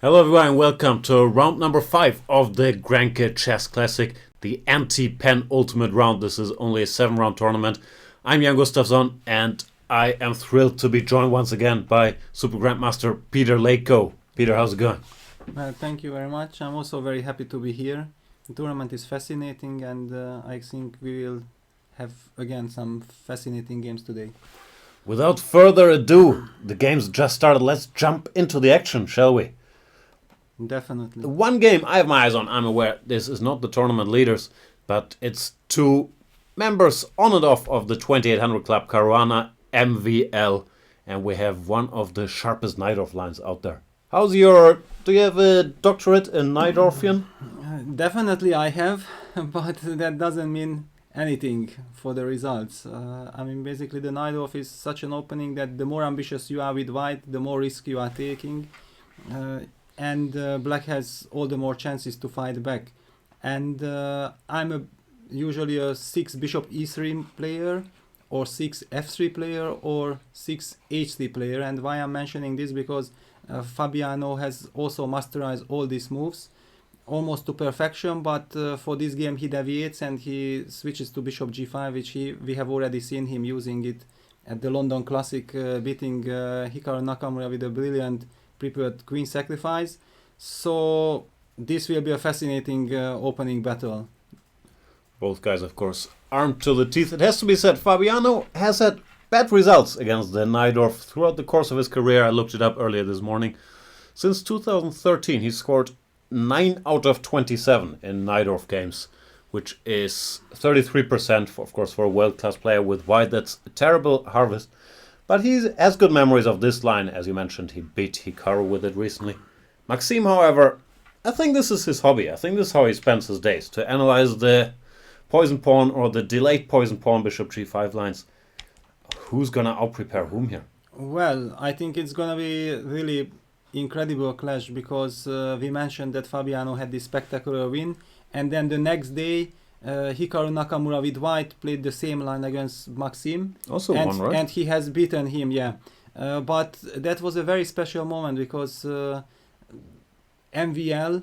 Hello everyone and welcome to round number 5 of the GRENKE Chess Classic, the anti-penultimate round. This is only a 7-round tournament. I'm Gustafsson and I am thrilled to be joined once again by Super Grandmaster Peter Leko. Peter, how's it going? Thank you very much. I'm also very happy to be here. The tournament is fascinating and I think we will have again some fascinating games today. Without further ado, the game's just started. Let's jump into the action, shall we? Definitely. The one game I have my eyes on, I'm aware this is not the tournament leaders, but it's two members on and off of the 2800 Club, Caruana MVL, and we have one of the sharpest Najdorf lines out there. Do you have a doctorate in Najdorfian? Definitely I have, but that doesn't mean anything for the results. I mean, basically the Najdorf is such an opening that the more ambitious you are with white, the more risk you are taking. And black has all the more chances to fight back. And I'm usually a 6 bishop e3 player, or 6 f3 player, or 6 h3 player. And why I'm mentioning this, because Fabiano has also masterized all these moves almost to perfection, but for this game he deviates and he switches to bishop g5, which we have already seen him using it at the London Classic, beating Hikaru Nakamura with a brilliant prepared queen sacrifice. So this will be a fascinating opening battle. Both guys, of course, armed to the teeth. It has to be said, Fabiano has had bad results against the Najdorf throughout the course of his career. I looked it up earlier this morning. Since 2013, he scored 9 out of 27 in Najdorf games, which is 33%, of course, for a world-class player with white. That's a terrible harvest. But he has good memories of this line. As you mentioned, he beat Hikaru with it recently. Maxime, however, I think this is his hobby. I think this is how he spends his days, to analyze the poison pawn or the delayed poison pawn bishop g5 lines. Who's going to out-prepare whom here? Well, I think it's going to be really incredible clash, because we mentioned that Fabiano had this spectacular win, and then the next day Hikaru Nakamura with white played the same line against Maxime. Also won, right? And he has beaten him, yeah. But that was a very special moment, because MVL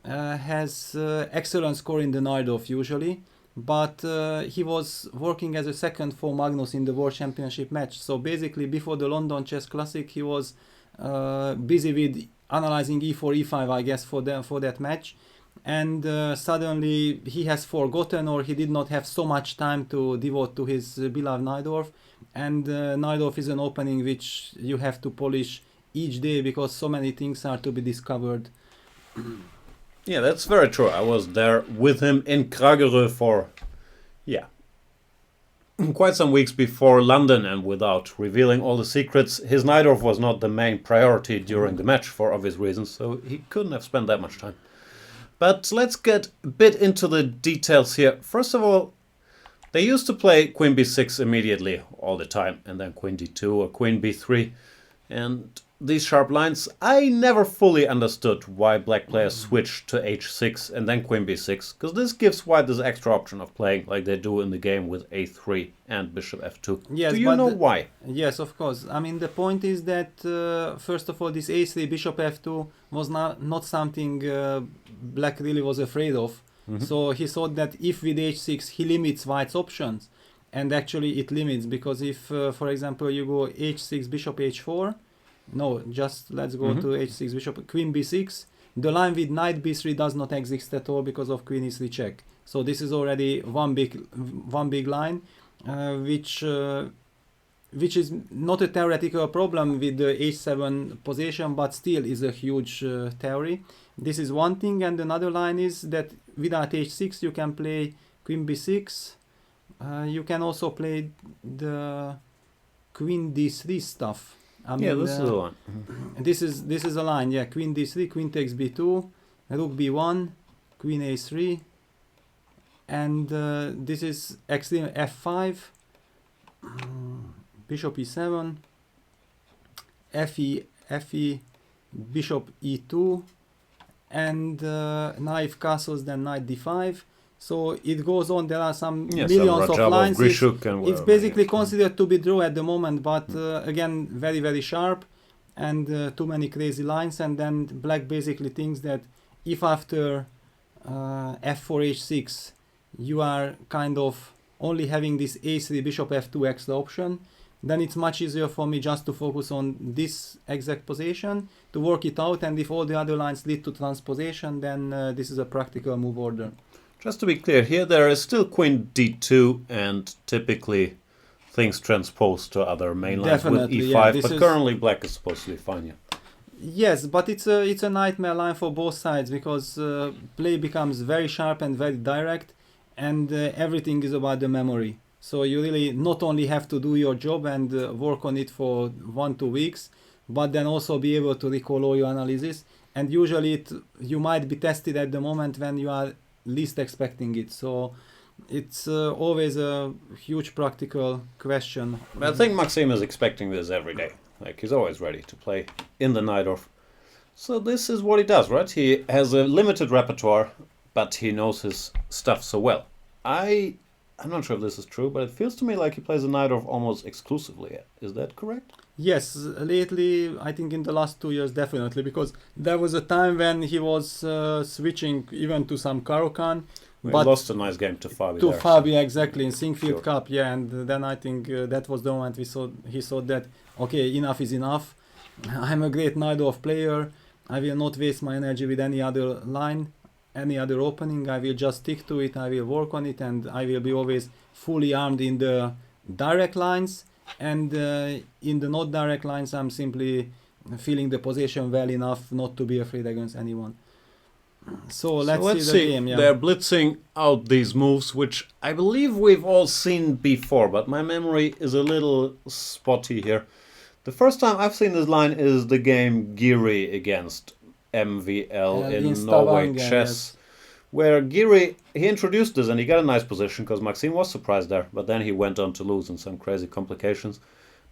has excellent score in the Najdorf usually, but he was working as a second for Magnus in the World Championship match. So basically before the London Chess Classic he was busy with analyzing e4, e5, I guess, for that match. And suddenly he has forgotten, or he did not have so much time to devote to his beloved Najdorf. And Najdorf is an opening which you have to polish each day, because so many things are to be discovered. Yeah, that's very true. I was there with him in Kragerö for, quite some weeks before London, and without revealing all the secrets, his Najdorf was not the main priority during the match for obvious reasons, so he couldn't have spent that much time. But let's get a bit into the details here. First of all, they used to play queen b6 immediately all the time, and then queen d2 or queen b3. And these sharp lines, I never fully understood why black players switched to h6 and then queen b6, because this gives white this extra option of playing like they do in the game with a3 and bishop f2. Yes, do you know why? Yes, of course. I mean, the point is that first of all, this a3 bishop f2 was not something black really was afraid of. So he thought that if with h6 he limits white's options, and actually it limits, because if for example you go h6 bishop h4, no, just let's go to h6 bishop queen b6, the line with knight b3 does not exist at all because of queen e3 check. So this is already one big line. which is not a theoretical problem with the h7 position, but still is a huge theory. This is one thing, and another line is that without h6 you can play queen b6. You can also play the queen d3 stuff. I Yeah, mean, this is the one. this is a line. Yeah, queen d3, queen takes b2, rook b1, queen a3, and this is extreme f5, bishop e7, fe, bishop e2, and knife castles, then knight d5. So it goes on. There are some millions of lines. It's basically considered to be draw at the moment, but again, very, very sharp, and too many crazy lines. And then black basically thinks that if after f4 h6 you are kind of only having this a3 bishop f2 extra option, then it's much easier for me just to focus on this exact position to work it out, and if all the other lines lead to transposition, then this is a practical move order. Just to be clear, here there is still queen d2, and typically things transpose to other main lines with e5, yeah, but currently black is supposed to be fine, yeah. Yes, but it's a nightmare line for both sides, because play becomes very sharp and very direct, and everything is about the memory. So you really not only have to do your job and work on it for 1-2 weeks, but then also be able to recall all your analysis. And usually you might be tested at the moment when you are least expecting it. So it's always a huge practical question. I think Maxime is expecting this every day. Like, he's always ready to play in the Najdorf. So this is what he does, right? He has a limited repertoire, but he knows his stuff so well. I'm not sure if this is true, but it feels to me like he plays the Najdorf almost exclusively. Is that correct? Yes, lately, I think in the last 2 years, definitely, because there was a time when he was switching even to some Caro-Kann. But he lost a nice game to Fabi. To Fabi, exactly, in Sinquefield Cup, yeah, and then I think that was the moment he saw that, okay, enough is enough. I'm a great Najdorf player. I will not waste my energy with any other line, any other opening. I will just stick to it, I will work on it, and I will be always fully armed in the direct lines. And in the not direct lines, I'm simply feeling the position well enough not to be afraid against anyone. So let's see the game. Yeah. They're blitzing out these moves, which I believe we've all seen before, but my memory is a little spotty here. The first time I've seen this line is the game Giri against MVL in Norway chess, where Giri, he introduced this and he got a nice position because Maxime was surprised there, but then he went on to lose in some crazy complications.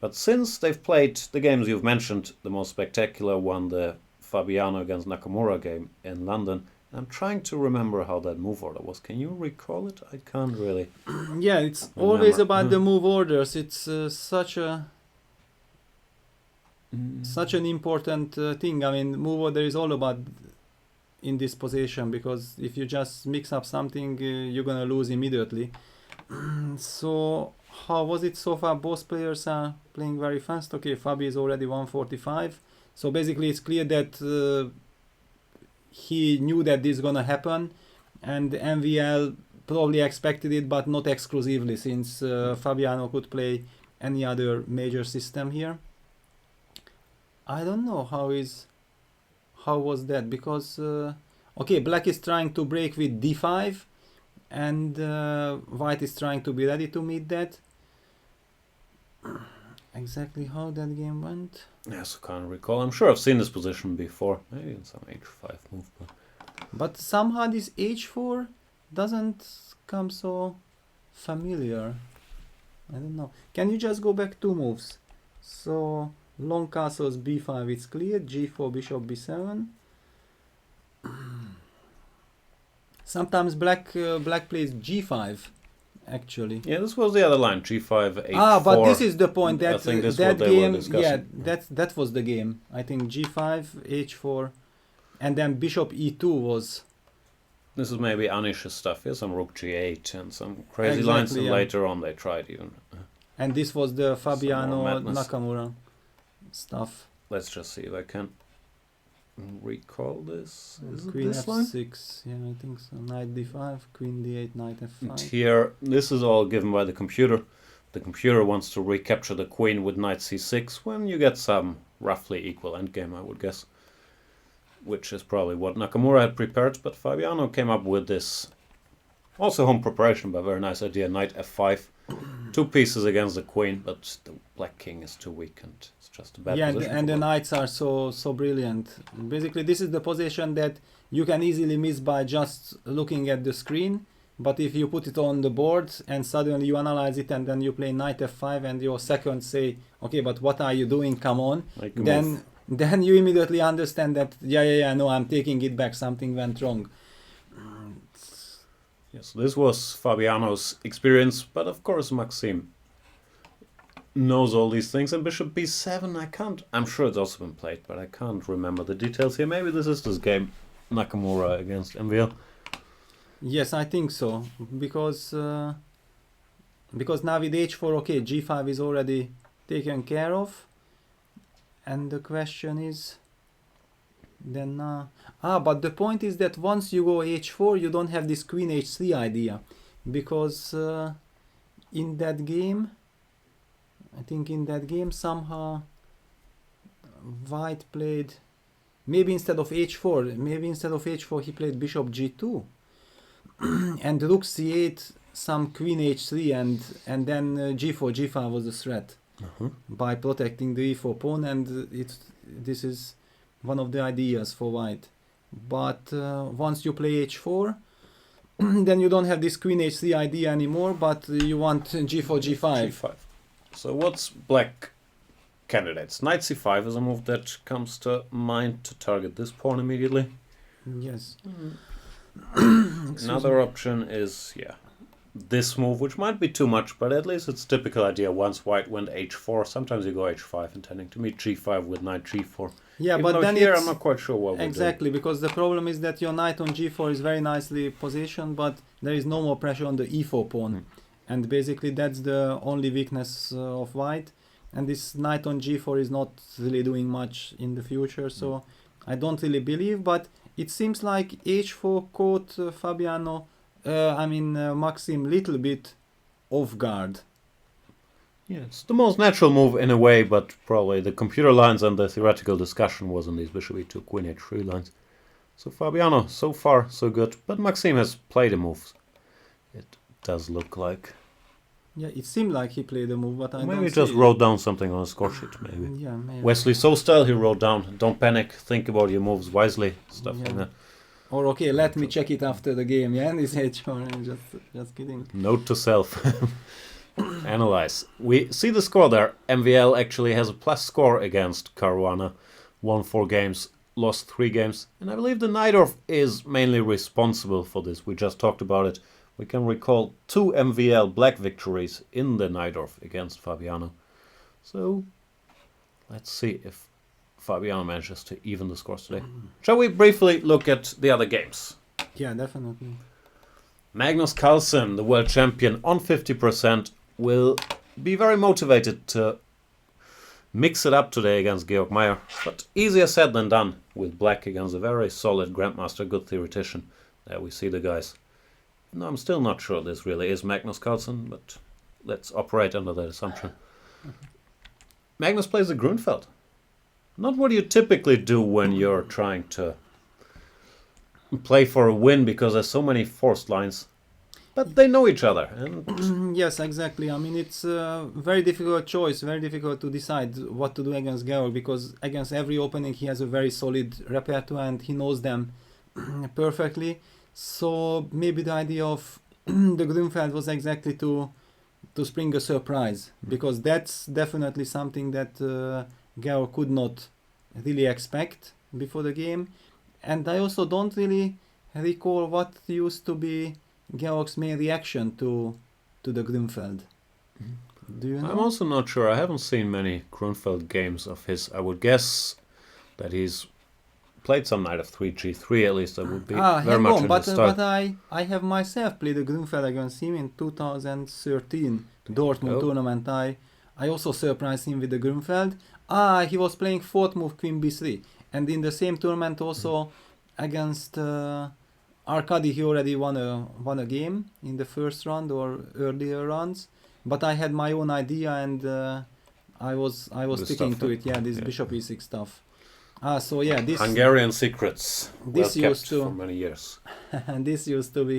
But since they've played the games you've mentioned, the most spectacular one, the Fabiano against Nakamura game in London, I'm trying to remember how that move order was. Can you recall it? I can't really. Yeah, it's always about the move orders. It's such an important thing. I mean, move order is all about in this position, because if you just mix up something, you're gonna lose immediately. So how was it so far? Both players are playing very fast. Okay, Fabi is already 145. So basically it's clear that he knew that this is gonna happen, and MVL probably expected it, but not exclusively, since Fabiano could play any other major system here. I don't know how was that, because okay, black is trying to break with d5, and white is trying to be ready to meet that. Exactly how that game went, yes, I can't recall. I'm sure I've seen this position before, maybe in some h5 move, but somehow this h4 doesn't come so familiar. I don't know. Can you just go back 2 moves? So long castles b5, it's clear. g4, bishop b7. Sometimes black plays g5, actually. Yeah, this was the other line, g5, h4. But this is the point, that I think this that game, yeah, that was the game. I think g5, h4, and then bishop e2 was. This is maybe Anish's stuff. Here's some rook g8 and some crazy lines, and later on they tried even. And this was the Fabiano Nakamura stuff. Let's just see if I can recall this. Is it Queen this line? f6, yeah, I think so. Knight d5, queen d8, knight And f5. here, this is all given by the computer. The computer wants to recapture the queen with knight c6 when you get some roughly equal endgame, I would guess. Which is probably what Nakamura had prepared, but Fabiano came up with this. Also home preparation, but very nice idea. Knight f5. 2 pieces against the queen, but the black king is too weak and it's just a bad Yeah, position. and the knights are so brilliant. Basically, this is the position that you can easily miss by just looking at the screen. But if you put it on the board and suddenly you analyze it and then you play knight f5 and your seconds say, okay, but what are you doing? Come on. Then you immediately understand that, no, I'm taking it back. Something went wrong. Yes, this was Fabiano's experience, but of course Maxime knows all these things. And bishop b7, I'm sure it's also been played, but I can't remember the details here. Maybe this is this game, Nakamura against MVL. Yes, I think so, because now with h4, okay, g5 is already taken care of, and the question is then but the point is that once you go h4, you don't have this queen h3 idea, because in that game, I think in that game somehow white played, maybe instead of h4 he played bishop g2 and rook c8, some queen h3, and then g5 was the threat by protecting the e4 pawn, and this is one of the ideas for white. But once you play h4, then you don't have this queen h3 idea anymore, but you want g5. So what's black candidates? Knight c5 is a move that comes to mind to target this pawn immediately. Yes. Another option is, this move, which might be too much, but at least it's typical idea. Once white went h4, sometimes you go h5, intending to meet g5 with knight g4. Yeah, Even but then here I'm not quite sure what exactly, because the problem is that your knight on g4 is very nicely positioned, but there is no more pressure on the e4 pawn, and basically that's the only weakness of white. And this knight on g4 is not really doing much in the future, so I don't really believe. But it seems like h4 caught Maxime little bit off guard. Yeah, it's the most natural move in a way, but probably the computer lines and the theoretical discussion was on these bishop e2, queen h3 lines. So Fabiano, so far so good, but Maxime has played the moves. It does look like. Yeah, it seemed like he played the move, but I maybe don't he just see wrote down something on a score sheet, maybe. Yeah, maybe. Wesley So style he wrote down, don't panic, think about your moves wisely, stuff like that. Or okay, let me check it after the game, yeah, and he said, sure, just kidding. Note to self. Analyze. We see the score there. MVL actually has a plus score against Caruana. Won 4 games, lost 3 games. And I believe the Najdorf is mainly responsible for this. We just talked about it. We can recall 2 MVL black victories in the Najdorf against Fabiano. So, let's see if Fabiano manages to even the scores today. Shall we briefly look at the other games? Yeah, definitely. Magnus Carlsen, the world champion, on 50%, will be very motivated to mix it up today against Georg Meier. But easier said than done with black against a very solid Grandmaster, good theoretician. There we see the guys. No, I'm still not sure this really is Magnus Carlsen, but let's operate under that assumption. Magnus plays the Grunfeld. Not what you typically do when you're trying to play for a win, because there's so many forced lines. But they know each other. And yes, exactly. I mean, it's a very difficult choice, very difficult to decide what to do against Georg, because against every opening he has a very solid repertoire and he knows them perfectly. So maybe the idea of the Grunfeld was exactly to spring a surprise, because that's definitely something that Georg could not really expect before the game. And I also don't really recall what used to be Georg's main reaction to the Grunfeld. Do you know? I'm also not sure. I haven't seen many Grunfeld games of his. I would guess that he's played some knight of 3 g3 at least. That would be very much in his style. But I have myself played the Grunfeld against him in 2013 Dortmund tournament. I also surprised him with the Grunfeld. He was playing 4th move queen b3. and in the same tournament also against Arkady, he already won a game in the first round or earlier rounds. But I had my own idea, and I was sticking to it. Yeah, this bishop e6 stuff. So yeah, this Hungarian secrets. This well used kept to for many years. and this used to be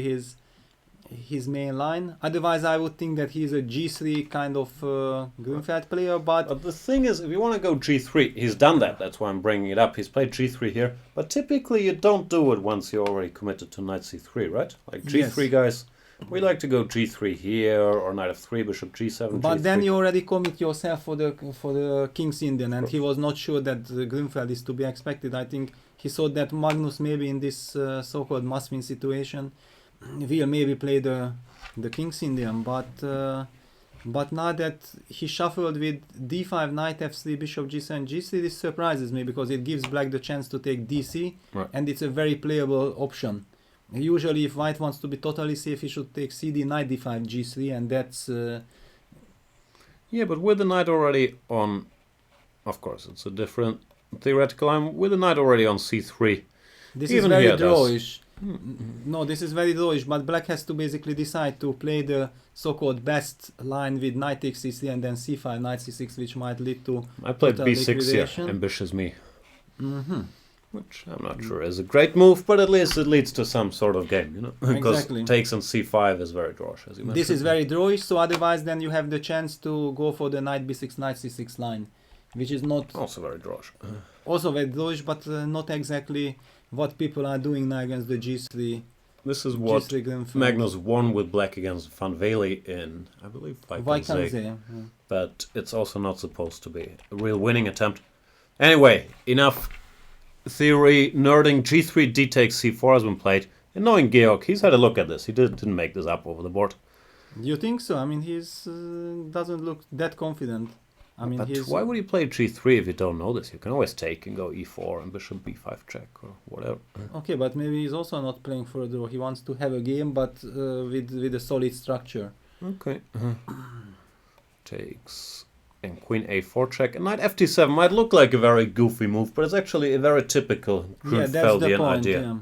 his main line. Otherwise, I would think that he's a g3 kind of Grünfeld player. But the thing is, if you want to go g3, he's done that. That's why I'm bringing it up. He's played g3 here. But typically, you don't do it once you're already committed to knight c3, right? Like g3 Yes. guys, we like to go g3 here, or knight f3, bishop g7, But g3. then you already commit yourself for the King's Indian, and he was not sure that Grünfeld is to be expected. I think he thought that Magnus maybe in this so-called must-win situation will maybe play the King's Indian, but now that he shuffled with d5, knight f3, bishop g7, g3, this surprises me because it gives black the chance to take dc, Right. and it's a very playable option. Usually, if white wants to be totally safe, he should take cd, knight d5, g3, and that's Yeah, but with the knight already on, of course, it's a different theoretical line. With the knight already on c3, this Even is very here, that's- drawish. No, this is very drawish, but black has to basically decide to play the so-called best line with knight takes c3 and then c5, knight c6, which might lead to I played total b6 here, liquidation. ambitious me. Mhm. Which I'm not sure is a great move, but at least it leads to some sort of game, you know? Because Exactly. takes on c5 is very drawish, as you mentioned. This is very drawish, so otherwise then you have the chance to go for the knight b6, knight c6 line, which is not Also very drawish. also very drawish, but not exactly what people are doing now against the g3. This is what G3 Grünfeld. Magnus won with black against Van Vele in, I believe, Vaikanze, Vaikanze. yeah. But it's also not supposed to be a real winning attempt. Anyway, enough theory nerding. g3, d takes c4 has been played. And knowing Georg, he's had a look at this. He didn't make this up over the board. Do you think so? I mean, he's doesn't look that confident. I mean, But he's why would he play g3 if you don't know this? You can always take and go e4 and bishop b5 check or whatever. okay, but maybe he's also not playing for a draw. He wants to have a game, but with a solid structure. Okay. Takes and queen a4 check. And knight ft7 might look like a very goofy move, but it's actually a very typical Yeah, that's the Grünfeldian point. idea. Yeah.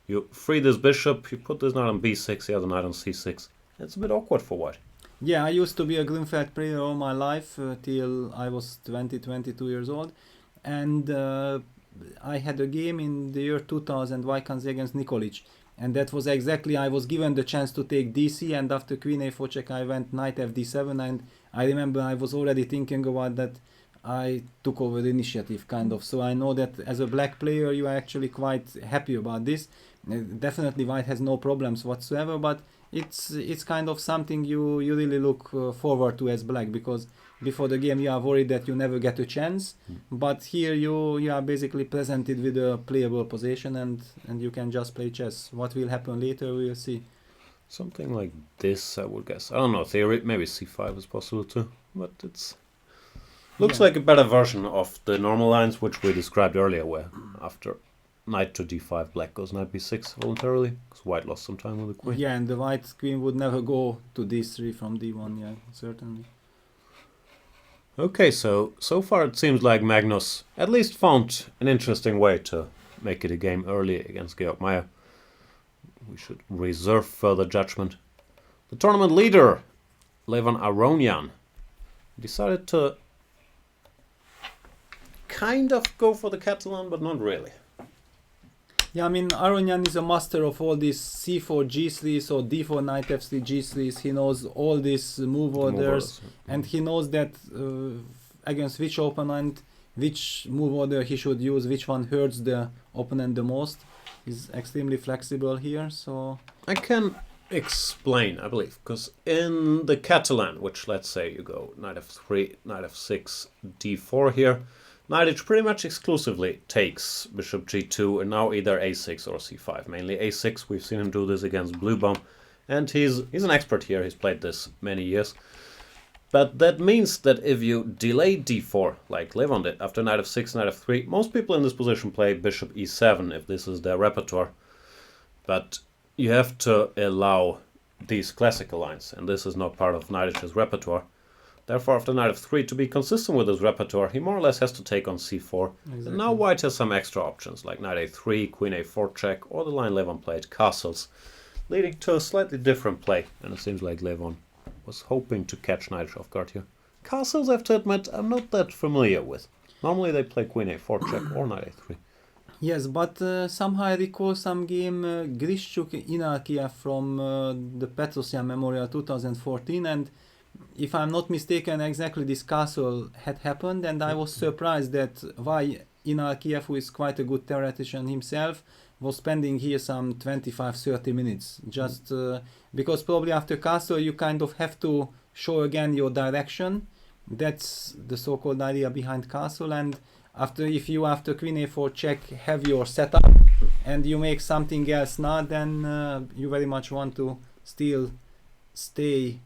You free this bishop, you put this knight on b6, the other knight on c6. It's a bit awkward for white. Yeah, I used to be a Grünfeld player all my life till I was 22 years old, and I had a game in the year 2000, Vaikanze against Nikolic, and that was exactly, I was given the chance to take dc, and after queen a4 check I went knight fd7, and I remember I was already thinking about that. I took over the initiative, kind of, so I know that as a black player you are actually quite happy about this. Definitely white has no problems whatsoever, but it's kind of something you really look forward to as black, because before the game you are worried that you never get a chance, but here you are basically presented with a playable position, and you can just play chess. What will happen later we will see. Something like this, I would guess. I don't know, theory, maybe c5 is possible too, but it's looks Yeah. like a better version of the normal lines which we described earlier, where after knight to d5 black goes knight b6 voluntarily, because white lost some time with the queen. Yeah, and the white queen would never go to d3 from d1, yeah, certainly. Okay, so far it seems like Magnus at least found an interesting way to make it a game early against Georg Mayer. We should reserve further judgment. The tournament leader, Levon Aronian, decided to kind of go for the Catalan, but not really. Yeah, I mean, Aronian is a master of all these c4, g3, so d4, knight f3, g3s. He knows all these move orders, and he knows that against which opponent, which move order he should use, which one hurts the opponent the most. He's extremely flexible here, so... I can explain, I believe, because in the Catalan, which let's say you go knight f3, knight f6, d4 here, knight pretty much exclusively takes bishop g2 and now either a6 or c5. Mainly a6, we've seen him do this against Bluebaum, and he's an expert here, he's played this many years. But that means that if you delay d4, like Levon did, after knight f6, knight f3, most people in this position play bishop e7 if this is their repertoire. But you have to allow these classical lines, and this is not part of Nidic's repertoire. Therefore, after knight f3, to be consistent with his repertoire, he more or less has to take on c4. Exactly. And now white has some extra options, like knight a3, queen a4 check, or the line Levon played, castles, leading to a slightly different play. And it seems like Levon was hoping to catch knight off guard here. Castles, I have to admit, I'm not that familiar with. Normally they play queen a4 check or knight a3. Yes, but somehow I recall some game Grishchuk in Kiev from the Petrosyan Memorial 2014, and if I'm not mistaken, exactly this castle had happened, and I was surprised that why Inar Kiev, who is quite a good theoretician himself, was spending here some 25-30 minutes, just because probably after castle you kind of have to show again your direction. That's the so-called idea behind castle, and if you after queen a4 check have your setup and you make something else now, then you very much want to still stay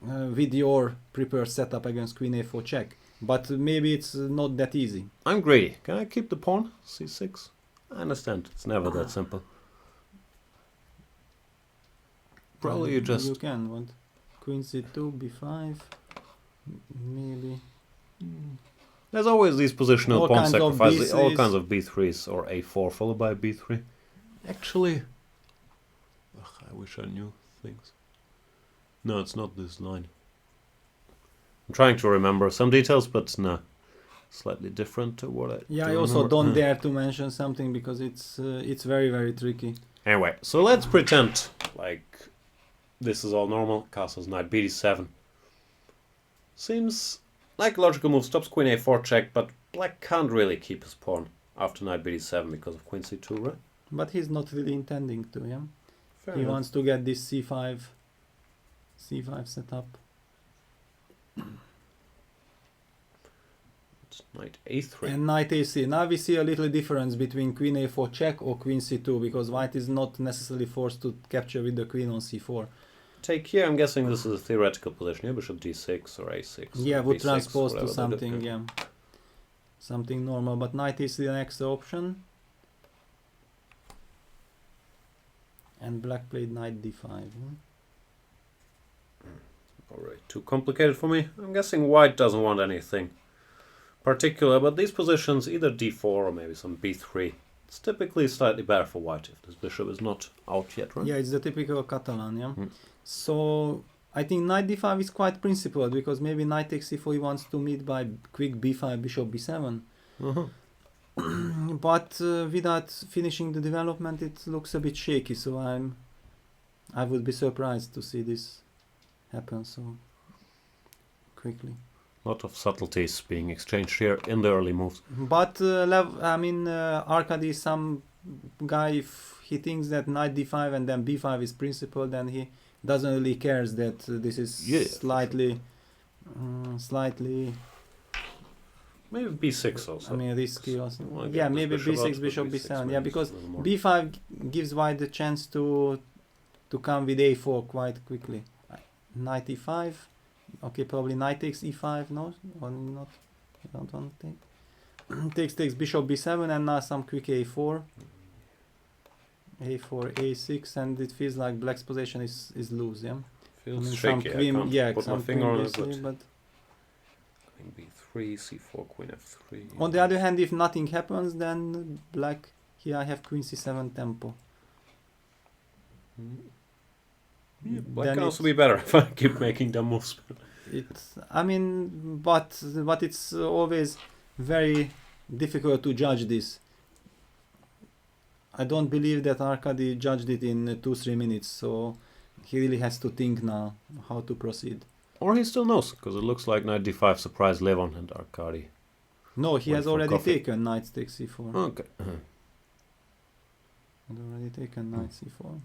with your prepared setup against queen a4 check. But maybe it's not that easy. I'm greedy. Can I keep the pawn? c6? I understand. It's never that simple. Probably you just... You can. What? Queen c2, b5. Maybe. There's always these positional All pawn kinds of sacrifices, all B3s. kinds of b3s or a4 followed by b3. Actually, I wish I knew things. No, it's not this line. I'm trying to remember some details, but no, slightly different to what I. Yeah, do I also remember. don't dare to mention something because it's very, very tricky. Anyway, so let's pretend like this is all normal. Castle's knight bd7. Seems like a logical move. Stops queen a4 check, but black can't really keep his pawn after knight bd7 because of queen c2, right? But he's not really intending to, yeah? Fair He enough. wants to get this c5 set up. It's knight a3. And knight ac. Now we see a little difference between queen a4 check or queen c2, because white is not necessarily forced to capture with the queen on c4. Take here, I'm guessing this is a theoretical position here, bishop d6 or a6. Yeah, or would b6, transpose to whatever they do. something, yeah. Something normal, but knight is the next option. And black played knight d5. Alright, too complicated for me. I'm guessing white doesn't want anything particular, but these positions, either d4 or maybe some b3, it's typically slightly better for white if this bishop is not out yet, right? Yeah, it's the typical Catalan, yeah. Mm. So I think knight d5 is quite principled, because maybe knight takes c4 he wants to meet by quick b5, bishop b7. But without finishing the development, it looks a bit shaky. So I would be surprised to see this happen so quickly. A lot of subtleties being exchanged here in the early moves. But Arkady, some guy, if he thinks that knight d5 and then b5 is principled, then he doesn't really cares that this is slightly Maybe b6 also. I mean, risky also. Well, Yeah, this maybe bishop b6, out, bishop but b6 b7. maybe Yeah, is because a little more. b5 gives white the chance to come with a4 quite quickly. Knight e5. Okay, probably knight takes e5. No, or not. I don't want to take. takes bishop b7, and now some quick a4. a4, a6, and it feels like black's position is loose. Yeah. Feels some shaky. queen, I can't yeah, put my some finger on queen it, basically, but queen b3, c4, queen f3. on the other hand, if nothing happens, then black, here I have queen c7 tempo. Yeah, black Then can also be better if I keep making dumb moves. I mean, but it's always very difficult to judge this. I don't believe that Arkady judged it in 2-3 minutes, so he really has to think now how to proceed. Or he still knows, because it looks like knight d5 surprised Levon and Arkady. No, he Went has for already coffee. taken knight takes c4. Okay. Had already taken knight c4.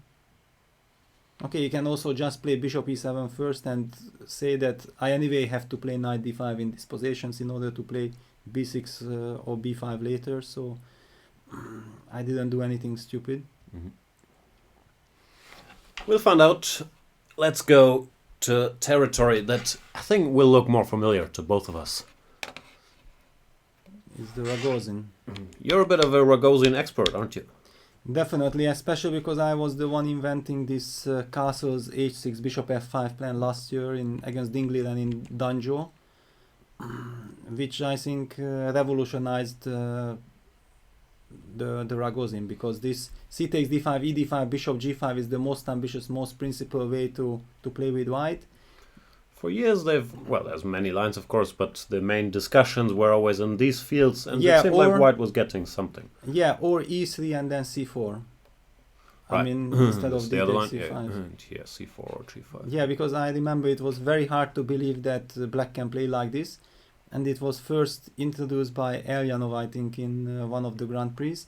Okay, you can also just play bishop e7 first and say that I anyway have to play knight d5 in these positions in order to play b6 or b5 later, so I didn't do anything stupid. We'll find out. Let's go to territory that I think will look more familiar to both of us. It's the Rogozin. You're a bit of a Rogozin expert, aren't you? Definitely, especially because I was the one inventing this castles h6 bishop f5 plan last year in against Dingley and in Danjo, which I think revolutionized the Ragozin, because this c takes d5, e d5, bishop g5 is the most ambitious, most principled way to play with white. For years well, there's many lines of course, but the main discussions were always in these fields, and Yeah, it seemed like white was getting something. Yeah, or e3 and then c4. I Right. mean, instead of That's the other line. c5. Yeah, c4 or g5. Yeah, because I remember it was very hard to believe that black can play like this, and it was first introduced by Elyanov, I think, in one of the Grand Prix,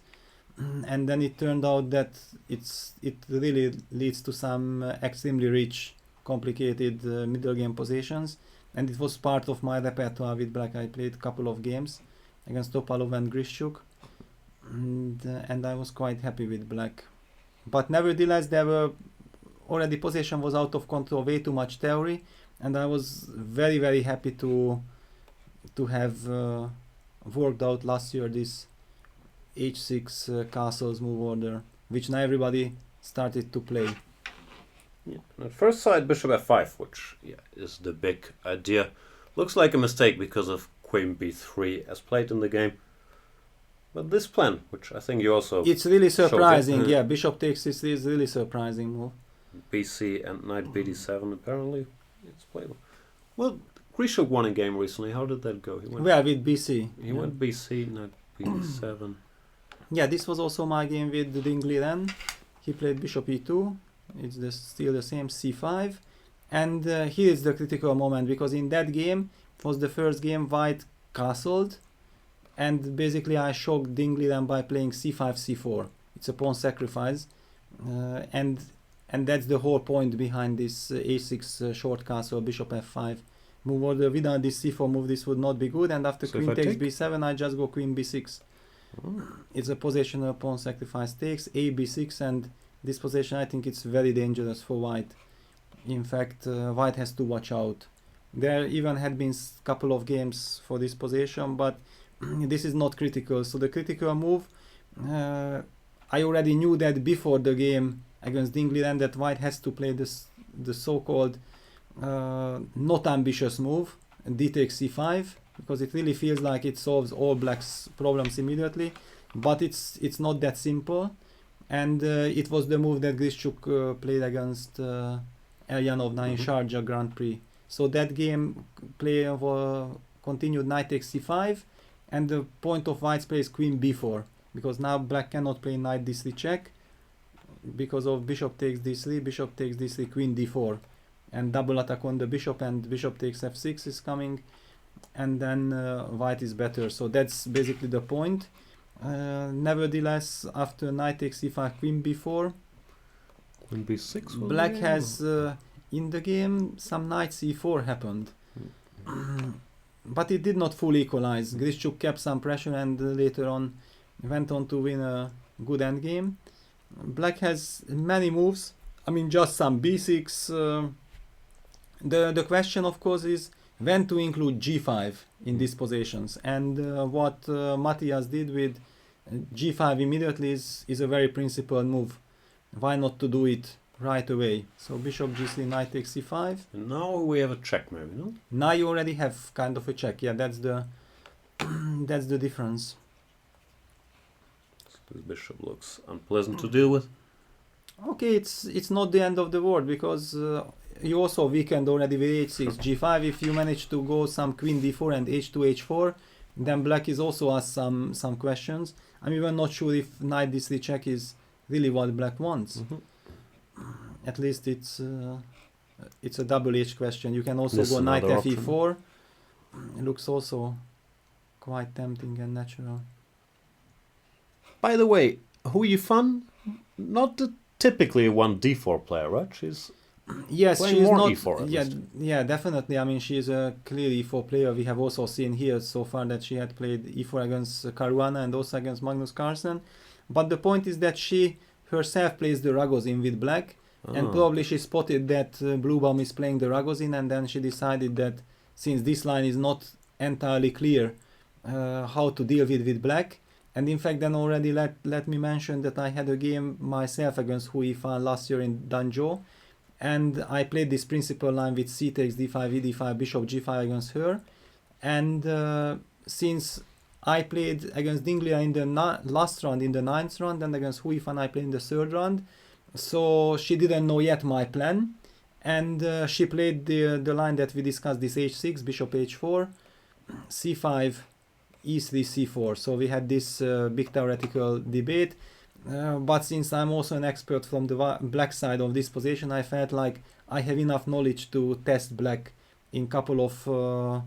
and then it turned out that it really leads to some extremely rich, complicated middle game positions, and it was part of my repertoire with black. I played a couple of games against Topalov and Grishchuk, and I was quite happy with black. But nevertheless, there were already position was out of control, way too much theory, and I was very, very happy to have worked out last year this h6 castles move order, which now everybody started to play. Yeah. At first sight, bishop f5, which is the big idea, looks like a mistake because of queen b3 as played in the game. But this plan, which I think you also It's really surprising. showed, Yeah, bishop takes is really surprising move. bc and knight bd7 apparently it's playable. Well, Grishchuk won a game recently. How did that go? He went With BC. went bc, knight bd7. Yeah, this was also my game with Dingley then. He played bishop e2. It's still the same c5. And here is the critical moment, because in that game, it was the first game white castled. And basically I shocked Dingley then by playing c5, c4. It's a pawn sacrifice. And that's the whole point behind this a6 short castle, bishop f5 move order. Without this c4 move, this would not be good. And after So queen if I takes take? b7, I just go queen b6. It's a positional pawn sacrifice takes, a b6, and this position I think it's very dangerous for white. In fact, white has to watch out. There even had been couple of games for this position, but this is not critical. So the critical move, I already knew that before the game against Dingley, and that white has to play the so-called not ambitious move, d takes c5, because it really feels like it solves all black's problems immediately, but it's not that simple. And it was the move that Grishchuk played against Elyanov in Sharjah Grand Prix. So that game play continued knight takes c5, and the point of white's play is queen b4, because now black cannot play knight d3 check because of bishop takes d3, queen d4, and double attack on the bishop, and bishop takes f6 is coming, and then white is better. So that's basically the point. Nevertheless, after knight takes c5, queen b4, Queen b6 was black the game, has in the game some knight c4 happened. But it did not fully equalize. Grishchuk kept some pressure and later on went on to win a good endgame. Black has many moves. I mean, just some b6. The question, of course, is when to include g5 in these positions. And what Matthias did with g5 immediately is a very principled move. Why not to do it right away? So bishop g3, knight takes c5. And now we have a check, maybe, no? Now you already have kind of a check. Yeah, that's the that's the difference. This bishop looks unpleasant to deal with. Okay, it's not the end of the world, because you also weakened already with h6, g5. If you manage to go some queen d4 and h2, h4, then black is also asked some questions. I'm even not sure if knight d3 check is really what black wants. At least it's a double H question. You can also This go knight another fe4. It looks also quite tempting and natural. By the way, Hu Yifan, not typically a 1d4 player, right? She's Yes, playing she's more not. e4 at least. Yeah, definitely. I mean, she's a clear e4 player. We have also seen here so far that she had played e4 against Caruana and also against Magnus Carlsen. But the point is that she herself plays the Ragozin with black, and probably she spotted that Bluebaum is playing the Ragozin, and then she decided that since this line is not entirely clear how to deal with black, And in fact, then already let me mention that I had a game myself against Hu Yifan last year in Danzhou, and I played this principal line with c takes d5, e d5, bishop g5 against her. And since I played against Dinglia in the last round, in the 9th round, and against Hu Yifan I played in the 3rd round, so she didn't know yet my plan, and she played the line that we discussed, this h6, bishop h4, c5, e3, c4. So we had this big theoretical debate, but since I'm also an expert from the black side of this position, I felt like I have enough knowledge to test black in couple of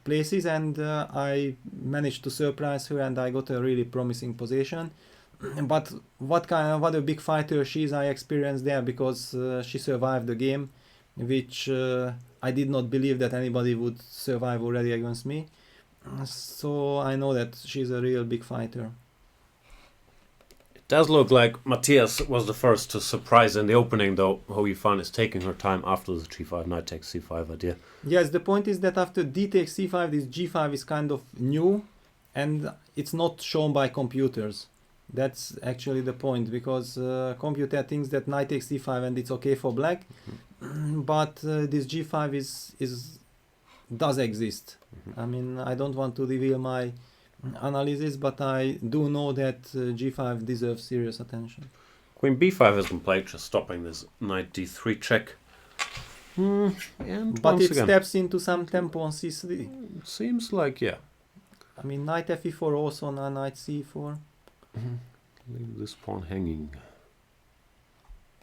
places, and I managed to surprise her, and I got a really promising position. But what a big fighter she is, I experienced there, because she survived the game, which I did not believe that anybody would survive already against me. So I know that she's a real big fighter. It does look like Matthias was the first to surprise in the opening, though Hu Yifan is taking her time after the g5, knight takes c5 idea. Yes, the point is that after d takes c5, this g5 is kind of new, and it's not shown by computers. That's actually the point, because computer thinks that knight takes c5 and it's okay for black, but this g5 does exist. I mean, I don't want to reveal my analysis, but I do know that g5 deserves serious attention. Queen b5 has been played, just stopping this knight d3 check. And But it again, steps into some tempo on c3. seems like, yeah. I mean, knight fe4 also, on knight c4. Leave this pawn hanging.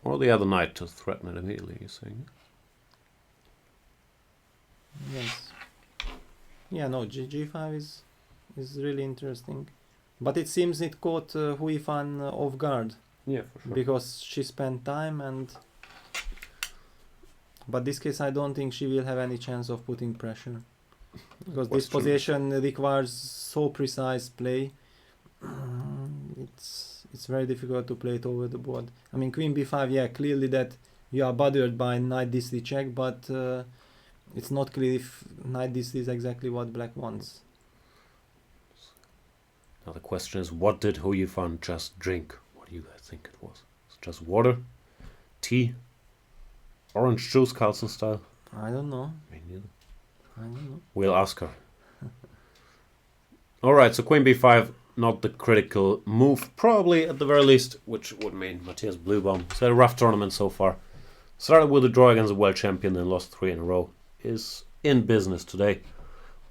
Or the other knight to threaten it immediately, you're saying? Yes. Yeah, no, g5 is really interesting. But it seems it caught Hu Yifan off guard. Yeah, for sure. Because she spent time, but this case I don't think she will have any chance of putting pressure. Because this position requires so precise play. It's very difficult to play it over the board. I mean, queen b5, yeah, clearly that you are bothered by knight d3 check, but it's not clear if knight d3 is exactly what black wants. Now the question is, what did Hu Yifan just drink? What do you guys think it was? It's just water? Tea? Orange juice, Carlson style? I don't know. Me neither. I don't know. We'll ask her. Alright, so queen b5, not the critical move, probably at the very least, which would mean Matthias Bluebaum, who's had a rough tournament so far, started with a draw against a world champion, then lost 3 in a row, is in business today.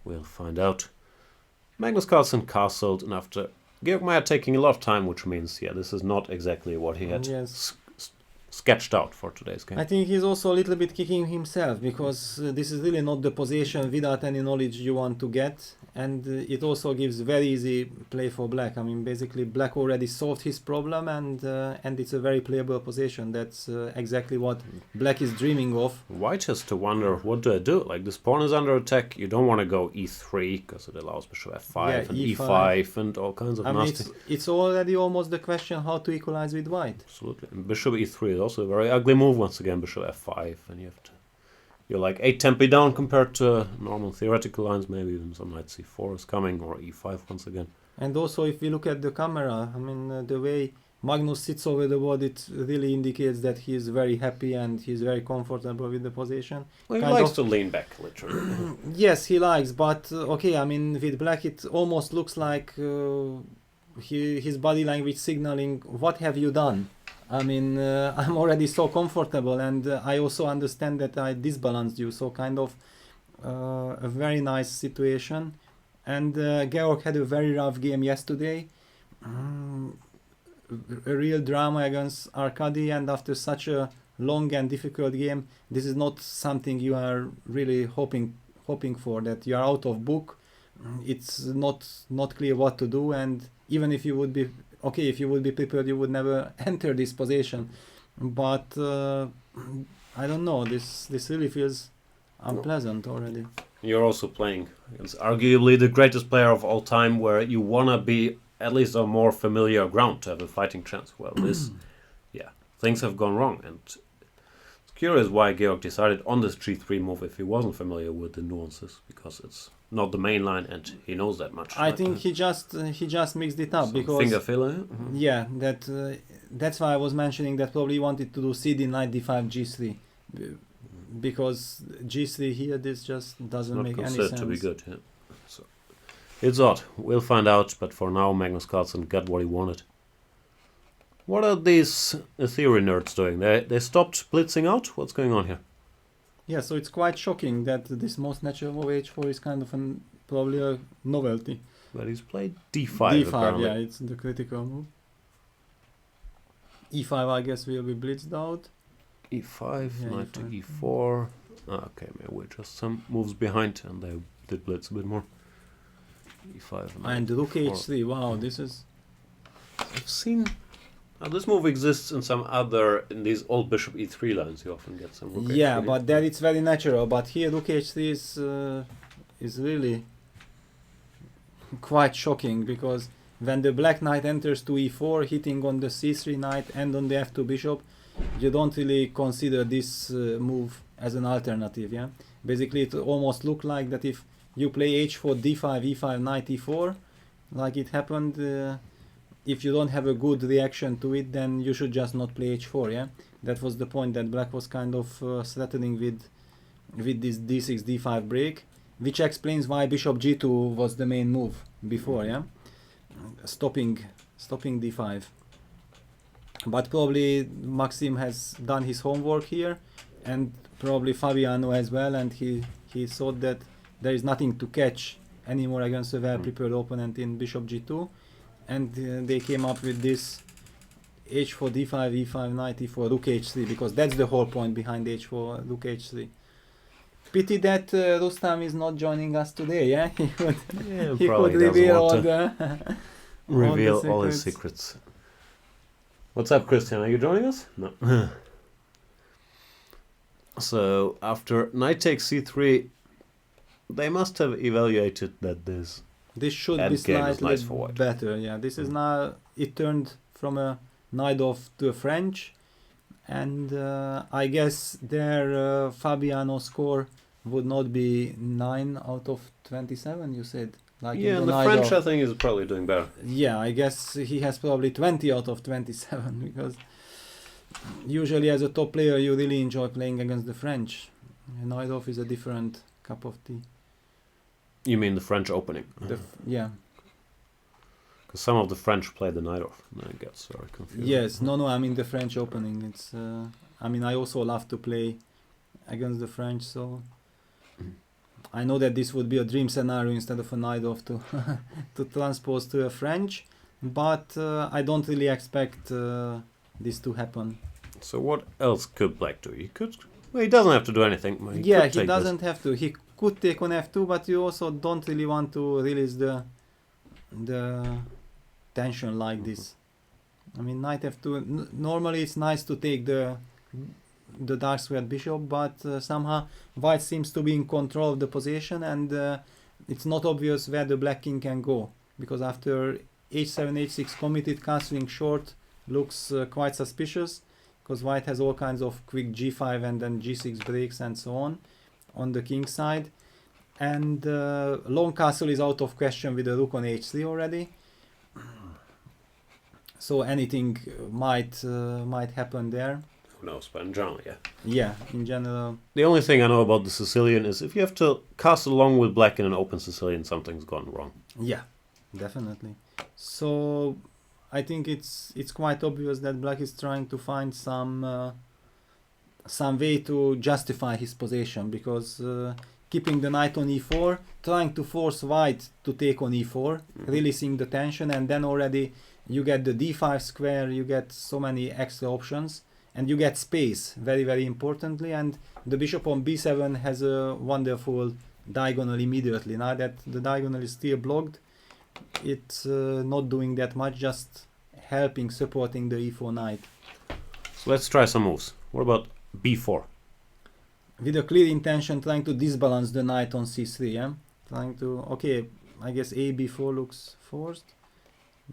We'll find out. Magnus Carlsen castled, and after Georg Meier taking a lot of time, which means, yeah, this is not exactly what he had sketched out for today's game. I think he's also a little bit kicking himself, because this is really not the position without any knowledge you want to get, and it also gives very easy play for black. I mean, basically black already solved his problem, and it's a very playable position. That's exactly what black is dreaming of. White has to wonder, what do I do? Like, this pawn is under attack, you don't want to go e3 because it allows bishop f5 Yeah, and e5. e5 and all kinds of I mean, nasty. it's already almost the question how to equalize with white. Absolutely. And bishop e3 is also a very ugly move once again, bishop f5, and you have to, you're like 8 tempi down compared to normal theoretical lines, maybe even some knight c4 is coming, or e5 once again. And also, if we look at the camera, I mean, the way Magnus sits over the board, it really indicates that he is very happy and he's very comfortable with the position. Well, he Kind likes of- to lean back, literally. Yes, he likes, but okay, I mean, with black it almost looks like his body language signaling, what have you done? I mean, I'm already so comfortable, and I also understand that I disbalanced you, so kind of a very nice situation. And Georg had a very rough game yesterday. A real drama against Arkady, and after such a long and difficult game, this is not something you are really hoping for, that you are out of book. It's not clear what to do, and even if you would be prepared, you would never enter this position. But I don't know, this really feels unpleasant already. You're also playing against arguably the greatest player of all time, where you want to be at least on more familiar ground to have a fighting chance. Well, this, yeah, things have gone wrong, and it's Curious why Georg decided on this g3 move if he wasn't familiar with the nuances, because it's not the main line and he knows that much. I think he just mixed it up because finger filler. yeah, that's why I was mentioning that probably he wanted to do CD knight d5 g3 because g3 here this just doesn't Not make any considered sense. to be good. Yeah. So it's odd. We'll find out. But for now, Magnus Carlsen got what he wanted. What are these theory nerds doing? They stopped blitzing out? What's going on here? Yeah, so it's quite shocking that this most natural move h4 is kind of probably a novelty. But he's played d5. d5, apparently. yeah, it's the critical move. e5, I guess, will be blitzed out. e5, Yeah, knight to e5. e4. Okay, maybe we're just some moves behind, and they did blitz a bit more. e5 And rook e4. h3, wow, this is... I've seen... this move exists in some other... In these old bishop e3 lines, you often get some rook Yeah, h3. but there it's very natural. But here rook h3 is really quite shocking, because when the black knight enters to e4, hitting on the c3 knight and on the f2 bishop, you don't really consider this move as an alternative. Yeah, basically it almost looked like that if you play h4, d5, e5, knight e4, like it happened. If you don't have a good reaction to it, then you should just not play h4. Yeah, that was the point that black was kind of threatening with this d6 d5 break, which explains why bishop g2 was the main move before. Yeah, stopping d5. But probably Maxime has done his homework here, and probably Fabiano as well, and he thought that there is nothing to catch anymore against a well-prepared opponent in bishop g2, and they came up with this h4 d5 e5 knight e4 rook h3, because that's the whole point behind h4 rook h3. Pity that Rustam is not joining us today. Yeah, he could reveal all the reveal all his secrets. What's up, Christian? Are you joining us? No. So after knight takes c3, they must have evaluated that this should be slightly better. Yeah, this is now, it turned from a knight off to a French, and I guess their Fabiano score would not be 9 out of 27, you said? Like yeah, and the French I think is probably doing better. Yeah, I guess he has probably 20 out of 27, because usually as a top player you really enjoy playing against the French. Knight off is a different cup of tea. You mean the French opening? Yeah. Because some of the French play the knight off, and I get very confused. Yes, no, I mean the French opening. It's, I mean, I also love to play against the French, so I know that this would be a dream scenario instead of a knight off to to transpose to a French, but I don't really expect this to happen. So what else could black do? He could. Well, he doesn't have to do anything. He doesn't have to. He could take on f2, but you also don't really want to release the tension like this. I mean, knight f2. Normally, it's nice to take the dark squared bishop, but somehow white seems to be in control of the position, and it's not obvious where the black king can go, because after h7 h6 committed, castling short looks quite suspicious, because white has all kinds of quick g5 and then g6 breaks and so on the king side, and long castle is out of question with the rook on h3 already, so anything might happen there. Who knows, but in general, yeah. Yeah, in general. The only thing I know about the Sicilian is if you have to cast along with black in an open Sicilian, something's gone wrong. Yeah, definitely. So I think it's quite obvious that black is trying to find some way to justify his position, because keeping the knight on e4, trying to force white to take on e4, releasing the tension, and then already you get the d5 square, you get so many extra options, and you get space, very, very importantly, and the bishop on b7 has a wonderful diagonal immediately. Now that the diagonal is still blocked, it's not doing that much, just helping, supporting the e4 knight. So let's try some moves. What about b4? With a clear intention, trying to disbalance the knight on c3, yeah? Trying to, okay, I guess a b4 looks forced.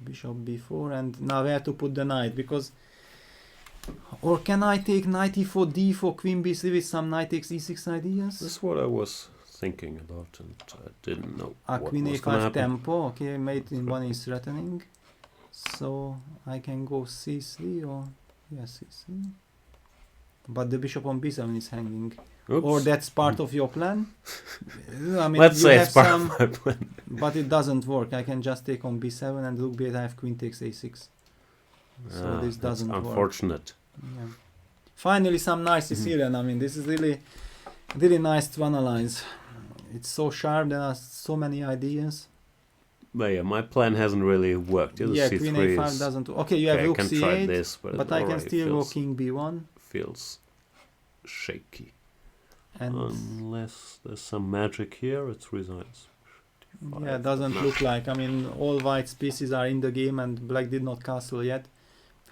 Bishop b4, and now where to put the knight, because Or can I take knight e4, d4, queen b3 with some knight takes e6 ideas? This is what I was thinking about, and I didn't know what Queen was gonna a5 happen. tempo. Okay, mate in one is threatening. So I can go c3 or c3. But the bishop on b7 is hanging. Oops. Or that's part of your plan. I mean, Let's you say have it's part some, of my plan. but it doesn't work. I can just take on b7 and rook b8. I have queen takes a6. So this That's doesn't work. unfortunate. Yeah. Finally, some nice Sicilian. I mean, this is really, really nice to analyze. It's so sharp. There are so many ideas. But yeah, my plan hasn't really worked. The Yeah, C3 queen a5 doesn't. Okay, you have okay, I rook can try c8, this, but but it I can already still go feels, king b1. feels shaky. And Unless there's some magic here, it resigns. yeah, it doesn't No. look like. I mean, all white's pieces are in the game, and black did not castle yet.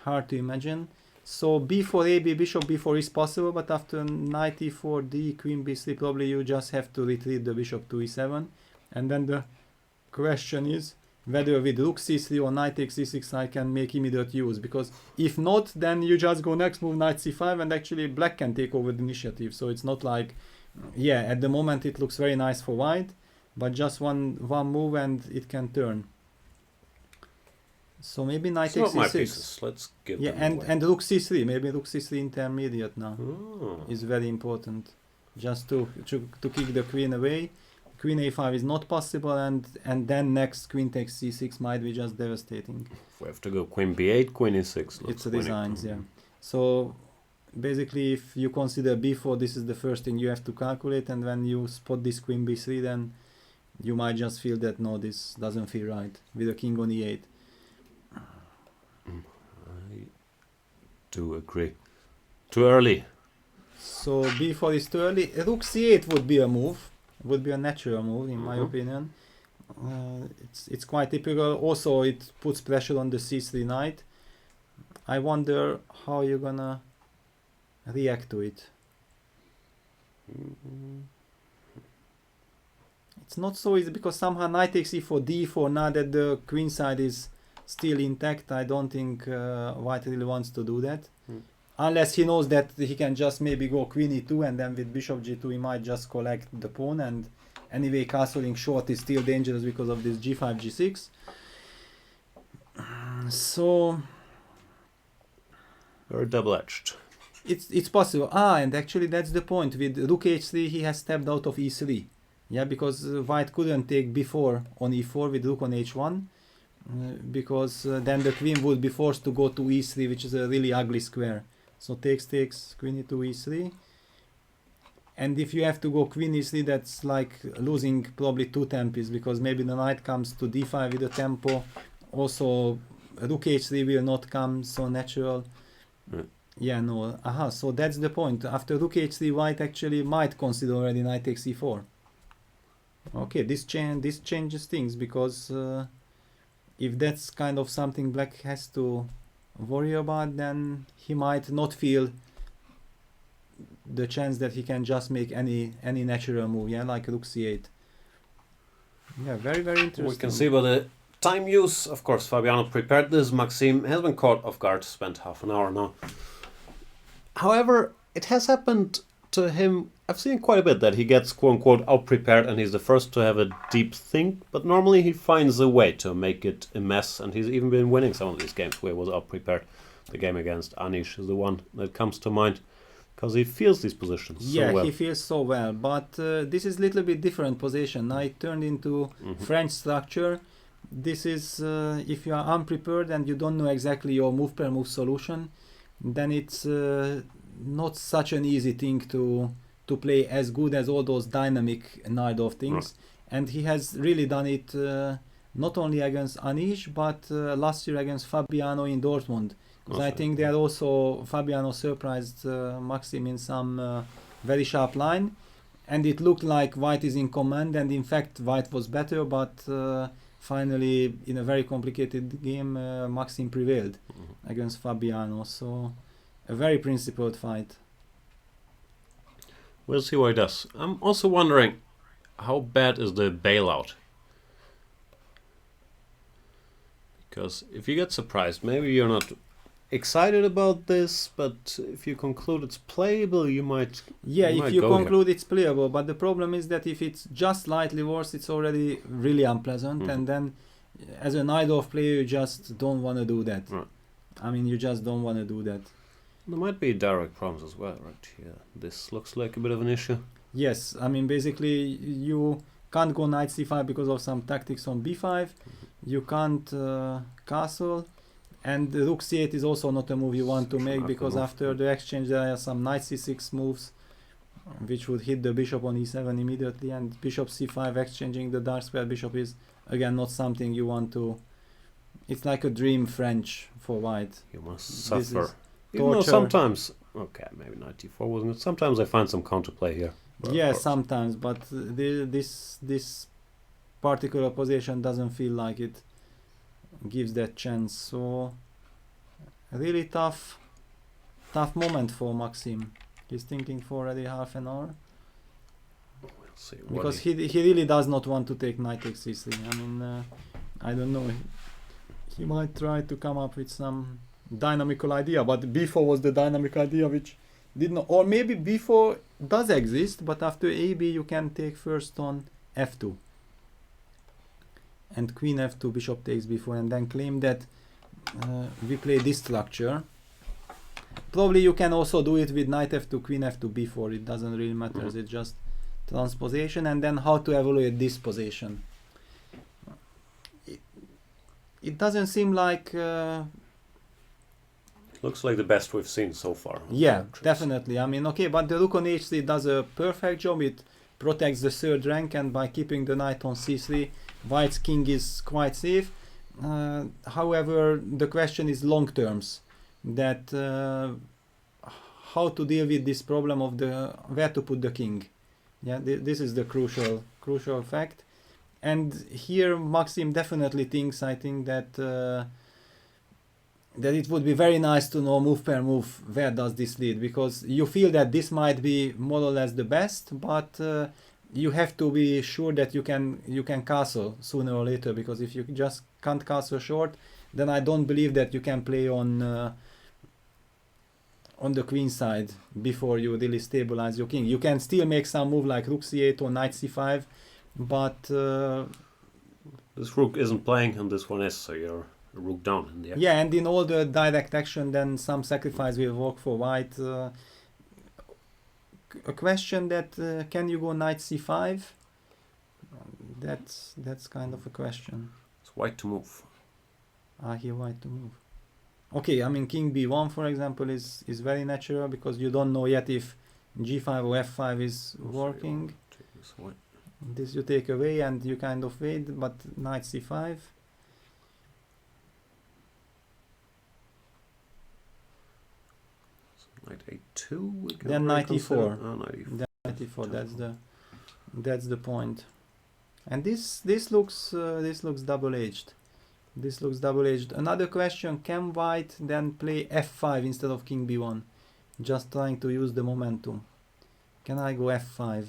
Hard to imagine. So b4 a, b bishop b4 is possible, but after knight e4 d, queen b3, probably you just have to retreat the bishop to e7, and then the question is whether with rook c3 or knight takes c6 I can make immediate use, because if not, then you just go next move knight c5, and actually black can take over the initiative. So it's not like, yeah, at the moment it looks very nice for white, but just one move and it can turn. So maybe knight It's takes not my c6. pieces. Let's give Yeah, them away. and rook c3, maybe rook c3 intermediate now Oh. is very important, just to kick the queen away. Queen a5 is not possible, and then next queen takes c6 might be just devastating. If we have to go queen b8, queen e6. It's resigns, yeah. So basically, if you consider b4, this is the first thing you have to calculate, and when you spot this queen b3, then you might just feel that no, this doesn't feel right with a king on e8. I do agree. Too early. So b4 is too early. Rook c8 would be a move. Would be a natural move in my opinion. It's quite typical. Also, it puts pressure on the c3 knight. I wonder how you're gonna react to it. It's not so easy because somehow knight takes e4, d4. Now that the queen side is still intact, I don't think white really wants to do that. Unless he knows that he can just maybe go queen e2, and then with bishop g2 he might just collect the pawn, and anyway castling short is still dangerous because of this g5, g6. So Very double-edged. it's possible. And actually that's the point. With rook h3 he has stepped out of e3. Yeah, because white couldn't take before on e4 with rook on h1. Because then the queen would be forced to go to e3, which is a really ugly square. So takes, queen e2, e3. And if you have to go queen e3, that's like losing probably two tempos, because maybe the knight comes to d5 with a tempo. Also, rook h3 will not come so natural. Yeah, no. So that's the point. After rook h3, white actually might consider already knight takes e4. Okay, this changes things, because if that's kind of something black has to worry about, then he might not feel the chance that he can just make any natural move, yeah, like rook c8. Yeah, very, very interesting. We can see by the time use, of course, Fabiano prepared this. Maxime has been caught off guard, spent half an hour now. However, it has happened to him, I've seen quite a bit, that he gets quote-unquote out-prepared and he's the first to have a deep think, but normally he finds a way to make it a mess, and he's even been winning some of these games where he was out-prepared. The game against Anish is the one that comes to mind, because he feels these positions so well. He feels so well, but this is a little bit different position. Now it turned into French structure. This is, if you are unprepared and you don't know exactly your move per move solution, then it's not such an easy thing to play as good as all those dynamic Najdorf things. And he has really done it not only against Anish, but last year against Fabiano in Dortmund. Because I think there also Fabiano surprised Maxime in some very sharp line, and it looked like white is in command, and in fact white was better, but finally in a very complicated game Maxime prevailed against Fabiano. So a very principled fight. We'll see what he does. I'm also wondering, how bad is the bailout? Because if you get surprised, maybe you're not excited about this, but if you conclude it's playable, you might. Yeah, You if might you go here. conclude it's playable, but the problem is that if it's just slightly worse, it's already really unpleasant, Mhm. and then as a Najdorf player, you just don't want to do that. Right. I mean, you just don't want to do that. There might be direct problems as well, right here. This looks like a bit of an issue. Yes, I mean, basically, you can't go knight c5 because of some tactics on b5. You can't castle, and the rook c8 is also not a move you want to Such a make ugly because move. after the exchange there are some knight c6 moves which would hit the bishop on e7 immediately, and bishop c5 exchanging the dark square bishop is again not something you want to. It's like a dream French for white. You must This suffer. is Even though torture. sometimes, okay, maybe knight d4 wasn't it? Sometimes I find some counterplay here. But of Yeah, course. sometimes, but this particular position doesn't feel like it gives that chance. So really tough moment for Maxime. He's thinking for already half an hour We'll see what because he really does not want to take knight takes c3. I mean, I don't know. He might try to come up with some dynamical idea, but b4 was the dynamic idea which did not, or maybe b4 does exist, but after ab you can take first on f2 and queen f2, bishop takes b4, and then claim that we play this structure. Probably you can also do it with knight f2, queen f2, b4. It doesn't really matter. Mhm. It's just transposition, and then how to evaluate this position. It doesn't seem like looks like the best we've seen so far. yeah, Tricks. definitely. I mean, okay, but the rook on h3 does a perfect job. It protects the third rank, and by keeping the knight on c3, white's king is quite safe. However, the question is long terms. That how to deal with this problem of the where to put the king. Yeah, this is the crucial fact. And here Maxim definitely thinks, I think, that that it would be very nice to know move per move where does this lead, because you feel that this might be more or less the best, but you have to be sure that you can castle sooner or later, because if you just can't castle short, then I don't believe that you can play on the queen side before you really stabilize your king. You can still make some move like rook c8 or knight c5, but This rook isn't playing, and this one is, so you're a rook down in the action. yeah, and in all the direct action, then some sacrifice will work for white. A question that can you go knight c5? That's kind of a question. It's white to move. Here white to move. Okay, I mean king b1 for example is very natural, because you don't know yet if g5 or f5 is working. Take this white. This you take away and you kind of wait, but knight c5. Knight a2. We can Then knight reconsider. e4. Oh, knight e4. Then knight e4. That's the point. And this looks double-edged. This looks double-edged. Another question: can white then play f5 instead of king b1? Just trying to use the momentum. Can I go f5?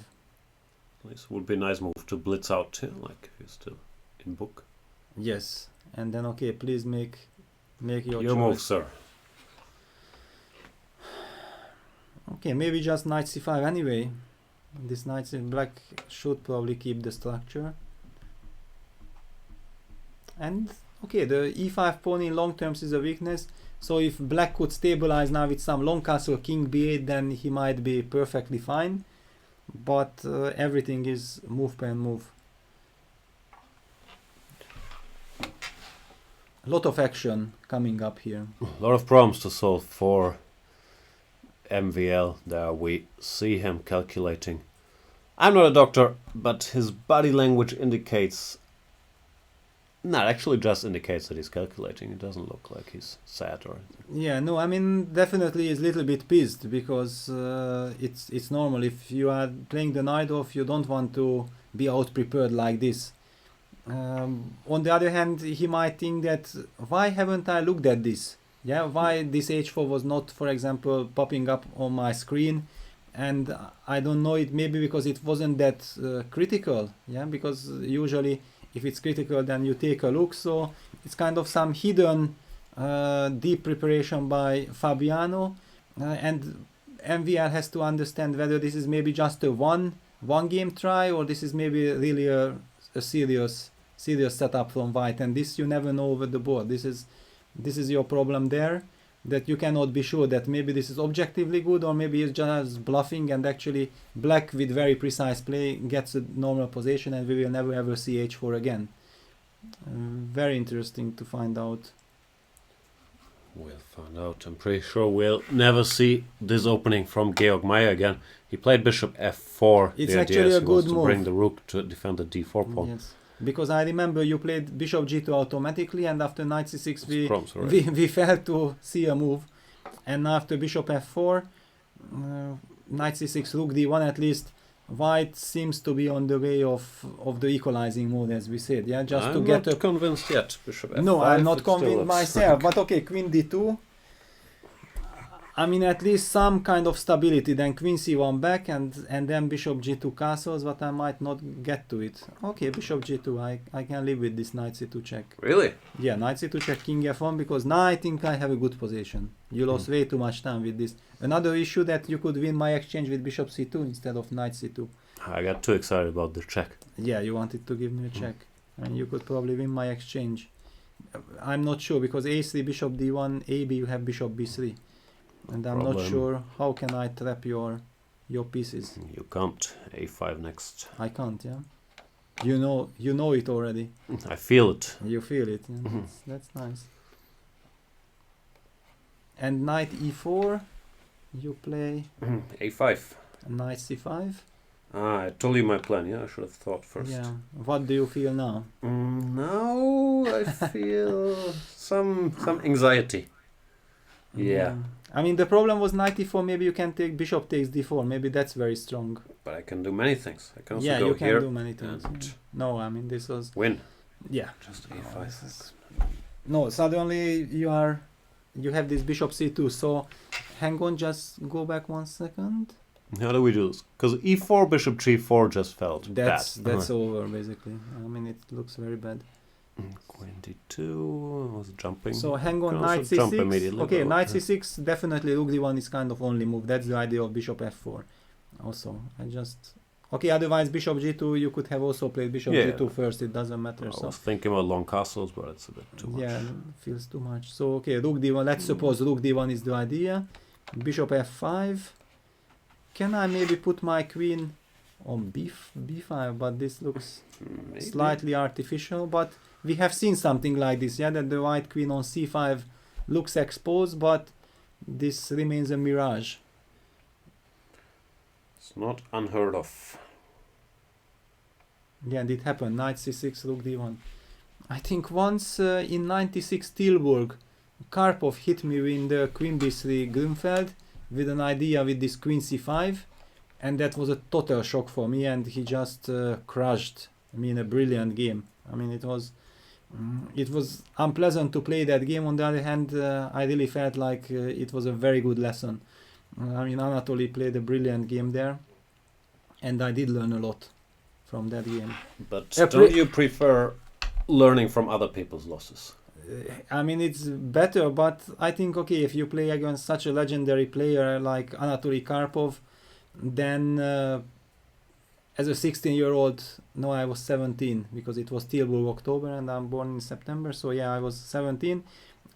This would be a nice move to blitz out too, like if you're still in book. Yes. And then okay, please make your Your choice. move, sir. Okay, maybe just knight c5 anyway. This knight in black should probably keep the structure. And okay, the e5 pawn in long terms is a weakness. So if black could stabilize now with some long castle king b8, then he might be perfectly fine. But everything is move per move. A lot of action coming up here. A lot of problems to solve for MVL. There we see him calculating. I'm not a doctor, but his body language indicates... No, it actually just indicates that he's calculating. It doesn't look like he's sad or anything. Yeah, no, I mean, definitely is a little bit pissed, because it's normal. If you are playing the Najdorf, you don't want to be out prepared like this. On the other hand, he might think that, why haven't I looked at this? Yeah, why this h4 was not, for example, popping up on my screen, and I don't know, it maybe because it wasn't that critical. Yeah, because usually if it's critical, then you take a look. So it's kind of some hidden deep preparation by Fabiano, and MVR has to understand whether this is maybe just a one game try, or this is maybe really a serious setup from white, and this you never know over the board. This is your problem there, that you cannot be sure that maybe this is objectively good, or maybe it's just bluffing, and actually black with very precise play gets a normal position, and we will never ever see h4 again. Very interesting to find out. We'll find out. I'm pretty sure we'll never see this opening from Georg Mayer again. He played bishop f4. It's the actually idea is a he good wants to move. bring the rook to defend the d4 pawn. Yes, because I remember you played bishop g2 automatically, and after knight c6 we failed to see a move, and after bishop f4, knight c6, rook d1, at least white seems to be on the way of the equalizing mode, as we said. Yeah, just I'm to get not convinced yet. Bishop f5. No, I'm not it still convinced looks myself. But okay, queen d2. I mean, at least some kind of stability. Then queen c1 back, and then bishop g2 castles, but I might not get to it. Okay, bishop g2. I can live with this knight c2 check. Really? Yeah, knight c2 check, king f1, because now I think I have a good position. You lost way too much time with this. Another issue that you could win my exchange with bishop c2 instead of knight c2. I got too excited about the check. Yeah, you wanted to give me a check, and you could probably win my exchange. I'm not sure, because a3, bishop d1, ab, you have bishop b3, and I'm not sure how can I trap your pieces. You can't. a5 next. I can't. Yeah, you know it already. I feel it. You feel it. Yeah? That's nice. And knight e4, you play a5. knight c5. I told you my plan. Yeah, I should have thought first. Yeah. What do you feel now? Now I feel some anxiety. Yeah. I mean, the problem was knight e4. Maybe you can take bishop takes d4. Maybe that's very strong. But I can do many things. I can also Yeah, go you can here do many things. and No, I mean, this was... win. Yeah. Just a5. No, suddenly you have this bishop c2. So hang on, just go back 1 second. How do we do this? Because e4, bishop g4 just felt That's bad. over, basically. I mean, it looks very bad. Queen d2 was jumping. So hang on, Can knight also jump c6. immediately, Okay, but- knight c6, definitely rook d1 is kind of only move. That's the idea of bishop f4. Also, okay, otherwise bishop g2, you could have also played bishop Yeah. g2 first, it doesn't matter. I So was thinking about long castles, but it's a bit too much. yeah, feels too much. So okay, rook d1, let's suppose rook d1 is the idea. Bishop f5. Can I maybe put my queen on b5, but this looks Maybe. slightly artificial, but we have seen something like this, yeah, that the white queen on c5 looks exposed, but this remains a mirage. It's not unheard of. Yeah, and it happened, knight c6, rook d1. I think once in 96 Tilburg, Karpov hit me in the queen b3 Grünfeld with an idea with this queen c5, and that was a total shock for me, and he just crushed me in a brilliant game. I mean, it was unpleasant to play that game. On the other hand, I really felt like it was a very good lesson. I mean, Anatoly played a brilliant game there, and I did learn a lot from that game. But don't you prefer learning from other people's losses? I mean, it's better, but I think, okay, if you play against such a legendary player like Anatoly Karpov, then as a 16-year-old, no, I was 17, because it was Tilburg October and I'm born in September, so yeah, I was 17.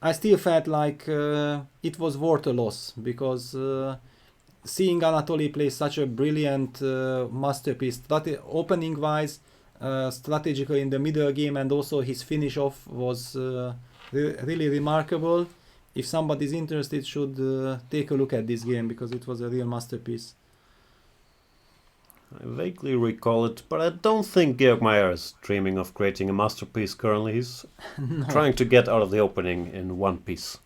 I still felt like it was worth a loss, because seeing Anatoly play such a brilliant masterpiece, opening-wise, strategically in the middle game, and also his finish off was really remarkable. If somebody's interested, should take a look at this game, because it was a real masterpiece. I vaguely recall it, but I don't think Georg Mayer is dreaming of creating a masterpiece currently. He's trying to get out of the opening in one piece.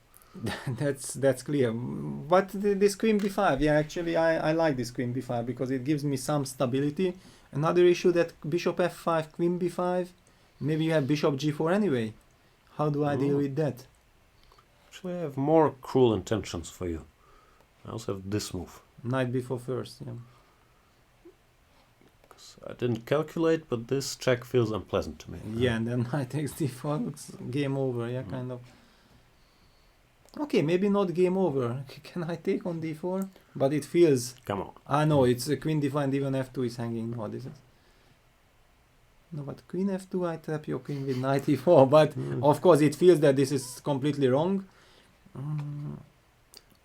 That's clear. But this queen b5, yeah, actually I like this queen b5 because it gives me some stability. Another issue, that bishop f5, queen b5, maybe you have bishop g4 anyway. How do I deal with that? Actually, I have more cruel intentions for you. I also have this move. Knight b4 first, yeah. I didn't calculate, but this check feels unpleasant to me. Yeah, and then knight takes d4, looks game over, yeah, kind of. Okay, maybe not game over. Can I take on d4? But it feels... Come on. Ah no, it's a queen d5 and even f2 is hanging. No, this is... No, but queen f2 I trap your queen with knight e4, but of course it feels that this is completely wrong.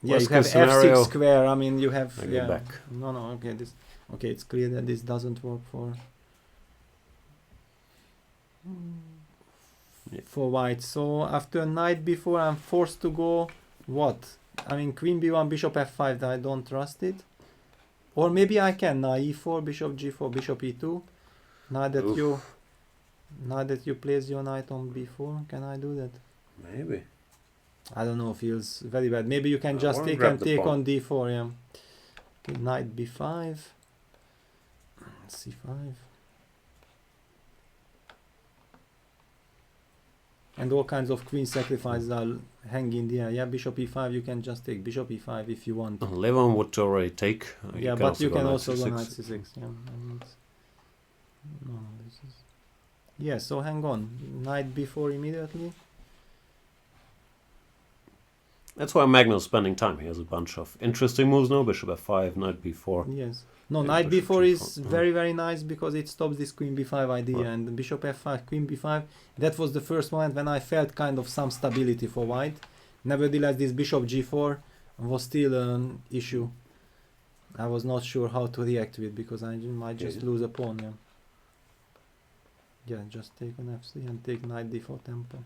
Yeah, Worst you have case scenario, f6 square, I mean you have... I go yeah. back. No, okay, this... Okay, it's clear that this doesn't work for... Yeah. For white. So after knight b4 I'm forced to go... What? I mean queen b1, bishop f5, I don't trust it. Or maybe I can now e4, bishop g4, bishop e2. Now that you place your knight on b4, can I do that? Maybe. I don't know, feels very bad. Maybe you can just Or take grab and the take pawn. on d4, yeah. Okay, knight b5, c5. And all kinds of queen sacrifices are hanging in the air. Yeah, bishop e5, you can just take bishop e5 if you want. Levon would already take. Yeah, but you can also go knight knight c6. Yeah, and no, this is... Yeah, so hang on. Knight b4 immediately. That's why Magnus spending time. He has a bunch of interesting moves now. Bishop f5, knight b4. Yes. No, Yeah, knight bishop b4 is g4. very, very nice because it stops this queen b5 idea. Right. And bishop f5, queen b5, that was the first moment when I felt kind of some stability for white. Nevertheless, this bishop g4 was still an issue. I was not sure how to react with because I might just Yeah. lose a pawn. Yeah. Yeah, just take an f3 and take knight d4 tempo.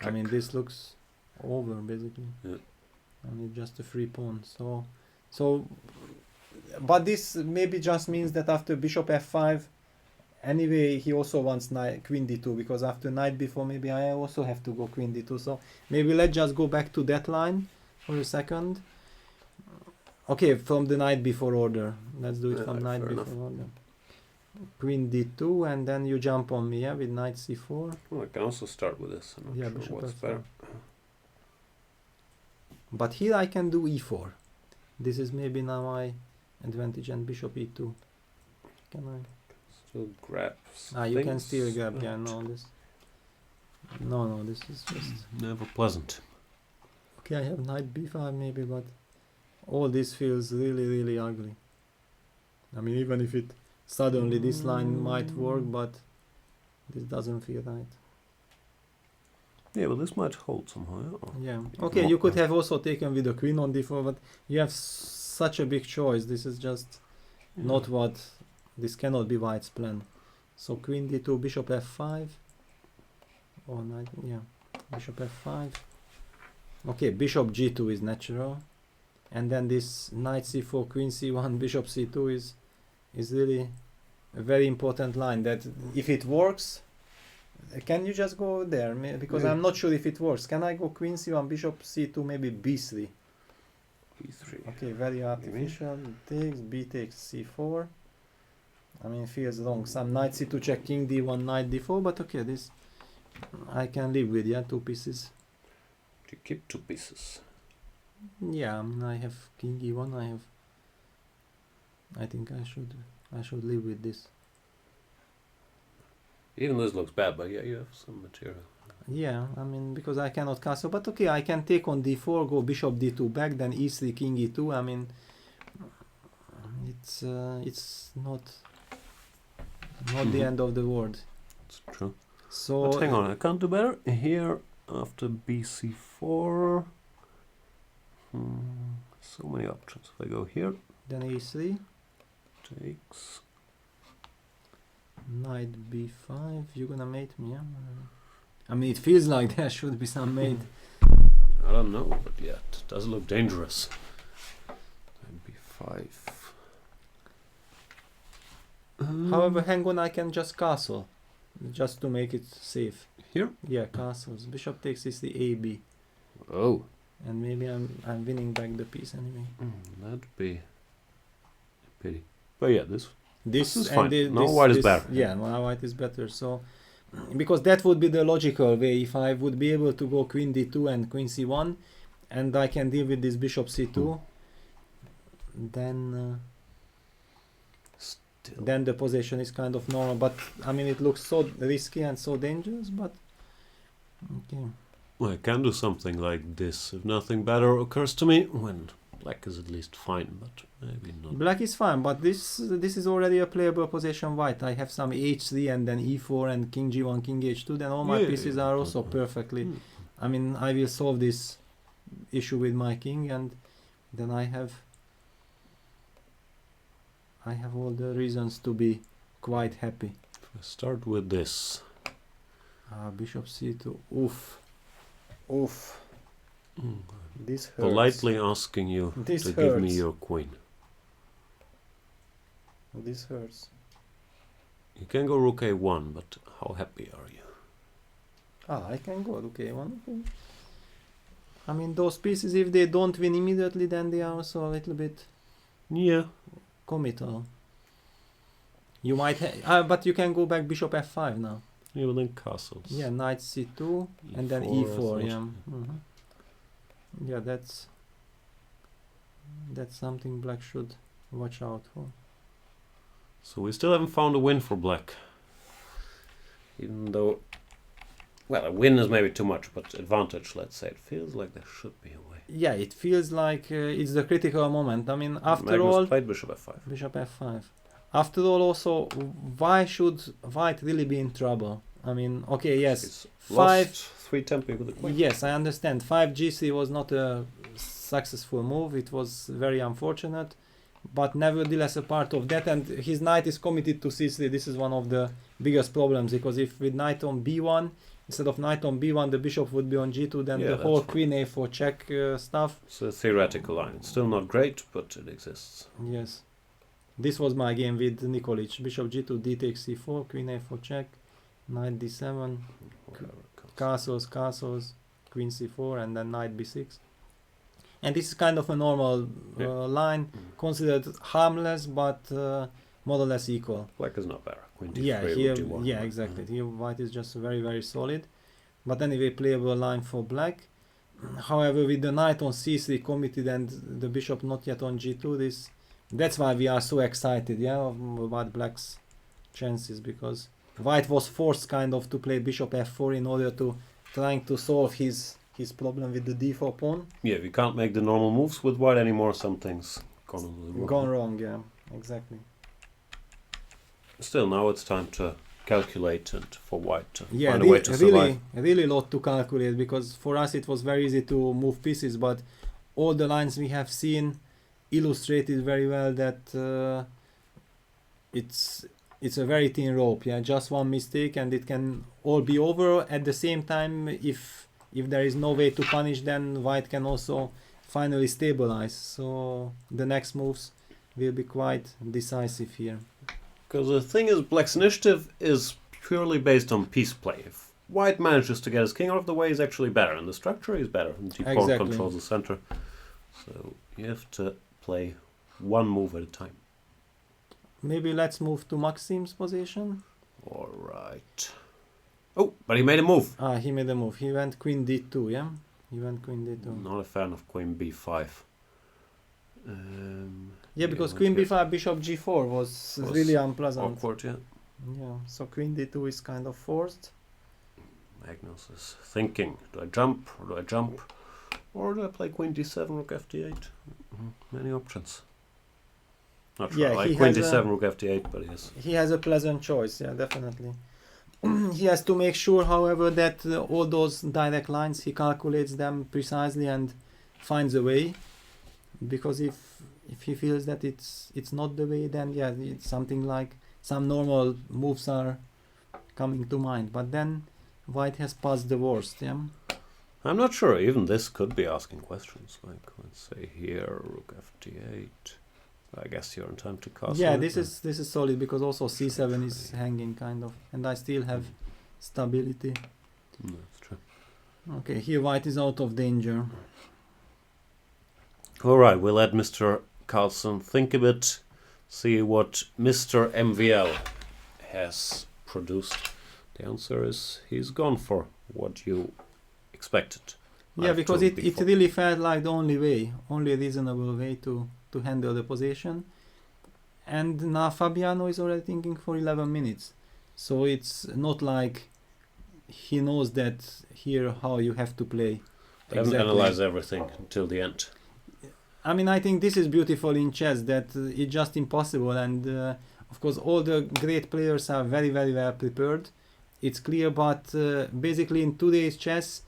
I mean, this looks over basically. Yeah. I mean, just a free pawn. So, but this maybe just means that after bishop f5, anyway, he also wants knight, queen d2 because after knight b4, maybe I also have to go queen d2. So maybe let's just go back to that line for a second. Okay, from the knight b4 order. Let's do it Yeah, from knight fair b4 enough. order. Queen d2 and then you jump on me, yeah, with knight c4. Well, I can also start with this. I'm not Yeah, sure bishop what's f4. better. But here I can do e4. This is maybe now my advantage and bishop e2. Can I? Still grab. You can things, still grab, but yeah, no, this. No, this is just. Never pleasant. Okay, I have knight b5 maybe, but all this feels really, really ugly. I mean, even if it suddenly this line might work, but this doesn't feel right. Yeah, but this might hold somehow. Yeah. Even Okay, more you could now. have also taken with the queen on d4, but you have such a big choice. This is just not what. This cannot be white's plan. So queen d2, bishop f5. Or knight, yeah, bishop f5. Okay, bishop g2 is natural, and then this knight c4, queen c1, bishop c2 is really a very important line. That if it works, can you just go there? Because Yeah. I'm not sure if it works. Can I go queen c1, bishop c2, maybe b3? b3. Okay, very artificial. Takes b takes c4. I mean, feels wrong. Some knight c2 check, king d1, knight d4, but okay, this I can live with. Yeah, two pieces. You keep two pieces. Yeah, I mean, I have king e1. I think I should live with this. Even this looks bad, but yeah, you have some material. Yeah, I mean, because I cannot castle, but okay, I can take on d4, go bishop d2 back, then e3, king e2. I mean, it's not the end of the world. It's true. So But hang on, I can't do better. Here, after bc4. So many options. If I go here, then e3, takes. knight b5. You're gonna mate me, yeah? I mean, it feels like there should be some mate. I don't know, but yeah, it does look dangerous. And b5. However, hang on, I can just castle, just to make it safe. Here? Yeah, castles. Bishop takes is the a b, Oh, and maybe I'm winning back the piece anyway. that'd be a pity. But yeah, this This is and fine. No, white is better. Yeah, no, white is better. So, because that would be the logical way. If I would be able to go queen d2 and queen c1, and I can deal with this bishop c2, then still. then the position is kind of normal. But I mean, it looks so risky and so dangerous. But okay. I can do something like this if nothing better occurs to me. When black is at least fine, but maybe not. Black is fine, but this is already a playable position white. I have some h3 and then e4 and king g1, king h2. Then all my pieces are also perfectly. I mean, I will solve this issue with my king, and then I have all the reasons to be quite happy. If I start with this. Bishop c2. Oof. Oof. This hurts. Politely asking you This to hurts. give me your queen. This hurts. You can go rook a1, but how happy are you? I can go rook a1. Okay. I mean, those pieces, if they don't win immediately, then they are also a little bit Yeah. committal. You might but you can go back bishop f5 now. Even then castles. Yeah, knight c2 and then E4, I e4. thought. Yeah. Yeah, that's something black should watch out for. So we still haven't found a win for black. Even though, well, a win is maybe too much, but advantage, let's say. It feels like there should be a way. Yeah, it feels like it's the critical moment. I mean, after Magnus all, played bishop f5. bishop f5. After all, also, why should white really be in trouble? I mean, okay, yes, He's 5. lost 3 tempo with the queen. Yes, I understand. 5 g3 was not a successful move. It was very unfortunate, but nevertheless a part of that. And his knight is committed to c3. This is one of the biggest problems, because if with knight on b1 instead of knight on b1, the bishop would be on g2. Then the whole queen a4 check stuff. It's a theoretical line. It's still not great, but it exists. Yes, this was my game with Nikolic. Bishop g2, d takes c4, queen a4 check, knight d7. Castles, queen c4, and then knight b6. And this is kind of a normal line, considered harmless, but more or less equal. Black is not better. Queen d3, Yeah, rook here, d1. yeah, exactly. Here white is just very, very solid. But anyway, playable line for black. However, with the knight on c3 committed and the bishop not yet on g2, that's why we are so excited, yeah, about black's chances, because white was forced kind of to play bishop f4 in order to trying to solve his problem with the d4 pawn. Yeah, we can't make the normal moves with white anymore. Some things Gone wrong, yeah, exactly. Still, now it's time to calculate and for white to Yeah, find a way to survive. really lot to calculate, because for us it was very easy to move pieces, but all the lines we have seen illustrated very well that it's a very thin rope. Yeah, just one mistake and it can all be over. At the same time, if there is no way to punish, then white can also finally stabilize. So the next moves will be quite decisive here. Because the thing is, black's initiative is purely based on piece play. If white manages to get his king out of the way, he's actually better, and the structure is better. And d-pawn Exactly. controls the center. So you have to play one move at a time. Maybe let's move to Maxime's position. All right. Oh, but he made a move. He made a move. He went queen d2, yeah? He went queen d2. Not a fan of queen b5. Yeah, because what queen here? b5, bishop g4 was really unpleasant. Awkward, yeah. Yeah, so queen d2 is kind of forced. Magnus is thinking, do I jump, or do I jump? Or do I play queen d7, rook fd8? Many options. Not sure. Yeah, I like he queen has d7, rook fd8, but yes. He has a pleasant choice, yeah, definitely. He has to make sure, however, that all those direct lines, he calculates them precisely and finds a way. Because if he feels that it's not the way, then yeah, it's something like some normal moves are coming to mind. But then white has passed the worst, yeah. I'm not sure. Even this could be asking questions. Like, let's say here, rook fd8. I guess you're in time to castle. Yeah, it, this is solid, because also c7 is hanging kind of, and I still have stability. That's true. Okay, here white is out of danger. All right, we'll let Mr. Carlson think a bit, see what Mr. MVL has produced. The answer is he's gone for what you expected. Yeah, I've because told it before. really felt like the only reasonable way to handle the position. And now Fabiano is already thinking for 11 minutes. So it's not like he knows that here how you have to play. They haven't analyzed everything until the end. I mean, I think this is beautiful in chess, that it's just impossible, and of course all the great players are very, very well prepared. It's clear, but basically in today's chess,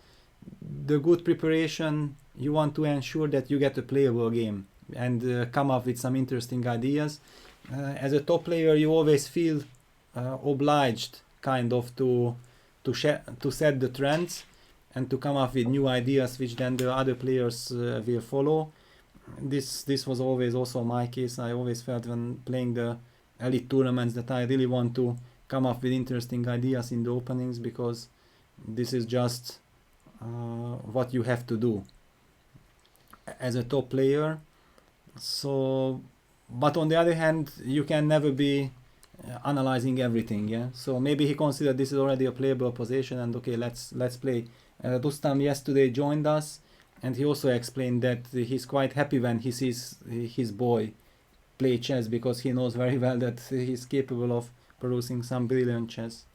the good preparation, you want to ensure that you get a playable game and come up with some interesting ideas. As a top player, you always feel obliged kind of to set the trends and to come up with new ideas which then the other players will follow. This was always also my case. I always felt when playing the elite tournaments that I really want to come up with interesting ideas in the openings, because this is just what you have to do as a top player. So, but on the other hand, you can never be analyzing everything. Yeah. So maybe he considered this is already a playable position, and okay, let's play. Rustam yesterday joined us, and he also explained that he's quite happy when he sees his boy play chess, because he knows very well that he's capable of producing some brilliant chess.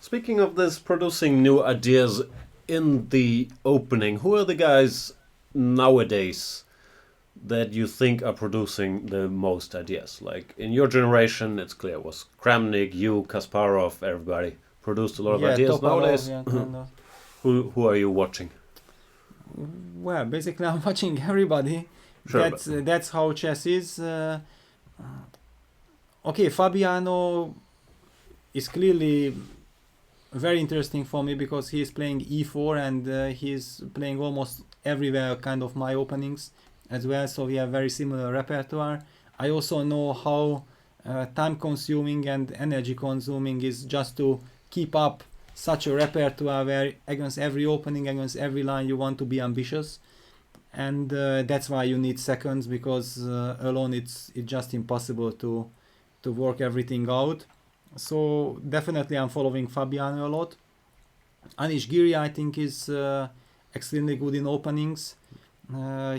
Speaking of this, producing new ideas in the opening, who are the guys nowadays that you think are producing the most ideas? Like in your generation, it's clear, it was Kramnik, you, Kasparov, everybody produced a lot of ideas. Nowadays, who are you watching? Well, basically I'm watching everybody. Sure, that's how chess is. Okay, Fabiano is clearly very interesting for me, because he is playing e4 and he's playing almost everywhere kind of my openings as well, so we have very similar repertoire. I also know how time consuming and energy consuming is just to keep up such a repertoire where against every opening, against every line you want to be ambitious, and that's why you need seconds, because alone it's just impossible to work everything out. So definitely I'm following Fabiano a lot. Anish Giri I think is extremely good in openings.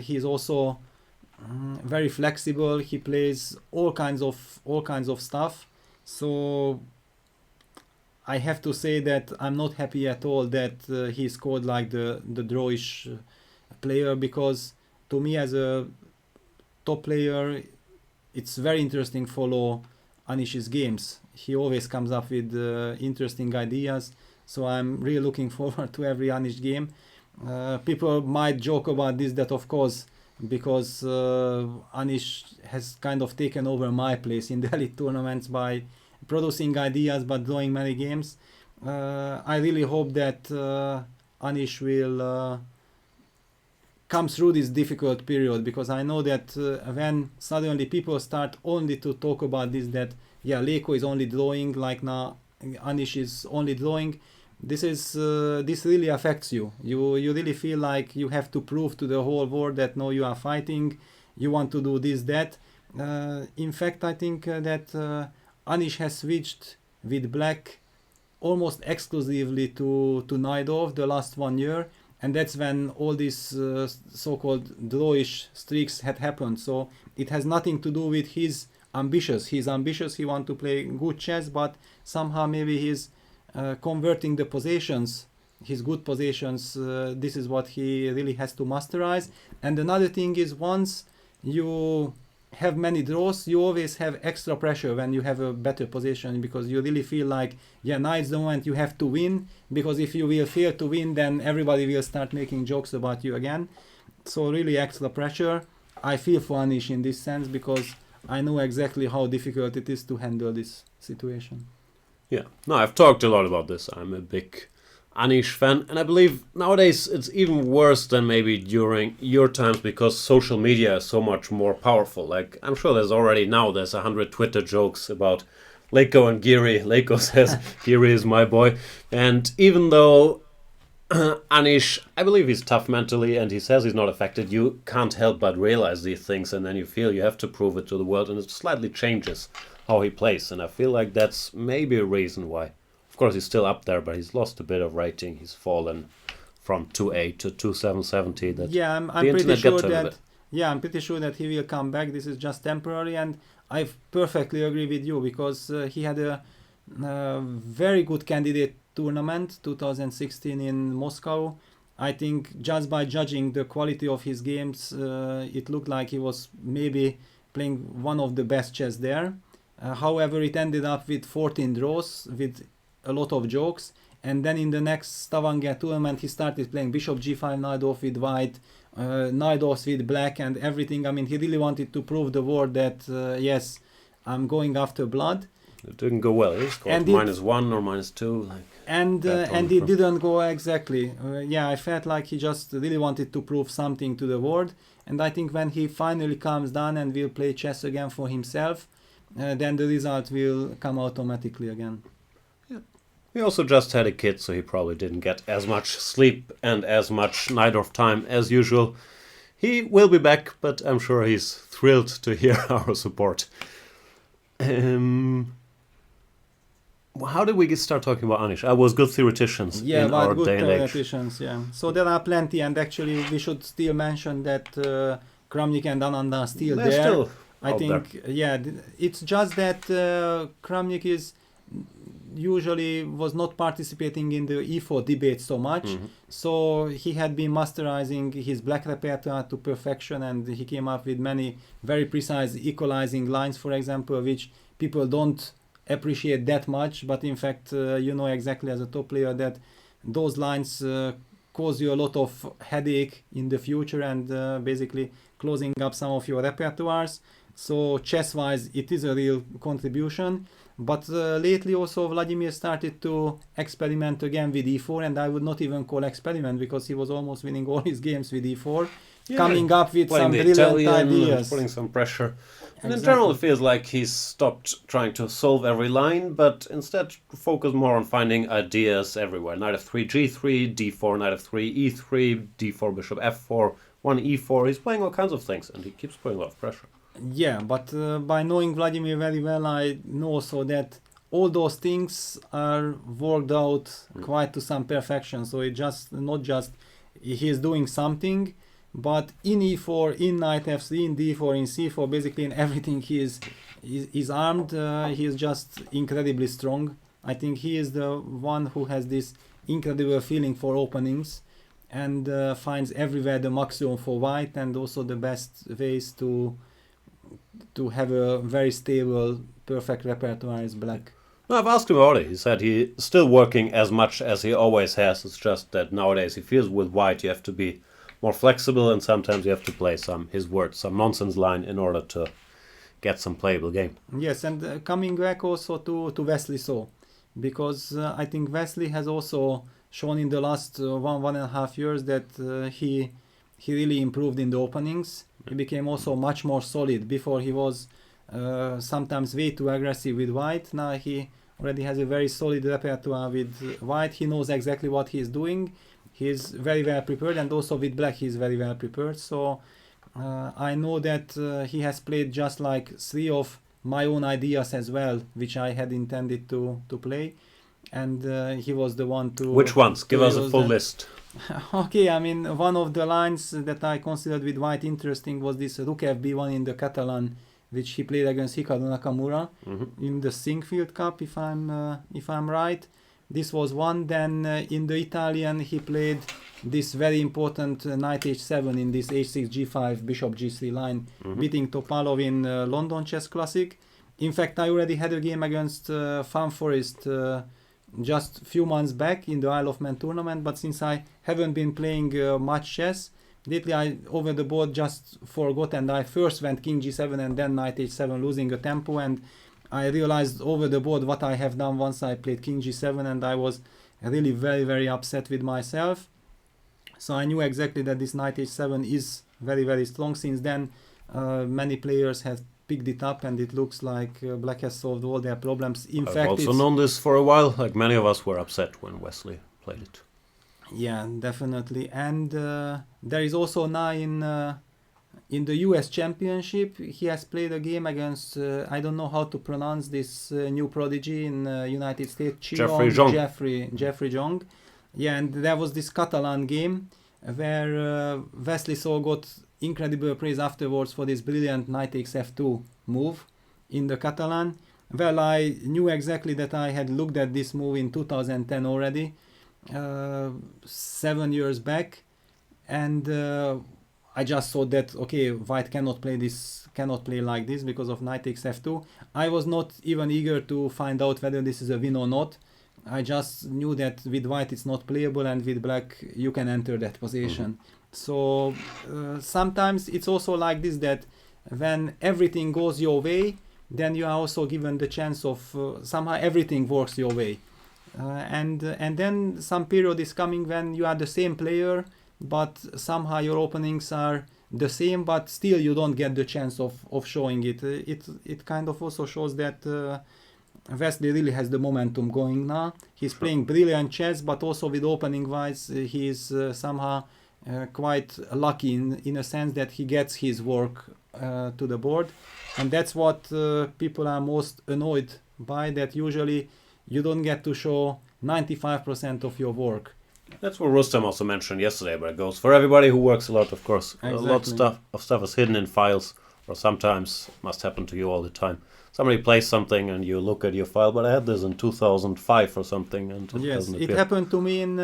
He's also very flexible. He plays all kinds of stuff. So I have to say that I'm not happy at all that he scored like the drawish player, because to me as a top player it's very interesting to follow Anish's games. He always comes up with interesting ideas, so I'm really looking forward to every Anish game. People might joke about this, that of course, because Anish has kind of taken over my place in the elite tournaments by producing ideas but drawing many games. I really hope that Anish will come through this difficult period, because I know that when suddenly people start only to talk about this, that yeah, Leko is only drawing, like now Anish is only drawing, this really affects you. You really feel like you have to prove to the whole world that no, you are fighting, you want to do this, that. In fact, I think that Anish has switched with black almost exclusively to Naidov the last 1 year, and that's when all these so-called drawish streaks had happened. So it has nothing to do with he's ambitious, he wants to play good chess, but somehow maybe he's converting the positions, his good positions, this is what he really has to masterize. And another thing is, once you have many draws, you always have extra pressure when you have a better position, because you really feel like, yeah, now it's the moment you have to win, because if you will fail to win, then everybody will start making jokes about you again. So really extra pressure. I feel for Anish in this sense, because I know exactly how difficult it is to handle this situation. Yeah, no, I've talked a lot about this. I'm a big Anish fan, and I believe nowadays it's even worse than maybe during your times, because social media is so much more powerful. Like, I'm sure there's 100 Twitter jokes about Leko and Giri. Leko says Giri is my boy, and even though Anish, I believe he's tough mentally and he says he's not affected, you can't help but realize these things, and then you feel you have to prove it to the world, and it slightly changes how he plays, and I feel like that's maybe a reason why. Of course, he's still up there, but he's lost a bit of rating. He's fallen from 2.8 to 2.770. That yeah, I'm pretty sure that. Yeah, I'm pretty sure that he will come back. This is just temporary, and I perfectly agree with you, because he had a very good candidate tournament 2016 in Moscow. I think just by judging the quality of his games, it looked like he was maybe playing one of the best chess there. However, it ended up with 14 draws with a lot of jokes. And then in the next Stavanger tournament, he started playing bishop g5, knight off with white, knight off with black and everything. I mean, he really wanted to prove the world that, yes, I'm going after blood. It didn't go well. He scored -1 or -2. And it didn't go exactly. Yeah, I felt like he just really wanted to prove something to the world. And I think when he finally comes down and will play chess again for himself, then the result will come automatically again. Yeah. He also just had a kid, so he probably didn't get as much sleep and as much Najdorf time as usual. He will be back, but I'm sure he's thrilled to hear our support. How did we start talking about Anish? I was good theoreticians in our day and age. Yeah. So there are plenty, and actually we should still mention that Kramnik and Ananda are still They're there. Still I think, there. Yeah, it's just that Kramnik is usually was not participating in the E4 debate so much. So he had been masterizing his black repertoire to perfection, and he came up with many very precise equalizing lines, for example, which people don't appreciate that much, but in fact you know exactly as a top player that those lines cause you a lot of headache in the future and basically closing up some of your repertoires. So chess wise it is a real contribution, but lately also Vladimir started to experiment again with e4, and I would not even call experiment because he was almost winning all his games with e4, coming up with some brilliant ideas, putting some pressure. And in general, it feels like he's stopped trying to solve every line, but instead focus more on finding ideas everywhere. Knight f3, g3, d4, knight f3, e3, d4, bishop f4, 1 e4. He's playing all kinds of things, and he keeps putting a lot of pressure. Yeah, but by knowing Vladimir very well, I know also that all those things are worked out quite to some perfection. So it just not just he's doing something, but in e4, in knight f3, in d4, in c4, basically in everything he is armed. He is just incredibly strong. I think he is the one who has this incredible feeling for openings and finds everywhere the maximum for white and also the best ways to have a very stable, perfect repertoire as black. No, I've asked him about it. He said he's still working as much as he always has. It's just that nowadays he feels with white you have to be more flexible, and sometimes you have to play some nonsense line in order to get some playable game. Yes, and coming back also to Wesley So, because I think Wesley has also shown in the last 1.5 years that he really improved in the openings. He became also much more solid. Before he was sometimes way too aggressive with white. Now he already has a very solid repertoire with white. He knows exactly what he's doing. He's very well prepared, and also with black he's very well prepared. So I know that he has played just like 3 of my own ideas as well, which I had intended to play, and he was the one to... Which ones? Give us a full list. Okay, I mean, one of the lines that I considered with white interesting was this rook fb1 in the Catalan, which he played against Hikaru Nakamura in the Singfield Cup, if I'm right. This was one. Then in the Italian he played this very important knight h7 in this h6 g5 bishop g3 line, beating Topalov in London Chess Classic. In fact, I already had a game against Fan Forest just a few months back in the Isle of Man tournament, but since I haven't been playing much chess lately, I over the board just forgot, and I first went king g7 and then knight h7, losing a tempo, and I realized over the board what I have done once I played king g7, and I was really very, very upset with myself. So I knew exactly that this knight h7 is very, very strong. Since then many players have picked it up, and it looks like black has solved all their problems. I've also known this for a while. Like many of us were upset when Wesley played it. Yeah, definitely. And there is also now in the US Championship, he has played a game against, I don't know how to pronounce this new prodigy in United States, Jeffrey Jong. Yeah, and there was this Catalan game where Wesley So got incredible praise afterwards for this brilliant knight takes f2 move in the Catalan. Well, I knew exactly that I had looked at this move in 2010 already, 7 years back, and I just thought that okay, white cannot play like this because of knight takes f2. I was not even eager to find out whether this is a win or not. I just knew that with white it's not playable, and with black you can enter that position. So sometimes it's also like this, that when everything goes your way, then you are also given the chance of somehow everything works your way. And then some period is coming when you are the same player, but somehow your openings are the same, but still you don't get the chance of showing it. It kind of also shows that Wesley really has the momentum going now. He's playing brilliant chess, but also with opening wise, he's somehow quite lucky in a sense that he gets his work to the board. And that's what people are most annoyed by, that usually you don't get to show 95% of your work. That's what Rustam also mentioned yesterday, but it goes for everybody who works a lot, of course. Exactly. A lot of stuff is hidden in files, or sometimes must happen to you all the time. Somebody plays something and you look at your file, but I had this in 2005 or something, and it Yes, doesn't it appear. happened to me in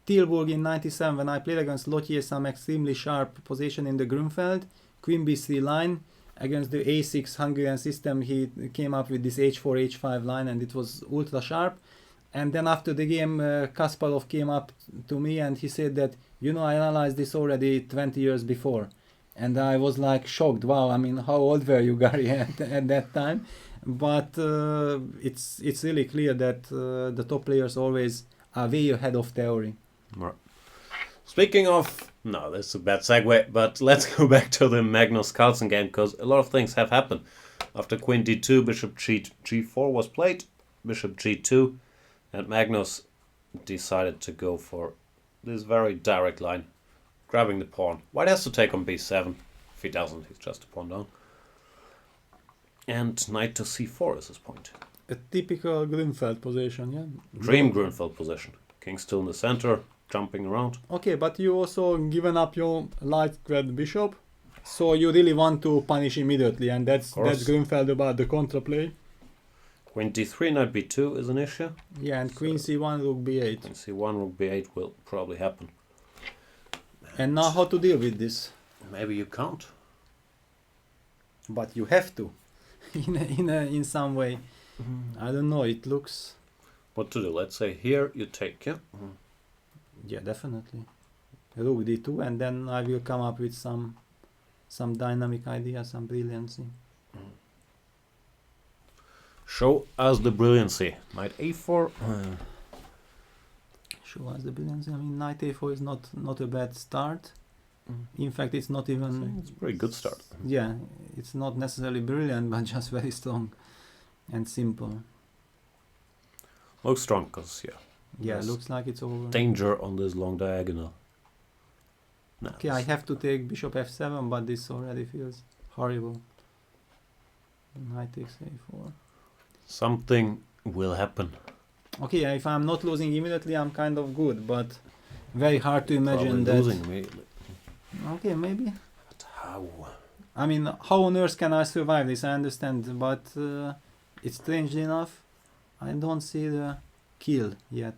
Tilburg in 97 when I played against Lothier, some extremely sharp position in the Grünfeld, Queen B3 line. Against the A6 Hungarian system, he came up with this H4, H5 line, and it was ultra sharp. And then after the game, Kasparov came up to me and he said that, I analyzed this already 20 years before. And I was like shocked. Wow, I mean, how old were you, Gary, at that time? But it's really clear that the top players always are way ahead of theory. Right. Speaking of, no, this is a bad segue, but let's go back to the Magnus Carlsen game, because a lot of things have happened. After Queen D2, Bishop G4 was played, Bishop G2, and Magnus decided to go for this very direct line, grabbing the pawn. White has to take on B7. If he doesn't, he's just a pawn down. And knight to C4 is his point. A typical Grünfeld position, yeah? Dream Grünfeld position. King still in the center, jumping around. Okay, but you also given up your light red bishop, so you really want to punish immediately, and that's Grünfeld about the contraplay. Queen D3, knight B2 is an issue. Yeah, and Queen C1, Rook B8. Queen C1, Rook B8 will probably happen. And now how to deal with this? Maybe you can't. But you have to, in some way. I don't know. It looks. What to do? Let's say here you take, yeah. Yeah, definitely. Rook D2, and then I will come up with some dynamic idea, some brilliancy. Show us the brilliancy. Knight A4. Show us the brilliancy. I mean, knight A4 is not a bad start. In fact, it's not even. It's a pretty good start. Yeah, it's not necessarily brilliant, but just very strong and simple. Looks strong, because, yeah. Yeah, Yes. looks like it's over. Danger on this long diagonal. No, Okay, I have to take bishop f7, but this already feels horrible. Knight takes a4. something will happen. Okay, if I'm not losing immediately, I'm kind of good, but very hard to imagine Probably that. losing immediately. Okay, maybe. But how? I mean, how on earth can I survive this? I understand, but it's strangely enough, I don't see the kill yet.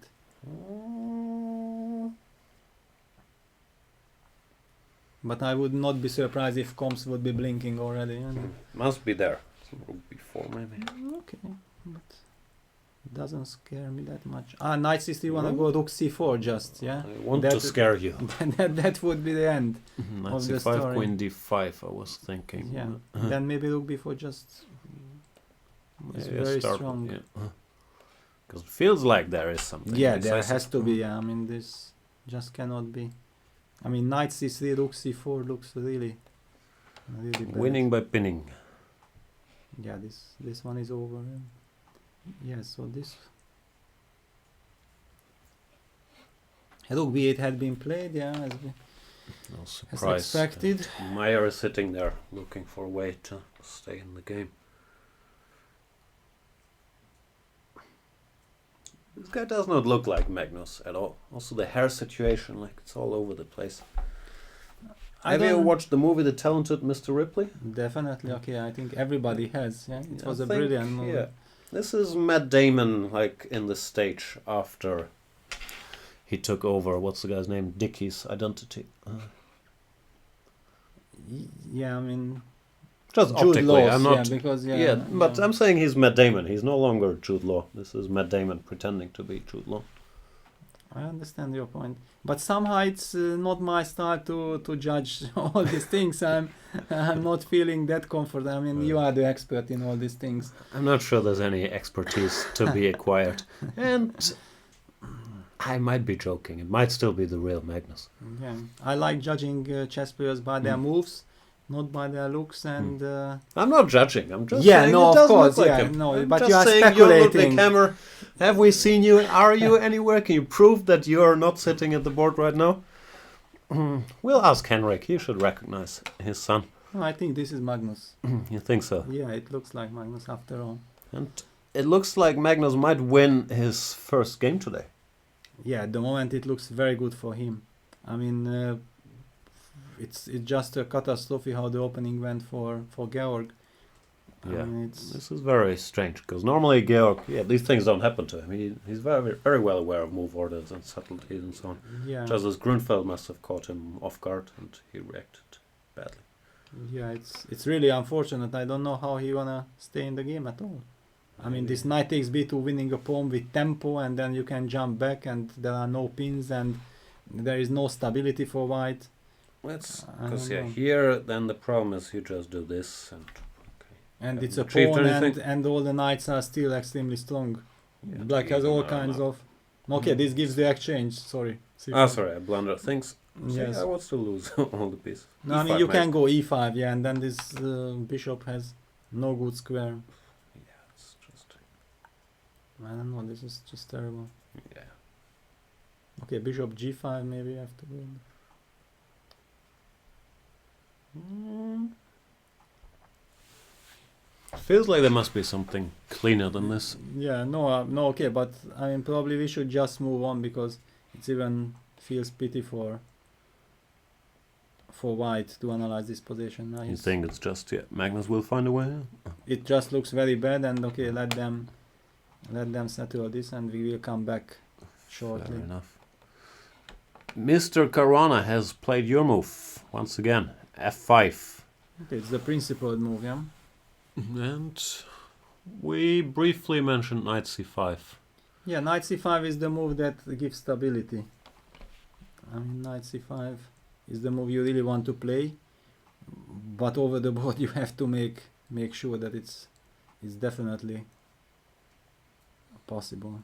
But I would not be surprised if comps would be blinking already. Must be there. So rook b4 maybe. Okay, but it doesn't scare me that much. Knight c3, you wanna go rook c4 just, yeah? I want to scare you. that would be the end. Knight of the c5, story. queen d5 I was thinking. Yeah, then maybe rook b4 just is very strong. Because it feels like there is something. Yeah, there decisive. has to be. I mean, this just cannot be. I mean, knight c3, rook c4 looks really bad. Winning by pinning. Yeah, this one is over. Yeah, so this rook b8 had been played. Yeah, No as surprise. expected. Meyer is sitting there looking for a way to stay in the game. This guy does not look like Magnus at all. Also the hair situation, like it's all over the place. Have you watched the movie The Talented Mr. Ripley? Definitely. Okay, I think everybody has. Yeah, it was I a think, brilliant movie. Yeah. This is Matt Damon, like in the stage after he took over. What's the guy's name? Dickie's identity. Yeah, I mean, Just Jude optically, Law's, I'm not. yeah, because but I'm saying he's Matt Damon. He's no longer Jude Law. This is Matt Damon pretending to be Jude Law. I understand your point, but somehow it's not my style to judge all these things. I'm not feeling that comfortable. I mean, you are the expert in all these things. I'm not sure there's any expertise to be acquired, and I might be joking. It might still be the real Magnus. Yeah, I like judging chess players by their moves, not by their looks. And I'm not judging. I'm just saying no, it of doesn't course, look like yeah, him. no, I'm but just you are saying speculating. You're Hammer. Have we seen you? Are you anywhere? Can you prove that you are not sitting at the board right now? We'll ask Henrik. He should recognize his son. No, I think this is Magnus. You think so? Yeah, it looks like Magnus after all. And it looks like Magnus might win his first game today. Yeah, at the moment it looks very good for him. I mean, it's just a catastrophe how the opening went for Georg. Yeah, I mean, this is very strange because normally Georg, these things don't happen to him. He's very, very well aware of move orders and subtleties and so on. Yeah. Just as Grunfeld must have caught him off guard and he reacted badly. Yeah, it's really unfortunate. I don't know how he wanna stay in the game at all. I mean, this knight takes b2 winning a pawn with tempo, and then you can jump back, and there are no pins, and there is no stability for white. Because here then the problem is you just do this and it's a achieved pawn, anything. and all the knights are still extremely strong. Yeah, Black has all kinds of. Okay, this gives the exchange. Sorry. Sorry, I blundered things. Yes. I want to lose all the pieces. No, I mean you can go e5, yeah, and then this bishop has no good square. Yeah, it's just. I don't know. This is just terrible. Yeah. Okay, bishop g5. Maybe I have to go. Feels like there must be something cleaner than this. Yeah, no, okay, but I mean probably we should just move on because it even feels pity for white to analyze this position. Now You think it's just Magnus will find a way? it just looks very bad, and okay, let them settle this, and we will come back shortly. Fair enough. Mr. Caruana has played your move once again, f5. Okay, it's the principled move, yeah. And we briefly mentioned knight c5. Yeah, knight c5 is the move that gives stability. I mean, knight c5 is the move you really want to play, but over the board you have to make sure that it's definitely possible.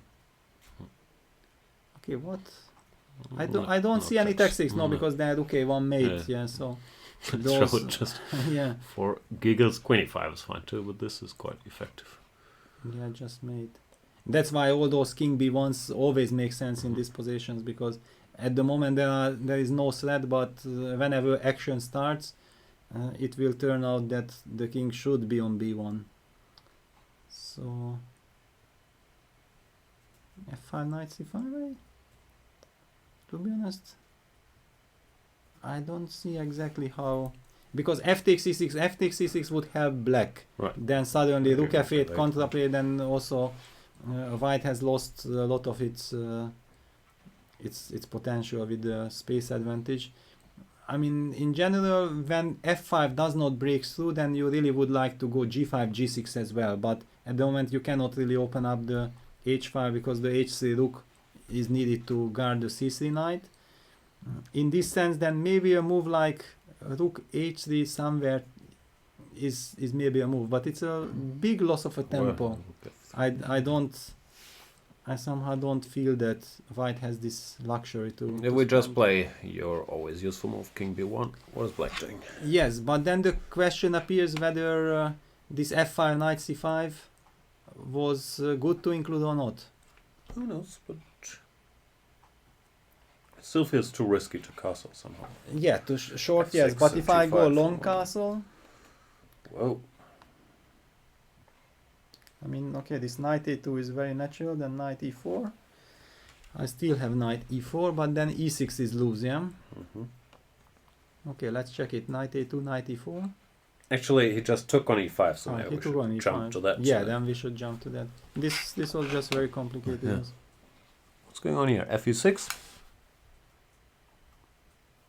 Okay, what? I don't see any tactics, no, because they had one mate, yeah, so those, So just yeah, for giggles, queen e5 is fine too, but this is quite effective. yeah, just mate. That's why all those king b1s always make sense in these positions, because at the moment there is no sled, but whenever action starts, it will turn out that the king should be on b1. So f5 knight c5. To be honest, I don't see exactly how, because f takes c6 would help black. Right. Then suddenly rook f8, Right. contra play, then also white has lost a lot of its potential with the space advantage. I mean, in general, when f5 does not break through, then you really would like to go g5, g6 as well. But at the moment, you cannot really open up the h5 because the h3 rook is needed to guard the c3 knight. In this sense, then maybe a move like rook h3 somewhere is maybe a move, but it's a big loss of a tempo. I somehow don't feel that white has this luxury to. If we just play your always useful move, king b1, what is black doing? Yes, but then the question appears whether this f5 knight c5 was good to include or not. Who knows, but it still feels too risky to castle somehow. Yeah, to short, F6 yes, but and if I go g5 long for- castle, Whoa. I mean, okay, this knight a2 is very natural, then knight e4. I still have knight e4, but then e6 is loose, yeah? Mm-hmm. Okay, let's check it. Knight a2, knight e4. Actually, he just took on e5, so maybe he we took on should e5. jump to that. Yeah, then we should jump to that. This was just very complicated. Yeah. Yes. What's going on here? Fe6?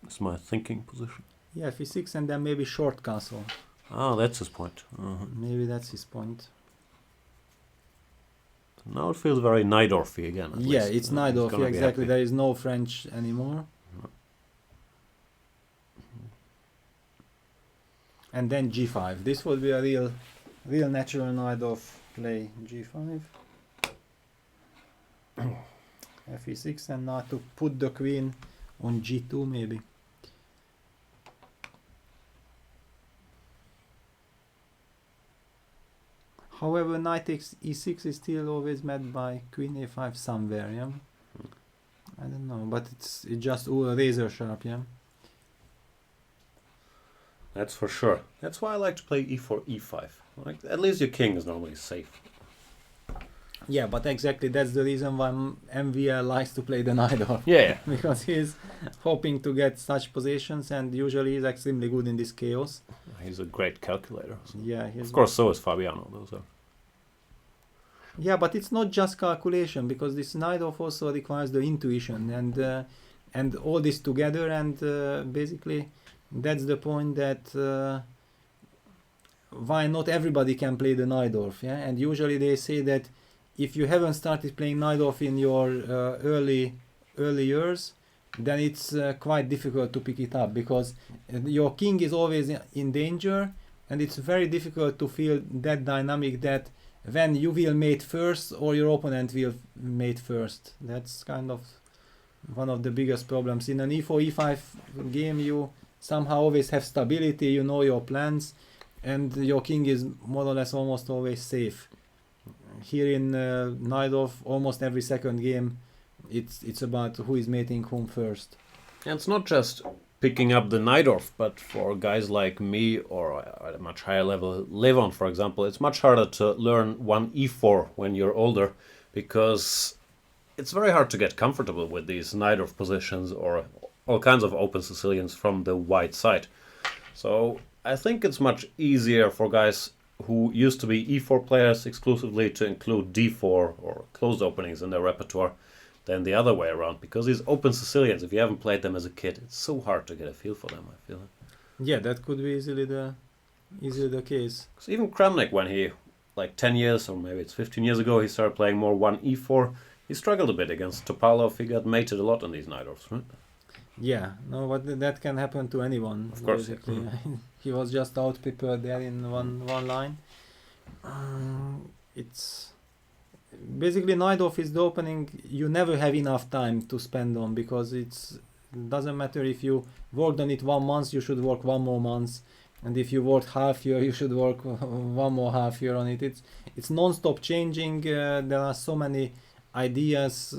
That's my thinking position. Yeah, f6 and then maybe short castle. Ah, that's his point. Maybe that's his point. Now it feels very Najdorfy again. At Yeah, least. it's He's Najdorf. gonna Yeah, be exactly. happy. There is no French anymore. And then g5. This would be a real natural Najdorf play. g5. fe6 and now to put the queen on g2 maybe. However, knight e6 is still always met by queen a5 somewhere, yeah? I don't know, but it's just razor sharp, yeah? That's for sure. That's why I like to play e4, e5. Like, at least your king is normally safe. Yeah, but exactly that's the reason why MVL likes to play the Najdorf. Yeah. Because he's hoping to get such positions and usually he's extremely good in this chaos. He's a great calculator. So. Yeah, he's Of course, so is Fabiano. Those are. Yeah, but it's not just calculation because this Najdorf also requires the intuition and all this together and basically that's the point that why not everybody can play the Najdorf, yeah? And usually they say that if you haven't started playing Najdorf in your early years, then it's quite difficult to pick it up because your king is always in danger and it's very difficult to feel that dynamic that when you will mate first or your opponent will mate first. That's kind of one of the biggest problems. In an e4, e5 game you somehow always have stability, you know your plans and your king is more or less almost always safe. Here in Najdorf, almost every second game it's about who is mating whom first. And it's not just picking up the Najdorf, but for guys like me or at a much higher level, Levon, for example, it's much harder to learn one e4 when you're older because it's very hard to get comfortable with these Najdorf positions or all kinds of open Sicilians from the white side. So I think it's much easier for guys who used to be e4 players exclusively to include d4 or closed openings in their repertoire than the other way around, because these open Sicilians, if you haven't played them as a kid, it's so hard to get a feel for them, I feel. Yeah, that could be easily the case. Because even Kramnik, when he, like 10 years or maybe it's 15 years ago, he started playing more 1e4, he struggled a bit against Topalov. He got mated a lot on these Najdorfs, right? Yeah, no, but that can happen to anyone. Of course. Basically. He was just out prepared there in one line. It's basically Najdorf is the opening you never have enough time to spend on because it doesn't matter if you worked on it 1 month, you should work 1 more month, and if you worked half year, you should work 1 more half year on it. It's non-stop changing. There are so many ideas,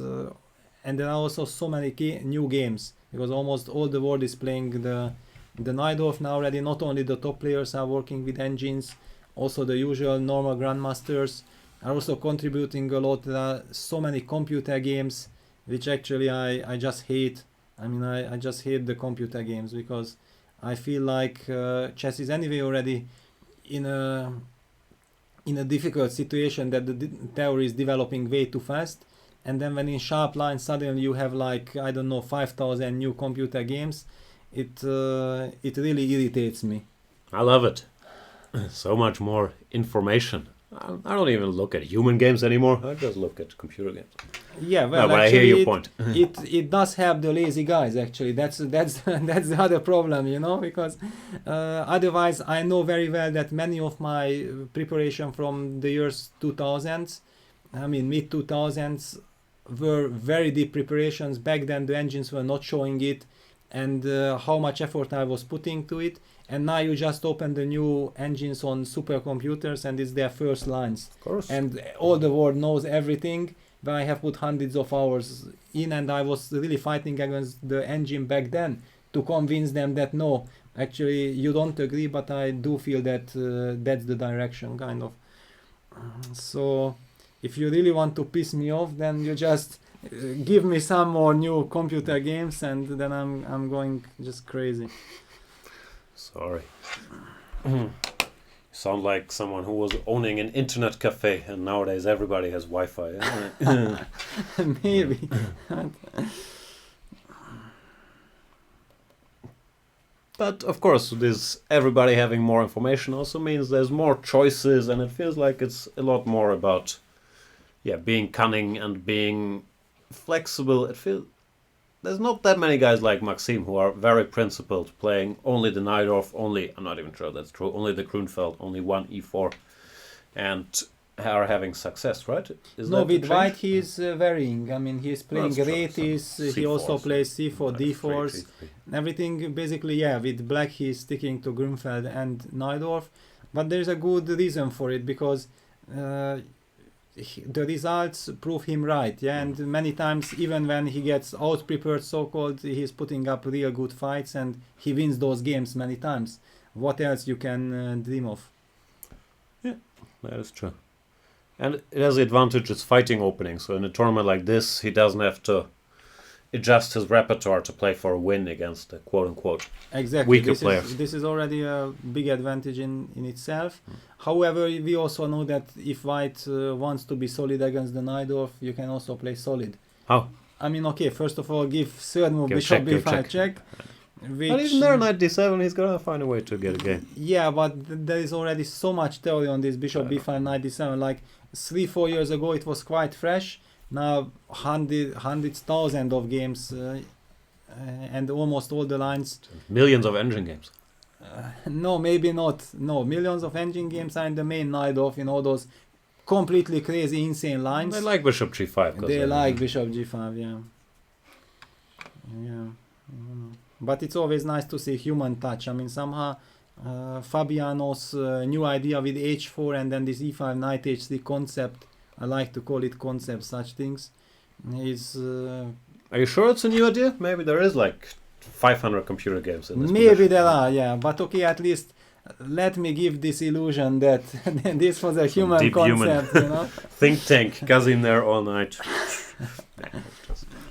and there are also so many new games because almost all the world is playing the Najdorf now already. Not only the top players are working with engines, also the usual normal grandmasters are also contributing a lot. There are so many computer games, which actually I just hate. I mean, I just hate the computer games because I feel like chess is anyway already in a difficult situation that the theory is developing way too fast. And then when in sharp line suddenly you have like, I don't know, 5,000 new computer games, it really irritates me. I love it. So much more information. I don't even look at human games anymore. I just look at computer games. Yeah, well, no, but actually, I hear your point. it does help the lazy guys. Actually, that's the other problem, you know, because otherwise I know very well that many of my preparation from the years 2000s, I mean mid 2000s, were very deep preparations. Back then the engines were not showing it, and how much effort I was putting to it. And now you just open the new engines on supercomputers and it's their first lines. Of course. And all the world knows everything, but I have put hundreds of hours in, and I was really fighting against the engine back then to convince them that no, actually you don't agree, but I do feel that that's the direction, kind of. So if you really want to piss me off, then you just give me some more new computer games and then I'm going just crazy. Sorry. You sound like someone who was owning an internet cafe, and nowadays everybody has Wi-Fi. Maybe. But of course, this everybody having more information also means there's more choices, and it feels like it's a lot more about, being cunning and being flexible. It feels there's not that many guys like Maxime who are very principled, playing only the Najdorf, I'm not even sure that's true, only the Grunfeld, only one e4, and are having success, right? No, with white he is varying. I mean, he is playing Retis, he also plays c4, d4s, everything basically, with black he is sticking to Grunfeld and Najdorf, but there's a good reason for it, because the results prove him right, and many times, even when he gets out-prepared, so-called, he's putting up real good fights, and he wins those games many times. What else you can dream of? Yeah, that is true. And it has the advantage it's fighting opening, so in a tournament like this, he doesn't have to adjust his repertoire to play for a win against a quote-unquote weaker players. This is already a big advantage in itself. However, we also know that if white wants to be solid against the Najdorf, you can also play solid. How? I mean, okay, first of all, give third move bishop b5 check. But even there, knight d7, he's gonna find a way to get a game. Yeah, but there is already so much theory on this bishop b5, knight d7. Like 3-4 years ago, it was quite fresh. Now hundreds, thousands of games, and almost all the lines. Millions of engine games. No, maybe not. No, millions of engine games are in the main Najdorf in all those completely crazy, insane lines. They like bishop g5. They like bishop g5, yeah. But it's always nice to see human touch. I mean, somehow Fabiano's new idea with h4 and then this e5 knight h3 concept, I like to call it concept, such things, is... Are you sure it's a new idea? Maybe there is like 500 computer games in this Maybe position. there are, yeah. But okay, at least let me give this illusion that this was a human concept, you know? Think tank, Kazim there all night.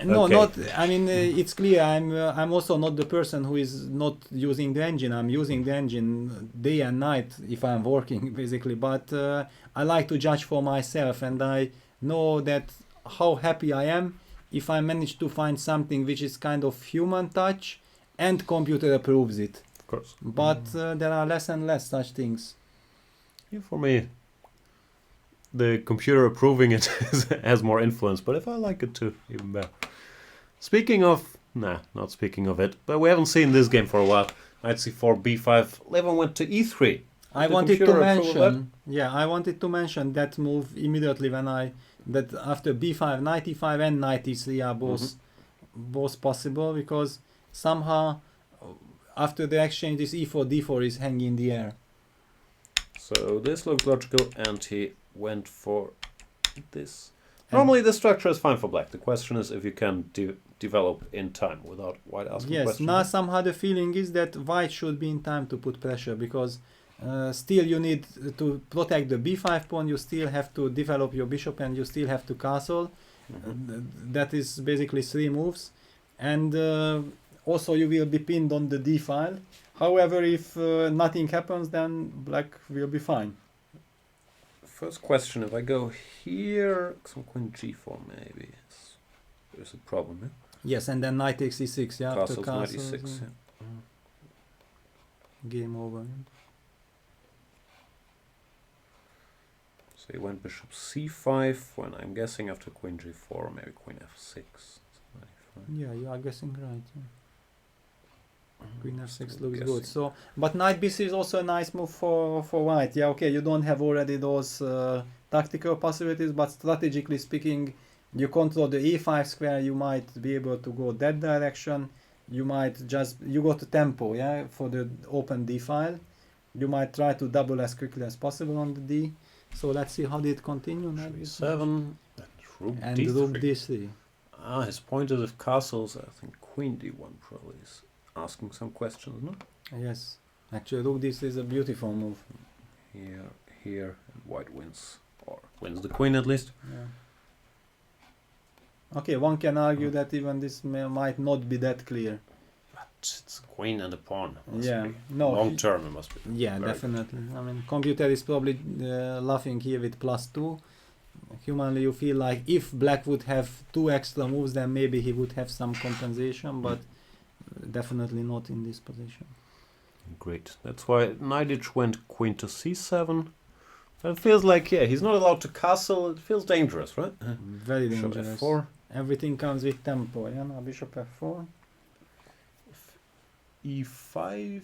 No, Okay. not. I mean, it's clear. I'm also not the person who is not using the engine. I'm using the engine day and night if I'm working, basically. But I like to judge for myself, and I know that how happy I am if I manage to find something which is kind of human touch, and computer approves it. Of course. But there are less and less such things. Yeah, for me, the computer approving it has more influence. But if I like it too, even better. Speaking of... not speaking of it. But we haven't seen this game for a while. Knight c4, b5. Levin went to e3. I wanted to mention... Yeah, I wanted to mention that move immediately that after b5, knight e5 and knight e3 are both possible, because somehow after the exchange this e4, d4 is hanging in the air. So this looks logical, and he went for this. Normally the structure is fine for black. The question is if you can develop in time without white asking questions. Yes, now somehow the feeling is that white should be in time to put pressure, because still you need to protect the b5 pawn, you still have to develop your bishop, and you still have to castle. That is basically 3 moves. And also you will be pinned on the d file. However, if nothing happens, then black will be fine. First question, if I go here, some queen g4 maybe. There's a problem here. Yes, and then knight takes e6, yeah. Castles, knight e6, Game over. So he went bishop c5, when I'm guessing after queen g4, maybe queen f6. Yeah, you are guessing right. Yeah. Queen f6 looks good. So, but knight b3 is also a nice move for white. Yeah, okay, you don't have already those tactical possibilities, but strategically speaking, you control the e5 square, you might be able to go that direction. You might you got the tempo, yeah, for the open d file. You might try to double as quickly as possible on the d. So let's see how did it continue. Knight b7 and rook d3. His point is if castles, I think queen d1 probably is asking some questions, no? Yes, actually rook d3 is a beautiful move. Here, and white wins, or wins the queen at least. Yeah. Okay, one can argue that even this might not be that clear. it's queen and a pawn. Yeah, no, long term it must be. Yeah, Very definitely. I mean, computer is probably laughing here with +2. Humanly, you feel like if black would have 2 extra moves, then maybe he would have some compensation, but definitely not in this position. Great. That's why knight went queen to c7. But it feels like, yeah, he's not allowed to castle. It feels dangerous, right? Very Bishop dangerous. f4. Everything comes with tempo. Yeah, now bishop f4. e5.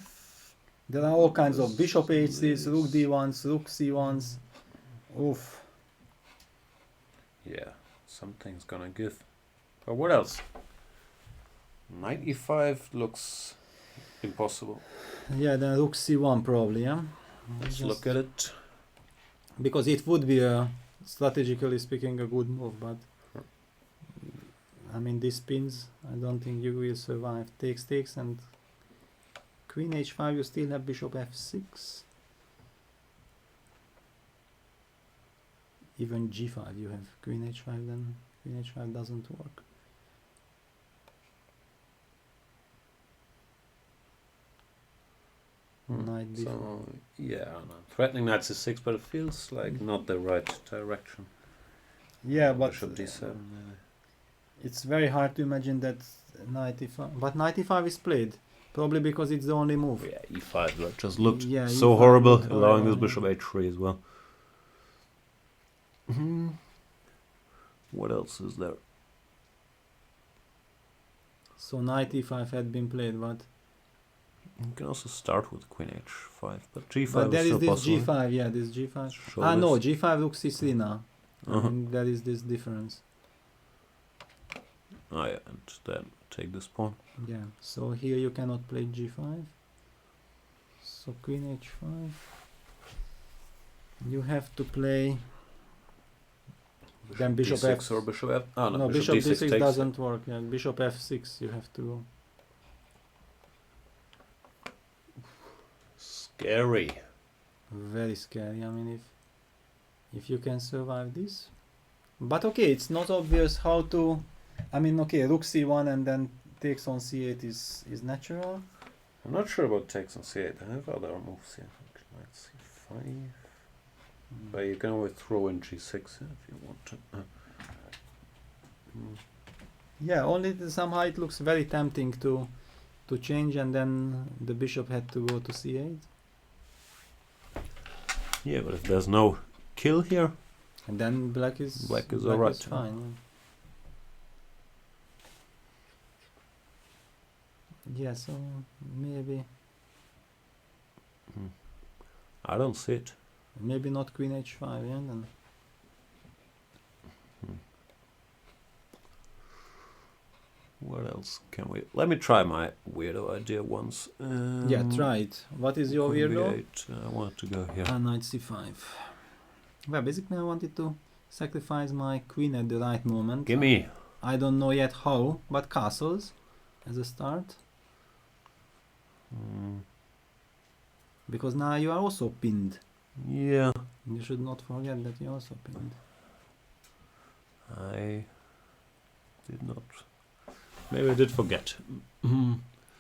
There are all kinds of bishop h6s, rook d1s, rook c1s. Oof. Yeah, something's gonna give. But what else? Knight e5 looks impossible. Yeah, then rook c1 probably, yeah? Let's look at it. Because it would be, strategically speaking, a good move, but I mean, these pins, I don't think you will survive. Takes, and queen h5, you still have bishop f6. Even g5 you have queen h5, then queen h5 doesn't work. Knight d4. So, yeah, no, threatening knight c6, but it feels like not the right direction. Yeah, but Bishop d7. it's very hard to imagine that knight e5. But knight e5 is played, probably because it's the only move. Yeah, e5 just looked Yeah, so E5 horrible, looked allowing this horrible, bishop h3 as well. What else is there? So knight e5 had been played, but You can also start with queen h5, but g5 but there is is still this possible. g5, yeah, this g5. Show Ah, no, this. g5 rook c3 now. Uh-huh. And there is this difference. Oh yeah, and then take this pawn. Yeah, so here you cannot play g5. So queen h5. You have to play. Then bishop d6 f. or bishop f. Oh, No, bishop d6 takes doesn't work. Yeah, bishop f6 you have to go. Scary. Very scary. I mean, if you can survive this. But okay, it's not obvious how to. I mean, okay, rook c1 and then takes on c8 is natural. I'm not sure about takes on c8. I have other moves here. Knight c5. But you can always throw in g6 if you want to. Yeah, only somehow it looks very tempting to change, and then the bishop had to go to c8. Yeah, but if there's no kill here, And then black is alright. fine. Yeah, so maybe I don't see it. maybe not queen h5. Yeah, then What else can we? Let me try my weirdo idea once. yeah, try it. What is your queen weirdo? b8. I want to go here. Knight c5. Well, basically I wanted to sacrifice my queen at the right moment. Gimme. I don't know yet how, but castles as a start. Because now you are also pinned. Yeah. You should not forget that you're also pinned. I did not. Maybe I did forget.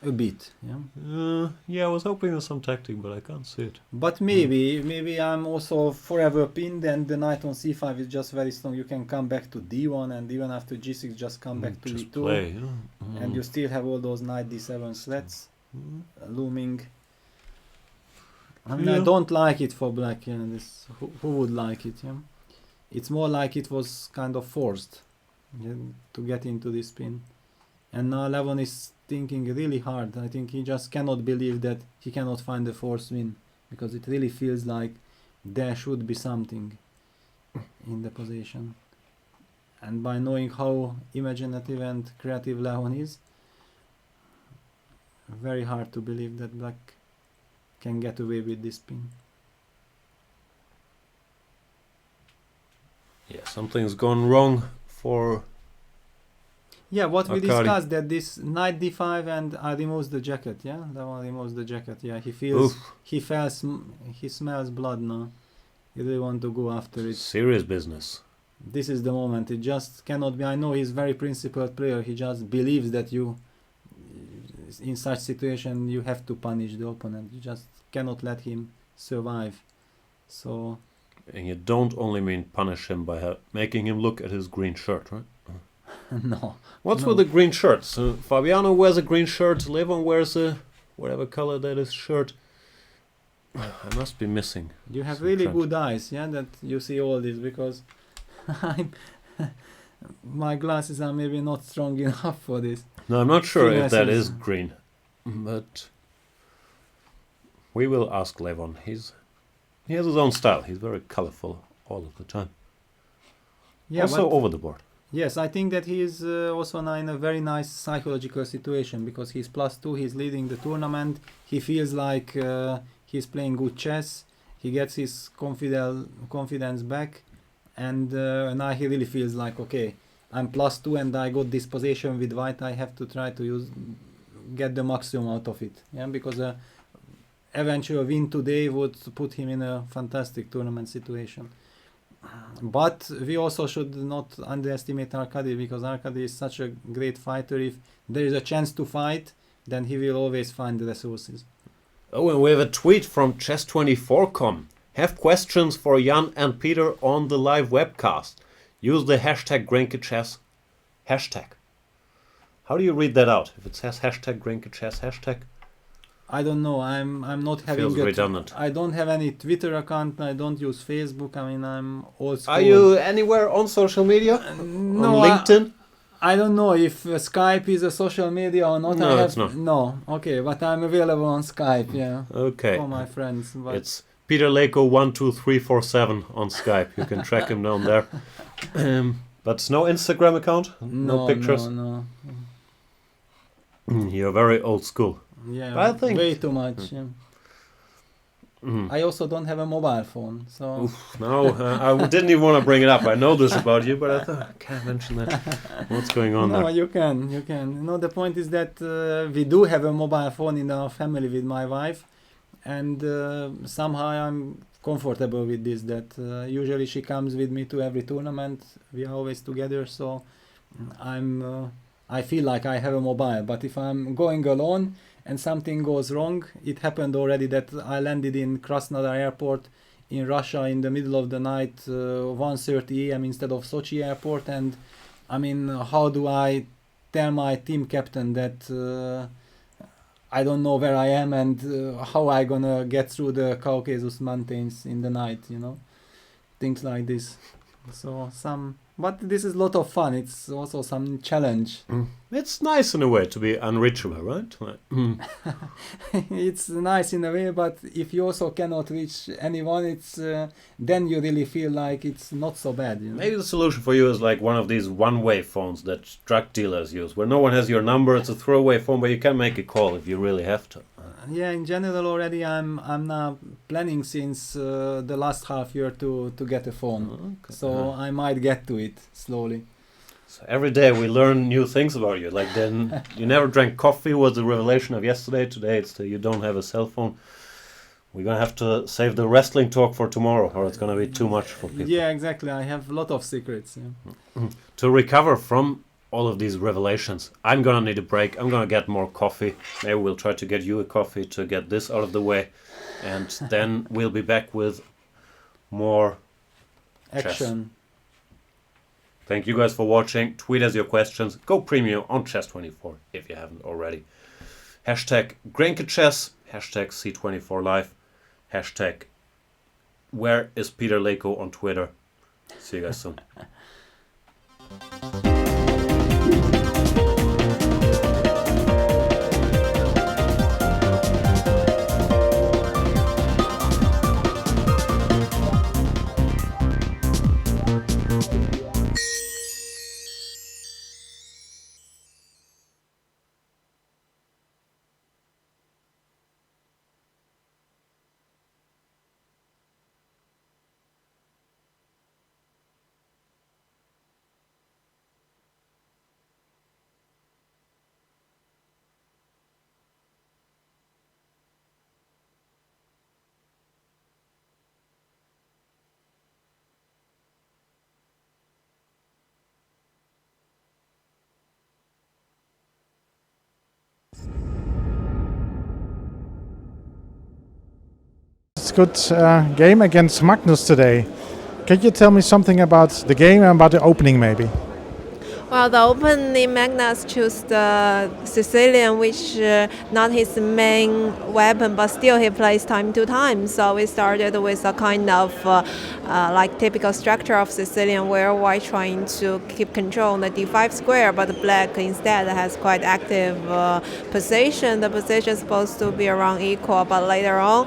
A bit, yeah. Yeah, I was hoping for some tactic, but I can't see it. But maybe I'm also forever pinned, and the knight on c5 is just very strong. You can come back to d1, and even after g6 just come back to Just e2. play. Yeah. And you still have all those knight d7 threats looming. I mean, I Yeah. don't like it for black. Yeah, this who would like it? Yeah, it's more like it was kind of forced, yeah, to get into this pin. And now Levon is thinking really hard. I think he just cannot believe that he cannot find the forced win, because it really feels like there should be something in the position. And by knowing how imaginative and creative Levon is, very hard to believe that black can get away with this pin. Yeah, something's gone wrong for. Yeah, what we Akari. discussed, that this knight d5 and removes the jacket. Yeah, that one removes the jacket. Yeah, he feels, he smells blood now. He really want to go after it. Serious business. This is the moment. It just cannot be. I know he's very principled player. He just believes that in such situation you have to punish the opponent. You just cannot let him survive. So And you don't only mean punish him by making him look at his green shirt, right? no. What's No. with the green shirts? Fabiano wears a green shirt, Levon wears a whatever color that is shirt. I must be missing. You have some really trend. good eyes, yeah, that you see all this, because I'm my glasses are maybe not strong enough for this. No, I'm not sure if that Finesses. is green, but we will ask Levon. He has his own style. He's very colorful all of the time. Yeah, Also but over the board. yes, I think that he is also now in a very nice psychological situation, because he's +2, he's leading the tournament, he feels like he's playing good chess, he gets his confidence back, and now he really feels like, okay, I'm +2 and I got this position with white, I have to try to get the maximum out of it, yeah, because eventually a win today would put him in a fantastic tournament situation. But we also should not underestimate Arkady, because Arkady is such a great fighter. If there is a chance to fight, then he will always find the resources. Oh, and we have a tweet from Chess24com. Have questions for Jan and Peter on the live webcast. Use the hashtag GRENKECHESS. Hashtag. How do you read that out? If it says hashtag GRENKECHESS, hashtag. I don't know. I'm not having. Feels redundant. I don't have any Twitter account. I don't use Facebook. I mean, I'm old school. Are you anywhere on social media? No, on LinkedIn? I don't know if Skype is a social media or not. No, I have, it's not. No, okay, but I'm available on Skype. Yeah, Okay. for my friends. But It's Peter Leko 12347 on Skype. You can track him down there. But no Instagram account? No pictures? No. You're very old school. Yeah, But I think- way too much. Yeah. I also don't have a mobile phone, so Oof, no, I didn't even want to bring it up. I know this about you, but I thought I can't mention that. What's going on no, there? you can. No, the point is that we do have a mobile phone in our family with my wife, and somehow I'm comfortable with this. That usually she comes with me to every tournament. We are always together, so I feel like I have a mobile. But if I'm going alone and something goes wrong, it happened already that I landed in Krasnodar airport in Russia in the middle of the night, 1:30 a.m. instead of Sochi airport, and I mean, how do I tell my team captain that I don't know where I am and how I gonna get through the Caucasus mountains in the night, things like this. So but this is a lot of fun. It's also some challenge. It's nice in a way to be unreachable, right? It's nice in a way, but if you also cannot reach anyone, it's then you really feel like it's not so bad. Maybe the solution for you is like one of these one-way phones that drug dealers use, where no one has your number. It's a throwaway phone, but you can make a call if you really have to. Yeah, in general already I'm now planning since the last half year to get a phone. Okay. So I might get to it slowly. So every day we learn new things about you. Like then you never drank coffee was the revelation of yesterday. Today it's that you don't have a cell phone. We're gonna have to save the wrestling talk for tomorrow, or it's gonna be too much for people. Yeah, exactly. I have a lot of secrets. Yeah. To recover from all of these revelations, I'm gonna need a break. I'm gonna get more coffee. Maybe we'll try to get you a coffee to get this out of the way, and then we'll be back with more Action. Thank you guys for watching. Tweet us your questions. Go premium on Chess24 if you haven't already. Hashtag GRENKECHESS. Hashtag C24Live. Hashtag Where is Peter Leko on Twitter. See you guys soon. good game against Magnus today. Can you tell me something about the game and about the opening maybe? Well, the opening Magnus chose the Sicilian, which not his main weapon, but still he plays time to time. So we started with a kind of like typical structure of Sicilian, where white trying to keep control on the d5 square, but black instead has quite active position. The position is supposed to be around equal, but later on,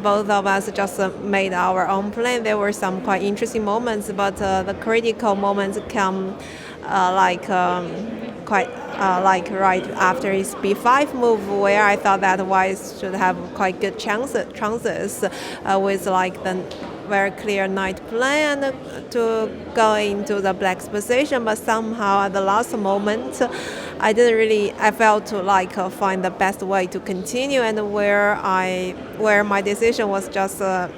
both of us just made our own plan. There were some quite interesting moments, but the critical moments come quite right after his b5 move, where I thought that white should have quite good chances with like the very clear knight plan to go into the black's position, but somehow at the last moment I failed to find the best way to continue, and where my decision was just to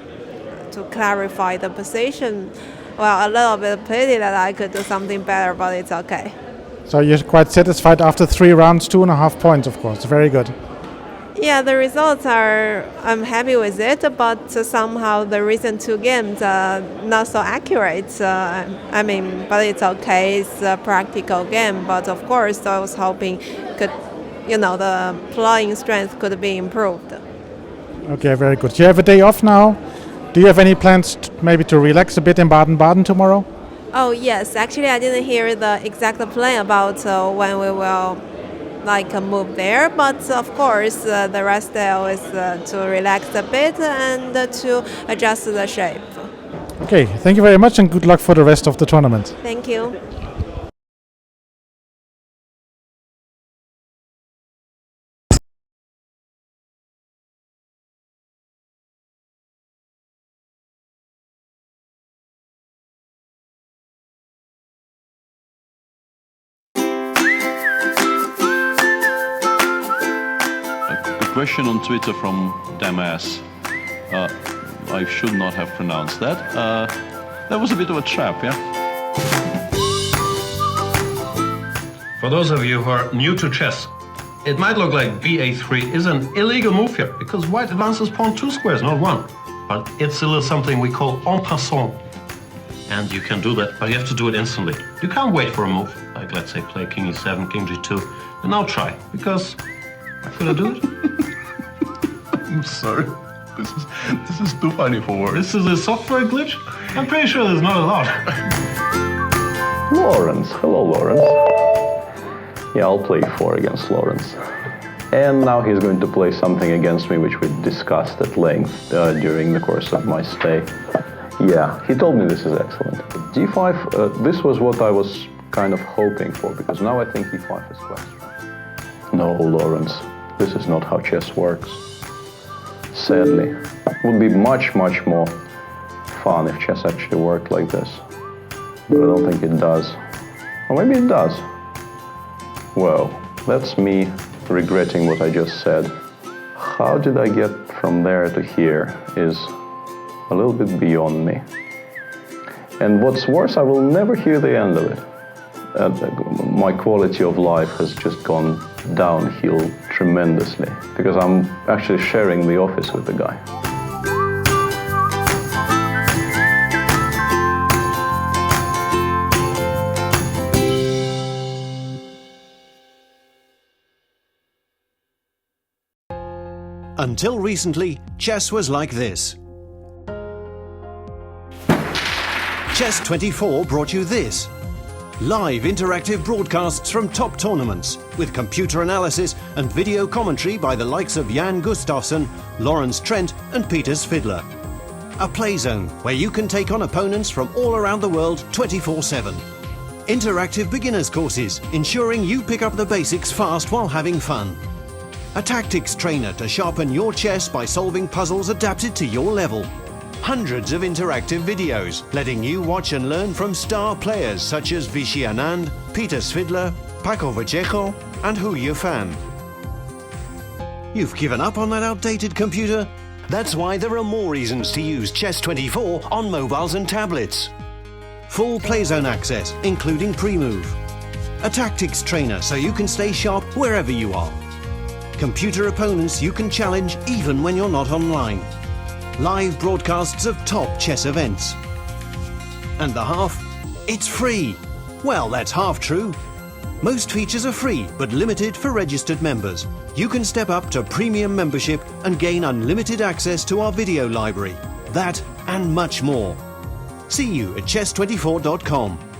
clarify the position. Well, a little bit pity that I could do something better, but it's okay. So you're quite satisfied after 3 rounds, 2.5 points, of course. Very good. Yeah, the results I'm happy with it, but somehow the recent 2 games are not so accurate. But it's okay. It's a practical game, but of course I was hoping the playing strength could be improved. Okay, very good. You have a day off now. Do you have any plans maybe to relax a bit in Baden-Baden tomorrow? Oh yes, actually I didn't hear the exact plan about when we will move there, but of course the rest day is to relax a bit and to adjust the shape. Okay, thank you very much and good luck for the rest of the tournament. Thank you. Question on Twitter from Damas. I should not have pronounced that. That was a bit of a trap, yeah? For those of you who are new to chess, it might look like ba3 is an illegal move here, because white advances pawn 2 squares, not 1. But it's a little something we call en passant. And you can do that, but you have to do it instantly. You can't wait for a move, like let's say play king e7, king g2, and now try, because could I do it? I'm sorry. This is too funny for words. This is a software glitch? I'm pretty sure there's not allowed. Lawrence. Hello, Lawrence. Yeah, I'll play 4 against Lawrence. And now he's going to play something against me which we discussed at length during the course of my stay. Yeah, he told me this is excellent. d5, this was what I was kind of hoping for, because now I think e5 is quite strong. No, Lawrence, this is not how chess works. Sadly, it would be much, much more fun if chess actually worked like this. But I don't think it does. Or maybe it does. Well, that's me regretting what I just said. How did I get from there to here is a little bit beyond me. And what's worse, I will never hear the end of it. My quality of life has just gone downhill tremendously, because I'm actually sharing the office with the guy. Until recently, chess was like this. Chess24 brought you this. Live interactive broadcasts from top tournaments, with computer analysis and video commentary by the likes of Jan Gustafsson, Lawrence Trent and Peter Svidler. A play zone where you can take on opponents from all around the world 24/7. Interactive beginners courses, ensuring you pick up the basics fast while having fun. A tactics trainer to sharpen your chess by solving puzzles adapted to your level. Hundreds of interactive videos, letting you watch and learn from star players such as Vichy Anand, Peter Svidler, Paco Vallejo and Hu Yifan. You've given up on that outdated computer? That's why there are more reasons to use Chess24 on mobiles and tablets. Full playzone access, including pre-move. A tactics trainer so you can stay sharp wherever you are. Computer opponents you can challenge even when you're not online. live broadcasts of top chess events. And the half? It's free. Well, that's half true. Most features are free, but limited for registered members. You can step up to premium membership and gain unlimited access to our video library. That and much more. See you at chess24.com.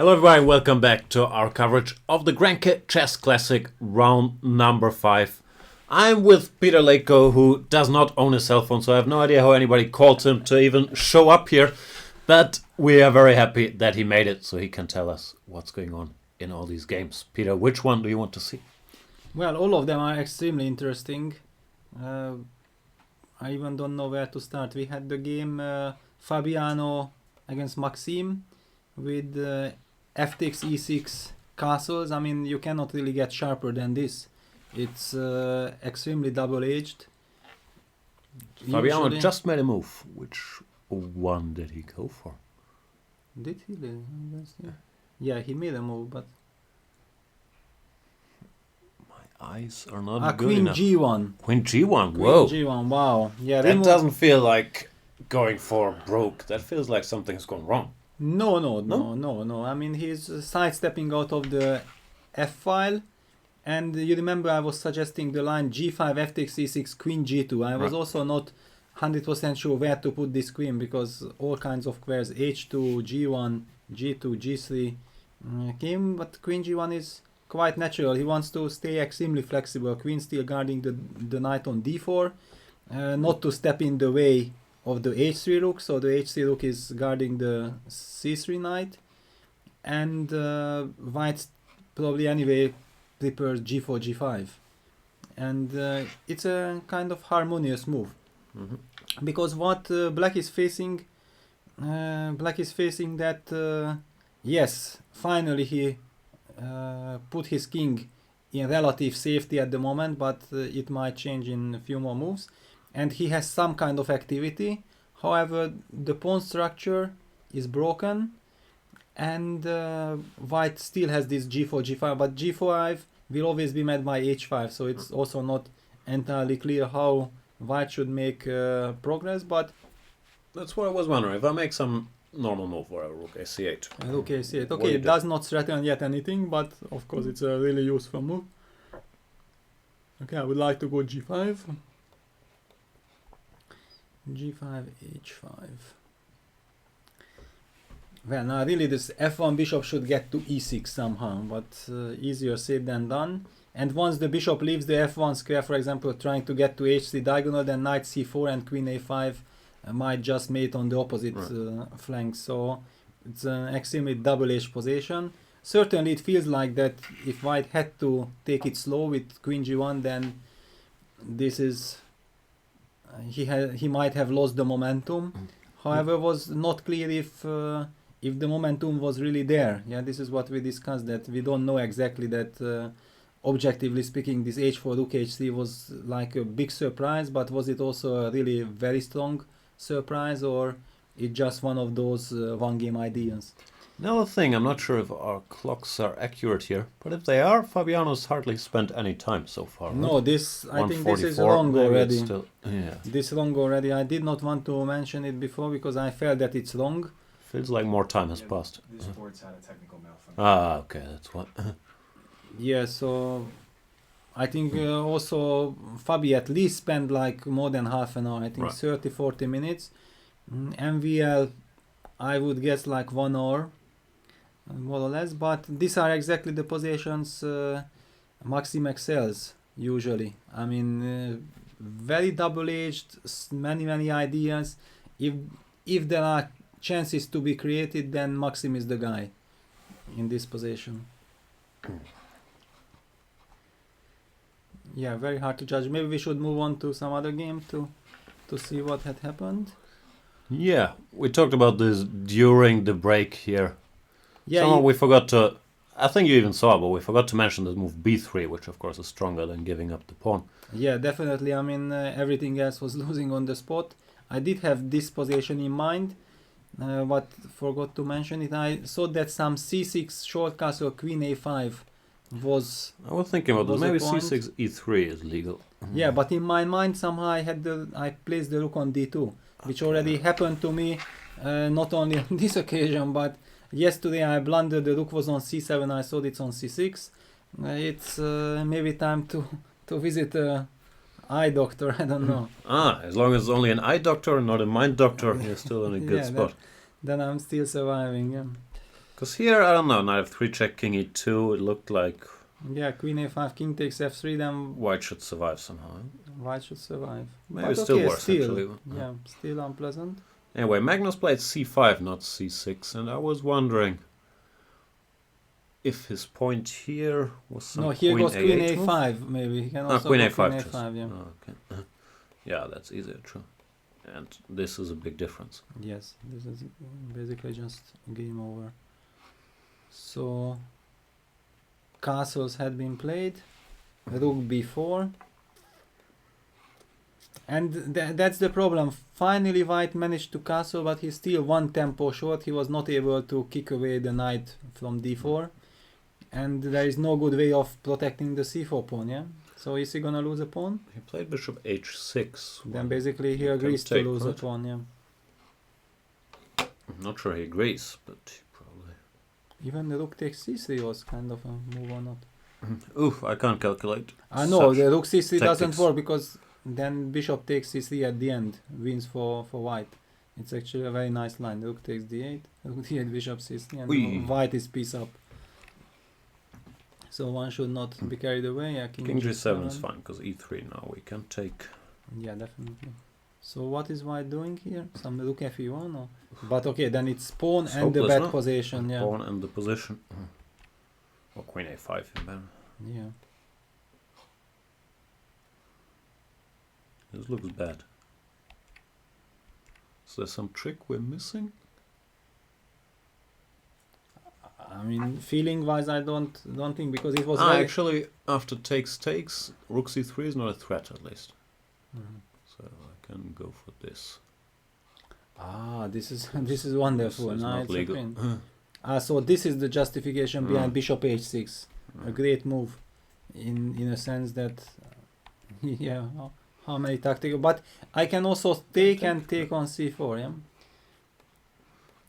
Hello everybody, and welcome back to our coverage of the GRENKE Chess Classic round number 5. I'm with Peter Leko, who does not own a cell phone, so I have no idea how anybody called him to even show up here. But we are very happy that he made it, so he can tell us what's going on in all these games. Peter, which one do you want to see? Well, all of them are extremely interesting. I even don't know where to start. We had the game Fabiano against Maxime with FTX E6 castles. I mean, you cannot really get sharper than this. It's extremely double-edged. Fabiano Usually- just made a move. Which one did he go for? Did he? Yeah, he made a move, but... Eyes are not good Queen enough. G1. Queen G1, whoa. Queen G1, wow. Yeah, That doesn't feel like going for broke. That feels like something has gone wrong. No. I mean, he's sidestepping out of the F file. And you remember I was suggesting the line G5, FTX, E6, Queen G2. I was Right. also not 100% sure where to put this queen because all kinds of squares H2, G1, G2, G3 came, but Queen G1 is quite natural. He wants to stay extremely flexible. Queen still guarding the knight on D4, not to step in the way of the H3 rook. So the H3 rook is guarding the C3 knight, and white probably anyway prefers G4, G5, and it's a kind of harmonious move. Because what black is facing that yes, finally he put his king in relative safety at the moment, but it might change in a few more moves, and he has some kind of activity. However, the pawn structure is broken, and white still has this G4, G5, but G5 will always be met by H5, so it's also not entirely clear how white should make progress, but That's what I was wondering. If I make some normal move for a rook A8. okay, see it. What do Okay, you it do? does not threaten yet anything, but of course it's a really useful move. Okay, I would like to go G5. G5, H5. Well, now really this F1 bishop should get to E6 somehow, but easier said than done. And once the bishop leaves the F1 square, for example, trying to get to H3 diagonal, then knight C4 and queen A5 might just mate on the opposite flank. So it's an extremely double-edged position. Certainly it feels like that if white had to take it slow with queen G1, then this is... he might have lost the momentum. However, was not clear if the momentum was really there. Yeah, this is what we discussed, that we don't know exactly that objectively speaking this H4 rook H3 was like a big surprise, but was it also a really very strong surprise, or it just one of those one game ideas? Another thing, I'm not sure if our clocks are accurate here, but if they are, Fabiano's hardly spent any time so far. No, right? this I think this is 144, wrong maybe already. it's still, yeah, This wrong already. I did not want to mention it before because I felt that it's wrong. feels like more time has passed. This board's had a technical malfunction. Ah, okay, that's what. Yeah, so I think also Fabi at least spent like more than half an hour. I think Right. 30-40 minutes. MVL, I would guess like 1 hour, more or less. But these are exactly the positions Maxime excels usually. I mean, very double-edged, many ideas. If there are chances to be created, then Maxime is the guy in this position. Yeah, very hard to judge. Maybe we should move on to some other game to see what had happened. Yeah, we talked about this during the break here. Yeah, Somehow we forgot to, I think you even saw, but we forgot to mention the move B3, which of course is stronger than giving up the pawn. yeah, definitely. I mean, everything else was losing on the spot. I did have this position in mind, but forgot to mention it. I thought that some C6 short castle queen A5 was... I was thinking about this, Was a maybe point. C6 E3 is legal. Yeah, but in my mind somehow I placed the rook on D2, which already happened to me, not only on this occasion, but yesterday I blundered. The rook was on C7. I thought it's on C6. It's maybe time to visit a eye doctor. I don't know. As long as it's only an eye doctor and not a mind doctor, you're still in a good Yeah, spot. then I'm still surviving. Yeah. Because here, I don't know, knight f3 check, king e2, it looked like Yeah, queen a5, king takes f3, then white should survive somehow. white should survive. Maybe But still okay, worse, still, actually. yeah, still unpleasant. Anyway, Magnus played c5, not c6, and I was wondering if his point here was some No, here queen goes queen a8 move? a5, maybe. He can also Queen go a5. queen just. a5, yeah. Oh, okay. Yeah, that's easier, true. And this is a big difference. Yes, this is basically just game over. So, castles had been played, rook b4, and that's the problem. Finally white managed to castle, but he's still one tempo short. He was not able to kick away the knight from d4, and there is no good way of protecting the c4 pawn, yeah? So is he gonna lose a pawn? He played bishop h6. Then basically he you agrees can to take, lose a right? pawn, yeah. I'm not sure he agrees, but he probably... Even the rook takes c3 was kind of a move or not. Oof, I can't calculate. No, such the rook c3 doesn't tactics. work because then bishop takes c3 at the end, wins for white. It's actually a very nice line. Rook takes d8, rook d8, bishop c3, and Ui. white is piece up. So one should not be carried away. Yeah, King g7 is fine, because e3 now we can take... Yeah, definitely. So what is white doing here? Some rook fe1? Or? But okay, then it's pawn It's and the hopeless, bad no? position. Yeah. Pawn and the position. Or queen a5 in bed. Yeah. This looks bad. Is there some trick we're missing? I mean, feeling-wise, I don't think, because it was very... Actually, after takes, rook c3 is not a threat, at least. Mhm. So I can go for this. Ah, this is wonderful. This is Knight not legal. supreme. So this is the justification behind bishop h6. A great move, in a sense that, yeah, how many tactical. But I can also take and take on c4, yeah,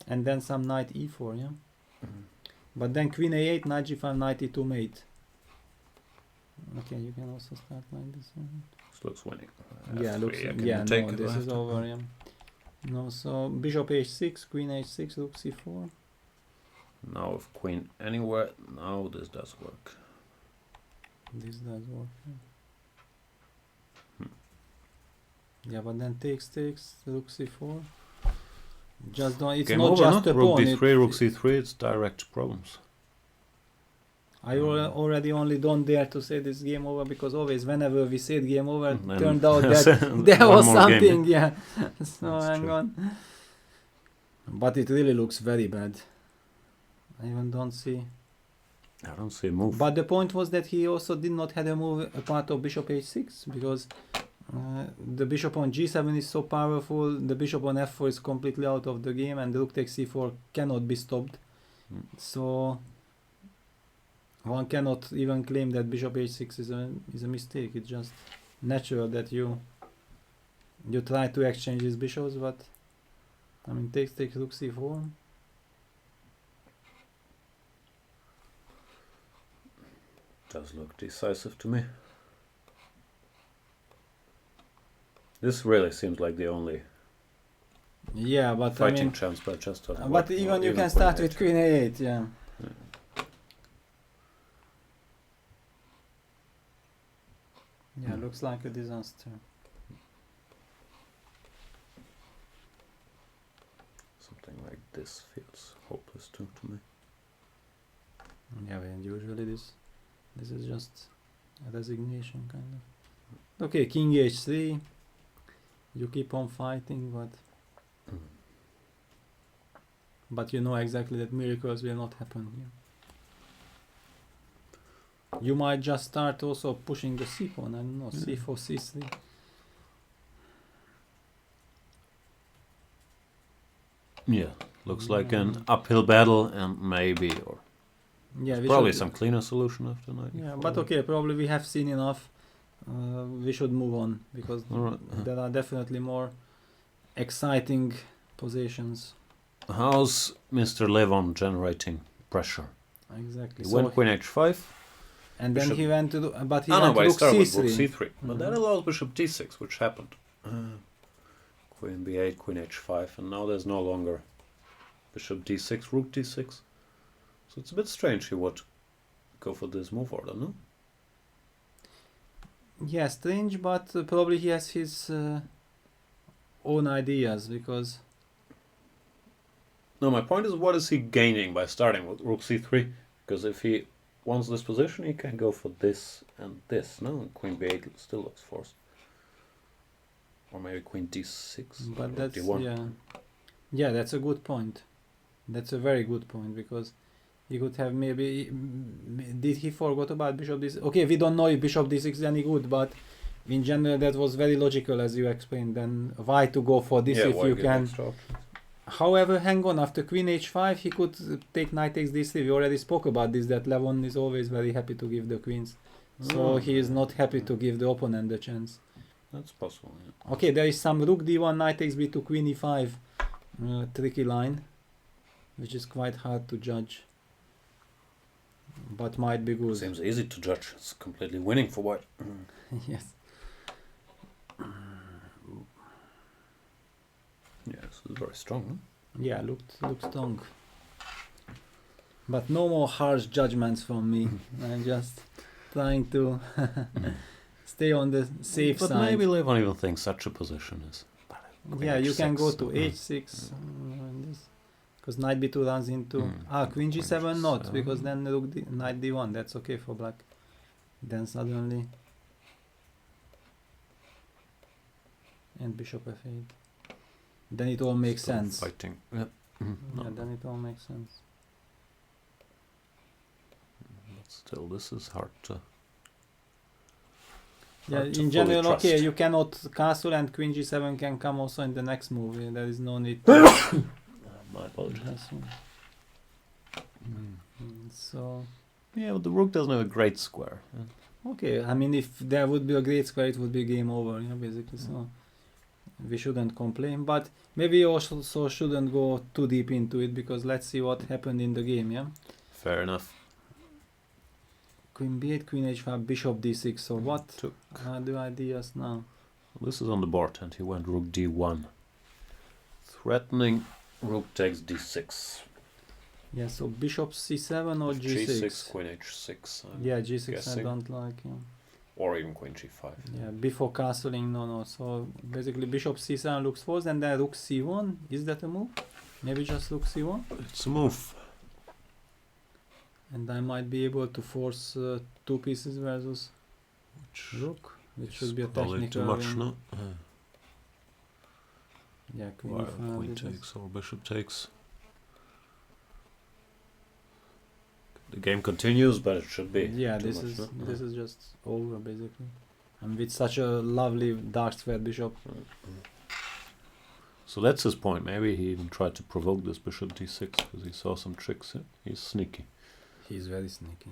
and then some knight e4, yeah. But then queen a8, knight g5, knight e2 mate. Okay, you can also start like this. Yeah. This looks winning. Yeah, F3, looks. I can Yeah, take no, it this is left. over. Yeah. No, so bishop h6, queen h6, rook c4. Now if queen anywhere, now this does work. This does work. Yeah, but then takes, rook c4. Just don't. It's Game not over, just no? a Rook pawn. d3, rook c3, it's direct problems. I already only don't dare to say this game over, because always whenever we said game over, Then turned out that there one was more game, something. Yeah. So That's hang true. on. But it really looks very bad. I even don't see. I don't see a move. But the point was that he also did not have a move apart of bishop h6, because the bishop on g7 is so powerful, the bishop on f4 is completely out of the game, and the rook takes c4 cannot be stopped. So one cannot even claim that bishop h6 is a mistake. It's just natural that you try to exchange these bishops, but I mean takes rook c4. Does look decisive to me. This really seems like the only Yeah, but fighting I mean, chance, but just doesn't but work. even Or you can queen start a8. with queen a8. Yeah. Yeah, looks like a disaster. Something like this feels hopeless too to me. Yeah, and usually this is just a resignation kind of. Okay, king h3. You keep on fighting, but you know exactly that miracles will not happen here. You might just start also pushing the c pawn. I don't know, c4, c3. Yeah, looks like an uphill battle, and maybe, or Yeah, we probably should- some cleaner solution after knight. Yeah, e4. but okay, probably we have seen enough. We should move on, because Alright. there are definitely more exciting positions. How's Mr. Levon generating pressure? Exactly. He So went queen h5. and then bishop- he went to do, but he Oh no, went but to he rook started with c3. rook c3. But that Mhm. allows bishop d6, which happened. Queen b8, queen h5, and now there's no longer bishop d6, rook d6. So it's a bit strange he would go for this move order, no? Yeah, strange, but probably he has his own ideas, because No, my point is, what is he gaining by starting with rook c3? Because if he wants this position, he can go for this and this, no? And queen b8 still looks forced. Or maybe queen d6. but or that's d1. yeah, that's a good point. That's a very good point, because he could have maybe did he forgot about bishop d6? Okay, we don't know if bishop d6 is any good, but in general that was very logical as you explained. Then why to go for this Yeah, if why you get can? extra options? However, hang on, after queen h5 he could take knight takes d3. We already spoke about this, that Levon is always very happy to give the queens. So he is not happy to give the opponent the chance. That's possible, yeah. Okay, there is some rook d1, knight takes b2, queen e5 tricky line, which is quite hard to judge, but might be good. Seems easy to judge. It's completely winning for white. Yes. Yeah, this is very strong, huh? Yeah, looked strong. But no more harsh judgments from me. I'm just trying to stay on the safe But side. maybe Levon even thinks such a position is queen Yeah, you can h6, go to so, h6 because knight b2 runs into queen g7 Queen not, G7. because then rook knight d1, that's okay for black. Then suddenly and bishop f8, then it all makes still sense. Fighting. Yeah. Yeah, then it all makes sense. But still, this is hard to. Yeah, hard to in fully general, trust. okay, you cannot castle, and queen g7 can come also in the next move. There is no need to My apologies. castle. So Yeah, but the rook doesn't have a great square. okay, I mean, if there would be a great square, it would be game over, yeah, basically. So we shouldn't complain, but maybe also shouldn't go too deep into it, because let's see what happened in the game. Yeah, Fair enough. queen b8, queen h5, bishop d6. So what Took. are the ideas now? This is on the board, and he went rook d1, threatening rook takes d6. Yeah, so bishop c7 or g6. G6, queen h6. I'm Yeah, g6 I guessing. don't like. Yeah. Or even queen g5. Yeah, before castling, no. So basically bishop c7 looks forced, and then rook c1. Is that a move? Maybe just rook c1? It's a move. And I might be able to force two pieces versus rook, which should be a Probably technical too much, win. no? Yeah, queen While e5. queen this is- takes or bishop takes. The game continues, but it should be. Yeah, too this much, is no? this is just over basically. And with such a lovely dark squared bishop. So that's his point. Maybe he even tried to provoke this bishop d6 because he saw some tricks. Yeah? He's sneaky. He's very sneaky.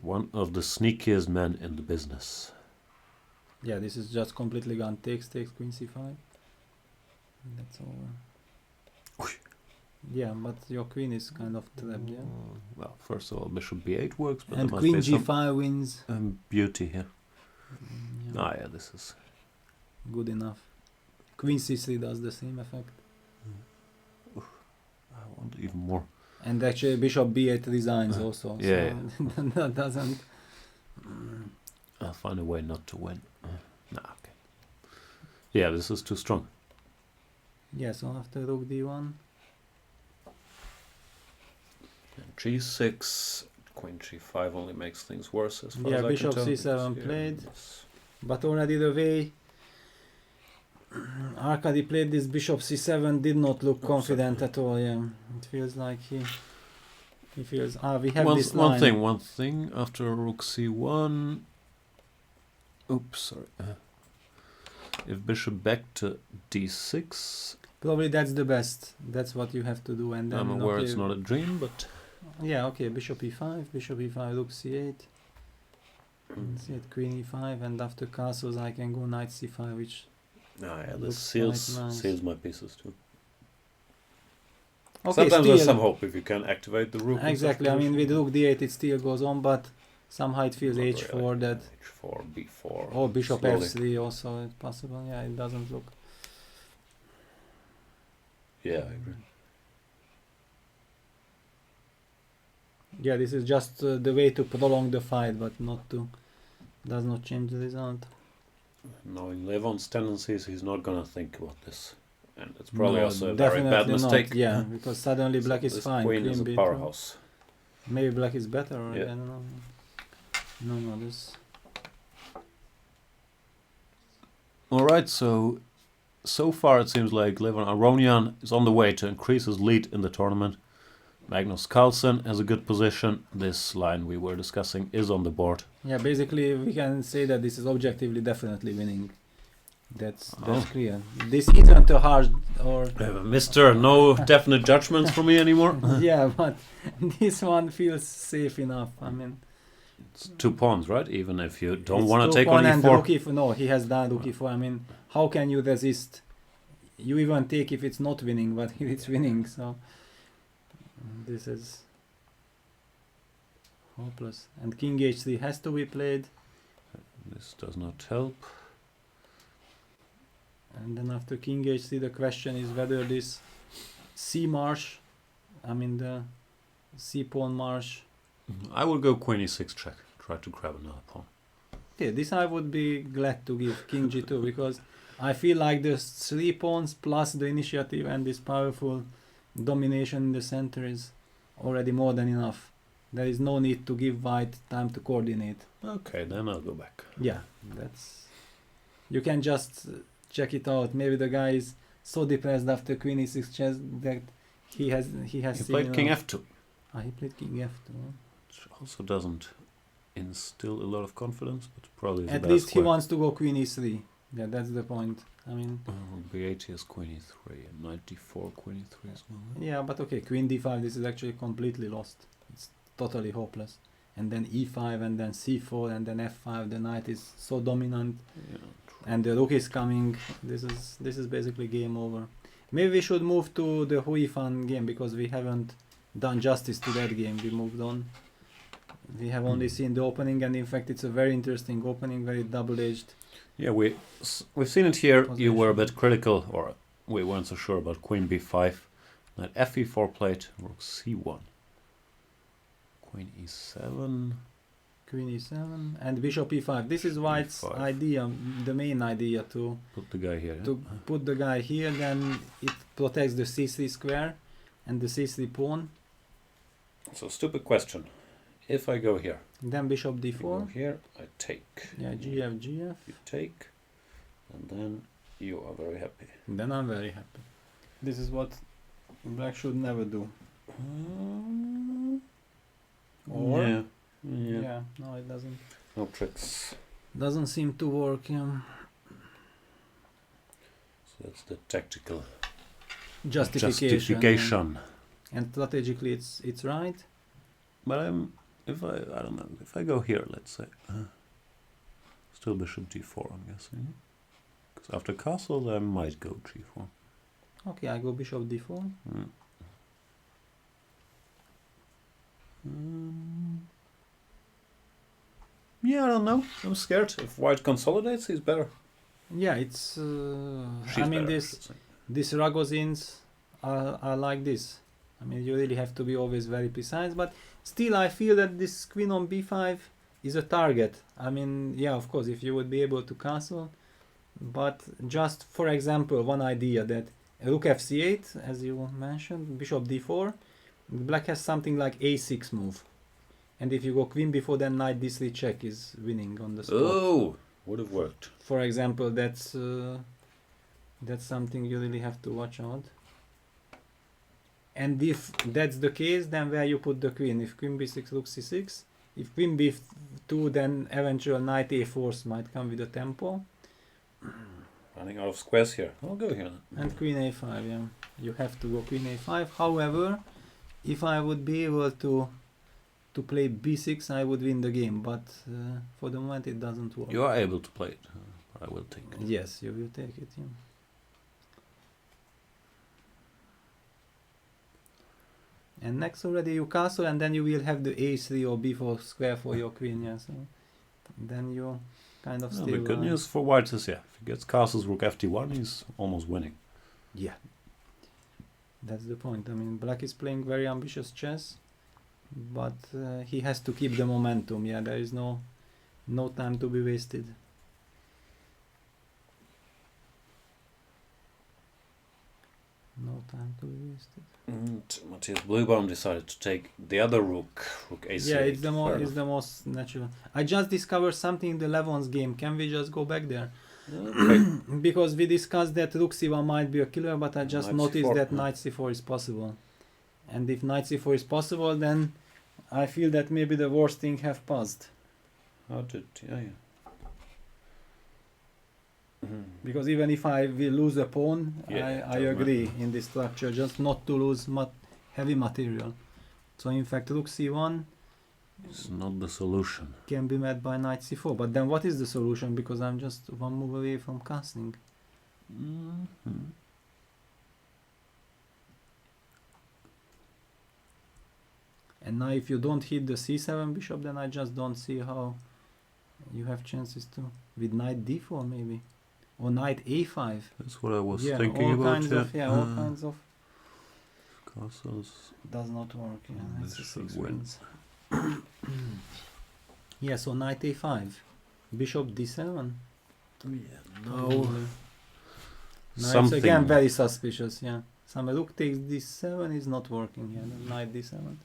One of the sneakiest men in the business. Yeah, this is just completely gone. Takes queen c5. And that's over. Yeah, but your queen is kind of trapped, yeah. Well, first of all, bishop b8 works, but And there must queen be some g5 wins. beauty here. Yeah, Ah, yeah, this is. good enough. Queen c3 does the same effect. I want even more. And actually bishop b8 resigns also. Yeah, So that doesn't. I'll find a way not to win. Nah, okay. Yeah, this is too strong. Yeah, so after rook d1. And g6, queen g5 only makes things worse as far Yeah, as bishop I can tell. c7 Yeah, played. it's- But already the way Arkady played this bishop c7 did not look confident at all. Yeah, it feels like he feels we have this line. One thing. After rook c1. Oops, sorry. If bishop back to d6, Probably that's the best. That's what you have to do. And then I'm aware okay, it's not a dream, but yeah, okay, bishop e5, rook c8, c8, queen e5, and after castles I can go knight c5, which yeah, looks this seals quite nice. seals my pieces too. okay, Sometimes there's still some hope if you can activate the rook. in such exactly. I mean, with position. rook d8 it still goes on, but somehow it feels Not h4 really. that h4, b4. or bishop slowly. f3 also it's possible. Yeah, it doesn't look. Yeah, I agree. Mm. Yeah, this is just the way to prolong the fight, but does not change the result. Knowing Levon's tendencies, he's not gonna think about this. And it's probably No, also a very bad definitely mistake. not, yeah, because suddenly black is this fine. queen is a B2. powerhouse. Maybe black is better, or Yeah. I don't know. No, this. Alright, so far it seems like Levon Aronian is on the way to increase his lead in the tournament. Magnus Carlsen has a good position. This line we were discussing is on the board. Yeah, basically we can say that this is objectively definitely winning. That's clear. This isn't a hard or Mr. No definite judgments from me anymore. yeah, but this one feels safe enough. I mean, It's 2 pawns, right? Even if you don't it's want to two take on pawn and e4. rook e4. No, he has done rook e4. I mean, how can you resist? You even take if it's not winning, but it's winning. So this is hopeless. And king h3 has to be played. This does not help. And then after king h3, the question is whether this c marsh, I mean the c pawn marsh. I will go queen e6 check. Try to grab another pawn. Okay, this I would be glad to give king g2 because I feel like the 3 pawns plus the initiative and this powerful domination in the center is already more than enough. There is no need to give white time to coordinate. Okay, then I'll go back. Yeah, that's... You can just check it out. Maybe the guy is so depressed after queen e6 chess that he has He seen played king enough. f2. Ah, he played king f2. Which also doesn't instill a lot of confidence, but probably is At a least bad he square. wants to go queen e3. Yeah, that's the point. I mean, b8 is queen e3 and knight d4 queen e3 as well. yeah, but okay, queen d5, this is actually completely lost. It's totally hopeless. And then e5 and then c4 and then f5. The knight is so dominant Yeah, and the rook is coming. This is basically game over. Maybe we should move to the Hui Fan game because we haven't done justice to that game. We moved on. We have only seen the opening, and in fact it's a very interesting opening, very double-edged. yeah, we've seen it here. You were a Position. bit critical, or we weren't so sure about queen b5. Knight fe4 played, rook c1. Queen e7. Queen e7 and bishop e5. This is White's E5. idea, the main idea to Put the guy here. yeah? put the guy here. Then it protects the c3 square and the c3 pawn. So stupid question. If I go here, Then bishop you go d4. here, I take. Yeah, gf, gf. You take, and then you are very happy. Then I'm very happy. This is what black should never do. Or yeah, yeah. yeah, no, it doesn't. No tricks. Doesn't seem to work. Yeah. So that's the tactical Justification. justification. And strategically, it's right. But I don't know, if I go here, let's say, still bishop d4, I'm guessing. Because after castles, I might go g4. Okay, I go bishop d4. Yeah, I don't know. I'm scared. If white consolidates, he's better. Yeah, it's. She's I mean, better, I should say. these Ragozins are like this. I mean, you really have to be always very precise. But still, I feel that this queen on b5 is a target. I mean, yeah, of course, if you would be able to castle. But just for example, one idea that rook fc8, as you mentioned, bishop d4, black has something like a6 move. And if you go queen before, then knight d3 check is winning on the spot. Oh, would have worked. For example, that's something you really have to watch out. And if that's the case, then where you put the queen? If queen b6, rook c6. If queen b2, then eventual knight a4 might come with a tempo. Running out of squares here. I'll go here then. And queen a5, yeah. You have to go queen a5. However, if I would be able to play b6, I would win the game. But for the moment, it doesn't work. You are able to play it. But I will take it. Yes, you will take it, yeah. And next already you castle, and then you will have the a3 or b4 square for your queen, yeah. So then you kind of Well, still. the good news for white is, yeah, if he gets castles rook ft1, he's almost winning. Yeah. That's the point. I mean, black is playing very ambitious chess. but he has to keep the momentum. Yeah, there is no time to be wasted. No time to be wasted. And Matthias Bluebaum decided to take the other rook A6. Yeah, it's the most natural. I just discovered something in the Levon's game. Can we just go back there? Okay. Because we discussed that rook c1 might be a killer, but I just Knight noticed c4, that yeah. knight c4 is possible. And if knight c4 is possible, then I feel that maybe the worst thing have passed. Yeah. Because even if I will lose a pawn, Yeah, I doesn't agree matter. in this structure, just not to lose heavy material. So in fact, rook c1 It's not the solution. can be met by knight c4. But then what is the solution? Because I'm just one move away from castling. And now if you don't hit the c7 bishop, then I just don't see how you have chances to. With knight d4 maybe. Or knight a5. That's what I was Yeah, thinking all about. kinds of, all kinds of. Castles. Does not work. Yeah, knight This c6 should win. wins. Yeah, so knight a5. Bishop d7. No. Now it's Something. again very suspicious, yeah. Some rook takes d7 is not working, yeah. Then knight d7.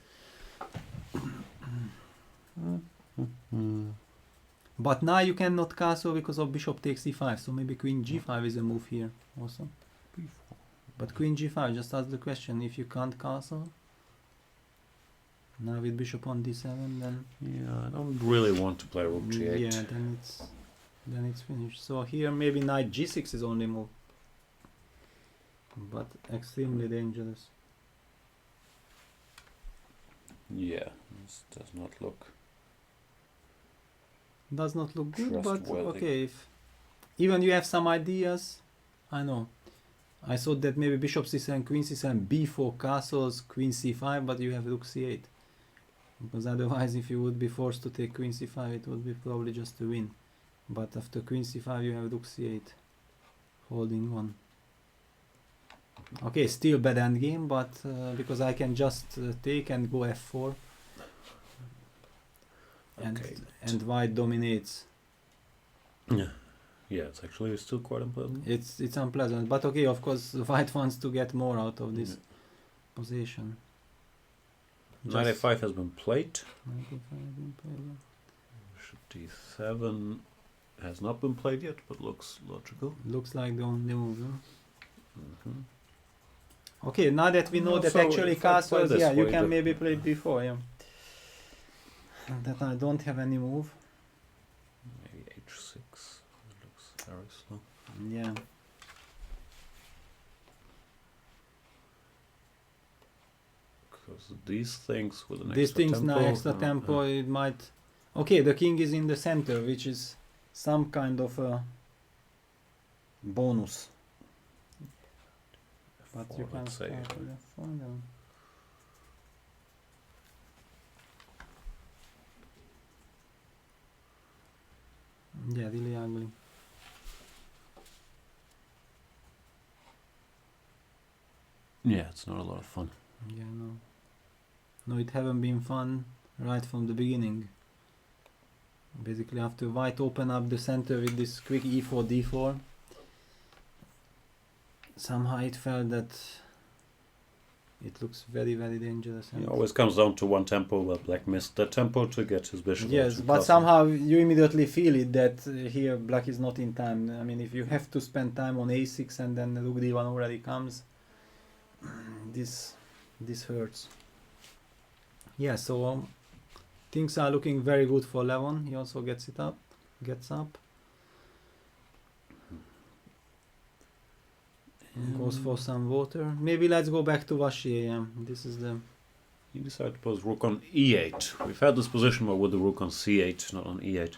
But now you cannot castle because of bishop takes e5, so maybe queen g5 is a move here also. But queen g5, just ask the question, if you can't castle, now with bishop on d7, then Yeah, I don't really want to play rook g8. yeah, then it's finished. So here maybe knight g6 is only move, but extremely dangerous. Yeah, this does not look. Does not look good, but Trustworthy. okay. If even you have some ideas, I know. I thought that maybe bishop c7, queen c7, b4 castles, queen c5, but you have rook c8. Because otherwise, if you would be forced to take queen c5, it would be probably just a win. But after queen c5, you have rook c8, holding on. Okay, still bad endgame, but because I can just take and go f4. Okay. And white dominates. Yeah, it's actually still quite unpleasant. It's unpleasant, but okay, of course, white wants to get more out of this position. Knight Just- a5 has been played. Knight a5 has been played, Bishop d7 has not been played yet, but looks logical. yeah. Looks like the only move. Huh? Mhm. Okay, now that we know that So actually if I play castles, this yeah, you way, can the- maybe play b4, yeah. That I don't have any move. Maybe h6. It looks very slow. Yeah. Because these things with an These extra things tempo. now extra tempo, it might. Okay, the king is in the center, which is some kind of a bonus. But you can let's say. start with f4 then. Yeah, really ugly. Yeah, it's not a lot of fun. Yeah, no. No, it haven't been fun right from the beginning. Basically, after white open up the center with this quick e4, d4, somehow it felt that it looks very, very dangerous. It always comes down to one tempo, where black missed that tempo to get his bishop. Yes, out to but castle. somehow you immediately feel it that here black is not in time. I mean, if you have to spend time on a6 and then rook d1 already comes, this hurts. Yeah, so things are looking very good for Levon. He also gets up. Goes for some water. Maybe let's go back to Vachier. Yeah. This is the. He decided to pose rook on e8. We've had this position where with the rook on c8, not on e8.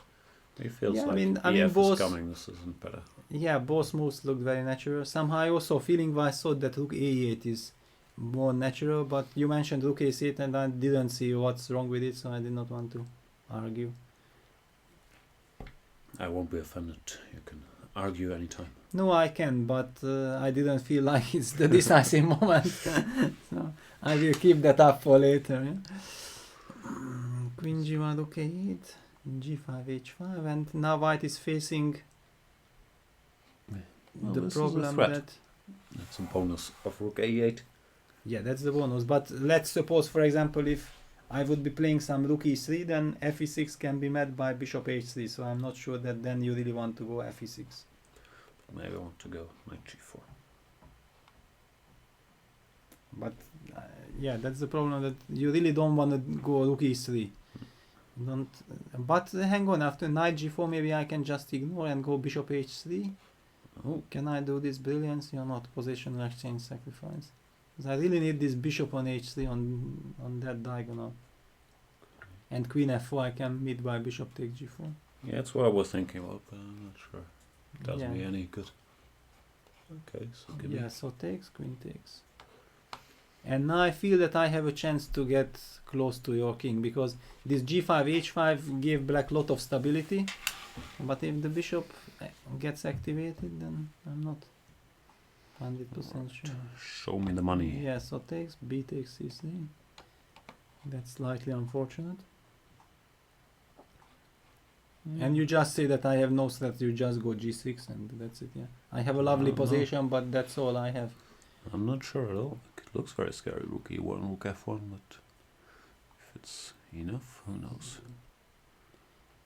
He feels Yeah, I like mean ef both. is coming. This isn't better. Yeah, both moves look very natural. Somehow I also feeling wise thought that rook a8 is more natural, but you mentioned rook a8 and I didn't see what's wrong with it, so I did not want to argue. I won't be offended. You can argue anytime. No, I can, but I didn't feel like it's the decisive moment. So I will keep that up for later. Yeah? Queen g1, rook a8, g5, h5, and now white is facing Well, the this is a problem threat. that... That's a bonus of rook a8. Yeah, that's the bonus. But let's suppose, for example, if I would be playing some rook e3, then fe6 can be met by bishop h3. So I'm not sure that then you really want to go fe6. Maybe I want to go knight g4. But yeah, that's the problem, that you really don't want to go rook e3. Don't. But hang on, after knight g4, maybe I can just ignore and go bishop h3. Oh, Can I do this brilliance or not? Positional exchange sacrifice. 'Cause I really need this bishop on h3 on that diagonal. And queen f4 I can meet by bishop take g4. yeah, that's what I was thinking about, but I'm not sure. It does Yeah. me any good. Okay, so give me Yeah, so takes, queen takes. And now I feel that I have a chance to get close to your king, because this g5, h5 gave black lot of stability. But if the bishop gets activated, then I'm not 100% sure. show me the money. Yeah, so takes, b takes c3. That's slightly unfortunate. And you just say that I have no threat, you just go g6 and that's it, yeah. I have a lovely No. position, but that's all I have. I'm not sure at all. It looks very scary, rook e1, rook f1, but if it's enough, who knows?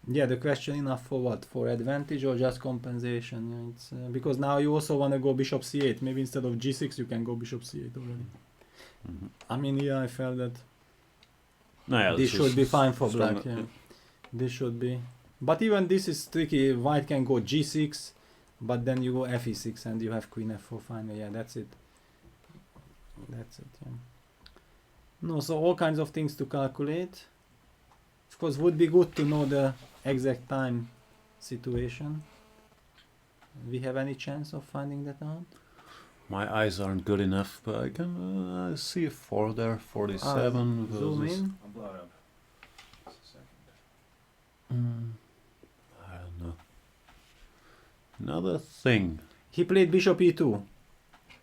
Yeah, the question enough for what? For advantage or just compensation? Yeah, it's because now you also want to go bishop c8. Maybe instead of g6 you can go bishop c8 already. Mm-hmm. I mean, yeah, I felt that No, yeah, this should be fine for strong, black. Yeah. This should be. But even this is tricky. White can go g6, but then you go fe6 and you have queen f4 finally. Yeah, that's it. That's it, yeah. No, so all kinds of things to calculate. Of course, would be good to know the exact time situation. We have any chance of finding that out? My eyes aren't good enough, but I can see a 4 there, 47 Zoom versus... in. I'll blow it up. Just a second. I don't know. Another thing. He played bishop e2.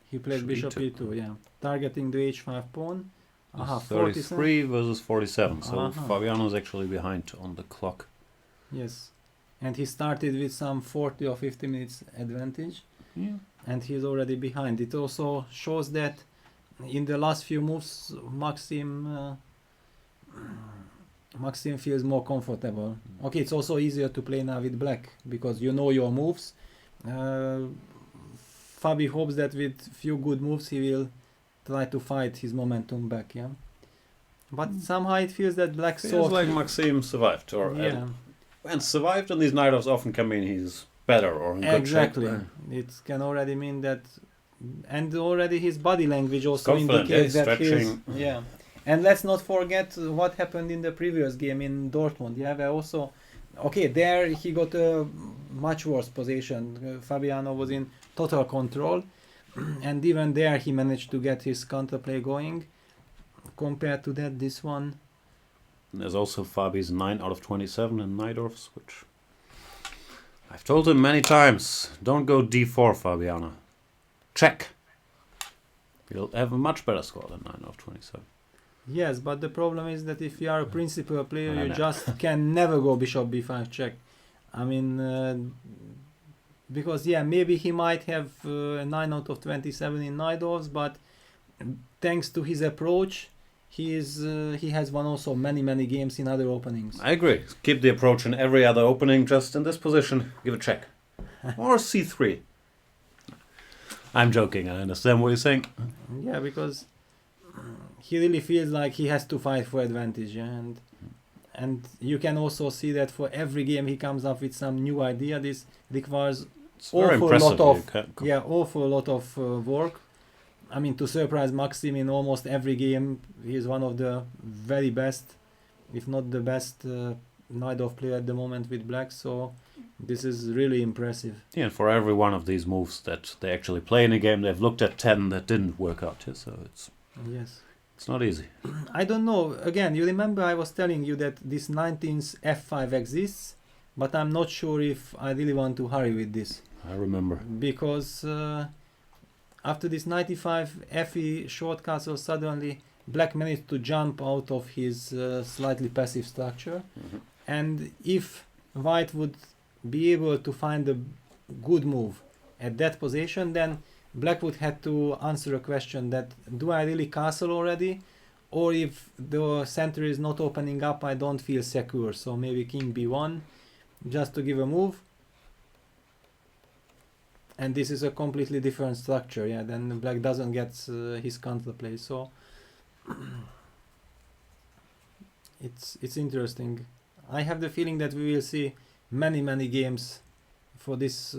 He played Bishop bishop E2. e2, yeah. Targeting the h5 pawn. Aha, 33 versus 47, so Uh-huh. Fabiano's actually behind on the clock. Yes. And he started with some 40 or 50 minutes advantage. Yeah. And he's already behind. It also shows that in the last few moves, Maxime feels more comfortable. Okay, it's also easier to play now with black because you know your moves. Fabi hopes that with few good moves he will try to fight his momentum back, yeah. But somehow it feels that black Feels saw. like Maxime survived, or Yeah, and survived on these night offs often can mean he's better or in good exactly. shape. It can already mean that, and already his body language also Confident, indicates yeah, that he's stretching. yeah. And let's not forget what happened in the previous game in Dortmund. Yeah, where also, okay, there he got a much worse position. Fabiano was in total control, and even there he managed to get his counterplay going. Compared to that, this one, There's also Fabi's 9 out of 27 in Najdorf's, which I've told him many times, don't go d4, Fabiano. Check. You'll have a much better score than 9 out of 27. yes, but the problem is that if you are a principal player, I you know. just can never go bishop b5 check. I mean, because yeah, maybe he might have 9 out of 27 in Najdorf's, but thanks to his approach, he has won also many games in other openings. I agree. Keep the approach in every other opening, just in this position, give a check. Or c3. I'm joking, I understand what you're saying. Yeah, because he really feels like he has to fight for advantage, yeah? And you can also see that for every game he comes up with some new idea. This requires It's very awful impressive. lot of You can- yeah, awful lot of work. I mean, to surprise Maxime in almost every game, he is one of the very best, if not the best, Najdorf player at the moment with black. So this is really impressive. Yeah, and for every one of these moves that they actually play in a game, they've looked at 10 that didn't work out. Yeah, so Yes. it's not easy. I don't know. Again, you remember I was telling you that this 19th F5 exists, but I'm not sure if I really want to hurry with this. I remember. Because after this 95 FE short castle, suddenly black managed to jump out of his slightly passive structure, and if white would be able to find a good move at that position, then black would have to answer a question that, do I really castle already? Or if the center is not opening up, I don't feel secure. So maybe king b1, just to give a move. And this is a completely different structure, yeah, then black doesn't get his counterplay. So it's interesting. I have the feeling that we will see many games for this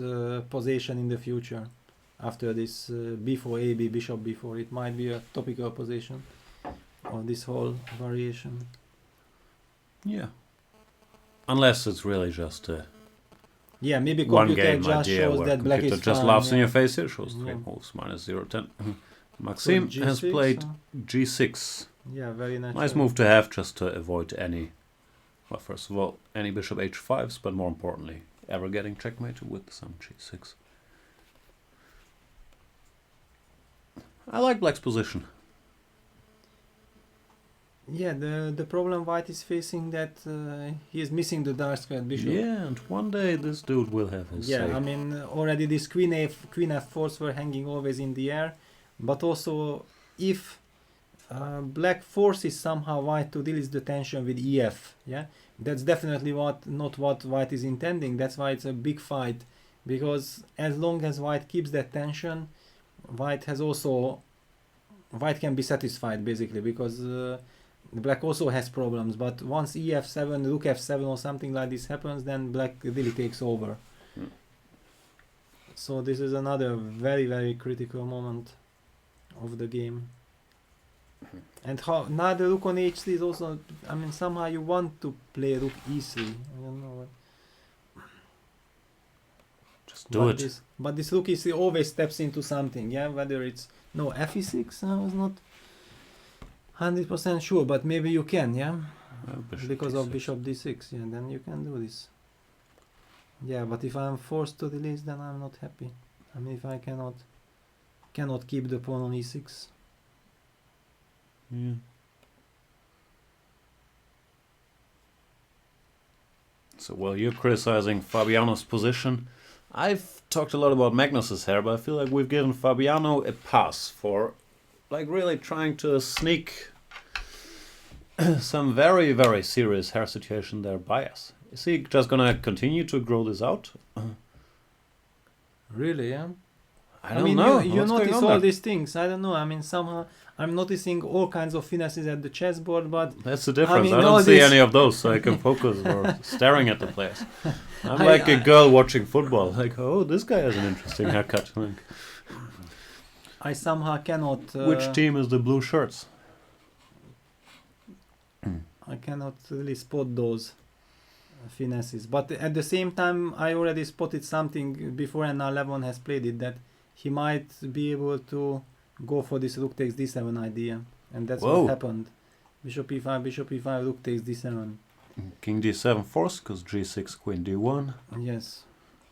position in the future. After this b4 AB, bishop b4, it might be a topical position of this whole variation. Yeah. Unless it's really just yeah, maybe one computer game just idea shows where that black computer is just fine, laughs in yeah. your face here, shows 3 Yeah. moves, minus 0, 10. Maxime So has G6, played g6. Yeah, very natural. Nice move to have, just to avoid any, well, first of all, any bishop h5s, but more importantly, ever getting checkmated with some g6. I like black's position. Yeah, the problem white is facing that he is missing the dark squared bishop. Yeah, and one day this dude will have his Yeah, say. I mean already this queen f4s were hanging always in the air, but also if black forces somehow white to release the tension with ef, yeah, that's definitely not what white is intending. That's why it's a big fight, because as long as white keeps that tension, white can be satisfied basically, because black also has problems. But once ef7, rook f7 or something like this happens, then black really takes over. So this is another very critical moment of the game. And how now the rook on h3 is also, I mean, somehow you want to play rook e3. I don't know what. Just do it. But this rook e3 always steps into something, yeah. Whether it's no fe6, I was not 100% sure, but maybe you can, yeah. Because of bishop d6, yeah. Then you can do this. Yeah, but if I'm forced to release, then I'm not happy. I mean, if I cannot keep the pawn on e6. Yeah. So while you're criticizing Fabiano's position, I've talked a lot about Magnus's hair, but I feel like we've given Fabiano a pass for like really trying to sneak some very serious hair situation there by us. Is he just gonna continue to grow this out? Really, yeah? I don't know. You What's notice going on all there? these things. I don't know. I mean, somehow I'm noticing all kinds of finesses at the chessboard, but That's the difference. mean, I all don't see this- any of those, so I can focus or staring at the players. I'm like a girl watching football. Like, oh, this guy has an interesting haircut. Like, I somehow cannot. which team is the blue shirts? I cannot really spot those finesses. But at the same time, I already spotted something before, and now Levon has played it, that he might be able to go for this rook takes d7 idea, and that's Whoa. what happened. Bishop e5, rook takes d7. King d7 force, because g6, queen d1. Yes.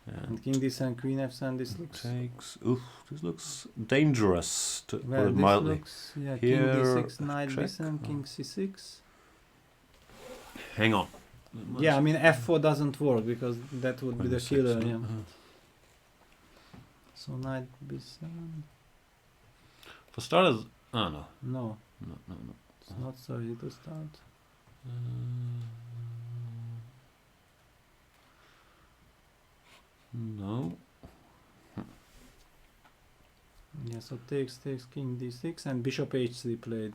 And And king d7, queen f7. This looks. takes. Oof, this looks dangerous, to Well, put it this mildly. looks, yeah, Here, king d6, knight check. b7, king c6. Hang on. Yeah, I mean f4 doesn't work because that would be the Minus killer. six, no? Yeah. So knight b7. For starters, oh no, No, no. it's not so easy to start. No. Yeah, so takes king d6 and bishop h3 played.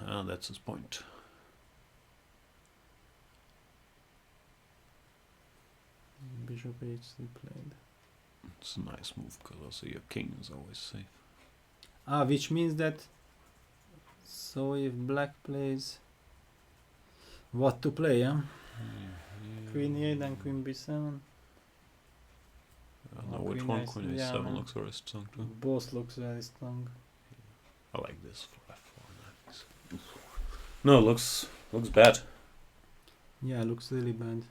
Ah, that's his point. Bishop h3 played. It's a nice move, because also your king is always safe. Ah, which means that. So if black plays, what to play? Yeah, queen e8 and queen b7. I don't know Oh, which queen one. a6, Queen yeah, a7 man. looks very strong too. Both looks very strong. I like this for f4. Nice. No, looks bad. Yeah, looks really bad.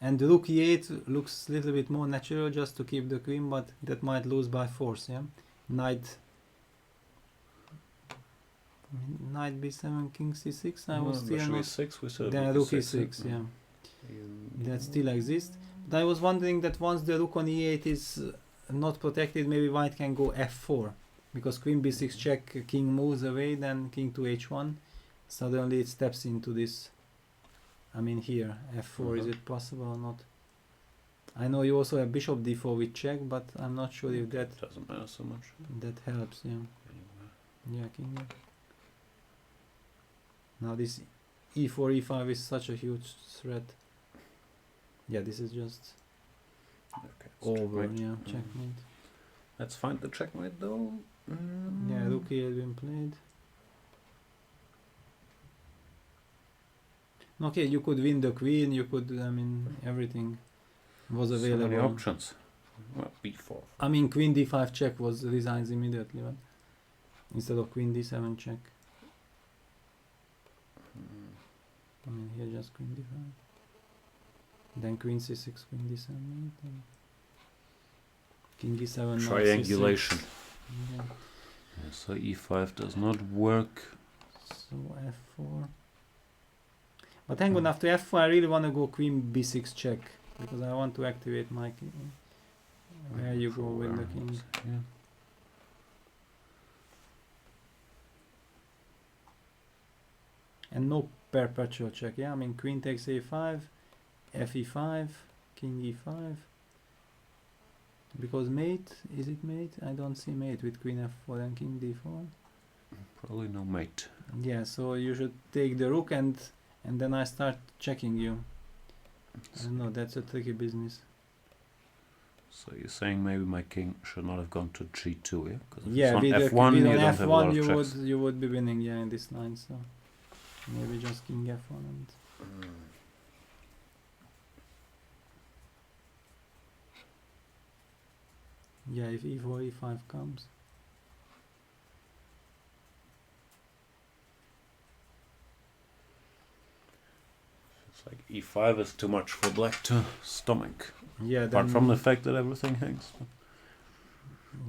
And the rook e8 looks a little bit more natural just to keep the queen, but that might lose by force, yeah? Knight. Knight b7, king c6. I was No, still bishop not. e6, we said Then rook rook e6, yeah. That still exists. But I was wondering that once the rook on e8 is not protected, maybe white can go f4. Because queen b6 check, king moves away, then king to h1. Suddenly it steps into this. I mean here, f4, is it possible or not? I know you also have bishop d4 with check, but I'm not sure if that doesn't matter so much. that helps, yeah. Yeah, king. Now this e4, e5 is such a huge threat. Yeah, this is just Okay, it's over, checkmate. yeah, checkmate. Let's find the checkmate though. Yeah, rook e has been played. Okay, you could win the queen, you could, I mean, everything was So many available. options. Well, b4. I mean, queen d5 check was resigns immediately, but instead of queen d7 check. I mean, here just queen d5. Then queen c6, queen d7, then king e7, knight Triangulation. c6. Yeah. Yeah, so e5 does not work. So f4. But hang on, after f4 I really want to go queen b6 check, because I want to activate my king. Where you go with the king. Yeah. And no perpetual check, yeah? I mean, queen takes a5, fe5, king e5. Because mate, is it mate? I don't see mate with queen f4 and king d4. Probably no mate. Yeah, so you should take the rook and then I start checking you. I don't know, that's a tricky business. So you're saying maybe my king should not have gone to g2, yeah? Because if Yeah, it's with on the f1, queen you on don't have a lot f1 of you checks. would be winning, yeah, in this line, so maybe just king f1 and yeah, if e4, e5 comes. It's like e5 is too much for black to stomach. Yeah, Apart from the fact that everything hangs.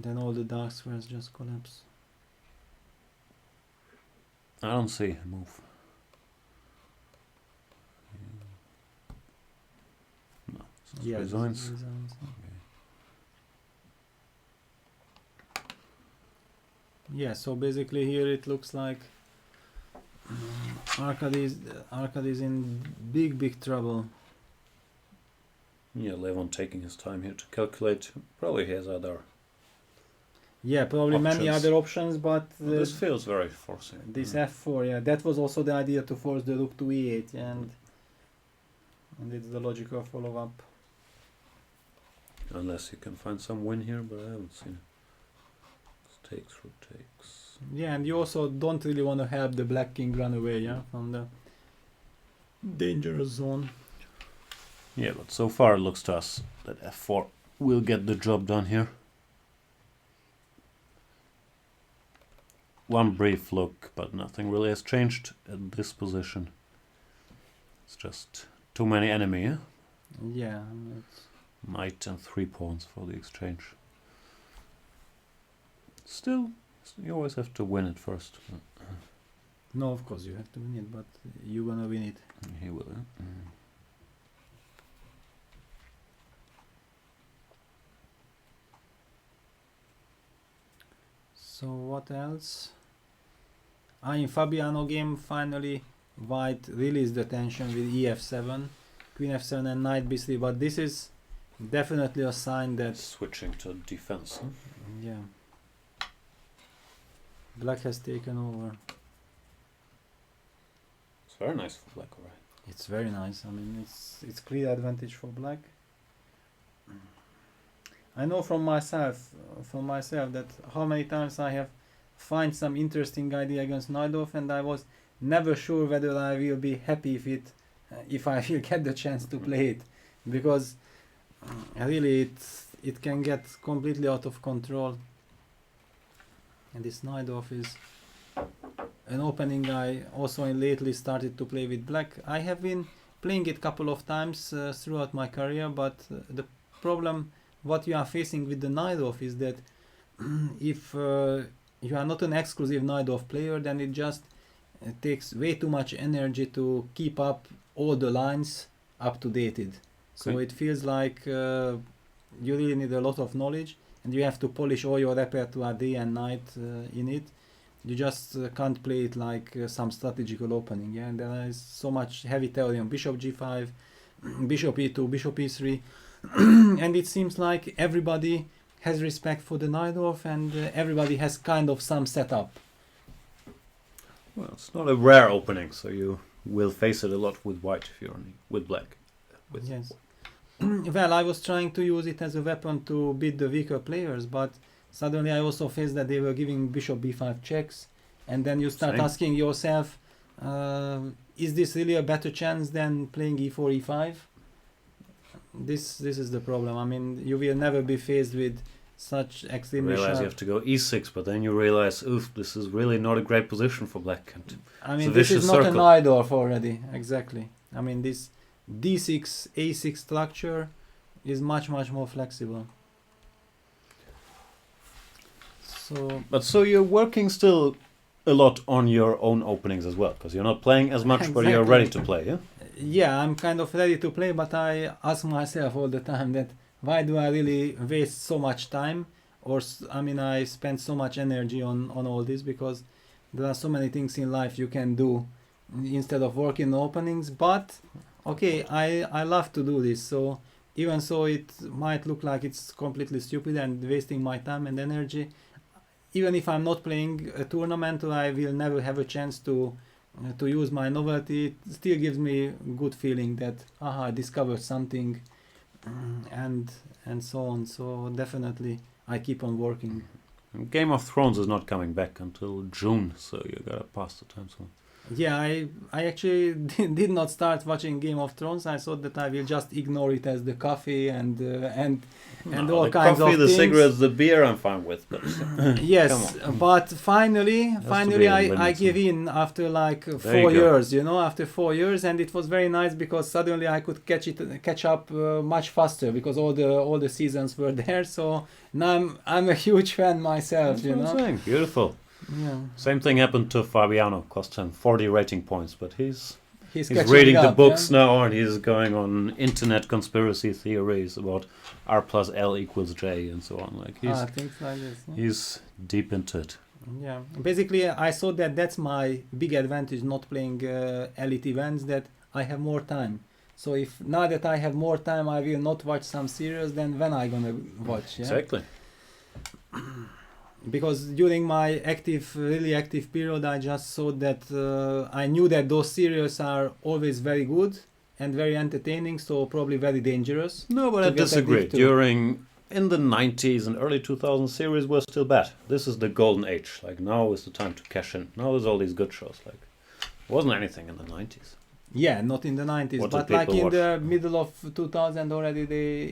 then all the dark squares just collapse. I don't see a move. No, it's just Yeah, resigns. resigns. Yeah, so basically here it looks like Arkady is in big trouble. Yeah, Levon taking his time here to calculate. Probably he has other. Yeah, probably many Options. other options, but This feels very forcing. this f4, yeah, that was also the idea, to force the rook to e8, and it's the logical follow-up. Unless you can find some win here, but I haven't seen it. Takes, rook takes. Yeah, and you also don't really want to help the black king run away, yeah, from the dangerous zone. Yeah, but so far it looks to us that f4 will get the job done here. One brief look, but nothing really has changed at this position. It's just too many enemy, yeah? Yeah, it's Knight and 3 pawns for the exchange. Still, you always have to win it first. no, of course you have to win it, but you're gonna win it. He will, yeah? So what else? In Fabiano game, finally white released the tension with ef7, queen f7 and knight b3, but this is definitely a sign that Switching to defense. Huh? yeah, black has taken over. It's very nice for black, alright. It's very nice. I mean, it's clear advantage for black. I know from myself that how many times I have find some interesting idea against Najdorf, and I was never sure whether I will be happy if I will get the chance to play it, because really it can get completely out of control. And this Najdorf is an opening I also lately started to play with black. I have been playing it a couple of times throughout my career, but the problem what you are facing with the Najdorf is that if you are not an exclusive Najdorf player, then it just takes way too much energy to keep up all the lines up to dated. So Okay. it feels like you really need a lot of knowledge, and you have to polish all your repertoire day and night in it. You just can't play it like some strategical opening. Yeah, and there is so much heavy theory on bishop g5, bishop e2, bishop e3, and it seems like everybody has respect for the Najdorf, and everybody has kind of some setup. Well, it's not a rare opening, so you will face it a lot with white if you're with black. Yes. Well, I was trying to use it as a weapon to beat the weaker players, but suddenly I also faced that they were giving bishop b5 checks, and then you start Same. asking yourself, is this really a better chance than playing e4, e5? This is the problem. I mean, you will never be faced with such You extremely realize you sharp. have to go e6, but then you realize, oof, this is really not a great position for black. And I it's mean, a this is vicious not circle. an Najdorf already. Exactly. I mean, this d6, a6 structure is much more flexible. So you're working still a lot on your own openings as well, because you're not playing as much, but you're Exactly. ready to play, yeah? yeah, I'm kind of ready to play, but I ask myself all the time that why do I really waste so much time, or I mean, I spend so much energy on all this, because there are so many things in life you can do instead of working openings. But okay, I love to do this, so even so it might look like it's completely stupid and wasting my time and energy. Even if I'm not playing a tournament, or I will never have a chance to use my novelty, it still gives me a good feeling that I discovered something, and so on. So definitely I keep on working. Game of Thrones is not coming back until June, so you gotta pass the time soon. Yeah, I actually did not start watching Game of Thrones. I thought that I will just ignore it as the coffee and No, all the kinds coffee, of the things. cigarettes, the beer I'm fine with, but Yes, come on. but finally to be in I limits, give in after like you 4 go. years, after 4 years, and it was very nice because suddenly I could catch up much faster because all the seasons were there. So now I'm a huge fan myself, That's what I'm saying. Beautiful. Yeah, Same thing happened to Fabiano. Cost him 40 rating points, but he's catching reading the up, books yeah? now, and he's going on internet conspiracy theories about R plus L equals J and so on. Like Things like this. Yeah. he's deep into it. Yeah, basically I thought that that's my big advantage not playing elite events, that I have more time. So if now that I have more time I will not watch some series, then when I gonna watch? Yeah? Exactly. Because during my really active period I just thought that I knew that those series are always very good and very entertaining, so probably very dangerous. No, but to I get disagree. addicted. In the 90s and early 2000s, series were still bad. This is the golden age. Like, now is the time to cash in. Now there's all these good shows. Like, wasn't anything in the 90s. Yeah, not in the 90s, What did but like people in watch? the middle of 2000 already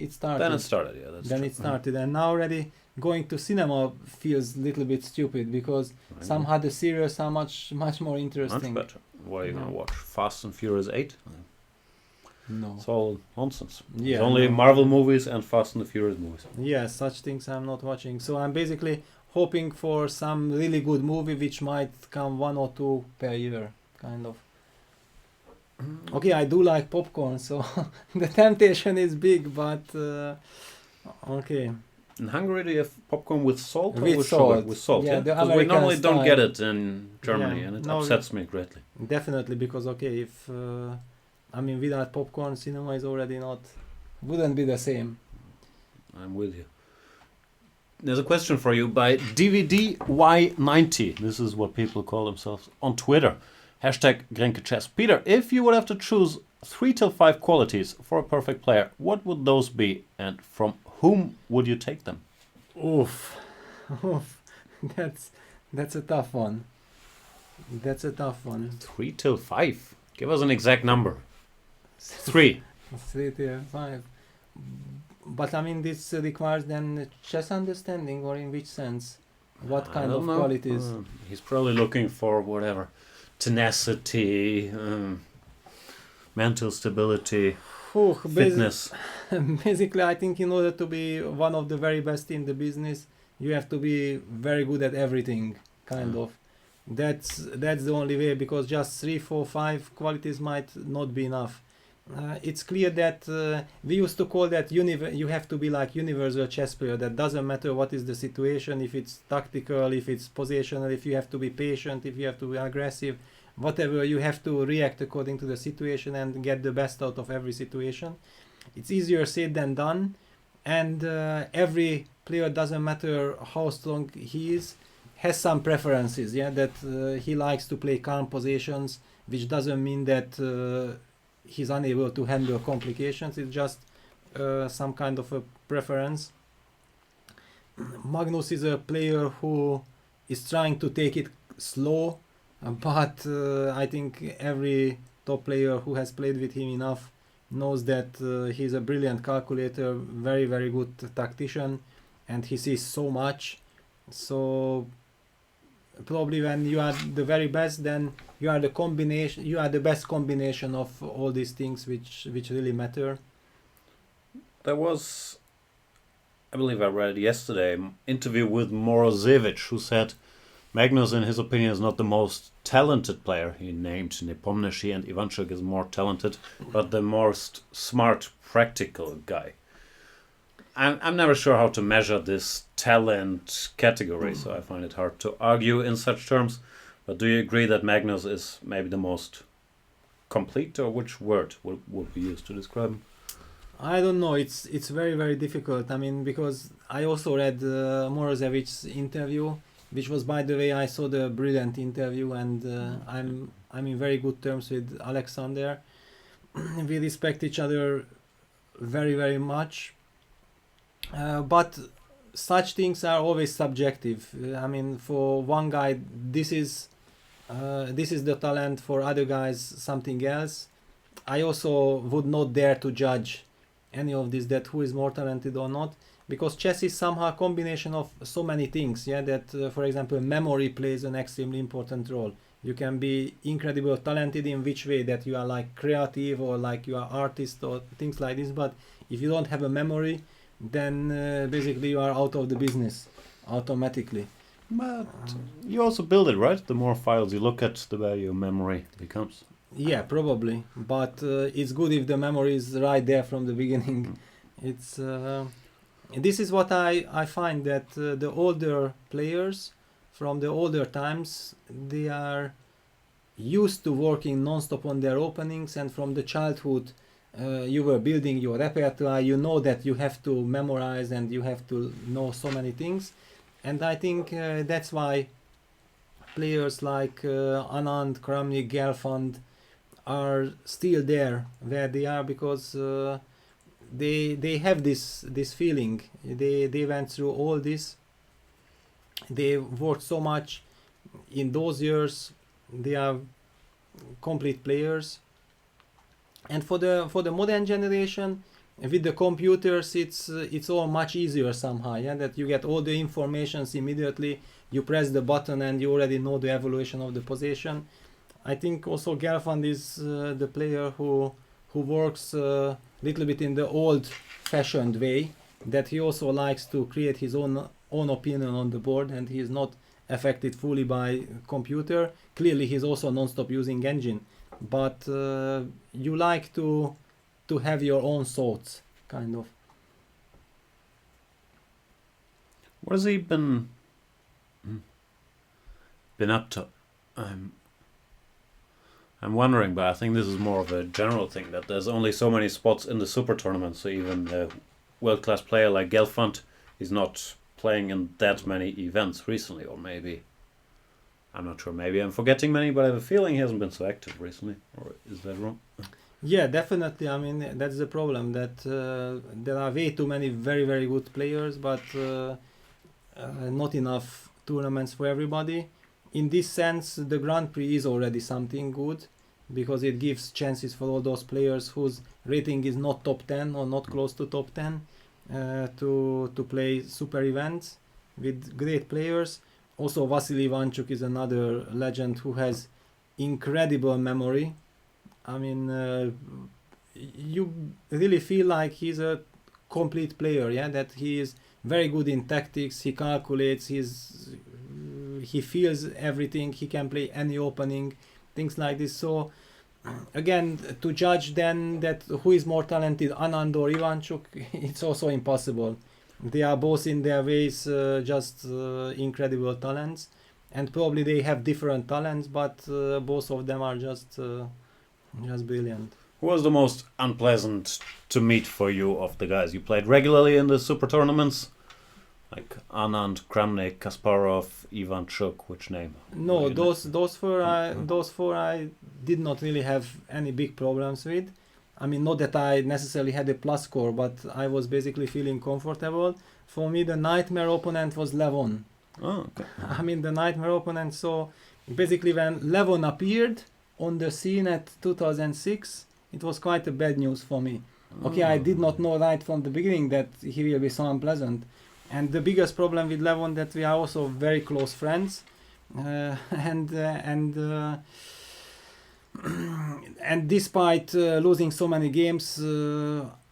it started. Then it started, yeah, that's Then true. it started, and now already going to cinema feels a little bit stupid because I know. somehow the series are much more Much interesting. better. What are you going to Yeah. watch? Fast and Furious 8? No. It's all nonsense. Yeah, There's only no. Marvel movies and Fast and the Furious movies. Yeah, such things I'm not watching. So I'm basically hoping for some really good movie which might come 1 or 2 per year, kind of. Okay, I do like popcorn, so the temptation is big, but okay. In Hungary, do you have popcorn with salt or With with salt. sugar? With salt, Yeah, yeah? the 'Cause we American normally don't style. get it in Germany, Yeah, and it no, upsets me greatly. Definitely, because okay, if I mean without popcorn, cinema is already wouldn't be the same. I'm with you. There's a question for you by DVDY90. This is what people call themselves on Twitter. Hashtag Grenke Chess. Peter, if you would have to choose 3 till 5 qualities for a perfect player, what would those be, and from whom would you take them? Oof, oof, that's a tough one. That's a tough one. 3 till 5. Give us an exact number. 3. 3 to 5. But I mean, this requires then chess understanding, or in which sense? What I kind don't of know. qualities? He's probably looking for whatever. Tenacity, mental stability, Basi- fitness. Basically, I think in order to be one of the very best in the business, You have to be very good at everything, kind of. That's the only way, because just 3, 4, 5 qualities might not be enough. It's clear that we used to call that you have to be like universal chess player. That doesn't matter what is the situation, if it's tactical, if it's positional, if you have to be patient, if you have to be aggressive, whatever, you have to react according to the situation and get the best out of every situation. It's easier said than done, and every player, doesn't matter how strong he is, has some preferences, that he likes to play calm positions, which doesn't mean that he's unable to handle complications. It's just some kind of a preference. Magnus is a player who is trying to take it slow, but I think every top player who has played with him enough knows that he's a brilliant calculator, very, very good tactician, and he sees so much. So probably when you are the very best, then you are the best combination of all these things which really matter. There was, I believe I read it yesterday, an interview with Morozevich, who said Magnus, in his opinion, is not the most talented player. He named Nepomniachtchi and Ivanchuk is more talented, but the most smart, practical guy. I'm never sure how to measure this talent category, so I find it hard to argue in such terms. But do you agree that Magnus is maybe the most complete, or which word would be used to describe him? I don't know. It's very, very difficult. I mean, because I also read Morozevich's interview, which was, by the way, I saw the brilliant interview, and I'm in very good terms with Alexander. We respect each other very, very much. But such things are always subjective. I mean, for one guy, this is the talent. For other guys, something else. I also would not dare to judge any of this, that who is more talented or not, because chess is somehow a combination of so many things. That for example, memory plays an extremely important role. You can be incredibly talented in which way, that you are like creative or like you are artist or things like this, but if you don't have a memory, then basically you are out of the business automatically. But you also build it, right? The more files you look at, the better your memory becomes. Yeah, probably, but it's good if the memory is right there from the beginning. It's this is what I find, that the older players from the older times, they are used to working non-stop on their openings, and from the childhood you were building your repertoire. You know that you have to memorize and you have to know so many things, and I think that's why players like Anand, Kramnik, Gelfand are still there where they are, because they have this feeling. They went through all this. They worked so much in those years. They are complete players. And for the modern generation, with the computers, it's all much easier somehow. That you get all the informations immediately. You press the button and you already know the evaluation of the position. I think also Gelfand is the player who works a little bit in the old-fashioned way, that he also likes to create his own opinion on the board, and he is not affected fully by computer. Clearly, he's also non-stop using engine, but you like to have your own thoughts, kind of. What has he been up to? I'm wondering, but I think this is more of a general thing, that there's only so many spots in the super tournament, so even a world-class player like Gelfand is not playing in that many events recently, or maybe, I'm not sure, maybe I'm forgetting many, but I have a feeling he hasn't been so active recently, or is that wrong? Yeah, definitely. I mean, that's the problem, that there are way too many very, very good players, but not enough tournaments for everybody. In this sense, the Grand Prix is already something good, because it gives chances for all those players whose rating is not top 10 or not close to top 10 to play super events with great players. Also, Vasily Ivanchuk is another legend who has incredible memory. I mean, you really feel like he's a complete player, that he is very good in tactics. He calculates. He feels everything. He can play any opening, things like this. So again, to judge then that who is more talented, Anand or Ivanchuk, it's also impossible. They are both in their ways just incredible talents, and probably they have different talents, but both of them are just brilliant. Who was the most unpleasant to meet for you of the guys you played regularly in the super tournaments? Like Anand, Kramnik, Kasparov, Ivanchuk, which name? No, those four I did not really have any big problems with. I mean, not that I necessarily had a plus score, but I was basically feeling comfortable. For me, the nightmare opponent was Levon. Oh, okay. I mean, the nightmare opponent. So basically, when Levon appeared on the scene at 2006, it was quite a bad news for me. Okay, I did not know right from the beginning that he will be so unpleasant. And the biggest problem with Levon that we are also very close friends, and despite losing so many games,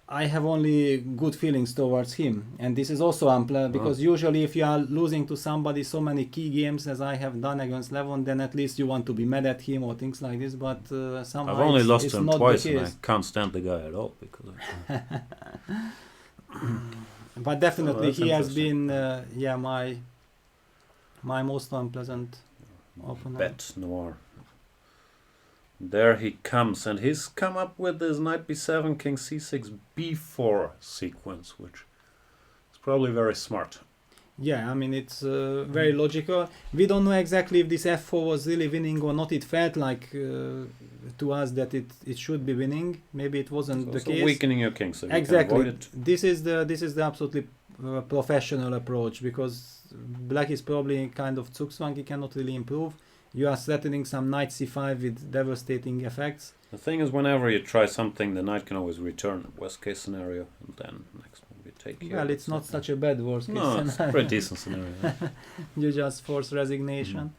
I have only good feelings towards him. And this is also unpleasant because usually if you are losing to somebody so many key games as I have done against Levon, then at least you want to be mad at him or things like this. But somehow I've only lost it's to him not twice, the and I case. can't stand the guy at all because. But definitely that's he has interesting. been my most unpleasant opponent. Bet Noir. There he comes, and he's come up with this knight b7, king c6, b4 sequence, which is probably very smart. Yeah, I mean it's very logical. We don't know exactly if this f4 was really winning or not. It felt like to us that it should be winning. Maybe it wasn't the So case. weakening your king, so you can Exactly. avoid it. This is the absolutely professional approach, because black is probably kind of Zugzwang. He cannot really improve. You are threatening some knight c5 with devastating effects. The thing is, whenever you try something, the knight can always return. Worst case scenario, and then next move you take here. Well, it's not such a bad worst case No, it's a scenario. pretty decent scenario. Yeah. You just force resignation.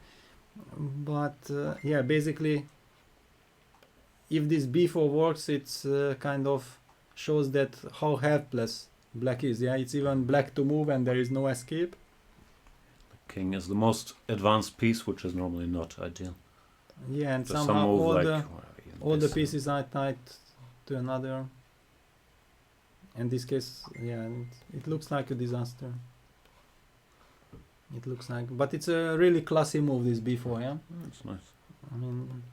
But yeah, basically, if this b4 works, it's kind of shows that how helpless black is. Yeah, it's even black to move and there is no escape. King is the most advanced piece, which is normally not ideal. Yeah, and Just some somehow move all like the this. pieces are tied to another. In this case, yeah, it looks like a disaster. It looks like, but it's a really classy move, this b4. Yeah, That's nice. I mean,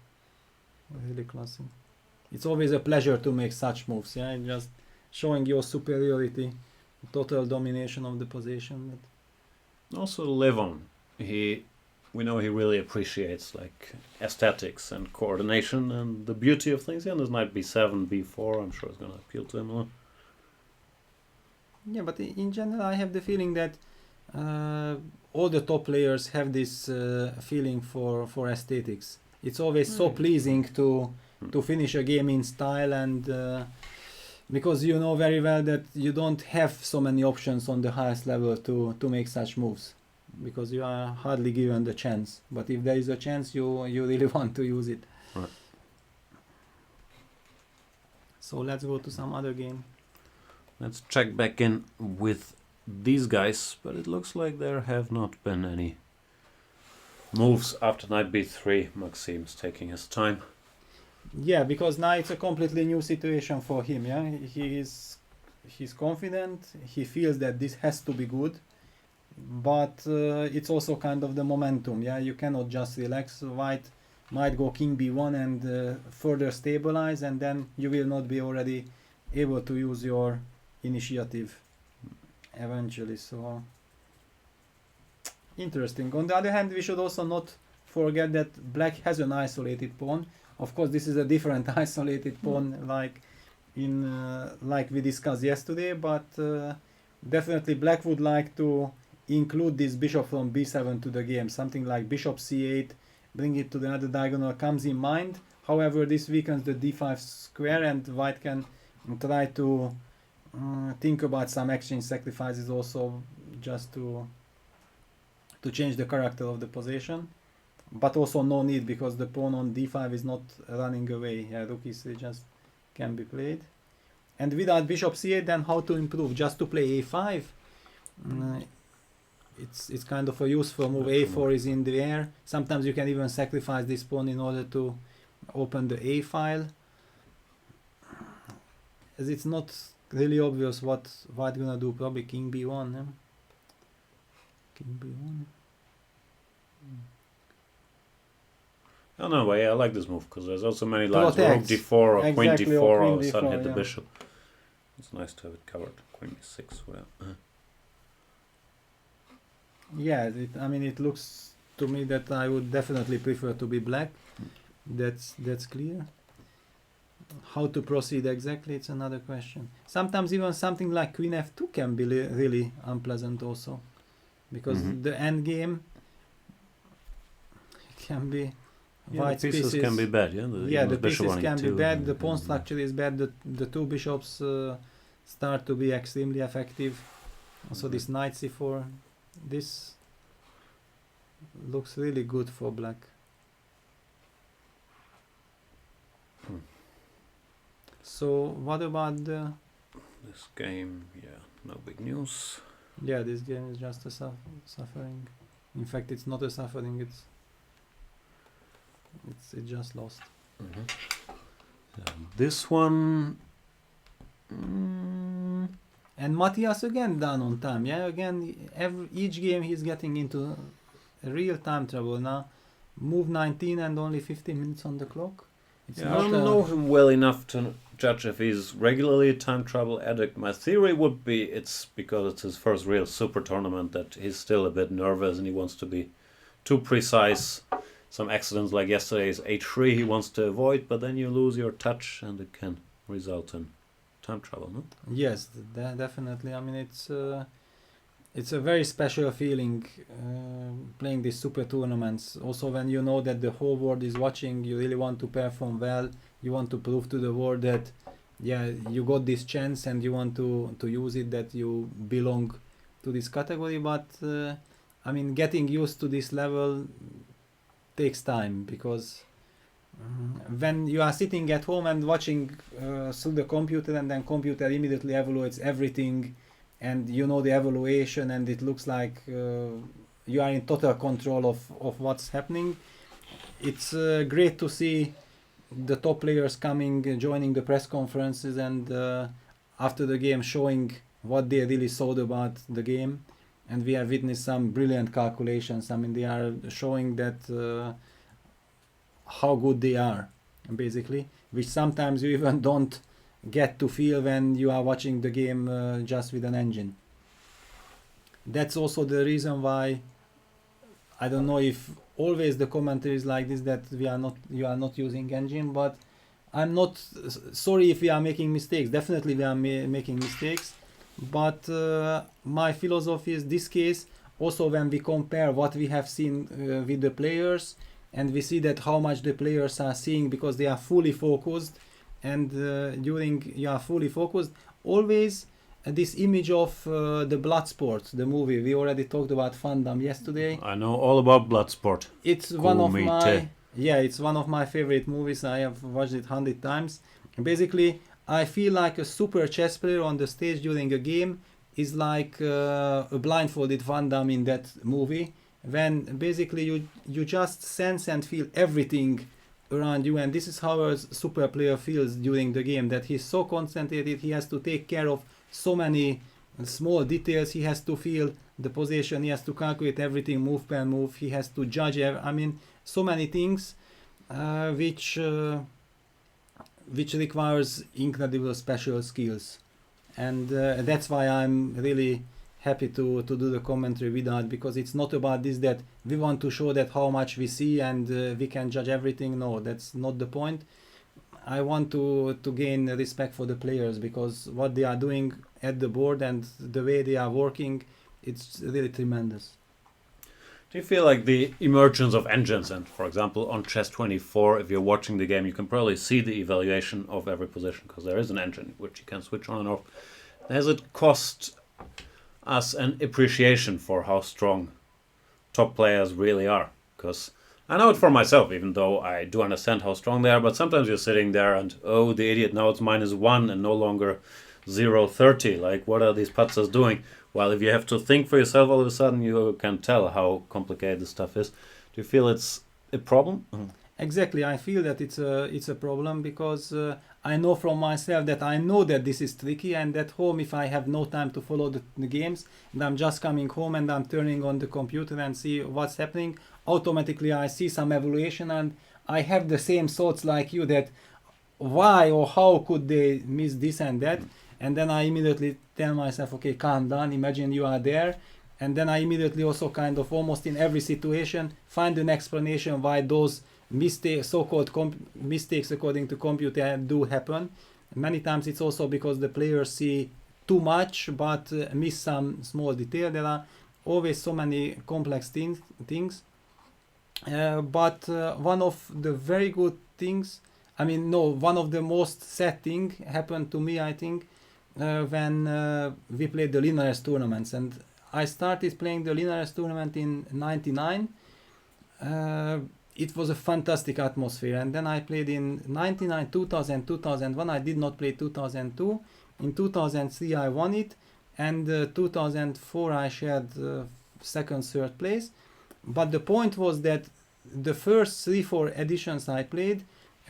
really classy. It's always a pleasure to make such moves. Yeah, and just showing your superiority, total domination of the position. But Also, Levon, we know he really appreciates like aesthetics and coordination and the beauty of things. And this knight b7, b4, I'm sure it's going to appeal to him a lot. yeah, but in general, I have the feeling that all the top players have this feeling for aesthetics. It's always so pleasing to finish a game in style, and because you know very well that you don't have so many options on the highest level to make such moves, because you are hardly given the chance. But if there is a chance, you really want to use it. Right. So let's go to some other game. Let's check back in with these guys, but it looks like there have not been any moves after knight b3. Maxime's taking his time. Yeah, because now it's a completely new situation for him. Yeah, he's confident. He feels that this has to be good, but it's also kind of the momentum. Yeah, you cannot just relax. White might go king b1 and further stabilize, and then you will not be already able to use your initiative eventually. So interesting. On the other hand, we should also not forget that black has an isolated pawn. Of course, this is a different isolated pawn, like we discussed yesterday, but definitely black would like to include this bishop from b7 to the game. Something like bishop c8, bring it to the other diagonal comes in mind. However, this weakens the d5 square, and white can try to think about some exchange sacrifices also, just to change the character of the position. But also no need, because the pawn on d5 is not running away. Yeah, rook e3 just can be played. And without bishop c8, then how to improve? Just to play a5? It's kind of a useful move. A4 is in the air. Sometimes you can even sacrifice this pawn in order to open the A file. As it's not really obvious what white gonna do. Probably king b1. Yeah? King b1. Oh no, but yeah, I like this move because there's also many lines. Rook Protects. d4 or queen Exactly, d4 or or queen sudden d4, hit the yeah. bishop. It's nice to have it covered. Queen e6. Well, Yeah, I mean it looks to me that I would definitely prefer to be black. That's clear. How to proceed exactly, it's another question. Sometimes even something like queen f2 can be really unpleasant also, because the end game can be white the pieces can be bad. Yeah, the pieces can be bad. The pawn and- structure is bad. The two bishops start to be extremely effective. Also this knight c4. This looks really good for black. So what about the... This game, yeah, no big news. Yeah, this game is just a suffering. In fact, it's not a suffering. It just lost. This one. And Matthias again done on time. Yeah, again, each game he's getting into real time trouble now. Move 19 and only 15 minutes on the clock. It's Yeah, I not don't know him well enough to judge if he's regularly a time travel addict. My theory would be it's because it's his first real super tournament that he's still a bit nervous and he wants to be too precise. Some accidents like yesterday's h3 he wants to avoid, but then you lose your touch and it can result in time travel, no? Yes, definitely. I mean, it's a very special feeling playing these super tournaments. Also, when you know that the whole world is watching, you really want to perform well. You want to prove to the world that, yeah, you got this chance and you want to use it, that you belong to this category. But I mean, getting used to this level takes time, because when you are sitting at home and watching through the computer, and then computer immediately evaluates everything, and you know the evaluation, and it looks like you are in total control of what's happening. It's great to see the top players coming, joining the press conferences, and after the game showing what they really thought about the game. And we have witnessed some brilliant calculations. I mean, they are showing that how good they are, basically, which sometimes you even don't get to feel when you are watching the game just with an engine. That's also the reason why I don't know if always the commentary is like this, that you are not using engine, but I'm not sorry if we are making mistakes. Definitely we are making mistakes, but my philosophy is this case also when we compare what we have seen with the players, and we see that how much the players are seeing, because they are fully focused, and during you are fully focused, always this image of the Bloodsport, the movie. We already talked about Van Damme yesterday. I know all about Bloodsport. It's one of my it's one of my favorite movies. I have watched it 100 times. Basically, I feel like a super chess player on the stage during a game is like a blindfolded Van Damme in that movie, when basically you just sense and feel everything around you, and this is how a super player feels during the game, that he's so concentrated, he has to take care of so many small details, he has to feel the position, he has to calculate everything move per move, he has to judge I mean, so many things which requires incredible special skills. And that's why I'm really happy to do the commentary with that, because it's not about this that we want to show that how much we see and we can judge everything. No, that's not the point. I want to gain respect for the players, because what they are doing at the board and the way they are working, it's really tremendous. Do you feel like the emergence of engines, and for example on Chess24, if you're watching the game, you can probably see the evaluation of every position, because there is an engine which you can switch on and off. Has it cost us an appreciation for how strong top players really are? Because I know it for myself, even though I do understand how strong they are, but sometimes you're sitting there and, oh, the idiot, now it's -1 and no longer 0-30. Like, what are these putzers doing? While if you have to think for yourself, all of a sudden you can tell how complicated this stuff is. Do you feel it's a problem? Exactly, I feel that it's a problem because I know from myself that I know that this is tricky, and at home, if I have no time to follow the games and I'm just coming home and I'm turning on the computer and see what's happening, automatically I see some evaluation and I have the same thoughts like you, that why or how could they miss this and that, and then I immediately tell myself, okay, calm down, imagine you are there. And then I immediately also kind of almost in every situation find an explanation why those mistakes, so-called mistakes according to computer, do happen. Many times it's also because the players see too much but miss some small detail. There are always so many complex things. But one of the very good things, one of the most sad thing happened to me, I think, when we played the Linares tournaments. And I started playing the Linares tournament in '99. It was a fantastic atmosphere, and then I played in 99, 2000, 2001. I did not play 2002. In 2003 I won it, and 2004 I shared second, third place. But the point was that the first 3-4 editions I played,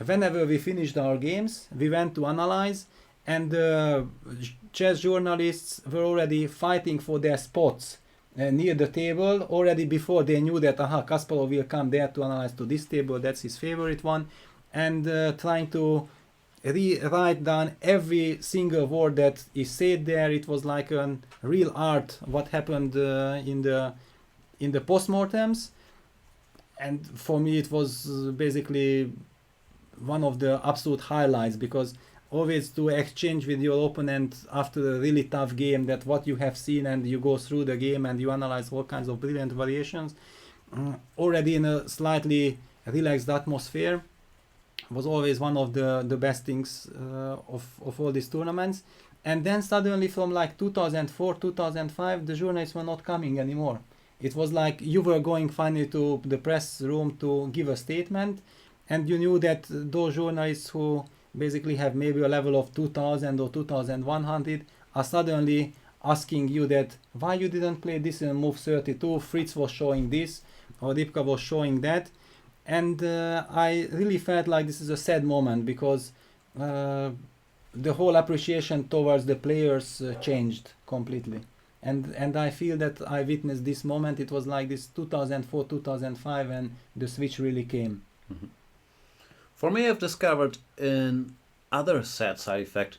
whenever we finished our games, we went to analyze, and chess journalists were already fighting for their spots near the table already before they knew that Kasparov will come there to analyze to this table, that's his favorite one, and trying to write down every single word that is said there. It was like a real art what happened in the postmortems, and for me it was basically one of the absolute highlights, because always to exchange with your opponent after a really tough game that what you have seen, and you go through the game and you analyze all kinds of brilliant variations already in a slightly relaxed atmosphere, was always one of the best things of all these tournaments. And then suddenly from like 2004, 2005, the journalists were not coming anymore. It was like you were going finally to the press room to give a statement, and you knew that those journalists who basically have maybe a level of 2000 or 2100 are suddenly asking you that why you didn't play this in move 32, Fritz was showing this or Ripka was showing that. And I really felt like this is a sad moment, because the whole appreciation towards the players changed completely. And I feel that I witnessed this moment. It was like this 2004, 2005, and the switch really came. Mm-hmm. For me, I've discovered in other sad side effect,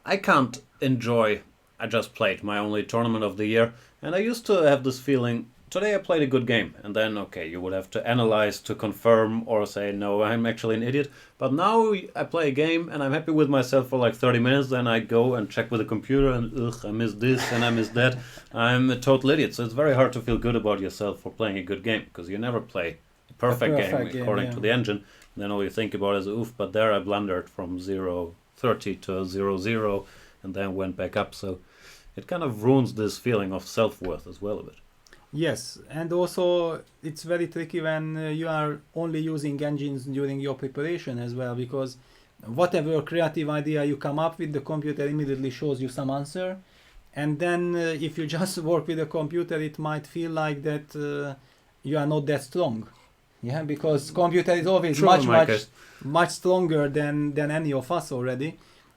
I can't enjoy, I just played my only tournament of the year, and I used to have this feeling, today I played a good game, and then, okay, you would have to analyze to confirm or say, no, I'm actually an idiot. But now I play a game and I'm happy with myself for like 30 minutes, then I go and check with the computer and, I missed this and I missed that. I'm a total idiot, so it's very hard to feel good about yourself for playing a good game, because you never play a perfect game according to the engine. Then all you think about is, oof, but there I blundered from 0-30 to 0-0 and then went back up. So it kind of ruins this feeling of self-worth as well a bit. Yes, and also it's very tricky when you are only using engines during your preparation as well, because whatever creative idea you come up with, the computer immediately shows you some answer. And then if you just work with the computer, it might feel like that you are not that strong. Yeah, because computer is always much stronger than any of us already.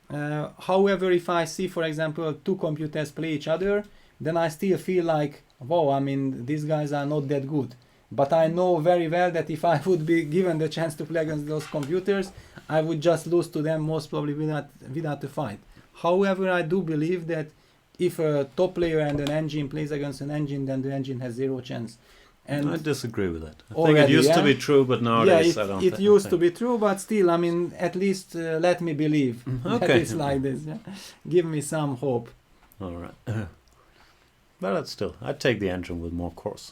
However, if I see, for example, two computers play each other, then I still feel like, wow, I mean, these guys are not that good. But I know very well that if I would be given the chance to play against those computers, I would just lose to them most probably without a fight. However, I do believe that if a top player and an engine plays against an engine, then the engine has zero chance. And I disagree with that. I think it used to be true, but nowadays I don't think. It used to be true, but still, I mean, at least let me believe that it's like this. Yeah? Give me some hope. All right. But still, I'd take the engine with more course.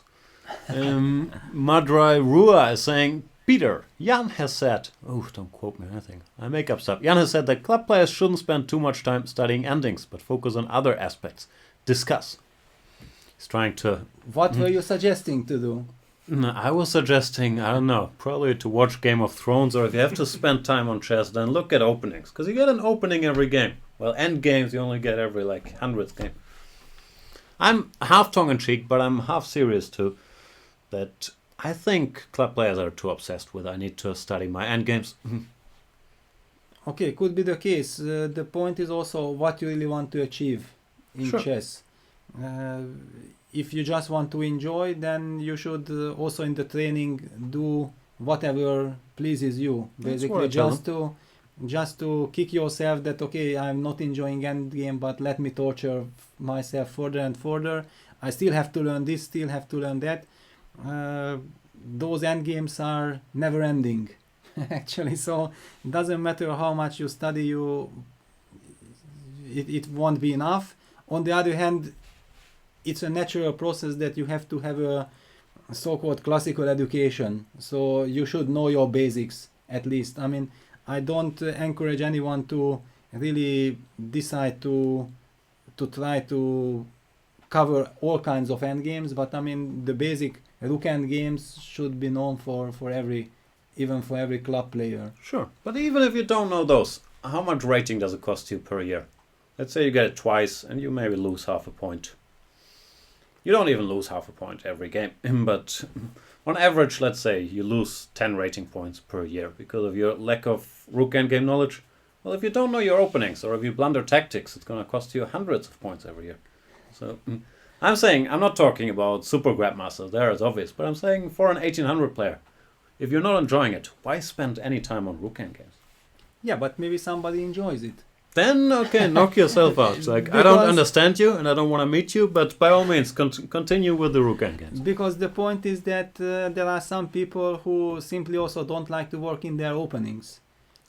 Madrai Rua is saying, Peter, Jan has said, oh, don't quote me anything, I make up stuff. Jan has said that club players shouldn't spend too much time studying endings, but focus on other aspects. Discuss. He's trying to... What were you suggesting to do? No, I was suggesting, I don't know, probably to watch Game of Thrones, or if you have to spend time on chess, then look at openings. Because you get an opening every game. Well, end games you only get every like 100th game. I'm half tongue-in-cheek, but I'm half serious too, that I think club players are too obsessed with I need to study my end games. Okay, could be the case. The point is also what you really want to achieve in Sure. chess. If you just want to enjoy, then you should also in the training do whatever pleases you. That's Basically, what I tell just to kick yourself that okay, I'm not enjoying endgame, but let me torture myself further and further. I still have to learn this, still have to learn that. Those endgames are never ending, actually. So it doesn't matter how much you study, it won't be enough. On the other hand, it's a natural process that you have to have a so-called classical education. So you should know your basics at least. I mean, I don't encourage anyone to really decide to try to cover all kinds of endgames, but I mean the basic rook endgames should be known for every, even for every club player. Sure, but even if you don't know those, how much rating does it cost you per year? Let's say you get it twice and you maybe lose half a point. You don't even lose half a point every game, but on average, let's say you lose 10 rating points per year because of your lack of rook endgame knowledge. Well, if you don't know your openings or if you blunder tactics, it's going to cost you hundreds of points every year. So I'm saying, I'm not talking about super Grandmasters, there it's obvious, but I'm saying for an 1800 player, if you're not enjoying it, why spend any time on rook endgames? Yeah, but maybe somebody enjoys it. Then, okay, knock yourself out. It's like, I don't understand you and I don't want to meet you, but by all means, continue with the rook endgames. Because the point is that there are some people who simply also don't like to work in their openings.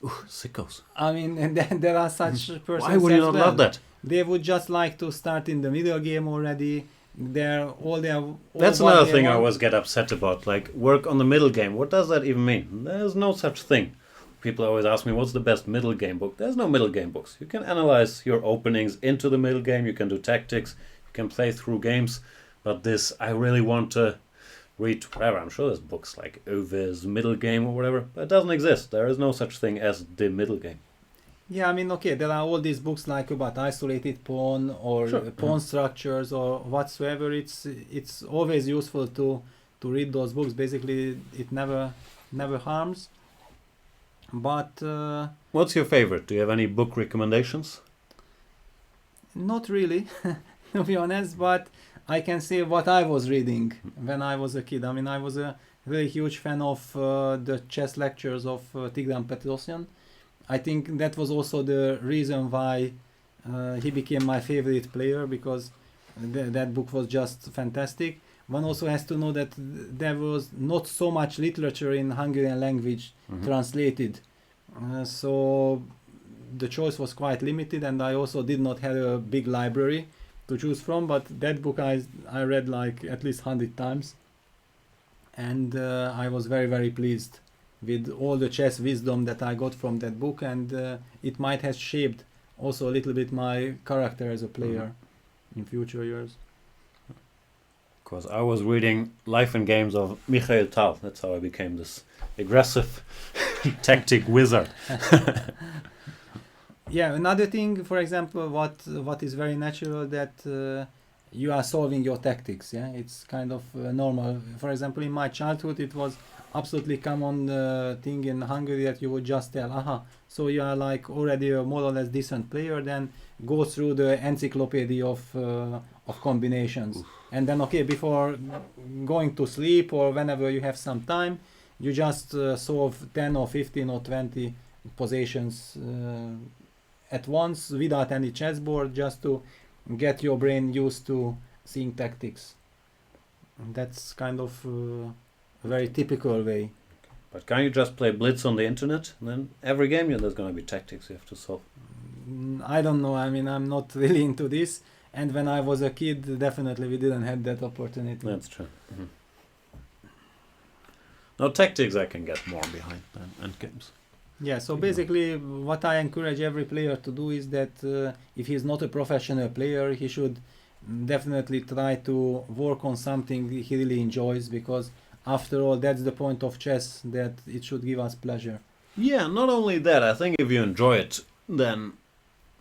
Ooh, sickos. I mean, and then there are such persons. Why would you as not well. love that? They would just like to start in the middle game already. That's another thing I always get upset about. Like, work on the middle game. What does that even mean? There's no such thing. People always ask me, what's the best middle game book? There's no middle game books. You can analyze your openings into the middle game. You can do tactics. You can play through games. But this, I really want to read whatever. I'm sure there's books like Ove's middle game or whatever. But it doesn't exist. There is no such thing as the middle game. Yeah, I mean, okay, there are all these books like about isolated pawn or Sure. pawn structures or whatsoever. It's always useful to read those books. Basically, it never harms. But What's your favorite? Do you have any book recommendations? not really, to be honest. But I can say what I was reading when I was a kid. I mean, I was a really huge fan of the chess lectures of Tigran Petrosyan. I think that was also the reason why he became my favorite player, because that book was just fantastic. One also has to know that there was not so much literature in Hungarian language translated. So the choice was quite limited, and I also did not have a big library to choose from, but that book I read like at least 100 times. And I was very, very pleased with all the chess wisdom that I got from that book, and it might have shaped also a little bit my character as a player in future years. Because I was reading Life and Games of Mikhail Tal. That's how I became this aggressive tactic wizard. Yeah, another thing, for example, what is very natural, that you are solving your tactics. Yeah, it's kind of normal. For example, in my childhood, it was absolutely common thing in Hungary that you would just tell, aha, so you are like already a more or less decent player, then go through the encyclopedia of combinations. And then, okay, before going to sleep or whenever you have some time, you just solve 10 or 15 or 20 positions at once without any chessboard, just to get your brain used to seeing tactics. And that's kind of a very typical way. But can't you just play Blitz on the internet? And then every game there's going to be tactics you have to solve. I don't know. I mean, I'm not really into this. And when I was a kid, definitely we didn't have that opportunity. That's true. No, tactics I can get more behind than endgames. Yeah, so basically what I encourage every player to do is that if he's not a professional player, he should definitely try to work on something he really enjoys, because after all, that's the point of chess, that it should give us pleasure. Yeah, not only that, I think if you enjoy it, then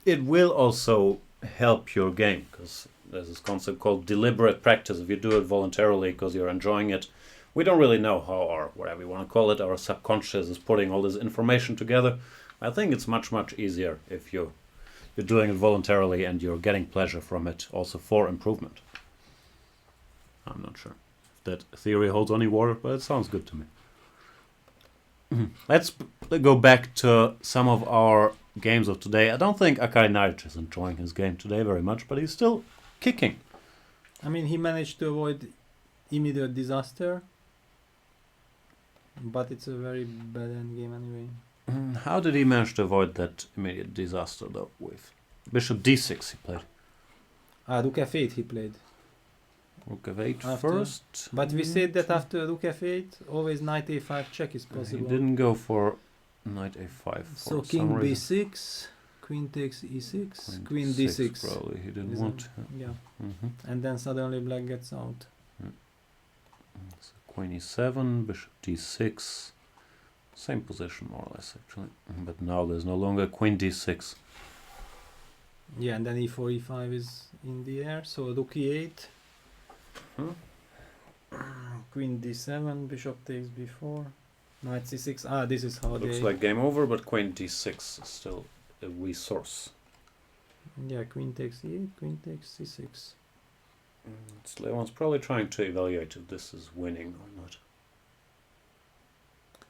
it will also help your game, because there's this concept called deliberate practice. If you do it voluntarily because you're enjoying it, we don't really know how, or whatever you want to call it, our subconscious is putting all this information together. I think it's much, much easier if you're doing it voluntarily and you're getting pleasure from it, also for improvement. I'm not sure if that theory holds any water, but it sounds good to me. Let's go back to some of our games of today. I don't think Akari Naric is enjoying his game today very much, but he's still kicking. I mean, he managed to avoid immediate disaster, but it's a very bad end game anyway. How did he manage to avoid that immediate disaster, though, with Bishop d6 he played? Rook f8 he played. Rook f8 After- first. But we said that after Rook f8, always knight a5 check is He possible. didn't go for knight a5 for So some king reason. b6, queen takes e6, queen d6. Probably he didn't Is want. Yeah, Mm-hmm. and then suddenly black gets out. So queen e7, bishop d6. Same position more or less actually. But now there's no longer queen d6. Yeah, and then e4, e5 is in the air. So rook e8, queen d7, bishop takes b4, knight c6. This is how Looks they. like game over, but queen d6 is still a resource. Yeah, queen takes e8, queen takes c6. Levon's probably trying to evaluate if this is winning or not.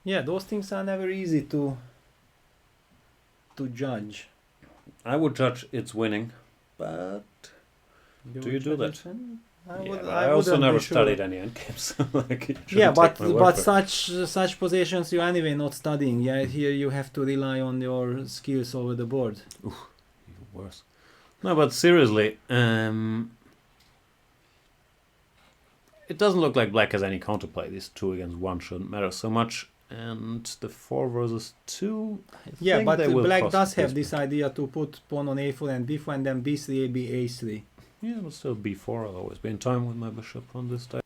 Yeah, those things are never easy to judge. I would judge it's winning, but do you do that? I also never studied any endgames. Like, you Yeah, shouldn't take my word but for it. such positions you anyway not studying. Yeah, here you have to rely on your skills over the board. Even worse. No, but seriously, it doesn't look like black has any counterplay. These 2 against 1 shouldn't matter so much. And the 4 versus 2, Yeah, but they will black cost does have piece. this idea to put pawn on a4 and b4 and then b3, ab, a3. Yeah, but still b4. I'll always be in time with my bishop on this side.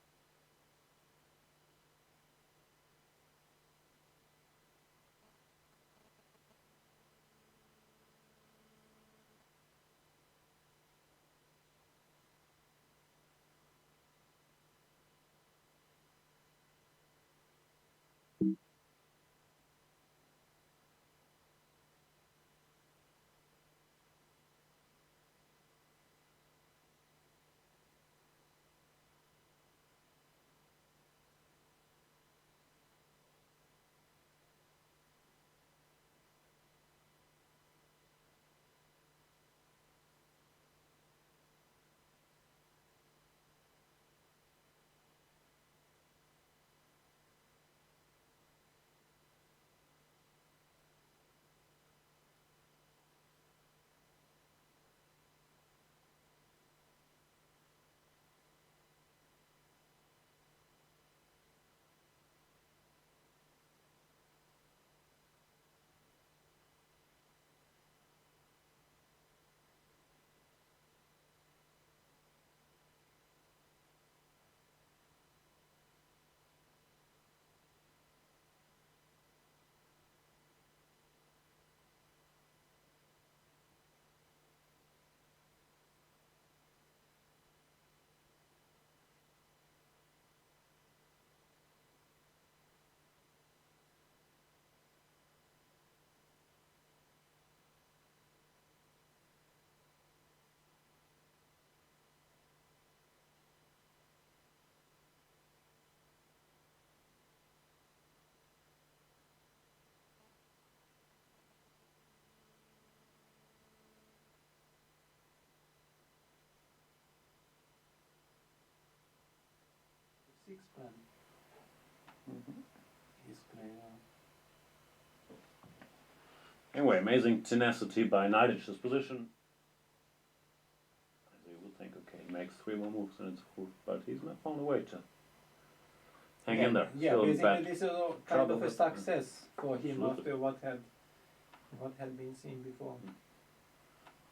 Anyway, amazing tenacity by Nidic's position. As you would think, okay, he makes 3 more moves and it's full, but he's not found a way to hang in there. Yeah, Still in basically bad this is a kind trouble of a with- success for him Absolutely. after what had been seen before.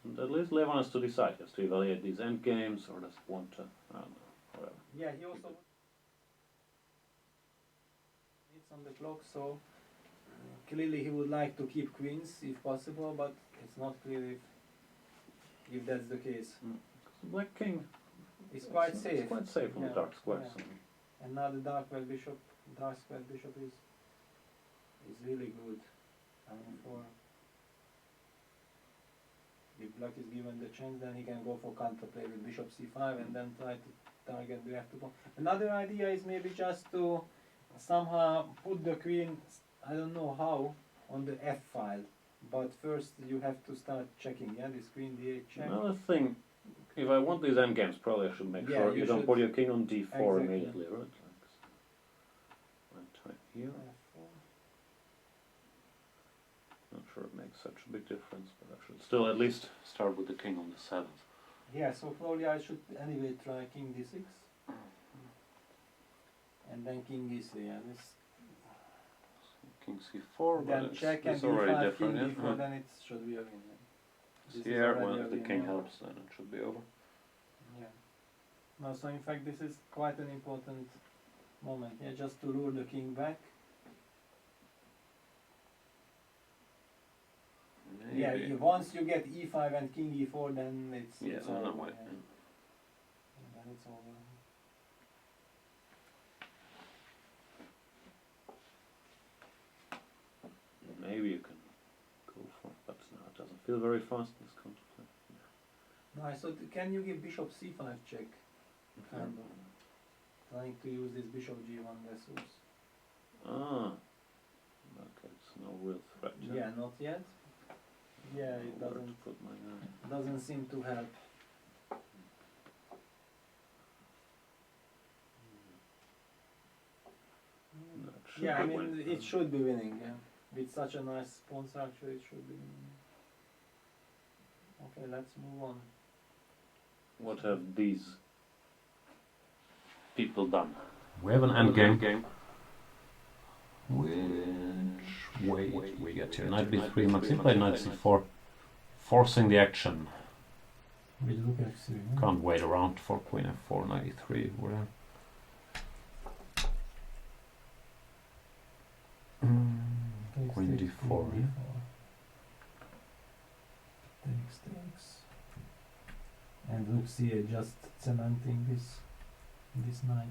And at least Levon has to decide. He has to evaluate these end games, or does he want to, I don't know, whatever. Yeah, he also needs on the clock, so clearly he would like to keep queens if possible, but it's not clear if if that's the case. Black king. It's quite safe. It's quite safe on Yeah, the dark squares. yeah. And now the dark square bishop is really good. I mean, for if black is given the chance, then he can go for counterplay with bishop c5 and then try to target the f2 pawn. Another idea is maybe just to somehow put the queen, I don't know how, on the f file. But first you have to start checking, yeah, this queen d8 check. Another thing, if I want these endgames, probably I should make Yeah, sure you you don't should. put your king on d4 Exactly. immediately, right? Like type here. F4. Not sure it makes such a big difference, but I should still at least start with the king on the 7th. Yeah, so probably I should anyway try king d6. And then king e3, yeah, this. King c4, Then but check and it's already d5, different, king yeah? d4, then it should be a win. Yeah. This is Here, already well, a if the win, king yeah. helps, then it should be over. Yeah. No, so in fact this is quite an important moment, yeah, just to lure the king back. Yeah, Maybe. once you get e5 and king e4, then it's Yeah, it's then over. I'm white. Yeah. And then it's over. Maybe you can go for it, but no, it doesn't feel very fast, this counterplay. Nice. So can you give bishop c5 check? Kind of trying to use this bishop g1 resource. Ah, okay, it's no real threat. Yeah, not yet. Yeah, it Where to doesn't put my guy. doesn't seem to help. That should Yeah, I be mean win. it should be winning. Yeah, with such a nice pawn structure, it should be winning. Okay, let's move on. What have these people done? We have an endgame. Which way we get here? Knight b3, Maxime played knight c4, forcing the action. With rook f3. Can't wait around for queen f4, knight e3, whatever. Queen d4. Takes. And rook c8 just cementing this knight.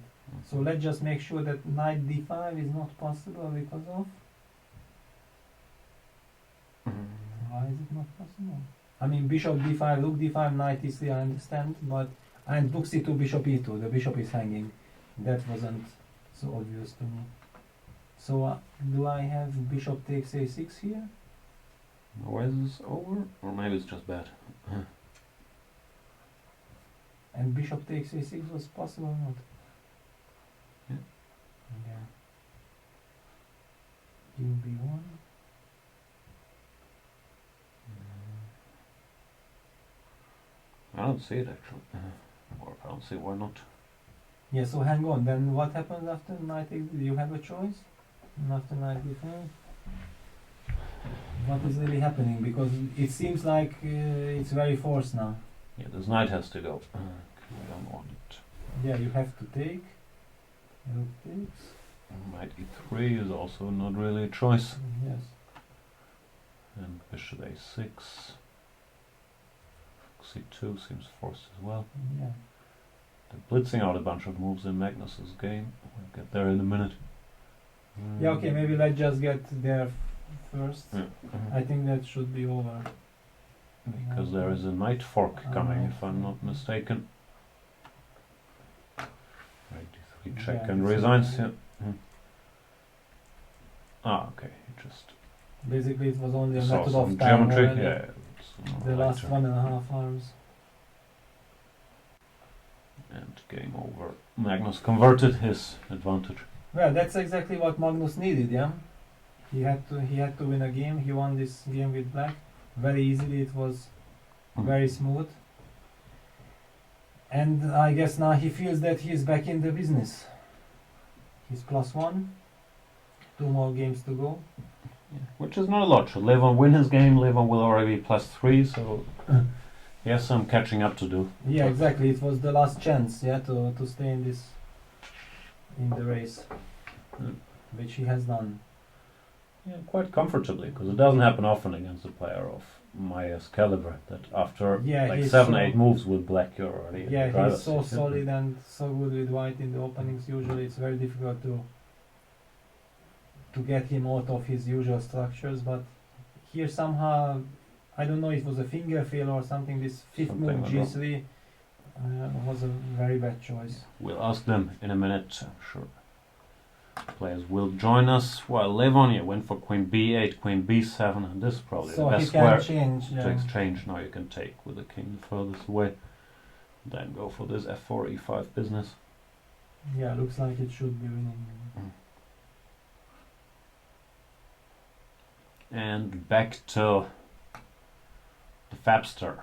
So let's just make sure that knight d5 is not possible because of. Why is it not possible? I mean bishop d5, rook d5, knight e3, I understand, but and rook c2, bishop e2, the bishop is hanging. That wasn't so obvious to me. So do I have bishop takes a6 here? Why is this over? Or maybe it's just bad. And bishop takes a6 was possible or not? Yeah. Yeah. King b1. I don't see it actually. Or I don't see why not. Yeah, so hang on, then what happens after knight takes? Do you have a choice? And after knight d5? What is really happening? Because it seems like it's very forced now. Yeah, this knight has to go. We don't want it. Yeah, you have to take. Rook takes. Knight e3 is also not really a choice. Yes. And bishop a6. c2 seems forced as well. Yeah. They're blitzing out a bunch of moves in Magnus's game. We'll get there in a minute. Yeah, okay, maybe let's just get there first. Yeah. I think that should be over. Because there is a knight fork coming, knight if I'm not fork. mistaken. Right, d3 check Yeah, and it's resigns. okay. Yeah. Ah, okay. Just Basically, it was only a saw method some of time. geometry. already. Yeah. It's The last later. 1.5 hours. And game over. Magnus converted his advantage. Well, that's exactly what Magnus needed, yeah. He had to win a game. He won this game with black very easily. It was very smooth. And I guess now he feels that he's back in the business. He's +1. 2 more games to go. Yeah. Which is not a lot. Should Levon win his game, Levon will already be +3, so he has some catching up to do. Yeah, exactly. It was the last chance, yeah, to stay in the race, which he has done. Yeah, quite comfortably, because it doesn't happen often against a player of Maya's caliber, that after Yeah, like he's 7-8 so- moves with black you're already in the Yeah, driver's he's so seat. solid and so good with white in the openings. Usually it's very difficult to get him out of his usual structures, but here somehow, I don't know if it was a finger fail or something, this fifth Something move went G3 was a very bad choice. We'll ask them in a minute. I'm sure players will join us. While Levonia went for Queen B8, Queen B7, and this is probably So the he best can square change. to exchange. Now you can take with the king the furthest away. Then go for this F4, E5 business. Yeah, looks like it should be winning. And back to the Fabster.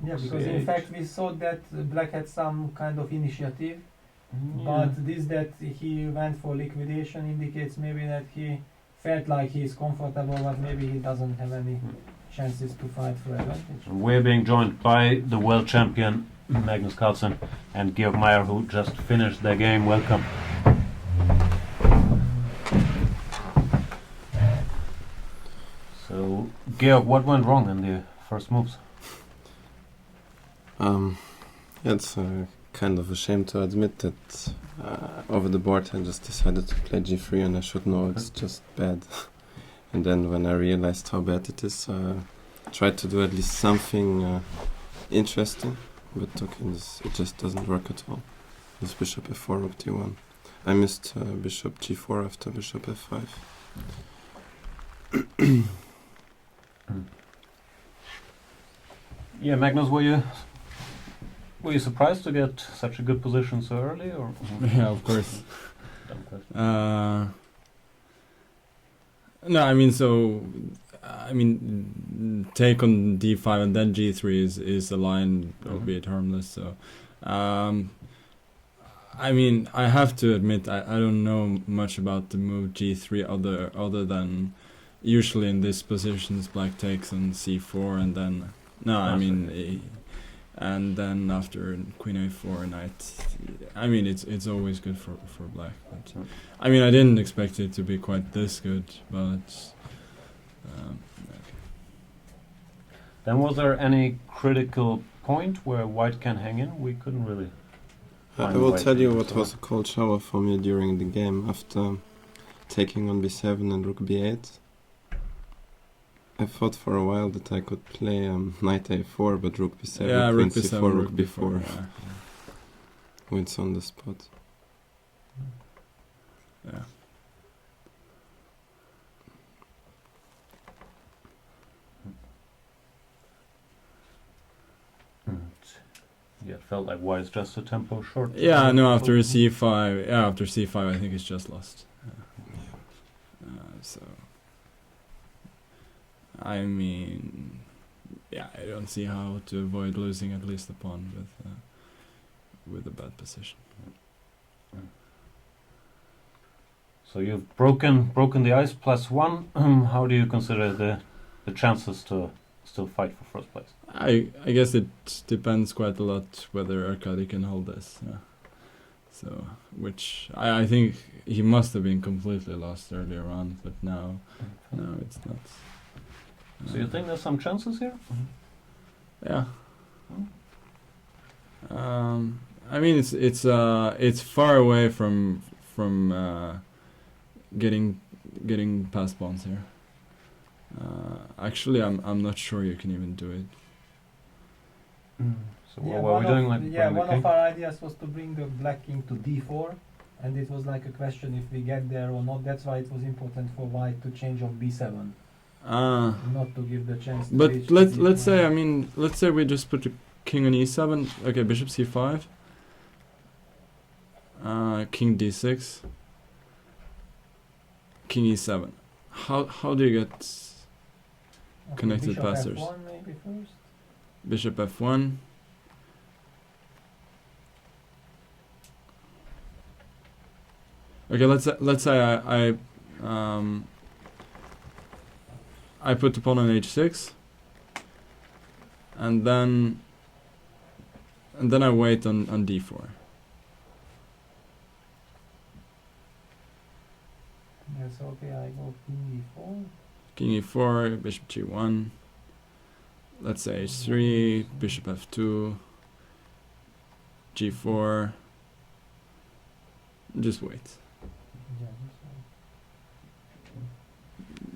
Yeah, because in C8. fact we saw that black had some kind of initiative, but this that he went for liquidation indicates maybe that he felt like he is comfortable, but maybe he doesn't have any chances to fight for advantage. And we're being joined by the world champion Magnus Carlsen and Georg Meyer, who just finished their game. Welcome. So, Georg, what went wrong in the first moves? It's kind of a shame to admit that over the board I just decided to play G3 and I should know it's just bad. And then when I realized how bad it is, I tried to do at least something interesting, but okay, it just doesn't work at all. This bishop f4, rook d1. I missed bishop g4 after bishop f5. Yeah, Magnus, were you surprised to get such a good position so early, or? Yeah, of course. Dumb question. No, I mean, take on d5 and then g3 is a line, albeit harmless. So, I mean, I have to admit I don't know much about the move g3 other than usually in these positions black takes on c4 and then and then after queen a4 knight. I mean, it's always good for black, but I mean, I didn't expect it to be quite this good, but okay. Then was there any critical point where white can hang in? We couldn't really. I will tell you what was a cold shower for me during the game after taking on b7 and rook b8. I thought for a while that I could play knight a4, but rook b7, Yeah, queen rook c4, b7, rook b4 yeah. wins on the spot. Yeah. Yeah, it felt like white is just a tempo short. Yeah, no, after c5, after c5 I think it's just lost. So, I mean, yeah, I don't see how to avoid losing at least a pawn with a bad position. So you've broken the ice +1. How do you consider the chances to still fight for first place? I guess it depends quite a lot whether Arkady can hold this. Yeah. So, which I think he must have been completely lost earlier on, but now it's not. So you think there's some chances here? Yeah. I mean, it's far away from getting past pawns here. Actually, I'm not sure you can even do it. So what were we doing? One of our ideas was to bring the black king to d4, and it was like a question if we get there or not. That's why it was important for white to change on b7, not to give the chance. To But reach let's say we just put the king on e7. Okay, bishop c5. King d6. King e7. How do you get connected bishop passers? F1 maybe first. Bishop f1. Okay, let's say I put the pawn on h6, and then I wait on d4. Yes, okay, I go king d4. King e4, bishop g1. Let's say h3, bishop f2, g4. Just wait.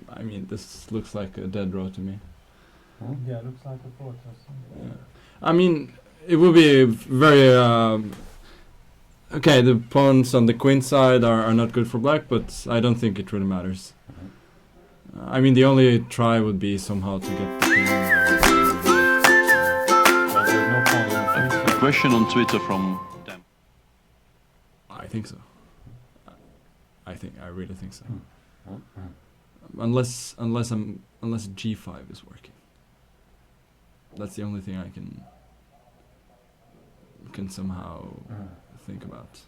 I mean, this looks like a dead draw to me. Yeah, looks like a fortress. Yeah. I mean, it will be very... okay, the pawns on the queen side are not good for black, but I don't think it really matters. I mean, the only try would be somehow to get the king. A question on Twitter from them. I think so. I really think so. Unless g5 is working. That's the only thing I can somehow think about.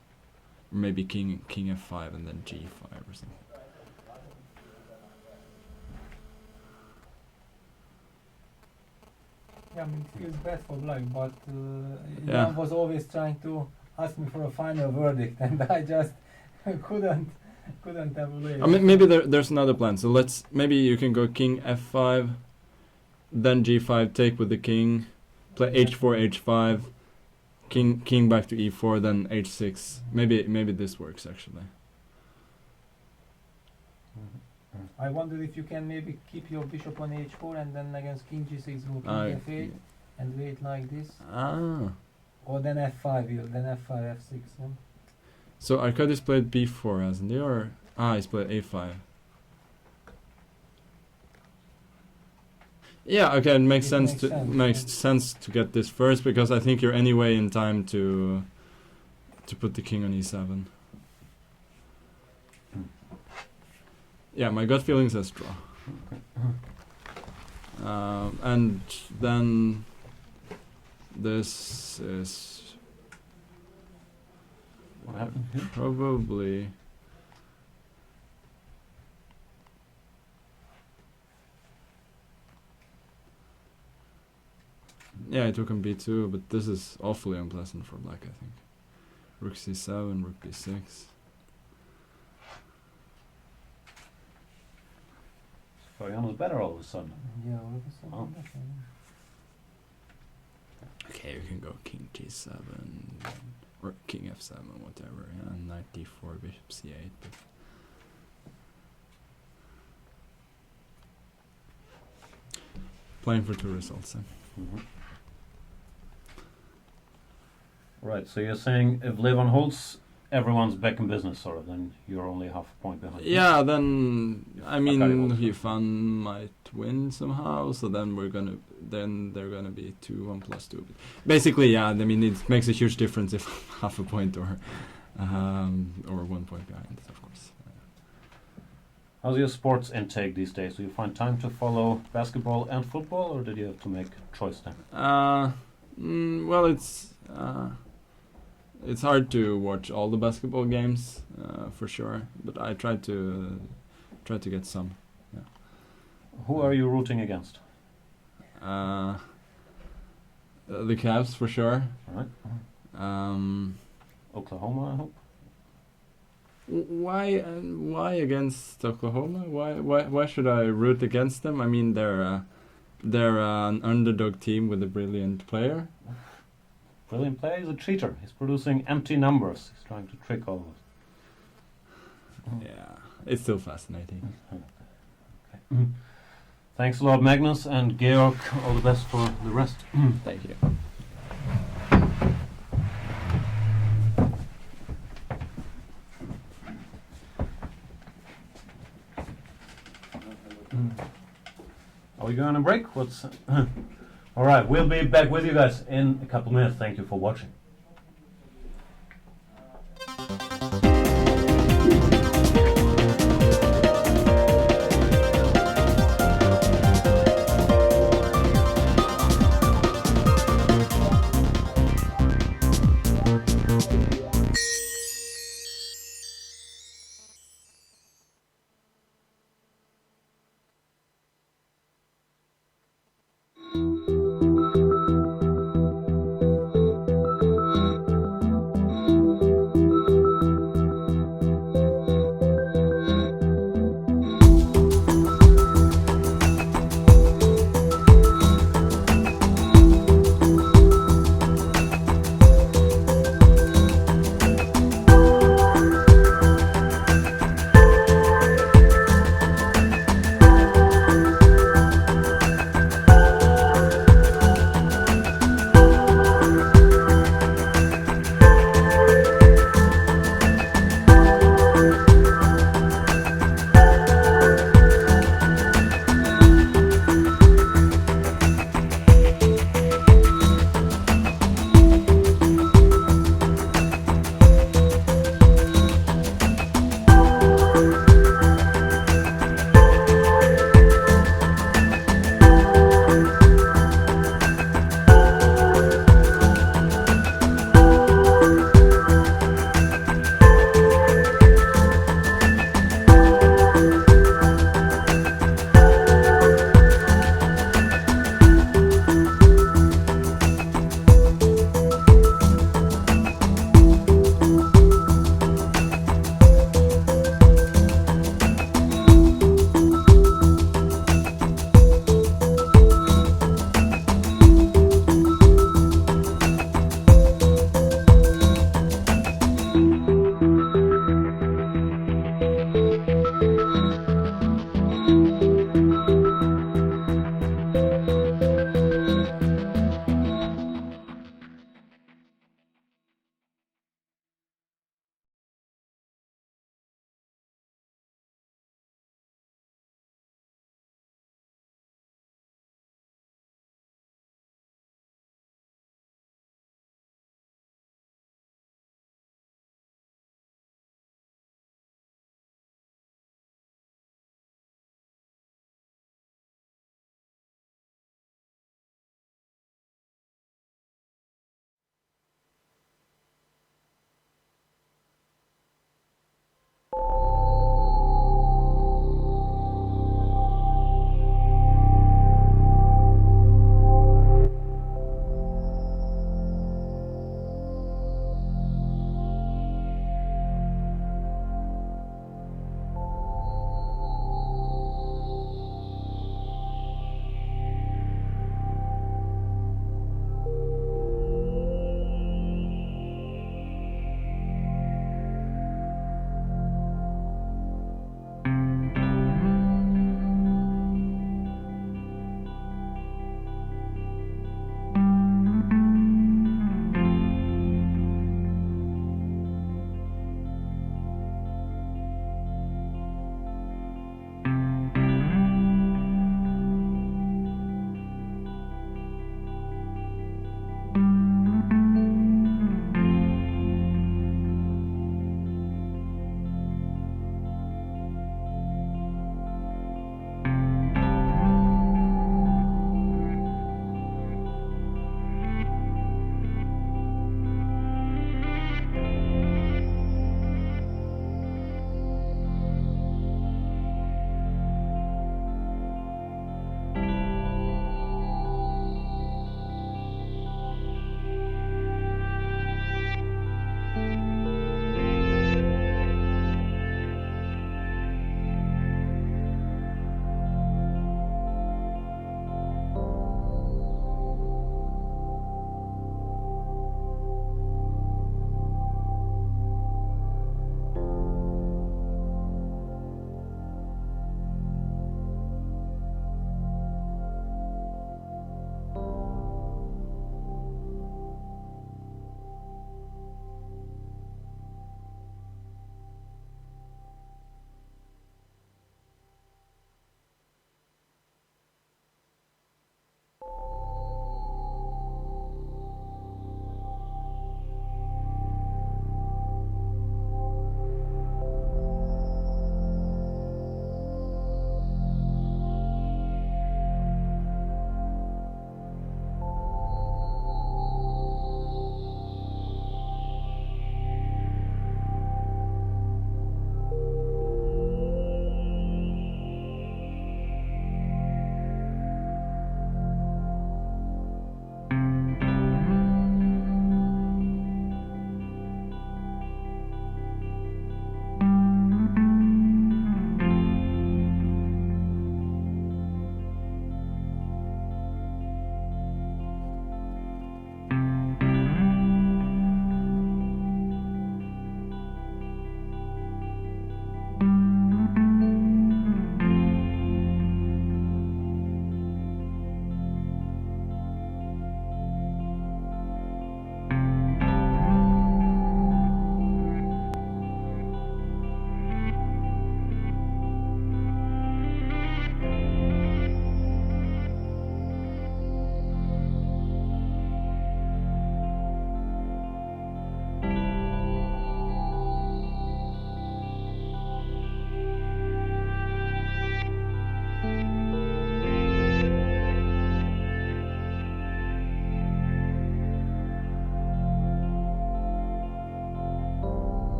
Maybe king f5 and then g5 or something. Yeah, I mean, it feels bad for black, but Yeah. Jan was always trying to ask me for a final verdict, and I just couldn't evaluate. I mean, maybe there's another plan. So maybe you can go king f5, then g5, take with the king, play h4, h5, king back to e4, then h6. Maybe this works actually. I wondered if you can maybe keep your bishop on h4 and then against king g6 go king f8 and wait like this. Or then f5, then f5, f6. Yeah? So Arkadi's played b4, hasn't he? Or he's played a5. Yeah, okay, it makes sense to get this first, because I think you're anyway in time to put the king on e7. Yeah, my gut feeling says draw. And then this is What happened here? probably... Yeah, I took on b2, but this is awfully unpleasant for black, I think. Rook c7, rook b6. Fabiano's better all of a sudden. Yeah, all of a sudden. Oh. Definitely. Okay, we can go king g7, or king f7, whatever. Yeah, knight d4, bishop c8. But playing for two results. Right, so you're saying if Levon holds, everyone's back in business, sort of, then you're only half a point behind. Yeah, then I mean, Arkadi Yifan might win somehow, so then they're gonna be 1 + 2. Basically, yeah, I mean, it makes a huge difference if half a point or 1 point behind, of course. How's your sports intake these days? Do you find time to follow basketball and football, or did you have to make choice there? Well, it's hard to watch all the basketball games, for sure, but I try to get some. Yeah. Who are you rooting against? The Cavs for sure. Right. Oklahoma, I hope. Why against Oklahoma? Why should I root against them? I mean, they're an underdog team with a brilliant player. Brilliant player. He's a cheater. He's producing empty numbers. He's trying to trick all of us. Yeah, it's still fascinating. Okay. Thanks a lot, Magnus and Georg. All the best for the rest. Thank you. Are we going on a break? All right, we'll be back with you guys in a couple minutes. Thank you for watching.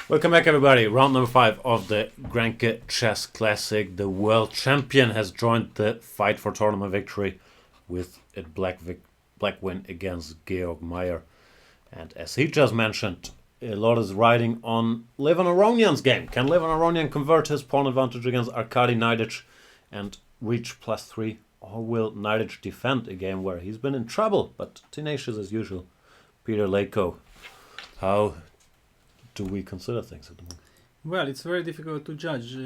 Welcome back, everybody. Round number 5 of the GRENKE Chess Classic. The world champion has joined the fight for tournament victory with a black win against Georg Meyer. And as he just mentioned, a lot is riding on Levon Aronian's game. Can Levon Aronian convert his pawn advantage against Arkady Naiditsch and reach +3? Or will Naiditsch defend a game where he's been in trouble, but tenacious as usual? Peter Leko, how do we consider things at the moment? Well, it's very difficult to judge.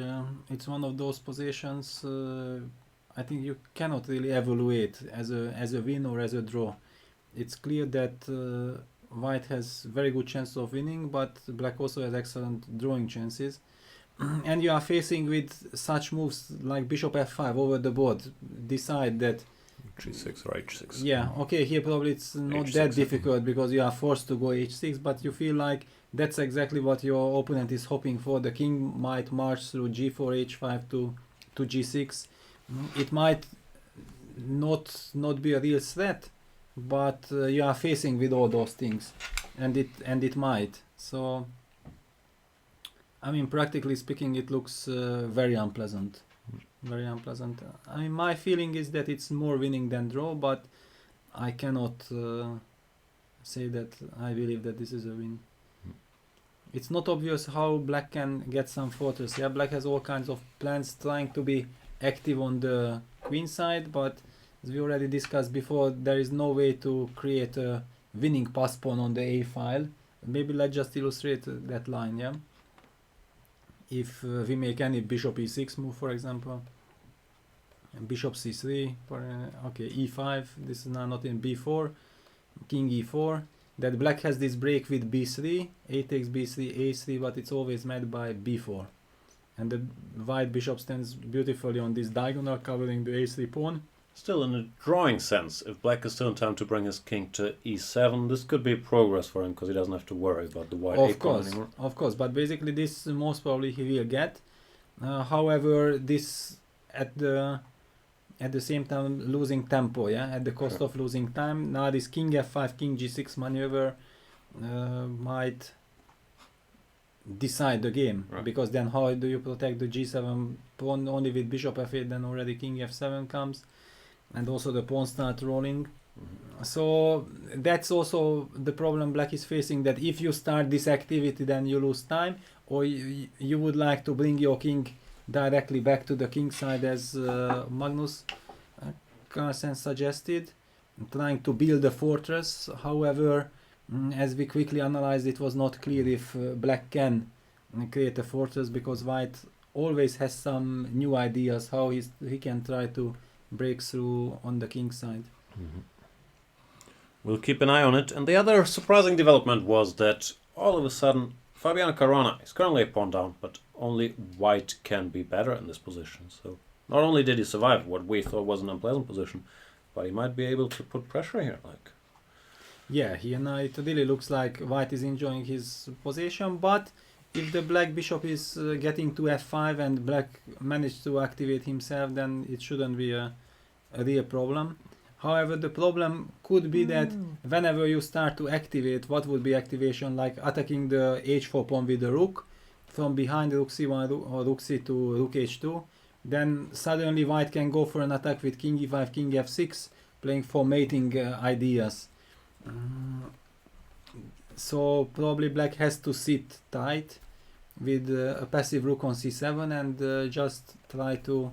It's one of those positions I think you cannot really evaluate as a win or as a draw. It's clear that White has very good chances of winning, but Black also has excellent drawing chances. And you are facing with such moves like Bishop F5 over the board. Decide that G6 or H6. Yeah, okay, here probably it's not H6, that difficult because you are forced to go H6, but you feel like that's exactly what your opponent is hoping for. The king might march through G4, H5 to G6. It might not be a real threat, but you are facing with all those things, and it might. So, I mean, practically speaking, it looks very unpleasant. Very unpleasant. I mean, my feeling is that it's more winning than draw, but I cannot say that I believe that this is a win. It's not obvious how Black can get some fortress. Yeah, Black has all kinds of plans trying to be active on the queen side, but as we already discussed before, there is no way to create a winning pass pawn on the A file. Maybe let's just illustrate that line, yeah? If we make any bishop e6 move, for example, and bishop c3, okay, e5, this is now not in b4, king e4, that Black has this break with b3, a takes b3, a3, but it's always met by b4. And the white bishop stands beautifully on this diagonal covering the a3 pawn. Still, in a drawing sense, if Black is still in time to bring his king to e7, this could be progress for him because he doesn't have to worry about the white a pawn anymore. Of course, but basically this most probably he will get. However, this at the same time losing tempo, yeah, at the cost of losing time. Now this king f5, king g6 maneuver might decide the game, because then how do you protect the g7 pawn? Only with bishop f8, then already king f7 comes. And also the pawn start rolling. So that's also the problem Black is facing, that if you start this activity then you lose time, or you would like to bring your king directly back to the king side as Magnus Carlsen suggested, trying to build a fortress. However, as we quickly analyzed, it was not clear if Black can create a fortress, because White always has some new ideas how he can try to break through on the king side. We'll keep an eye on it. And the other surprising development was that all of a sudden Fabiano Caruana is currently a pawn down, but only White can be better in this position. So not only did he survive what we thought was an unpleasant position, but he might be able to put pressure here. Yeah, here now it really looks like White is enjoying his position, but if the Black bishop is getting to f5 and Black managed to activate himself, then it shouldn't be a real problem. However, the problem could be that whenever you start to activate, what would be activation, like attacking the h4 pawn with the rook from behind rook c1 or rook c2, rook h2, then suddenly White can go for an attack with king e5, king f6, playing for mating ideas. So probably Black has to sit tight with a passive rook on c7 and just try to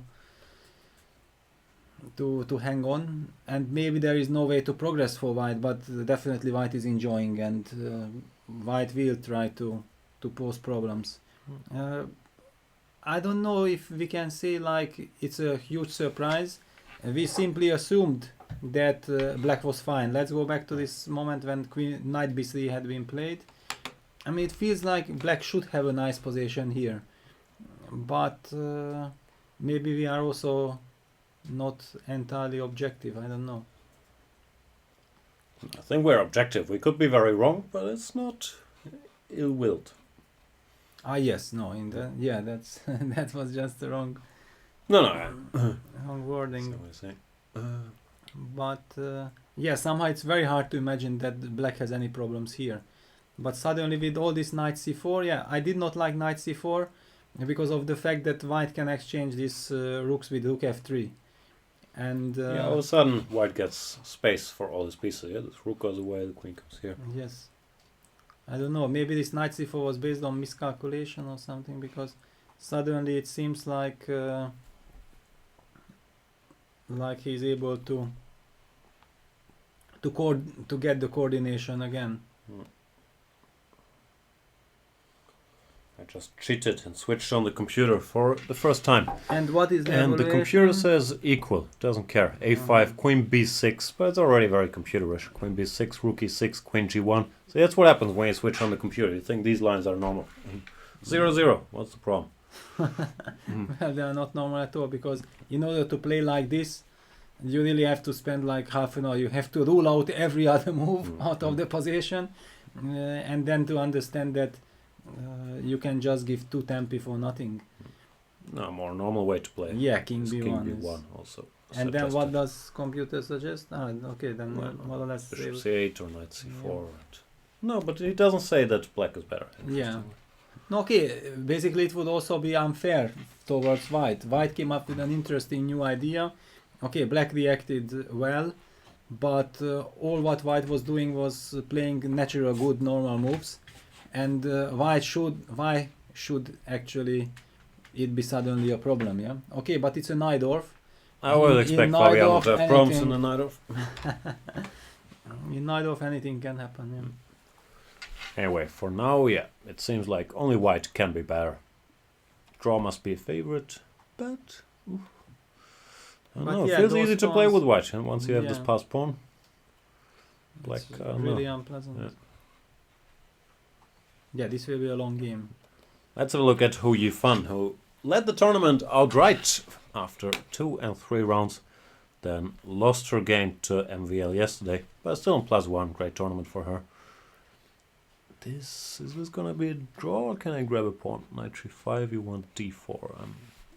hang on, and maybe there is no way to progress for White, but definitely White is enjoying, and White will try to pose problems. I don't know if we can say like it's a huge surprise. We simply assumed that Black was fine. Let's go back to this moment when knight b3 had been played. I mean, it feels like Black should have a nice position here, but maybe we are also not entirely objective. I don't know. I think we're objective. We could be very wrong, but it's not ill-willed. Ah yes, no, yeah, that's that was just the wrong wrong wording. But yeah, somehow it's very hard to imagine that Black has any problems here. But suddenly with all this knight c4, yeah, I did not like knight c4 because of the fact that white can exchange these rooks with rook f3. And yeah, all of a sudden white gets space for all his pieces. Yeah, this rook goes away, the queen comes here. yes. I don't know, maybe this knight c4 was based on miscalculation or something, because suddenly it seems like he's able to get the coordination again. I just cheated and switched on the computer for the first time. And what is the And the computer evaluation? says equal, doesn't care. A5, queen b6, but it's already very computerish. Queen b6, rook e6, queen g1. So that's what happens when you switch on the computer. You think these lines are normal. 0-0, what's the problem? Well, they are not normal at all, because in order to play like this, you really have to spend like half an hour. You have to rule out every other move out of the position, and then to understand that you can just give 2 tempi for nothing. No, more normal way to play. Yeah, king Is b1. king is- b1 also. And then what suggested. does computer suggest? Okay, then Well, more or less. Bishop they- c8 or knight c4. No, but he doesn't say that black is better. Yeah. interestingly. No, okay, basically it would also be unfair towards white. White came up with an interesting new idea. Okay, black reacted well, but all what white was doing was playing natural good normal moves, and why should actually it be suddenly a problem? Yeah. Okay, but it's a Najdorf. I would In expect Fabiano Najdorf, to have problems in anything- the Najdorf. In Najdorf, anything can happen. Yeah. Anyway, for now, yeah, it seems like only white can be better. Draw must be a favorite, but I don't But know. yeah, It feels those easy to play pawns- with white, and once you have this Yeah. passed pawn, black. It's I don't really know. unpleasant. Yeah. Yeah, this will be a long game. Let's have a look at Hu Yifan, who led the tournament outright after 2 and 3 rounds, then lost her game to MVL yesterday, but still on +1. Great tournament for her. Is this gonna be a draw, or can I grab a pawn? Knight g5, you want d4, I'm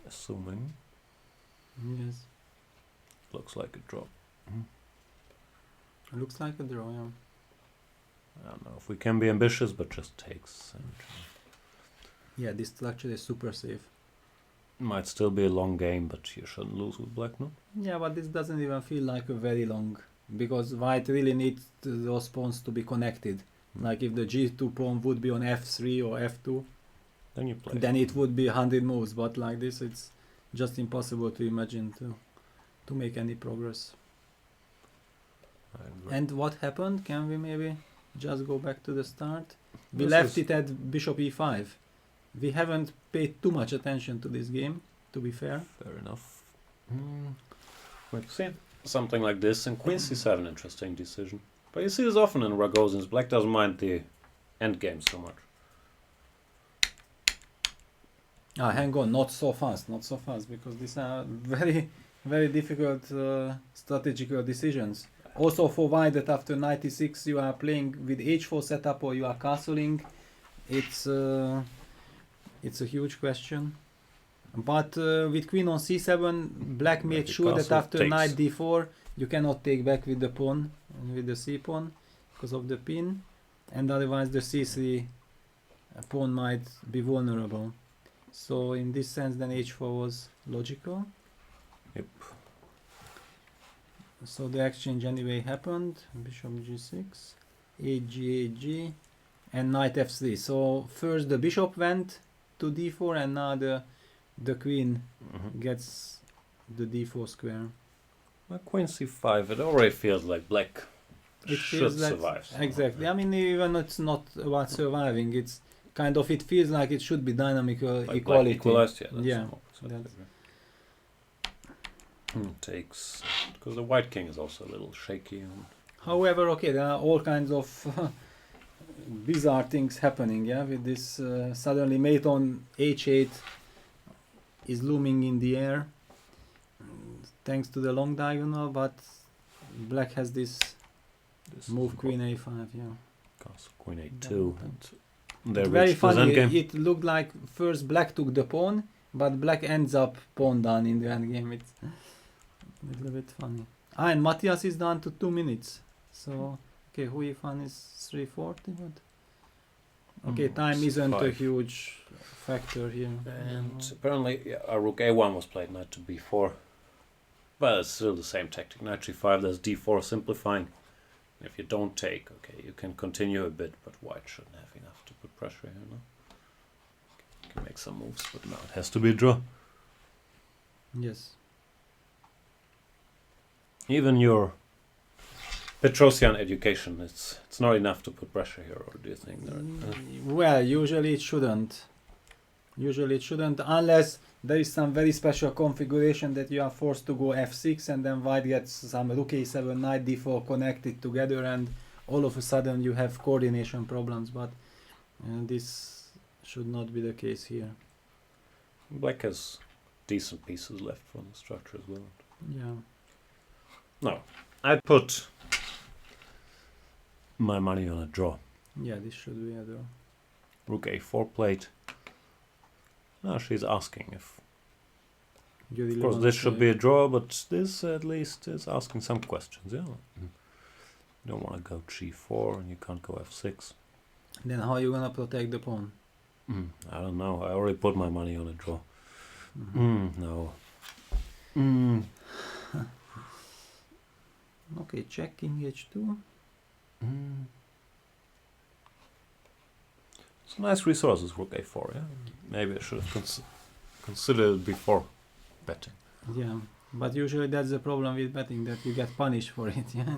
assuming. Yes. Looks like a draw. Looks like a draw, yeah. I don't know if we can be ambitious, but just takes. And Yeah, this structure is super safe. might still be a long game, but you shouldn't lose with black, no? Yeah, but this doesn't even feel like a very long, because white really needs those pawns to be connected. Like if the g2 pawn would be on f3 or f2, Then you play. then it would be 100 moves, but like this it's just impossible to imagine to make any progress. I agree. And what happened? Can we maybe just go back to the start? We This left is- it at bishop e5. We haven't paid too much attention to this game, to be fair. Fair enough. We've seen something like this, and queen c7, interesting decision. But you see this often in Ragozins. Black doesn't mind the endgame so much. Hang on, not so fast, because these are very, very difficult strategical decisions. Also for white, that after 96 you are playing with h4 setup or you are castling, it's a huge question. But with queen on c7, black made Like a sure that castle after takes. knight d4 you cannot take back with the pawn, with the c pawn, because of the pin, and otherwise the c3 pawn might be vulnerable. So in this sense then h4 was logical. Yep. So the exchange anyway happened, bishop g6, g, and knight f3. So first the bishop went to d4, and now the queen gets the d4 square. Well, queen c5, it already feels like black It should feels like survive. somehow. exactly. I mean, even it's not about surviving. It's kind of, it feels like it should be dynamic Like black equality. equalized, yeah. That's Yeah, more precisely that's- right. Takes, because the white king is also a little shaky. And However, okay, there are all kinds of bizarre things happening. Yeah, with this suddenly mate on h8 is looming in the air, thanks to the long diagonal. But black has this this move queen a5. Yeah, castle, queen a2. Double And they very reached the funny. endgame. It looked like first black took the pawn, but black ends up pawn down in the endgame. It's a little bit funny. And Matthias is down to 2 minutes. So okay, Hu Yifan is 340, but Okay, time isn't a five. huge factor here. And apparently, yeah, rook a1 was played, knight to b4. But it's still the same tactic. Knight g5, there's d4 simplifying. If you don't take, okay, you can continue a bit, but white shouldn't have enough to put pressure here, no? You can make some moves, but now it has to be a draw. Yes. Even your Petrosian education, it's not enough to put pressure here, or do you think? Well, usually it shouldn't. Usually it shouldn't, unless there is some very special configuration that you are forced to go f6 and then white gets some rook a7, knight d4 connected together, and all of a sudden you have coordination problems, but this should not be the case here. Black has decent pieces left from the structure as well. Yeah. No, I put my money on a draw. Yeah, this should be a draw. Rook a4 played. Now she's asking if... You really Of course, want this to should say- be a draw, but this at least is asking some questions, yeah? You don't want to go g4 and you can't go f6. Then how are you gonna protect the pawn? I don't know, I already put my money on a draw. No. Okay, check king h2. It's nice resources, rook a4, yeah? Maybe I should have considered it before betting. Yeah, but usually that's the problem with betting, that you get punished for it. Yeah.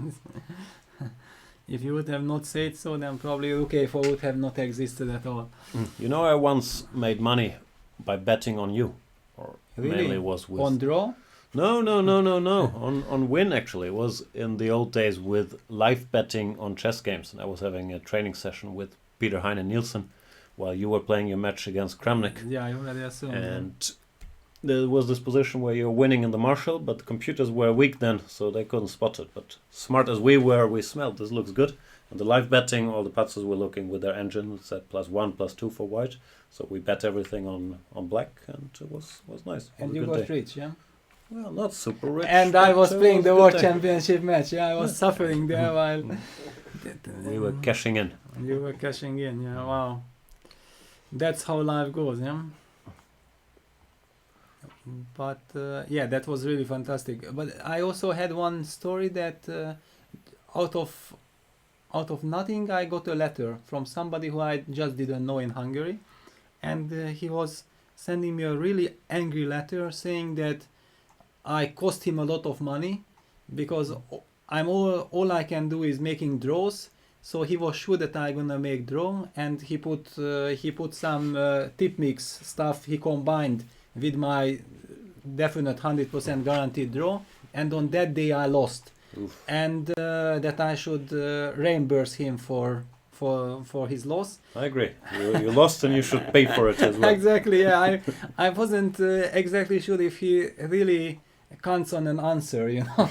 If you would have not said so, then probably rook a4 would have not existed at all. You know, I once made money by betting on you. Or Really? mainly was with... On draw? No. on win, actually. It was in the old days with live betting on chess games. And I was having a training session with Peter Heine Nielsen while you were playing your match against Kramnik. Yeah, I already assumed. And there was this position where you're winning in the marshal, but the computers were weak then, so they couldn't spot it. But smart as we were, we smelled this looks good. And the live betting, all the putzers were looking with their engine. It said +1, +2 for white. So we bet everything on black, and it was nice. It And was a you good got day. rich, yeah? Well, not super rich. And I but was it playing a the good World day. Championship match. Yeah, I was suffering there while We were cashing in. you were cashing in. Yeah, wow. That's how life goes, yeah. But yeah, that was really fantastic. But I also had one story that out of nothing, I got a letter from somebody who I just didn't know in Hungary, and he was sending me a really angry letter saying that I cost him a lot of money because I'm all I can do is making draws. So he was sure that I'm gonna make draw, and he put some tip mix stuff he combined with my definite 100% guaranteed draw, and on that day I lost. Oof. And that I should reimburse him for his loss. I agree. You lost and you should pay for it as well. Exactly. Yeah, I wasn't exactly sure if he really counts on an answer, you know.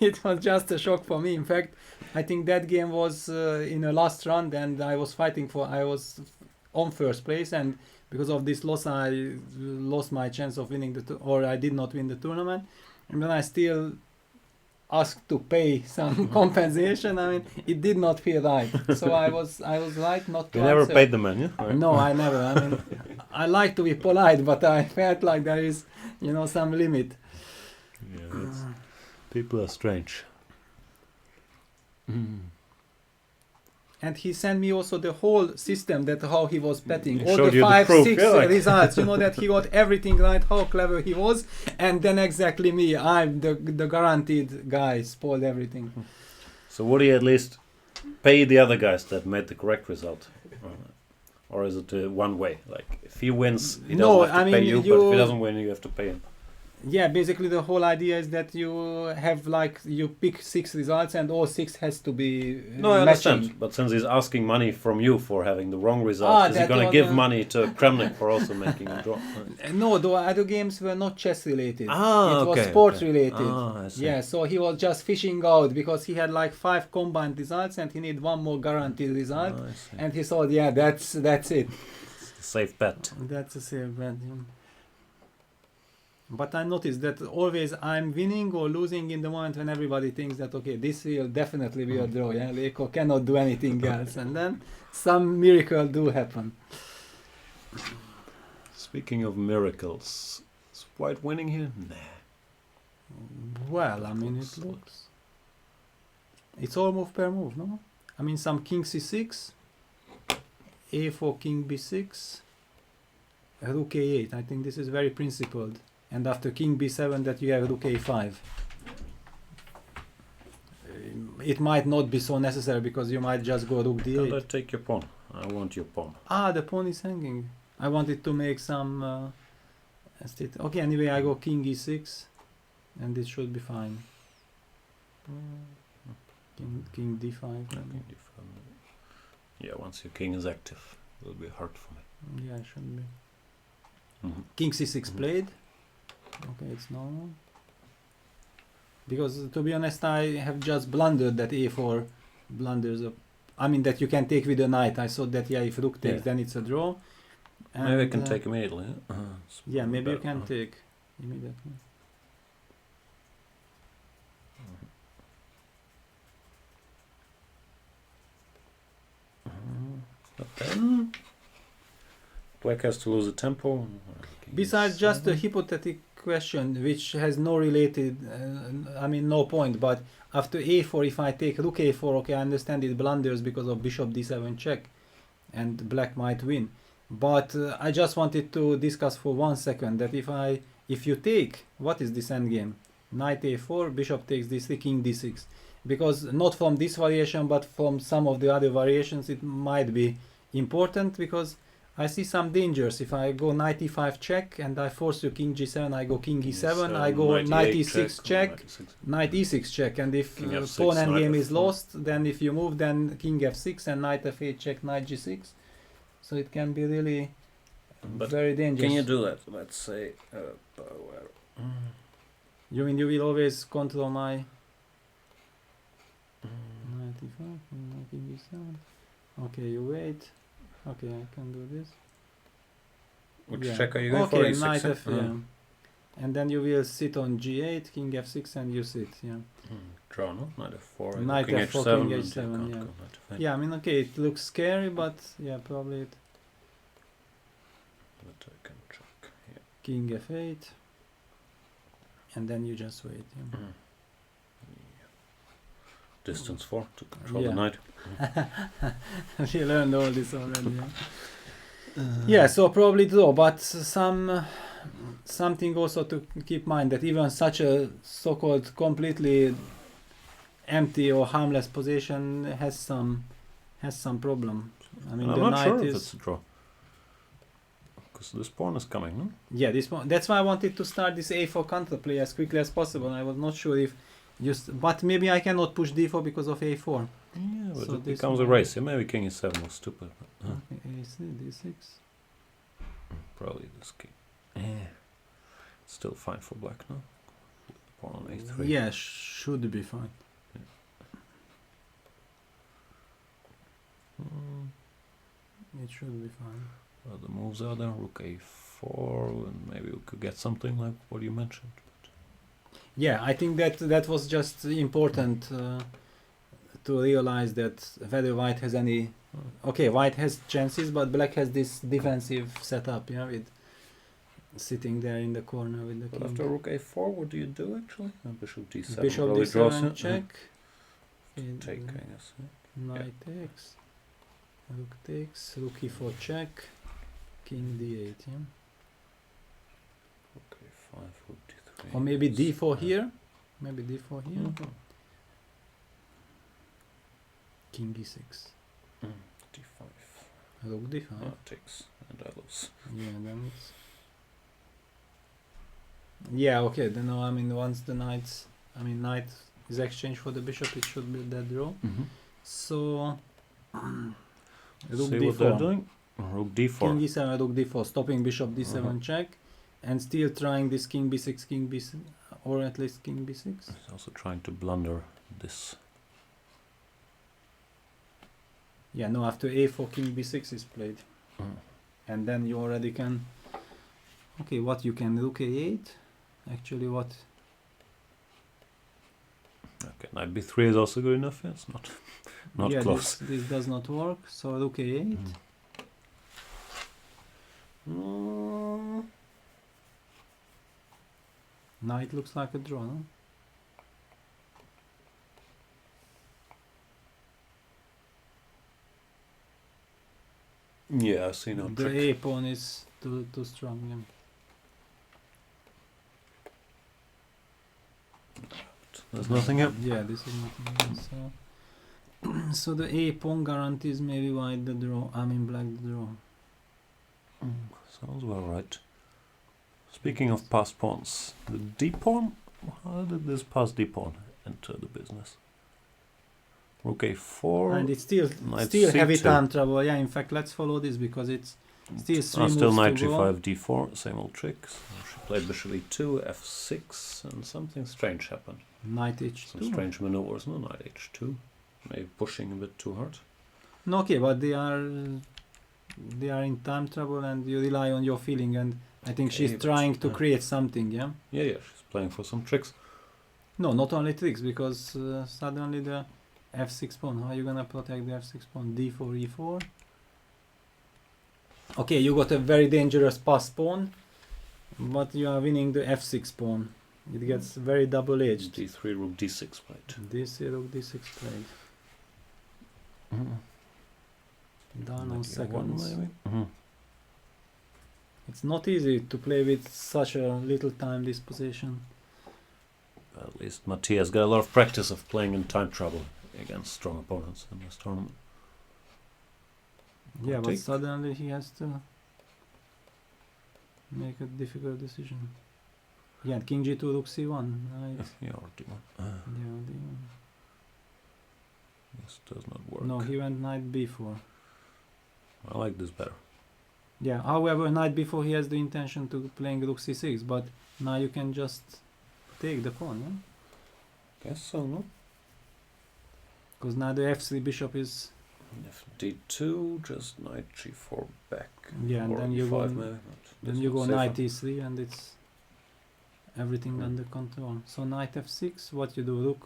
It was just a shock for me. In fact, I think that game was in a last round, and I was on first place, and because of this loss, I lost my chance of winning or I did not win the tournament, and then I still asked to pay some compensation. I mean, it did not feel right, so I was right not to You never answer. paid the man, yeah? Right. No, I never. I mean, I like to be polite, but I felt like there is, some limit. Yeah, people are strange. And he sent me also the whole system, that how he was betting, He all showed the you the 5, proof, 6 yeah, like- results. That he got everything right, how clever he was, and then exactly me, I'm the guaranteed guy, spoiled everything. So would he at least pay the other guys that made the correct result? Or is it one way? Like, if he wins, he doesn't have to pay you, but if he doesn't win, you have to pay him. Yeah, basically the whole idea is that you have you pick 6 results and all 6 has to be No, I matching. understand. But since he's asking money from you for having the wrong result, is he that going to was give a- money to Kramnik for also making a draw? No, the other games were not chess related. Ah, it was okay, sport okay. related. Ah, I see. Yeah, so he was just fishing out because he had 5 combined results and he need one more guaranteed result. Ah, I see. And he thought, yeah, that's it. It's a safe bet. That's a safe bet. Yeah. But I noticed that always I'm winning or losing in the moment when everybody thinks that okay, this will definitely be a draw. Yeah, Leko cannot do anything else, and then some miracle do happen. Speaking of miracles, is white winning here? Nah. Well, I mean, it looks. It's all move per move, no? I mean, some king c6, a4, king b6, rook a8. I think this is very principled. And after king b7, that you have rook a5. It might not be so necessary because you might just go rook d8. I'll take your pawn. I want your pawn. Ah, the pawn is hanging. I wanted to make some. Okay, anyway, I go king e6, and it should be fine. King d5. King d5. Yeah, once your king is active, it will be hard for me. Yeah, it should be. King c6 played. Okay, it's normal. Because to be honest, I have just blundered that a4 blunders up. I mean that you can take with the knight. I thought that yeah, if rook takes, then it's a draw. And maybe I can take immediately. Yeah, maybe you can take immediately. But then black has to lose a tempo. Besides just a hypothetical question, which has no related, no point, but after a4, if I take rook a4, okay, I understand it blunders because of bishop d7 check, and black might win. But I just wanted to discuss for 1 second that if you take, what is this endgame? Knight a4, bishop takes d3, king d6. Because not from this variation, but from some of the other variations, it might be important because I see some dangers. If I go knight e5 check and I force you king g7, I go king e7, I go knight e6 check, knight e6 check, and if pawn endgame is lost, then if you move, then king f6 and knight f8 check, knight g6. So it can be really very dangerous. Can you do that? Let's say. You mean you will always control my knight e5, king e7. Okay, you wait. Okay, I can do this. Which check are you going for? Okay, knight f, yeah. And then you will sit on g8, king f6, and you sit, yeah. Draw, no? Knight f4, knight king f4, h7, king h7, yeah. Yeah, I mean, okay, it looks scary, but yeah, probably it. But I can check, yeah. King f8, and then you just wait, yeah. Distance 4 to control the knight. We learned all this already. Yeah, so probably draw, but something also to keep in mind that even such a so-called completely empty or harmless position has some problem. I mean, I'm the not knight sure is. if it's a draw. Because this pawn is coming, no? Yeah, this pawn. That's why I wanted to start this a4 counterplay as quickly as possible. I was not sure if. But maybe I cannot push d4 because of a4. Yeah, but so it becomes a race. Yeah, maybe king e7 was stupid. Okay, a6, d6. Probably this king. Yeah. Still fine for black, no? Pawn on a3. Yeah, should be fine. It should be fine. Well, the moves are there. Rook a4, and maybe we could get something like what you mentioned. Yeah, I think that was just important to realize that whether white has any. Okay, white has chances, but black has this defensive setup, yeah, with sitting there in the corner with the king. After rook a4, what do you do actually? Bishop d7. Bishop d7 check. Take, I guess. Knight takes. Rook takes. Rook e4 check. King d8, yeah. Rook a5, rook d3. Or maybe d4 here. Maybe d4 here. King e6. d5. Rook d5. Takes, and I lose. Yeah, then it's. Yeah, okay. Then no, I mean once the knight is exchanged for the bishop, it should be that draw. So rook see d4. what they're doing? Rook d4. King e7, rook d4, stopping bishop d7 check, and still trying this king b6, king b6, or at least king b6. He's also trying to blunder this. Yeah, no. After a4, king b6 is played, and then you already can. Okay, what you can rook a8, actually what. Okay, knight b3 is also good enough. Yes, not Yeah, close. this does not work. So rook a8. Knight looks like a draw, no? Yeah, I see no The trick. a pawn is too strong. Yeah. There's nothing here. Yeah, this is nothing. So, so the a pawn guarantees maybe white the draw. I mean black the draw. Sounds well right. Speaking of passed pawns, the d pawn. How did this pass d pawn enter the business? Rook a4. And it's still knight heavy c2. time trouble. Yeah, in fact, let's follow this because it's still three Still moves knight to go. g5, d4, same old tricks. She played bishop e2, f6, and something strange happened. Knight h2. Some strange maneuvers. No, knight h2. Maybe pushing a bit too hard. No, okay, but they are in time trouble, and you rely on your feeling. And I think Okay, she's but, trying to create something. Yeah. Yeah, she's playing for some tricks. No, not only tricks, because suddenly the f6 pawn. How are you gonna protect the f6 pawn? d4, e4. Okay, you got a very dangerous passed pawn, but you are winning the f6 pawn. It gets very double-edged. d3, rook d6 played. This rook d6 played. Down on seconds. Maybe. It's not easy to play with such a little time this position. At least Matthias got a lot of practice of playing in time trouble against strong opponents in this tournament. Yeah, but Take. suddenly he has to make a difficult decision. Yeah, king g2, rook c1. Right. Yeah, or d1. Yeah, d1. This does not work. No, he went knight b4. I like this better. Yeah, however, knight b4 he has the intention to playing rook c6, but now you can just take the pawn, yeah? Guess so, no? Because now the f3 bishop is... If d2, just knight g4 back. Yeah, and or then you e5 go, maybe. But then this you is go safer. knight e3 and it's everything under control. So knight f6, what you do?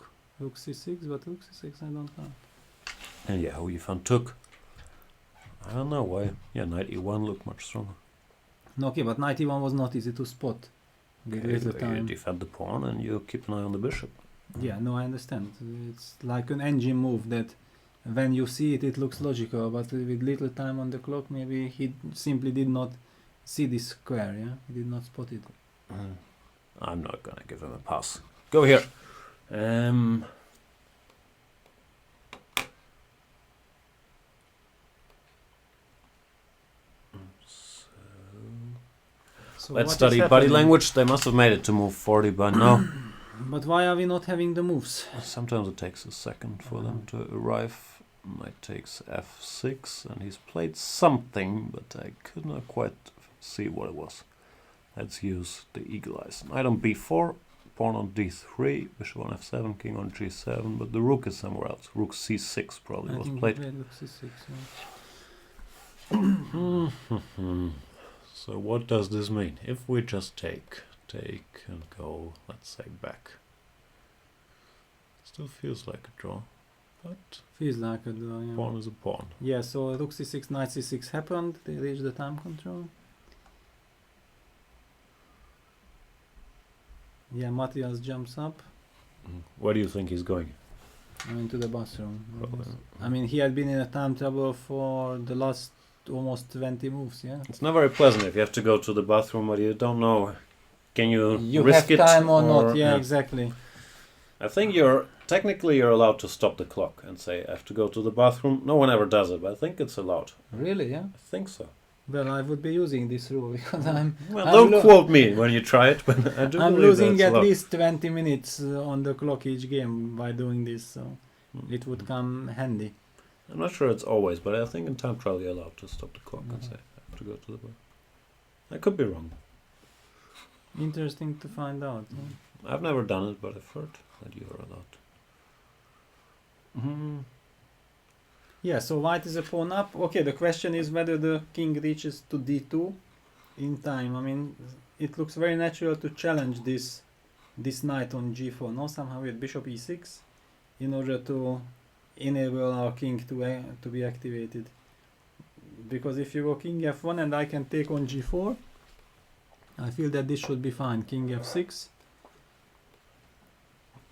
Rook c6, but rook c6 I don't know. And yeah, who you found took. I don't know why. Yeah, knight e1 looked much stronger. No, okay, but knight e1 was not easy to spot. With Okay, little you time. defend the pawn and you keep an eye on the bishop. Yeah, no, I understand. It's like an engine move that when you see it, it looks logical, but with little time on the clock, maybe he simply did not see this square, yeah? He did not spot it. I'm not gonna give him a pass. Go here. So Let's what is study body happening? language. They must have made it to move 40 by now. But why are we not having the moves? Sometimes it takes a second for them to arrive. Knight takes f6, and he's played something, but I could not quite see what it was. Let's use the eagle eyes. Knight on b4, pawn on d3, bishop on f7, king on g7, but the rook is somewhere else. Rook c6 probably I was think played. he played rook c6, yeah. So what does this mean? If we just take and go, let's say, back. Still feels like a draw, but Feels like a draw, yeah. pawn is a pawn. Yeah, so rook c6, knight c6 happened. They reached the time control. Yeah, Matthias jumps up. Where do you think he's going? I mean, to the bathroom. Probably. I mean, he had been in a time trouble for the last almost 20 moves, yeah? It's not very pleasant if you have to go to the bathroom, but you don't know. Can you You risk have it time or not, yeah, yeah. exactly. I think you're allowed to stop the clock and say I have to go to the bathroom. No one ever does it, but I think it's allowed. Really, yeah? I think so. Well, I would be using this rule because I'm Don't quote me when you try it, but I do I'm believe losing that's at allowed. least 20 minutes on the clock each game by doing this, so it would come handy. I'm not sure it's always, but I think in time trial you're allowed to stop the clock and say I have to go to the bathroom. I could be wrong. Interesting to find out. Yeah? I've never done it, but I've heard that you are allowed. Yeah, so white is a pawn up. Okay, the question is whether the king reaches to d2 in time. I mean, it looks very natural to challenge this knight on g4. No, somehow with bishop e6, in order to enable our king to be activated. Because if you go king f1 and I can take on g4, I feel that this should be fine. King f6,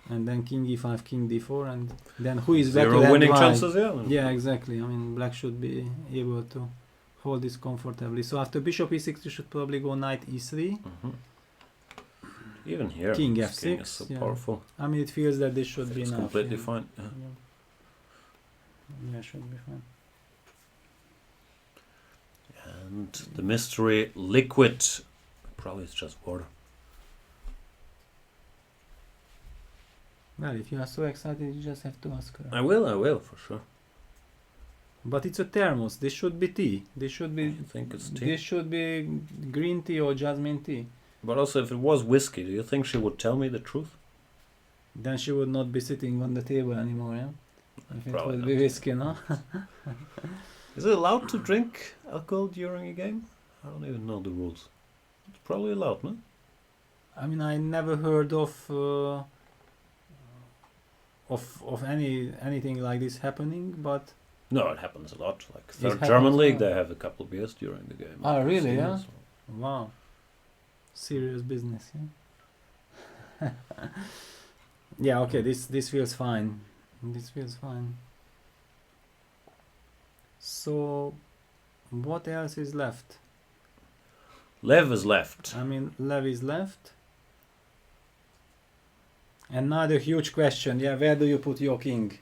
and then king e5, king d4, and then who is better Zero than winning white? chances, yeah. Yeah, exactly. I mean, black should be able to hold this comfortably. So after bishop e6, you should probably go knight e3. Even here, King this king f6, is so yeah. powerful. I mean, it feels that this should be It's enough. completely yeah. fine. Yeah. Yeah, should be fine. And the mystery liquid. Probably it's just water. Well, if you are so excited, you just have to ask her. I will, for sure. But it's a thermos. This should be tea. This should be. You think it's tea? This should be green tea or jasmine tea. But also, if it was whiskey, do you think she would tell me the truth? Then she would not be sitting on the table anymore. Yeah. If it Probably would not. be whiskey, no? Is it allowed to drink alcohol during a game? I don't even know the rules. It's probably allowed, no? I mean, I never heard of anything like this happening, but No, it happens a lot. Like It third happens German a league, lot. they have a couple of beers during the game. Oh, really, yeah? So- wow, serious business. Yeah. Yeah. Okay. This feels fine. This feels fine. So, what else is left? Lev is left. I mean, Lev is left. Another huge question. Yeah, where do you put your king?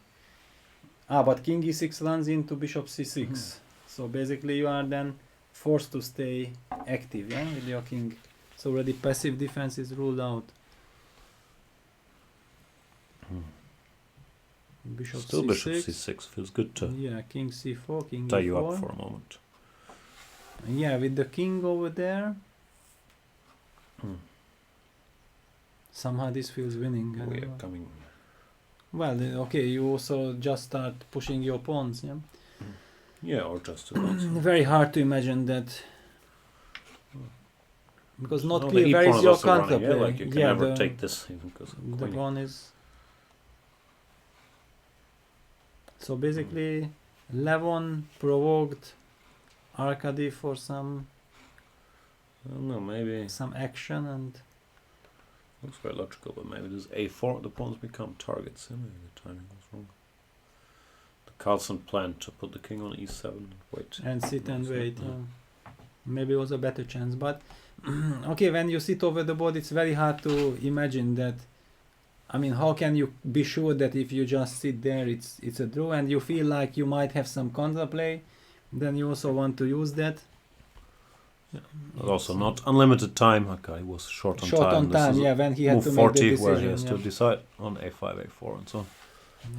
But king e6 runs into bishop c6. So basically, you are then forced to stay active. Yeah, with your king. So already passive defense is ruled out. Bishop Still c6. bishop c6 feels good to Yeah, king c4, king tie e4. you up for a moment. Yeah, with the king over there. Somehow this feels winning. I We don't are know. coming. Well, okay, you also just start pushing your pawns, yeah? Yeah, or just to bounce. Very hard to imagine that. Because not No, clear the where e-pawn is is your also running, counterplay. yeah, like you can never take this even because of The queen. pawn is... So basically, Levon provoked Arkady for some I don't know, maybe action, and looks very logical, but maybe this a4, the pawns become targets. Yeah, maybe the timing was wrong. The Carlsen plan to put the king on e7 and wait. sit and So, wait. yeah. Maybe it was a better chance, but okay, when you sit over the board, it's very hard to imagine that. I mean, how can you be sure that if you just sit there, it's a draw, and you feel like you might have some counterplay, then you also want to use that. But also not unlimited time. Okay, he was short on time. This is yeah, when he had move to 40 make the where decision. he has yeah. to decide on a5, a4 and so on.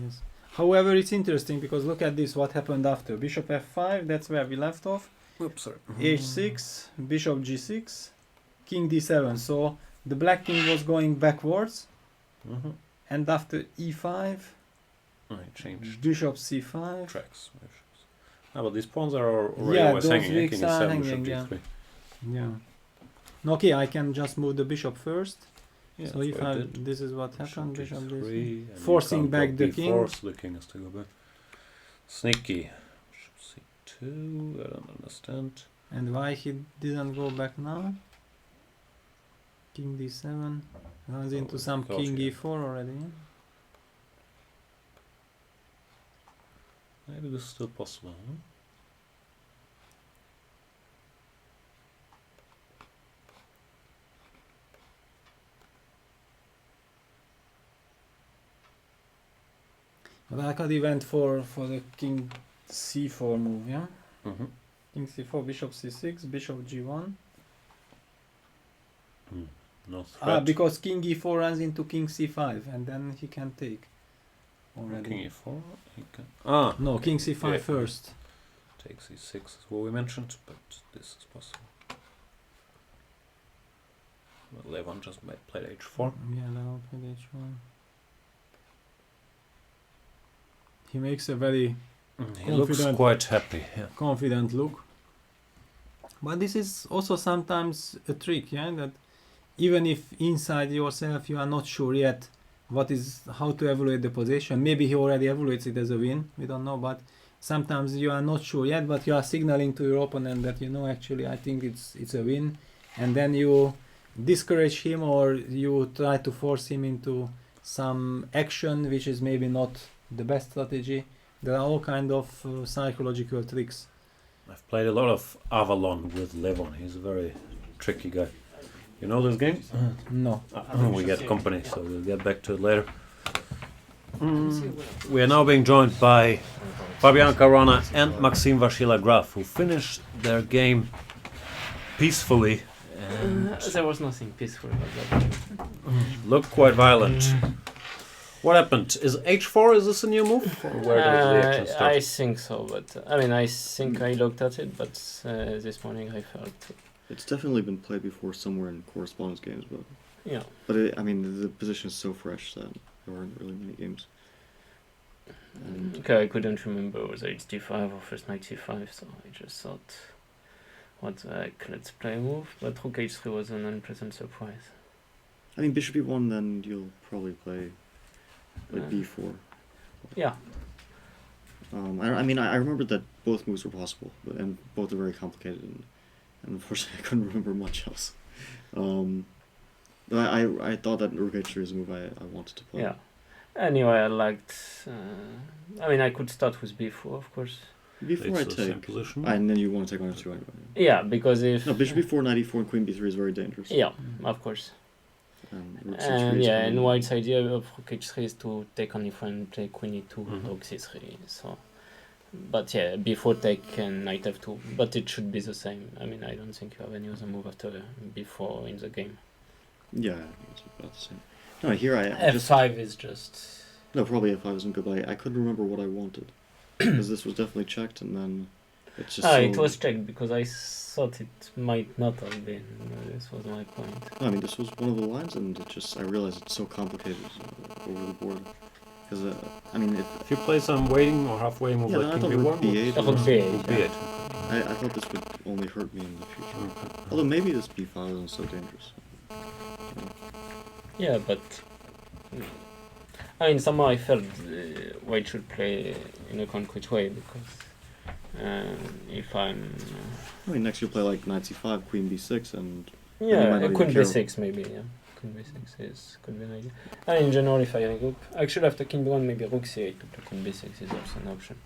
Yes. However, it's interesting because look at this, what happened after. Bishop f5, that's where we left off. Oops, sorry. h6, bishop g6, king d7. So the black king was going backwards, and after e5, I changed bishop c5. tracks. Ah, but these pawns are already Yeah, always those hanging. weaks King are e7, hanging, bishop yeah. g3. Yeah. Okay, I can just move the bishop first. Yeah, So that's if what I I, did. this is what happened, bishop G3, d3. and you Forcing can't back drop the d4, king. so the king has to go back. Sneaky. Bishop c2, I don't understand. And why he didn't go back now? King d7 runs into some because, king yeah. e4 already. Maybe this is still possible, huh? But Arkady went for the king c4 move, yeah? King c4, bishop c6, bishop g1. No threat. Because king e4 runs into king c5 and then he can take already. King e4, he can... No, okay. king c5 Yeah. first. Takes e6 is what we mentioned, but this is possible. Well, Levon just played h4. Yeah, now played h1. He makes a very He looks Confident. quite happy. Yeah. confident look. But this is also sometimes a trick, yeah, that even if inside yourself you are not sure yet how to evaluate the position, maybe he already evaluates it as a win, we don't know, but sometimes you are not sure yet, but you are signaling to your opponent that actually I think it's a win, and then you discourage him or you try to force him into some action which is maybe not the best strategy. There are all kind of psychological tricks. I've played a lot of Avalon with Levon. He's a very tricky guy. You know this game? No. We get company, so we'll get back to it later. We are now being joined by Fabian Caruana and Maxime-Vachier Graf, who finished their game peacefully. There was nothing peaceful about that. Looked quite violent. What happened? Is H4, is this a new move? Or where does the action start? I think so, but I think I looked at it, but this morning I felt... It's definitely been played before somewhere in correspondence games, but... Yeah. But the position is so fresh that there aren't really many games. And okay, I couldn't remember whether it's d5 or first knight c5, so I just thought, let's play a move, but rook h3 was an unpleasant surprise. bishop e1, then you'll probably play b4. Yeah. I remember that both moves were possible, and both are very complicated, and unfortunately I couldn't remember much else. I thought that rook h3 is a move I wanted to play. Yeah. Anyway, I liked... I could start with b4, of course. b4 I take, and then you want to take on f2 anyway. Yeah, because if... No, bishop b4, knight e4, and queen b3 is very dangerous. Yeah, of course. And white's idea of rook h3 is to take on e4 and play queen e2, rook c3, so... But yeah, b4 take and knight f2, but it should be the same. I don't think you have any other move after b4 in the game. Yeah, it's about the same. No, here f5 is just... No, probably f5 isn't good, but I couldn't remember what I wanted. Because this was definitely checked, and then it's just it was checked, because I thought it might not have been. This was my point. No, this was one of the lines, and I realized it's so complicated over the board. Because, if you play some waiting or halfway move like king b1, b8. I thought this would only hurt me in the future. Although maybe this b5 isn't so dangerous. Yeah, but... somehow I felt white should play in a concrete way, because if I'm... next you'll play like knight c5, queen b6, and... Yeah, queen b6 maybe, yeah. Queen b6 could be an idea. In general, if I regroup... Actually, after king b1, maybe rook c8 to play queen b6 is also an option.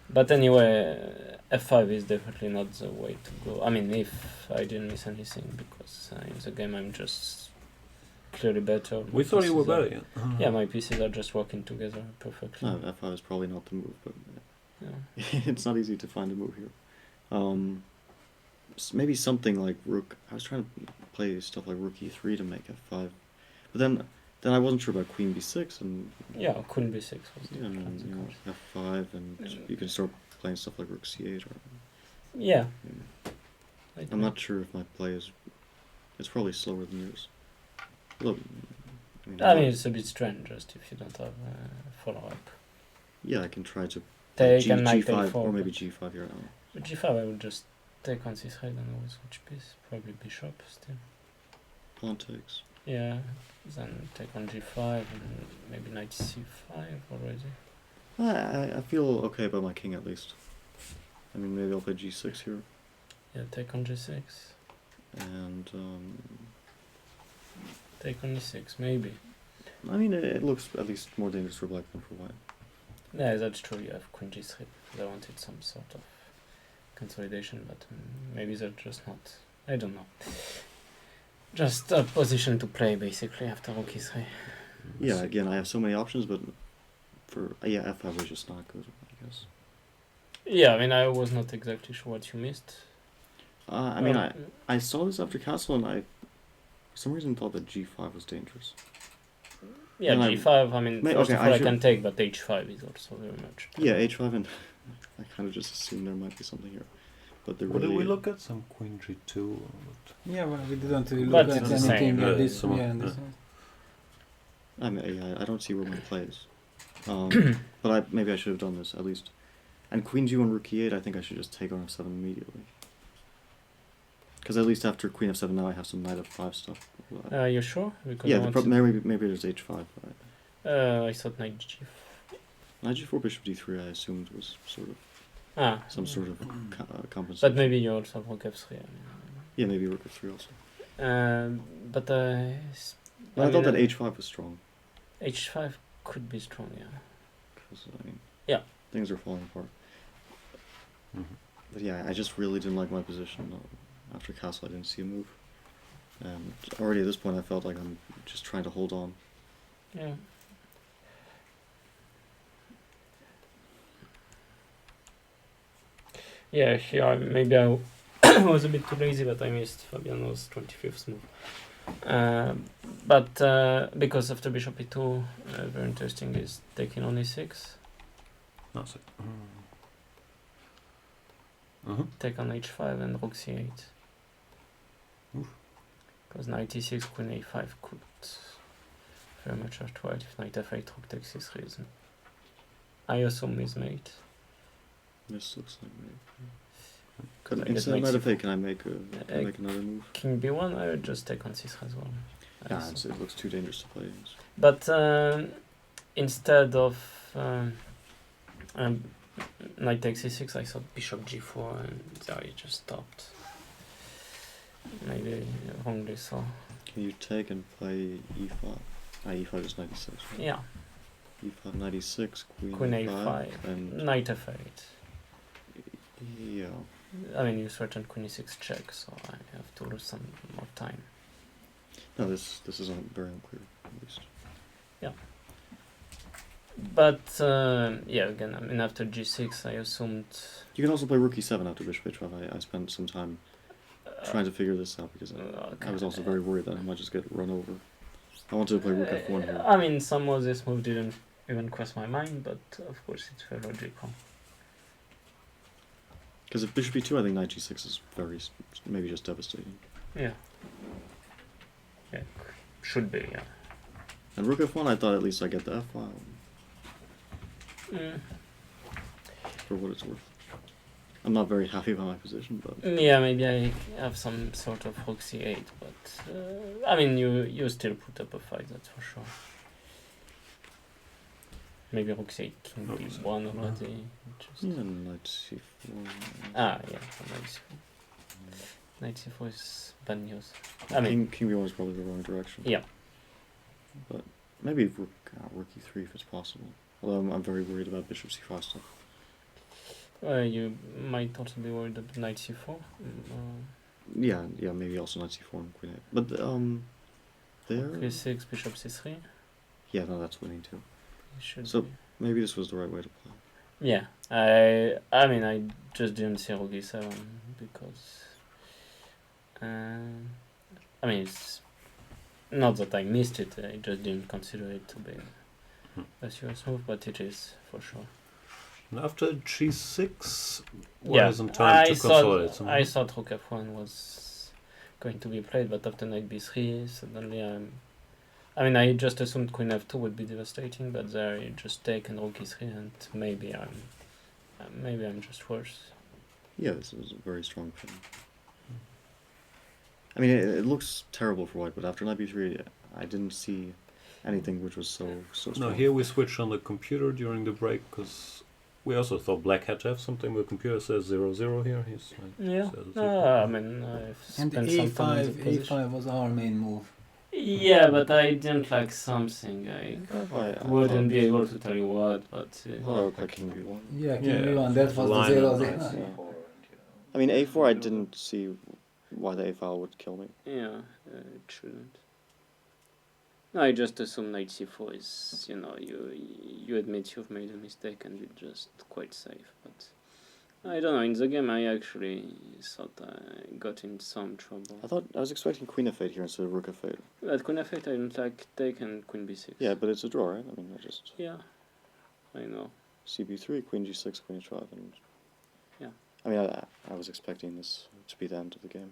But anyway, f5 is definitely not the way to go. If I didn't miss anything, because in the game I'm just... clearly better. We thought you were better, yeah. Yeah, my pieces are just working together perfectly. No, f5 is probably not the move, but it's not easy to find a move here. Maybe something like rook. I was trying to play stuff like rook e3 to make f5, but then I wasn't sure about queen b6 and queen b6 was f5, and you can start playing stuff like rook c8 or I'm not sure if my play is. It's probably slower than yours. Look, it's a bit strange just if you don't have follow-up. Yeah, I can try to take a knight g5 a4, or maybe g5 here. But g5 I would just take on c3 and always switch piece, probably bishop still. Pawn takes. Yeah, then take on g5 and maybe knight c5 already. I feel okay about my king at least. Maybe I'll play g6 here. Yeah, take on g6. And take on e6, maybe. It looks at least more dangerous for black than for white. Yeah, that's true. You have queen g3. I wanted some sort of consolidation, but maybe they're just not. I don't know. Just a position to play, basically, after rook e3. Yeah, again, I have so many options, but for f5 was just not good, I guess. Yeah, I was not exactly sure what you missed. I saw this after castle, and I, for some reason, thought that g5 was dangerous. Yeah, and g5, first of all I can take, but h5 is also very much. Yeah, h5, and I kind of just assumed there might be something here. But what did we look at? Some queen g2? Or what? Yeah, well, we didn't really look at anything at this one. I don't see where my play is. But maybe I should have done this, at least. And queen g1, rook e8, I think I should just take on f7 immediately. Because at least after queen f7 now I have some knight f5 stuff. You sure? Because Yeah, I want maybe there's h5. I thought knight g4. Knight g4, bishop d3 I assumed was sort of some sort of compensation. But maybe you also have rook f3. Yeah, maybe rook f3 also. But I thought that h5 was strong. h5 could be strong, yeah. Because, I mean, yeah, things are falling apart. But yeah, I just really didn't like my position. After castle, I didn't see a move. And already at this point, I felt like I'm just trying to hold on. Yeah. Yeah, here maybe I was a bit too lazy, but I missed Fabiano's 25th move. But because after bishop e2, very interesting is taking on e6. That's it. Take on h5 and rook c8. Because knight e6, queen a5 could very much have tried if knight f8, rook takes c3 is, I assume is mate. This looks like mate. Instead of knight f8, can I make another move? King b1, I would just take on c3 as well. Yeah, it looks too dangerous to play. But instead of knight takes e6, I thought bishop g4, and there he just stopped. Maybe wrongly so. Can you take and play e5? E5 is 96. Right? Yeah. e5, 96, queen a5, and knight f8. Yeah. I mean, you threatened queen e6 check, so I have to lose some more time. No, this is very unclear, at least. Yeah. But, yeah, again, I mean, after g6, I assumed... You can also play rook e7 after bishop h5. I spent some time trying to figure this out, because I was also very worried that I might just get run over. I wanted to play rook f1 here. I mean, some of this move didn't even cross my mind, but of course it's very logical. Because if bishop e2, I think knight g6 is maybe just devastating. Yeah. Yeah, should be, yeah. And rook f1, I thought at least I get the f file. For what it's worth. I'm not very happy about my position, but... Yeah, maybe I have some sort of rook c8, but... I mean, you still put up a fight, that's for sure. Maybe rook c8, king b1 already. Yeah, knight c4... Ah, yeah, knight c4. Knight c4 is bad news. I mean... King b1 is probably the wrong direction. Yeah. But maybe rook e3 if it's possible. Although I'm very worried about bishop c5 stuff. You might also be worried about knight c4. Yeah, maybe also knight c4 and queen 8. But there. Queen 6, bishop c3. Yeah, no, that's winning too. So maybe this was the right way to play. Yeah, I mean I just didn't see rook e7 because I mean it's not that I missed it. I just didn't consider it to be a serious move, but it is for sure. And after g6, yeah, isn't time to consolidate? I thought rook f1 was going to be played, but after knight b3, suddenly I mean, I just assumed queen f2 would be devastating, but there you just take and rook e3, and maybe I'm just worse. Yeah, this is a very strong thing. I mean, it looks terrible for white, but after knight b3, I didn't see anything which was so strong. No, here we switched on the computer during the break because we also thought black had to have something. The computer says 0-0 here. Yeah. I mean, I've spent some time in the position. A5 was our main move. Yeah, but I didn't like something. I wouldn't be able to tell you what, but... like king b1. Yeah, king b1, that was the 0-0. I mean, a4, I didn't see why the a file would kill me. Yeah, it shouldn't. No, I just assume knight c4 is, you admit you've made a mistake and it's just quite safe, but... I don't know, in the game I actually thought I got in some trouble. I was expecting queen f8 here instead of rook f8. But queen f8 I didn't like take and queen b6. Yeah, but it's a draw, right? I mean, Yeah, I know. cb3, queen g6, queen h5, and... Yeah. I mean, I was expecting this to be the end of the game.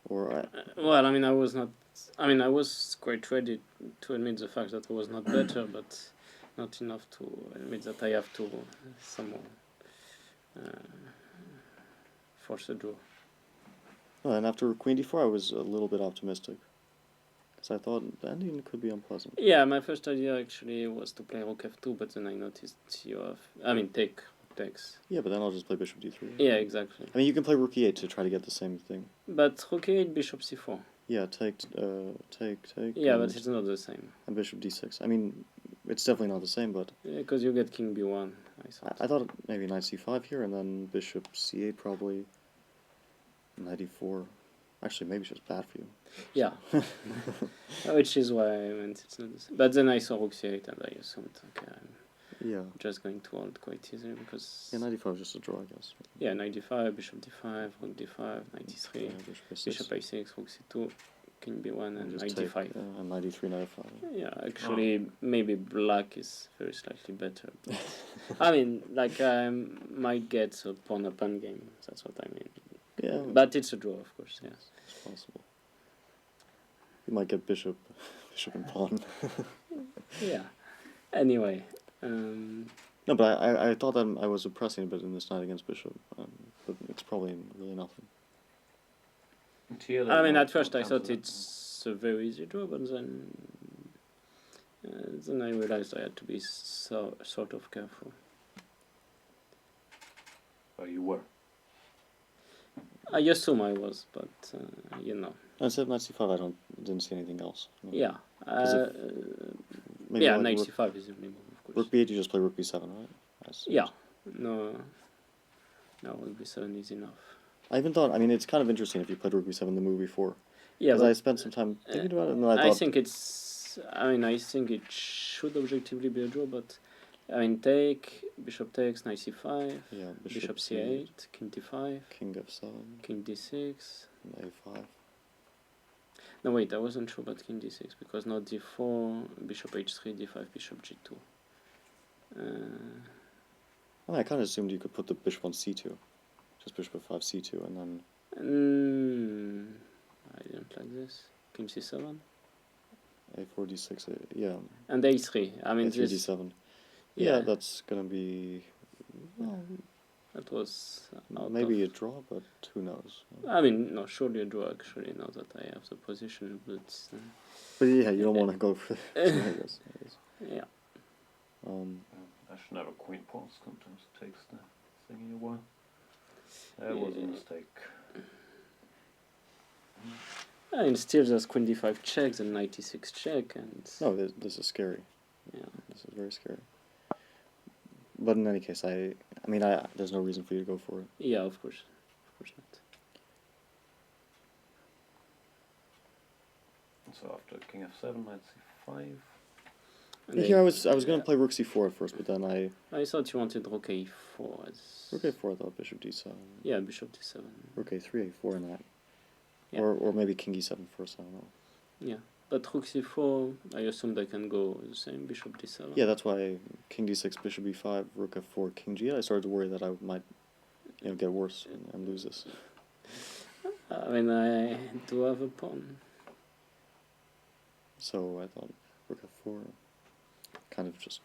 Well, I mean, I was quite ready to admit the fact that I was not better, but... not enough to admit that I have to somehow force a draw. Well, and after queen d4, I was a little bit optimistic. Because I thought the ending could be unpleasant. Yeah, my first idea actually was to play rook f2, but then I noticed you have... I mean, takes. Yeah, but then I'll just play bishop d3. Yeah, exactly. I mean, you can play rook e8 to try to get the same thing. But rook e8, bishop c4. Yeah, take. Yeah, but it's not the same. And bishop d6. I mean, it's definitely not the same, but... Yeah, because you get king b1, I thought maybe knight c5 here, and then bishop c8 probably. Knight e4. Actually, maybe it's just bad for you. Yeah. Which is why I meant it's not the same. But then I saw rook c8 and I assumed, okay, I'm just going to hold quite easily because... Yeah, knight e5 is just a draw, I guess. Yeah, knight d5, bishop d5, rook d5, knight e3, yeah, bishop a6, rook c2, king b1, and knight take, d5. And knight e3, knight f5. Yeah, actually, maybe black is very slightly better. But I mean, like, I might get a pawn-up-end game, that's what I mean. Yeah. But it's a draw, of course, yes. It's possible. You might get bishop and pawn. Yeah. Anyway. No, but I thought that I was oppressing a bit in this knight against bishop, but it's probably really nothing. I mean, at first I thought it's a very easy draw, but then I realized I had to be sort of careful. Oh, you were. I assume I was, but you know. Instead of knight c5, I didn't see anything else. Yeah. Yeah, knight c5 is the only move, of course. Rook b8, you just play rook b7, right? Yeah. No, rook b7 is enough. I even thought, I mean, it's kind of interesting if you played rook b7 the move before. Yeah, because I spent some time thinking about it, and then I thought... I think it should objectively be a draw, but... I mean, take, bishop takes, knight c5, yeah, bishop c8, king d5, king f7, king d6, a5. No, wait, I wasn't sure about king d6, because now d4, bishop h3, d5, bishop g2. I kind of assumed you could put the bishop on c2. Just bishop f5, c2, and then... I didn't like this. King c7. a4, d6, yeah. And a3, I mean a3, d7. Yeah, that's going to be... Well, that was... maybe a draw, but who knows? I mean, no, surely a draw, actually, now that I have the position, but... But yeah, you don't want to go for I guess. Yeah. I should never queen pawn, sometimes it takes the thing a while. That was a mistake. And still there's queen d5 checks and knight e6 check, and... No, this is scary. Yeah. This is very scary. But in any case, I mean, there's no reason for you to go for it. Yeah, of course not. So after king f7, knight c5. And here I was going to play rook c4 at first, but then I thought you wanted rook a4. Rook a4, I thought bishop d7. Yeah, bishop d7. Rook a3, a4, and that. Yeah. Or maybe king e7 first, I don't know. Yeah, but rook c4, I assumed I can go the same, bishop d7. Yeah, that's why king d6, bishop e5, rook f4, king g8. I started to worry that I might, get worse and lose this. I mean, I do have a pawn. So I thought rook f4, kind of just...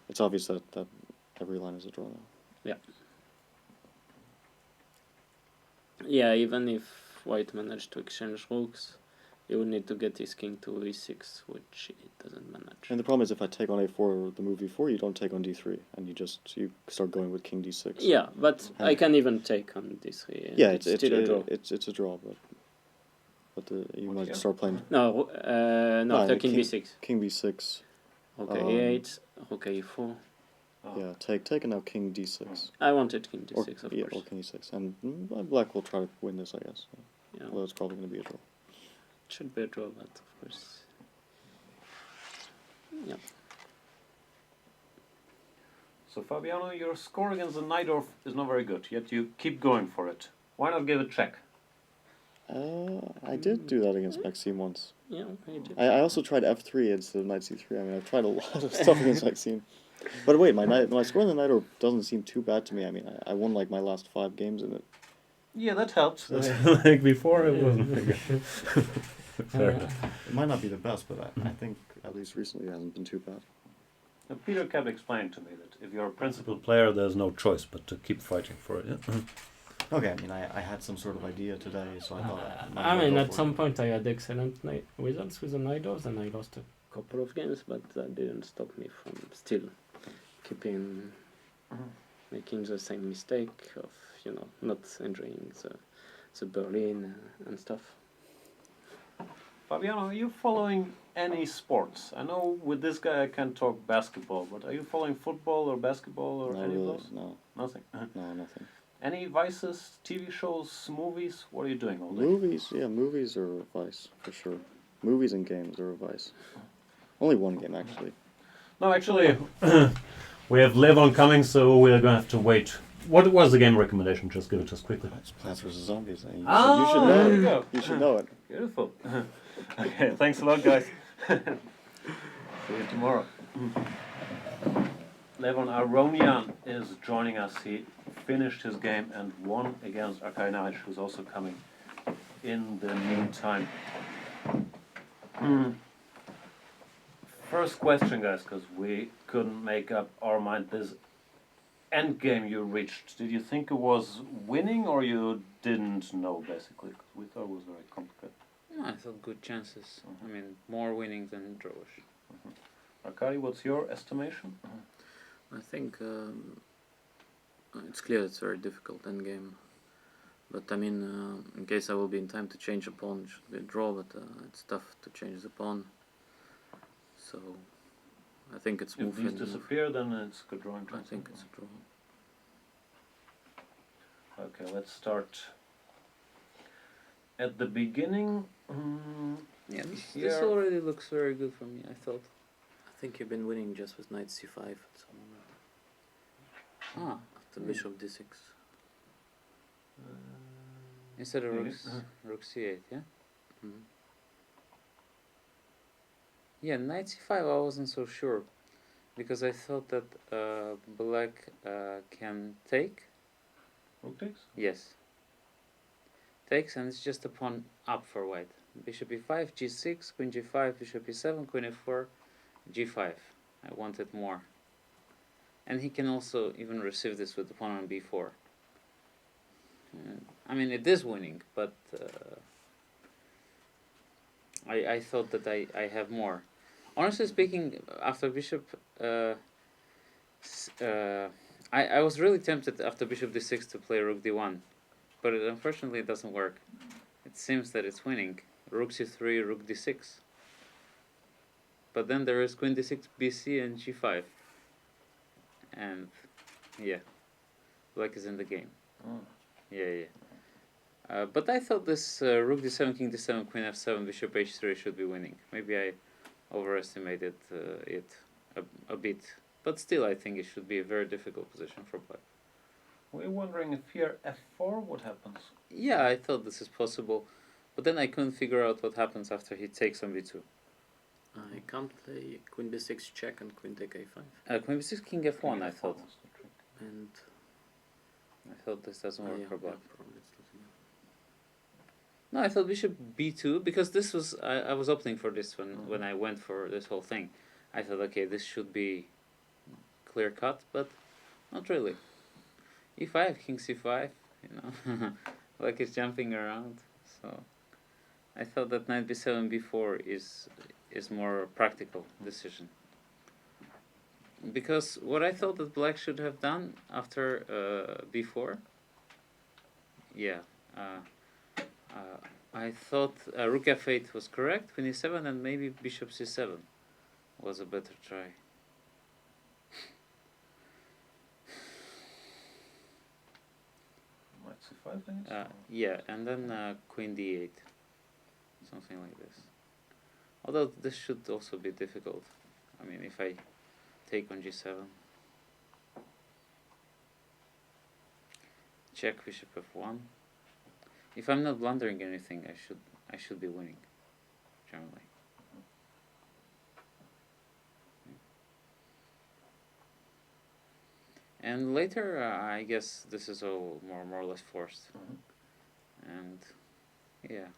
It's obvious that every line is a draw now. Yeah. Yeah, even if white managed to exchange rooks, he would need to get his king to e6, which he doesn't manage. And the problem is if I take on a4 the move e4, you don't take on d3, and you start going with king d6. Yeah, but and I can even take on d3. Yeah, it's still a draw. It's a draw, but you might start playing... No, after king b6. King b6. Rook a8, rook a4. Yeah, take, and now king d6. I wanted king d6, of course. Or king e6. And black will try to win this, I guess. Yeah. Although it's probably going to be a draw. It should be a draw, but of course... Yeah. So Fabiano, your score against the Najdorf is not very good, yet you keep going for it. Why not give it a check? I did do that against Maxime once. Yeah, you did. I also tried f3 instead of knight c3. I mean, I've tried a lot of stuff against Maxime. But wait, my score in the Najdorf doesn't seem too bad to me. I mean, I won like my last 5 games in it. Yeah, that helps. Like before, it wasn't very good. Fair enough. It might not be the best, but I think at least recently it hasn't been too bad. Now, Peter kept explaining to me that if you're a principal player, there's no choice but to keep fighting for it. Yeah? Okay, I mean, I had some sort of idea today, so I thought. I mean, at some point I had excellent results with the night dwarfs, and I lost a couple of games, but that didn't stop me from still keeping making the same mistake of not enjoying the Berlin and stuff. Fabiano, are you following any sports? I know with this guy I can't talk basketball, but are you following football or basketball or any of those? No. Nothing. No, nothing. Any vices, TV shows, movies? What are you doing all day? Movies are a vice for sure. Movies and games are a vice. Only one game actually. No, actually, we have Levon coming, so we're gonna have to wait. What was the game recommendation? Just give it to us quickly. It's Plants vs Zombies. You should there know you it. go. You should know it. Beautiful. Okay, thanks a lot, guys. See you tomorrow. Levon Aronian is joining us. He finished his game and won against Arkainaj, who's also coming in the meantime. First question, guys, because we couldn't make up our mind. This end game you reached, did you think it was winning or you didn't know, basically? Because we thought it was very complicated. No, I thought good chances. I mean, more winning than draws. Arkady, what's your estimation? I think it's clear it's very difficult endgame. But I mean, in case I will be in time to change a pawn, it should be a draw, but it's tough to change the pawn. So I think it's If these disappear, then it's good drawing. I think it's a draw. Okay, let's start at the beginning. Yeah, this already looks very good for me, I thought. I think you've been winning just with knight c5 at some moment. After bishop d6. Instead of rook c8, yeah? Mm-hmm. Yeah, knight c5 I wasn't so sure. Because I thought that black can take. Rook takes? Yes. Takes, and it's just a pawn up for white. Bishop e5, g6, queen g5, bishop e7, queen e4, g5. I wanted more. And he can also even receive this with the pawn on b4. I mean, it is winning, but I thought that I have more. Honestly speaking, after bishop, I was really tempted after bishop d6 to play rook d1, but unfortunately it doesn't work. It seems that it's winning. Rook c3, rook d6. But then there is queen d6, bc, and g5. And yeah, black is in the game. Yeah. But I thought this rook d7, king d7, queen f7, bishop h3 should be winning. Maybe I overestimated it a bit. But still, I think it should be a very difficult position for black. We're wondering if here f4, what happens? Yeah, I thought this is possible. But then I couldn't figure out what happens after he takes on b2. I can't play queen b6 check and queen take a5. Queen b6, king f1, I thought. And I thought this doesn't work for black. probably it's losing. No, I thought bishop b2, because this was I was opting for this one when I went for this whole thing. I thought, okay, this should be clear cut, but not really. e5, king c5, like it's jumping around. So I thought that knight b7, b4 is more practical decision. Because what I thought that black should have done after b4, I thought rook f8 was correct, queen e7, and maybe bishop c7 was a better try. Knight c5, I guess? Yeah, and then queen d8, something like this. Although this should also be difficult. I mean, if I take on g7, check bishop f1. If I'm not blundering anything, I should be winning, generally. And later, I guess this is all more or less forced. And yeah,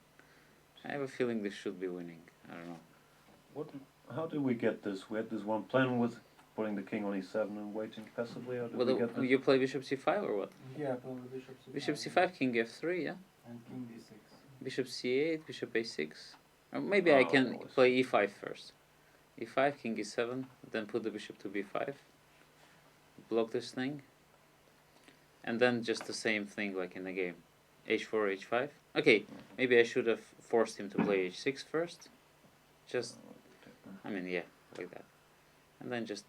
I have a feeling this should be winning. I don't know. How did we get this? We had this one plan with putting the king on e7 and waiting passively, or do Well, we get you play bishop c5 or what? Yeah, probably bishop c5. Bishop c5, king f3, yeah? And king d6. Bishop c8, bishop a6. Or maybe I can play e5 first. e5, king e7, then put the bishop to b5. Block this thing. And then just the same thing like in the game. h4, h5. Okay, maybe I should have forced him to play h6 first. Just, I mean, yeah, like that. And then just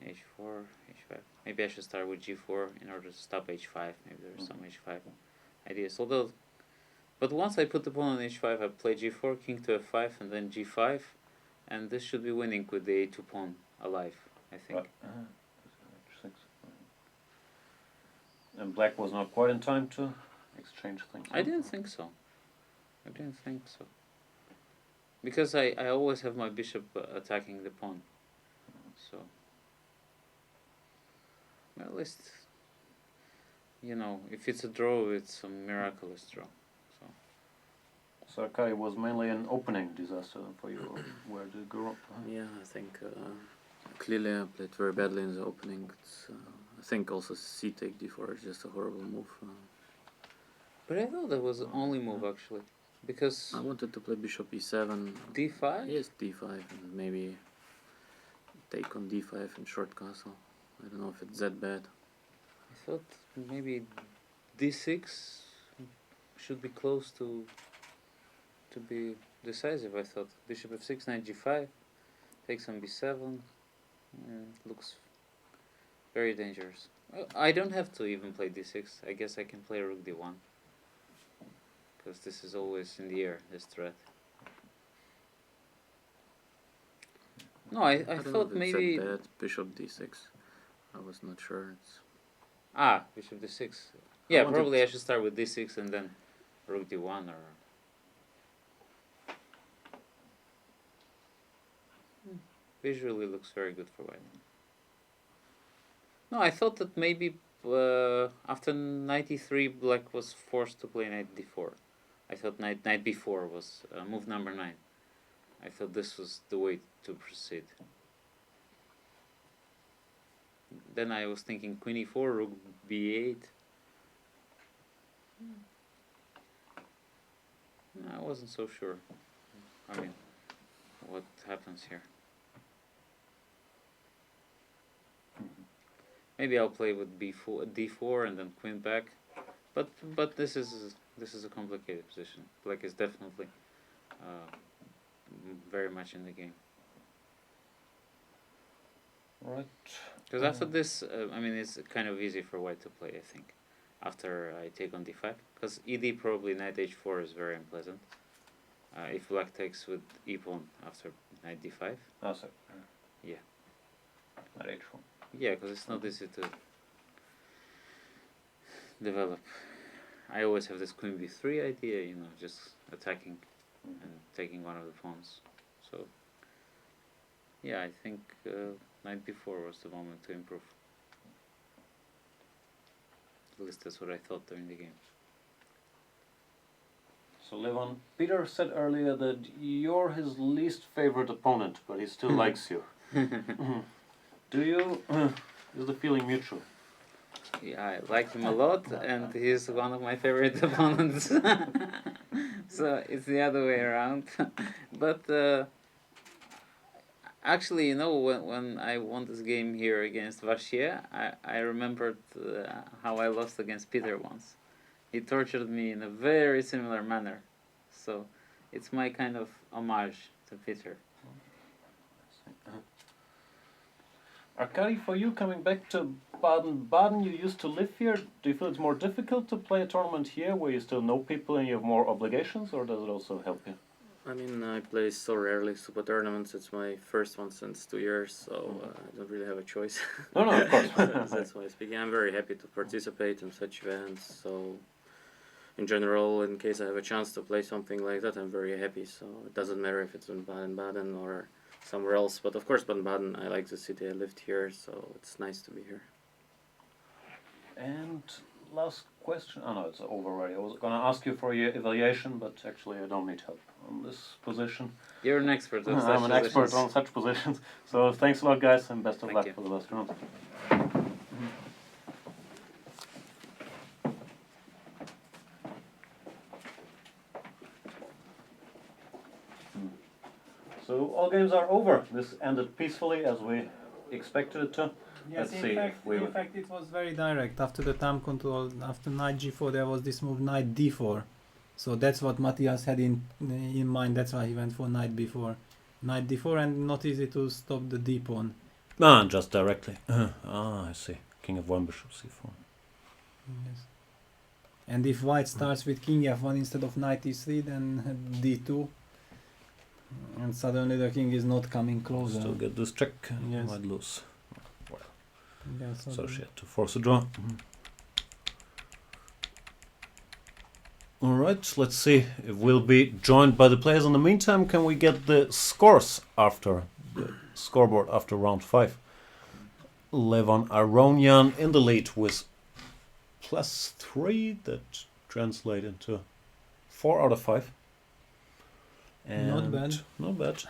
h4, h5. Maybe I should start with g4 in order to stop h5. Maybe there's some h5 ideas. Although, but once I put the pawn on h5, I play g4, king to f5, and then g5, and this should be winning with the a2 pawn alive, I think. h6. And black was not quite in time to exchange things. I didn't think so. I didn't think so. Because I always have my bishop attacking the pawn. So, well, at least, you know, if it's a draw, it's a miraculous draw. So Arkady was mainly an opening disaster for you. Where did it go wrong? Yeah, I think clearly I played very badly in the opening. It's, I think also c take d4 is just a horrible move. But I thought that was the only move actually, because I wanted to play bishop e7. d5? Yes, d5, and maybe take on d5 and short castle. I don't know if it's that bad. I thought maybe d6 should be close to be decisive. I thought bishop f6, knight g5, takes on b7, looks very dangerous. I don't have to even play d6. I guess I can play rook d1, because this is always in the air, this threat. No, I don't know thought if it's maybe that bad. Bishop d6. I was not sure. It's bishop d6. Yeah, probably I should start with d6 and then rook d1 or. Visually looks very good for white. No, I thought that maybe after knight e3 black was forced to play knight d4. I thought knight b4 was move number 9. I thought this was the way to proceed. Then I was thinking queen e4, rook b8. No, I wasn't so sure. I mean, what happens here? Maybe I'll play with d4 and then queen back, but this is a complicated position. Black is definitely very much in the game. Right. Because after this, I mean, it's kind of easy for white to play, I think. After I take on d5, because ed probably knight h4 is very unpleasant. If black takes with e pawn after knight d5. Oh, so. Yeah. Knight h4. Yeah, because it's not easy to develop. I always have this queen b3 idea, you know, just attacking and taking one of the pawns. So, yeah, I think knight b4 was the moment to improve. At least that's what I thought during the game. So Levon, Peter said earlier that you're his least favorite opponent, but he still likes you. Do you? Is the feeling mutual? Yeah, I like him a lot, and he's one of my favorite opponents. So it's the other way around. But actually, you know, when I won this game here against Vachier, I remembered how I lost against Peter once. He tortured me in a very similar manner. So it's my kind of homage to Peter. Arkady, for you, coming back to Baden-Baden, you used to live here. Do you feel it's more difficult to play a tournament here where you still know people and you have more obligations, or does it also help you? I mean, I play so rarely super tournaments. It's my first one since 2 years, so I don't really have a choice. No, of course. That's why speaking. I'm very happy to participate in such events. So, in general, in case I have a chance to play something like that, I'm very happy. So it doesn't matter if it's in Baden-Baden or somewhere else. But of course, Baden-Baden, I like the city. I lived here, so it's nice to be here. And last question. Oh no, it's over already. I was going to ask you for your evaluation, but actually I don't need help on this position. You're an expert on such I'm an expert positions. on such positions. So thanks a lot, guys, and best of luck you. for the last round. So all games are over. This ended peacefully as we expected it to. Yes, Let's see if we in fact, it was very direct. After the time control, after knight g4, there was this move knight d4. So that's what Matthias had in mind. That's why he went for knight b4. Knight d4, and not easy to stop the d pawn. Ah, just directly. I see. King of 1, bishop c4. Yes. And if white starts with king f1 instead of knight e3, then d2. And suddenly the king is not coming closer. Still get this check. Yes. Might lose. Well, Yeah, so she had to force a draw. Alright, let's see if we'll be joined by the players. In the meantime, can we get the scores after the scoreboard after round 5? Levon Aronian in the lead with +3. That translates into 4 out of 5. And Not bad. Not bad.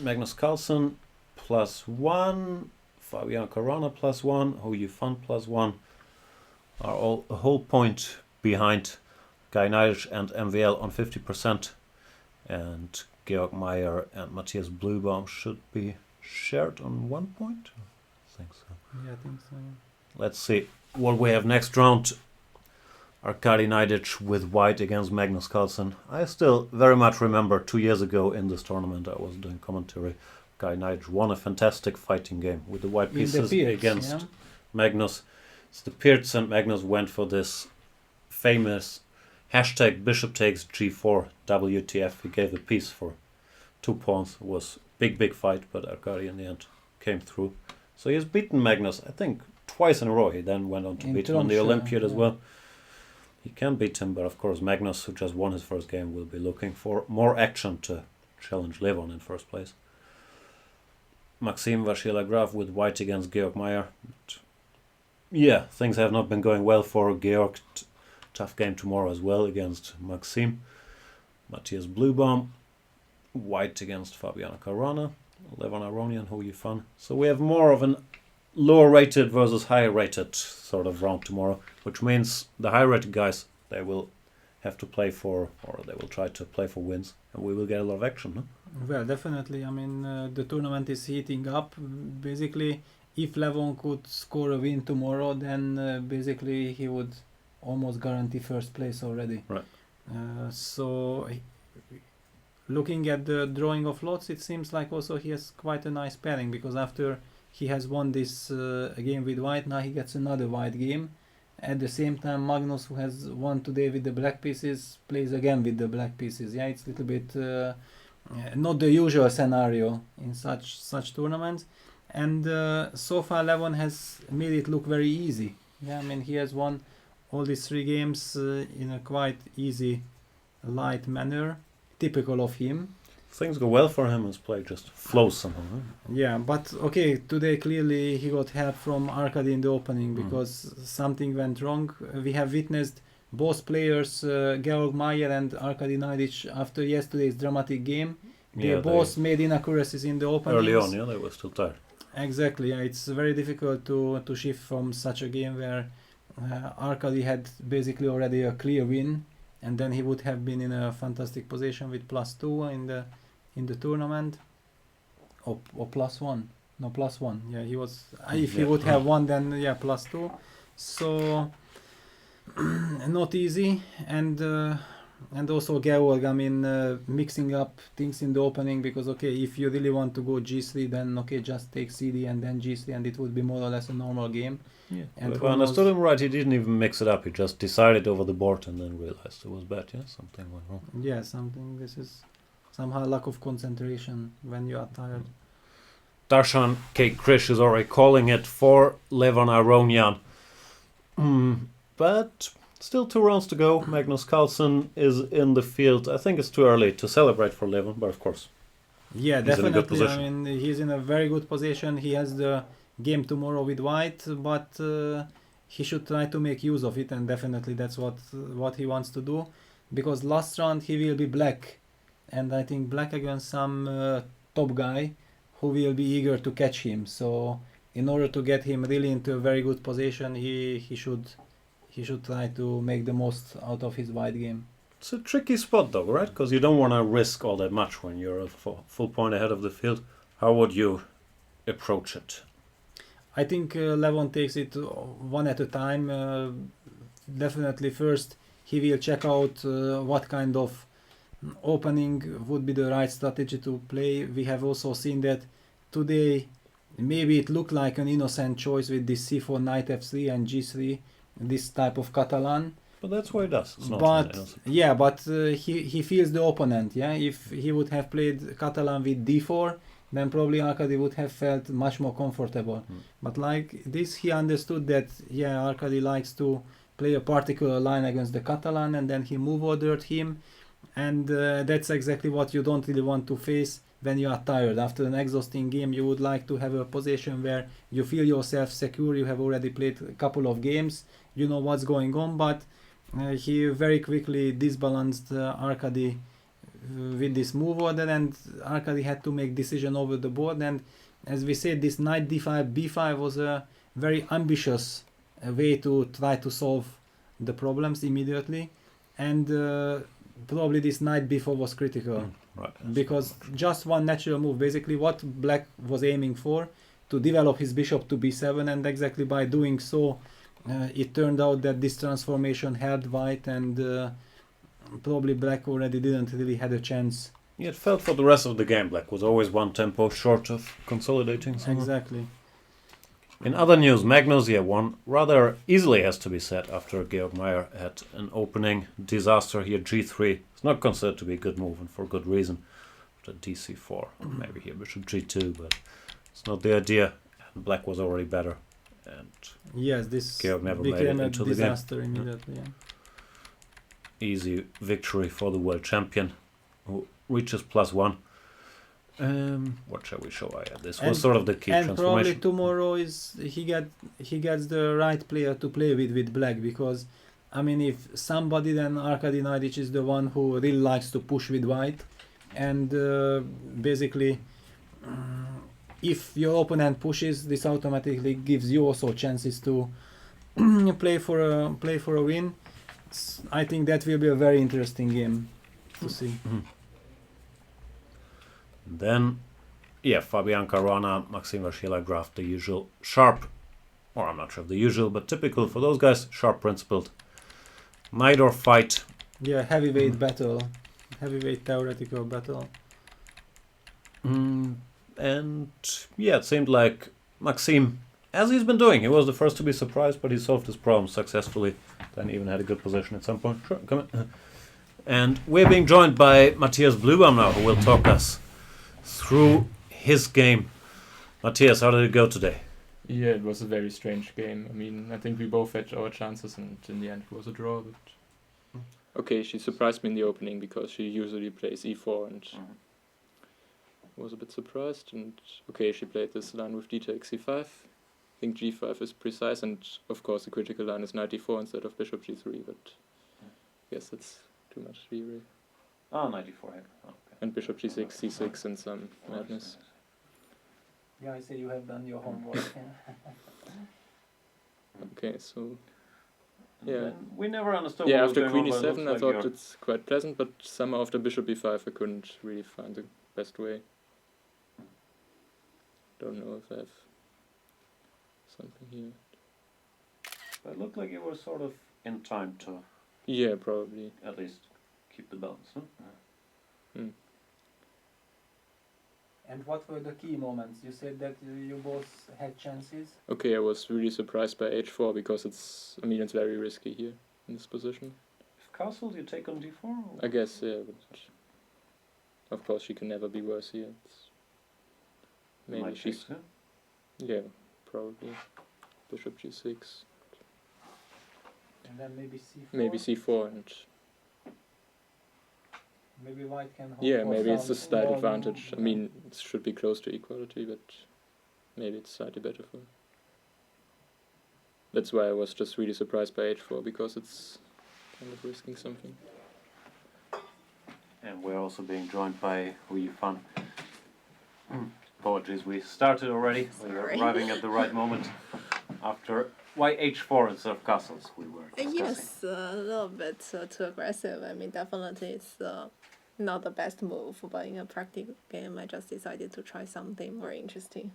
Magnus Carlsen +1. Fabian Caruana +1. Who you fun +1. Are all a whole point behind Guy Neidich and MVL on 50%. And Georg Meyer and Matthias Blübaum should be shared on 1 point. I think so. Yeah, I think so. Let's see what we have next round. Arkady Neidich with white against Magnus Carlsen. I still very much remember 2 years ago in this tournament I was doing commentary. Arkady Neidich won a fantastic fighting game with the white pieces against Magnus. It's the Pirts, and Magnus went for this famous hashtag bishop takes g4 WTF. He gave a piece for 2 pawns. It was big fight, but Arkady in the end came through. So he's beaten Magnus, I think, twice in a row. He then went on to beat him on the Olympiad as well. He can beat him, but of course Magnus, who just won his first game, will be looking for more action to challenge Levon in first place. Maxime-Vachier with white against Georg Meyer. But yeah, things have not been going well for Georg. Tough game tomorrow as well against Maxime. Matthias Blübaum, white against Fabiana Caruana. Levon Aronian, who you fun. So we have more of an lower rated versus higher rated sort of round tomorrow, which means the higher rated guys, they will have to play for, or they will try to play for wins, and we will get a lot of action, no? Well, definitely. I mean, the tournament is heating up. Basically, if Levon could score a win tomorrow, then basically he would almost guarantee first place already. Right. So looking at the drawing of lots, it seems like also he has quite a nice pairing, because after he has won this game with white, now he gets another white game. At the same time, Magnus, who has won today with the black pieces, plays again with the black pieces. Yeah, it's a little bit not the usual scenario in such tournaments. And so far, Levon has made it look very easy. Yeah, I mean, he has won all these 3 games in a quite easy, light manner, typical of him. Things go well for him, his play just flows somehow. Huh? Yeah, but okay, today clearly he got help from Arkady in the opening, because something went wrong. We have witnessed both players, Georg Meyer and Arkady Neidich, after yesterday's dramatic game. They both made inaccuracies in the openings. Early on, yeah, they were still tired. Exactly, yeah, it's very difficult to shift from such a game where Arkady had basically already a clear win, and then he would have been in a fantastic position with +2 in the tournament, or +1. No, +1. Yeah, he was. If he would have won, then yeah, +2. So not easy, and also Georg, I mean, mixing up things in the opening, because okay, if you really want to go G3, then okay, just take CD and then G3, and it would be more or less a normal game. Yeah. And if I understood him right, he didn't even mix it up. He just decided over the board and then realized it was bad. Yeah, something went wrong. Yeah, something. This is somehow lack of concentration when you are tired. Darshan K. Krish is already calling it for Levon Aronian. But still 2 rounds to go. Magnus Carlsen is in the field. I think it's too early to celebrate for Levon, but of course. Yeah, he's in a good definitely. position. I mean, he's in a very good position. He has the game tomorrow with white, but he should try to make use of it, and definitely that's what he wants to do, because last round he will be black, and I think black against some top guy who will be eager to catch him. So in order to get him really into a very good position, he should try to make the most out of his white game. It's a tricky spot though, right? Because you don't want to risk all that much when you're a full point ahead of the field. How would you approach it? I think Levon takes it one at a time. Definitely first he will check out what kind of opening would be the right strategy to play. We have also seen that today maybe it looked like an innocent choice with this c4, knight f3 and g3, this type of Catalan. But that's what he does. It's not But yeah, but he feels the opponent. Yeah, if he would have played Catalan with d4, then probably Arkady would have felt much more comfortable. But like this, he understood that Arkady likes to play a particular line against the Catalan, and then he move ordered him, and that's exactly what you don't really want to face when you are tired. After an exhausting game, you would like to have a position where you feel yourself secure. You have already played a couple of games, you know what's going on, but he very quickly disbalanced Arkady with this move order, and Arkady had to make decision over the board. And as we said, this knight d5 b5 was a very ambitious way to try to solve the problems immediately, and probably this knight b4 was critical, right, because just one natural move, basically what black was aiming for, to develop his bishop to b7, and exactly by doing so it turned out that this transformation helped white, and probably black already didn't really had a chance. Yeah, it felt for the rest of the game black was always one tempo short of consolidating somehow. Exactly. In other news, Magnus won rather easily, has to be said, after Georg Meyer had an opening disaster here. g3. It's not considered to be a good move, and for good reason. After dc4, or maybe here bishop g2, but it's not the idea. And black was already better, and yes, this Georg never made became it a into disaster the game. immediately. Yeah. Easy victory for the world champion, who reaches +1. What shall we show? This was sort of the key and transformation. probably tomorrow is he gets the right player to play with black, because I mean, if somebody, then Arkady Naidic is the one who really likes to push with white, and basically if your opponent pushes, this automatically gives you also chances to play for a win. I think that will be a very interesting game to see. Then, Fabian Caruana, maxime-vachier graphed the usual sharp, or I'm not sure if the usual, but typical for those guys, sharp principled Najdorf fight. Yeah, heavyweight battle, heavyweight theoretical battle. And it seemed like Maxime, as he's been doing, he was the first to be surprised, but he solved his problem successfully. Then even had a good position at some point. Sure, come in. And we're being joined by Matthias Blübaum now, who will talk us through his game. Matthias, how did it go today? Yeah, it was a very strange game. I mean, I think we both had our chances, and in the end it was a draw. But okay, she surprised me in the opening because she usually plays e4, and was a bit surprised. And okay, she played this line with d takes c5. I think g5 is precise, and of course the critical line is knight d4 instead of bishop g3. But I guess that's too much theory. Oh, knight d4. Okay. And bishop g6, c6, and some madness. Yeah, I say you have done your homework. Okay, so yeah. We never understood. Yeah, what after was queen going on, but e7, it I looks thought like it's quite pleasant, but somehow after bishop e5, I couldn't really find the best way. Don't know if I have something here. But it looked like you were sort of in time to. Yeah, probably. At least keep the balance, huh? And what were the key moments? You said that you both had chances. Okay, I was really surprised by h4 because it's very risky here in this position. If castle, you take on d4? Or? I guess, yeah, but of course she can never be worse here. Maybe she's... Yeah, probably. Bishop g6. And then maybe c4? Maybe c4 and... Maybe white can hold. Yeah, maybe it's a slight advantage. I mean, it should be close to equality, but maybe it's slightly better for that's why I was just really surprised by h4, because it's kind of risking something. And we're also being joined by Hu Yifan. Apologies, we started already. We were arriving at the right moment. After why h4 instead of castles, we were discussing. Yes, a little bit too aggressive. I mean, definitely it's not the best move, but in a practical game, I just decided to try something more interesting.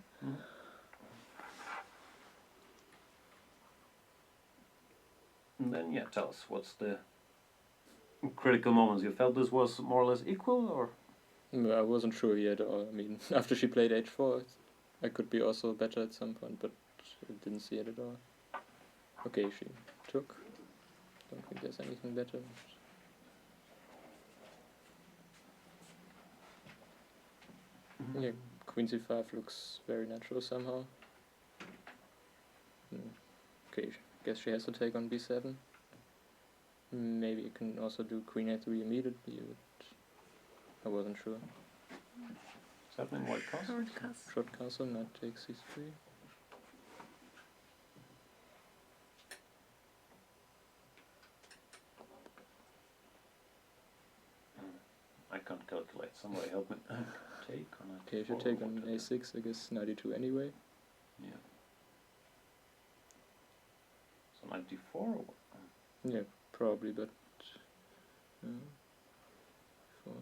And then, yeah, tell us, what's the critical moments? You felt this was more or less equal, or? No, I wasn't sure yet. I mean, after she played h4, I could be also better at some point, but I didn't see it at all. Okay, she took. Don't think there's anything better. Yeah, queen c5 looks very natural somehow. Okay, guess she has to take on b7. Maybe you can also do queen a3 immediately, but I wasn't sure. What's happening? White castle? Short castle. Short castle, knight takes c3. I can't calculate. Somebody help me. Take on a. Okay, if you take on a6, I guess 92 anyway. Yeah. So 94 or what? Yeah, probably, but. 4.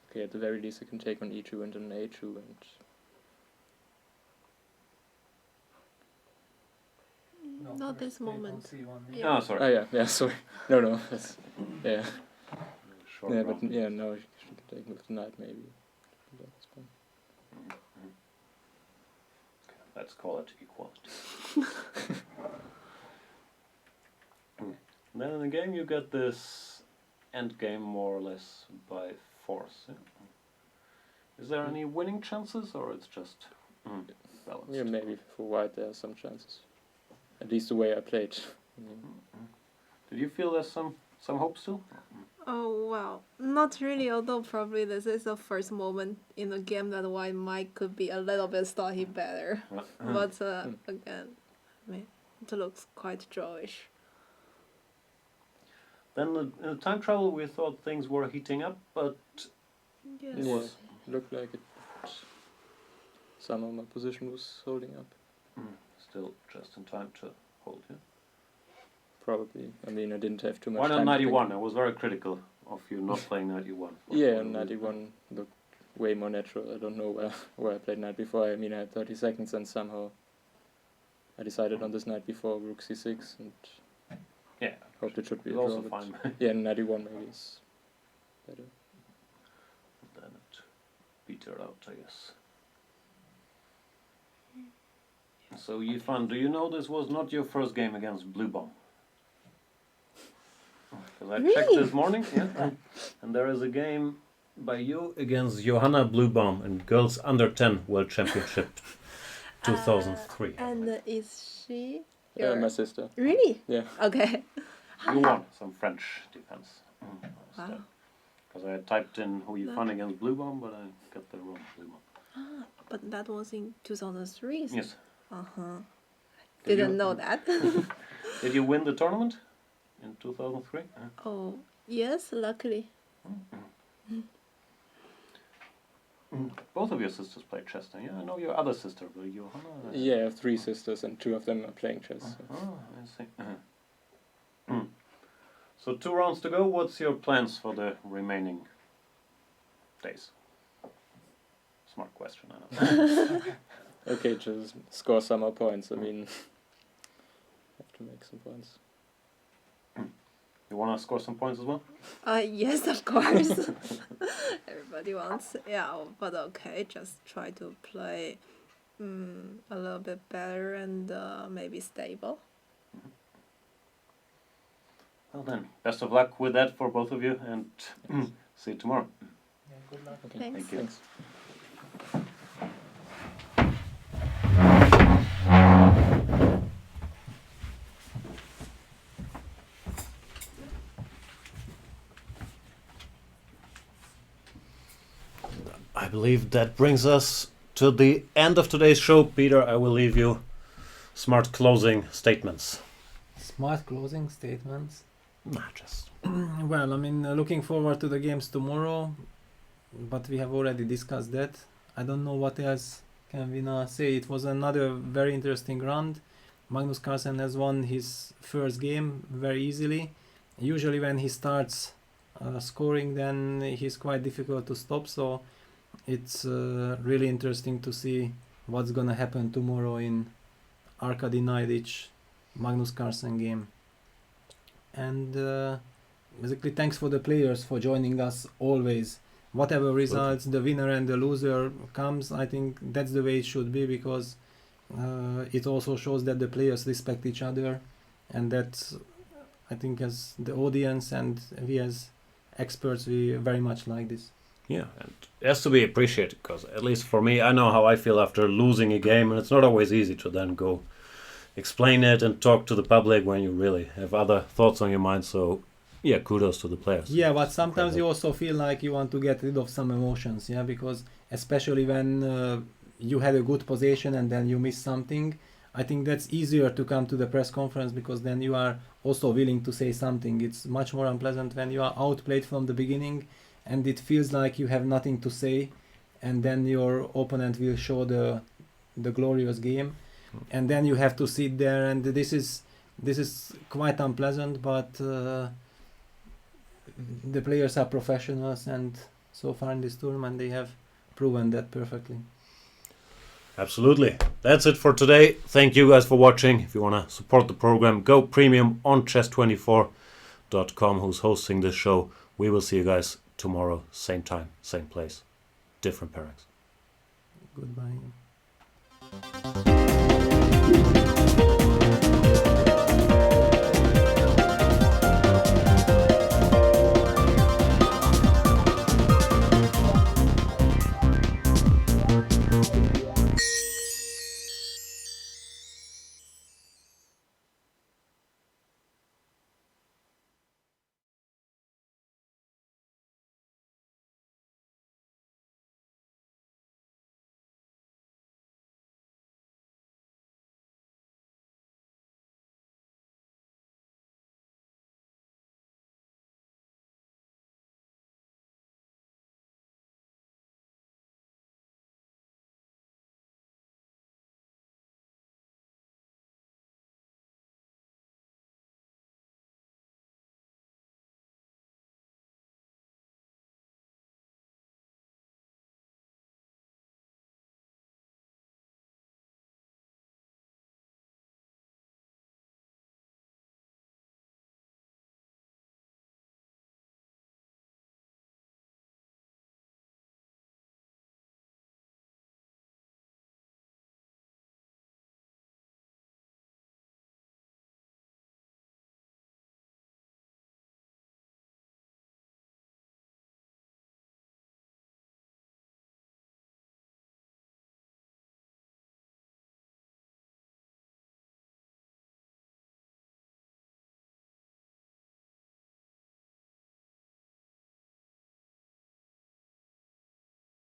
Okay, at the very least, I can take on e2 and then a2 and. Not this moment. Oh, sorry. Oh, yeah, sorry. No, that's, yeah. Short Yeah, round. but yeah, no, she can take with the knight maybe. That's fine. Let's call it equality. Then in the game you get this end game more or less by force. Yeah? Is there any winning chances, or it's just balanced? Yeah, maybe for white there are some chances. At least the way I played. Did you feel there's some hope still? Oh, well, not really, although probably this is the first moment in the game that white might could be a little bit slightly better. But again, I mean, it looks quite drawish. Then in the time travel we thought things were heating up, but Yes. It was looked like it. Somehow my position was holding up. Still just in time to hold, yeah? Probably. I mean, I didn't have too much Why time. not to think. 91? I was very critical of you not playing 91. Yeah, 91 looked way more natural. I don't know where I played knight before. I mean, I had 30 seconds and somehow I decided on this knight before rook c6 and yeah, hoped it should be a also draw. fine. Yeah, 91 maybe is better. Then it beat her out, I guess. So Yifan, do you know this was not your first game against Blue Bomb? Because I checked this morning, yeah, and there is a game by you against Johanna Blue Bomb in Girls Under 10 World Championship 2003. And is she My sister. Really? Yeah. Okay. You won some French defense. Wow. Because I typed in who you fun against Blue Bomb, but I got the wrong Blue Bomb. But that was in 2003. Yes. Didn't know that. Did you win the tournament in 2003? Oh, yes, luckily. Both of your sisters play chess then, yeah? I know your other sister, but Johanna... Yeah, I have 3 sisters and 2 of them are playing chess. Oh, I see. So 2 rounds to go. What's your plans for the remaining days? Smart question, I know. Okay, just score some more points. I mean, have to make some points. You want to score some points as well? Yes, of course. Everybody wants. Yeah, but okay, just try to play a little bit better and maybe stable. Well then, best of luck with that for both of you, and see you tomorrow. Yeah, good luck. Okay. Thanks. Thank you. Thanks. I believe that brings us to the end of today's show. Peter, I will leave you smart closing statements. Smart closing statements? Nah, just... Well, I mean, looking forward to the games tomorrow, but we have already discussed that. I don't know what else can we now say. It was another very interesting round. Magnus Carlsen has won his first game very easily. Usually when he starts scoring, then he's quite difficult to stop, so it's really interesting to see what's gonna happen tomorrow in Arkady Naidic Magnus Carlsen game. And basically thanks for the players for joining us always. Whatever results the winner and the loser comes, I think that's the way it should be, because it also shows that the players respect each other, and that I think as the audience and we as experts, we very much like this. Yeah, and it has to be appreciated, because at least for me, I know how I feel after losing a game, and it's not always easy to then go explain it and talk to the public when you really have other thoughts on your mind. So yeah, kudos to the players. Yeah, but sometimes you also feel like you want to get rid of some emotions, yeah, because especially when you had a good position and then you miss something, I think that's easier to come to the press conference, because then you are also willing to say something. It's much more unpleasant when you are outplayed from the beginning and it feels like you have nothing to say, and then your opponent will show the glorious game, and then you have to sit there, and this is quite unpleasant, but the players are professionals, and so far in this tournament they have proven that perfectly. Absolutely. That's it for today. Thank you guys for watching. If you want to support the program, go premium on chess24.com, who's hosting this show. We will see you guys tomorrow, same time, same place, different pairings. Goodbye.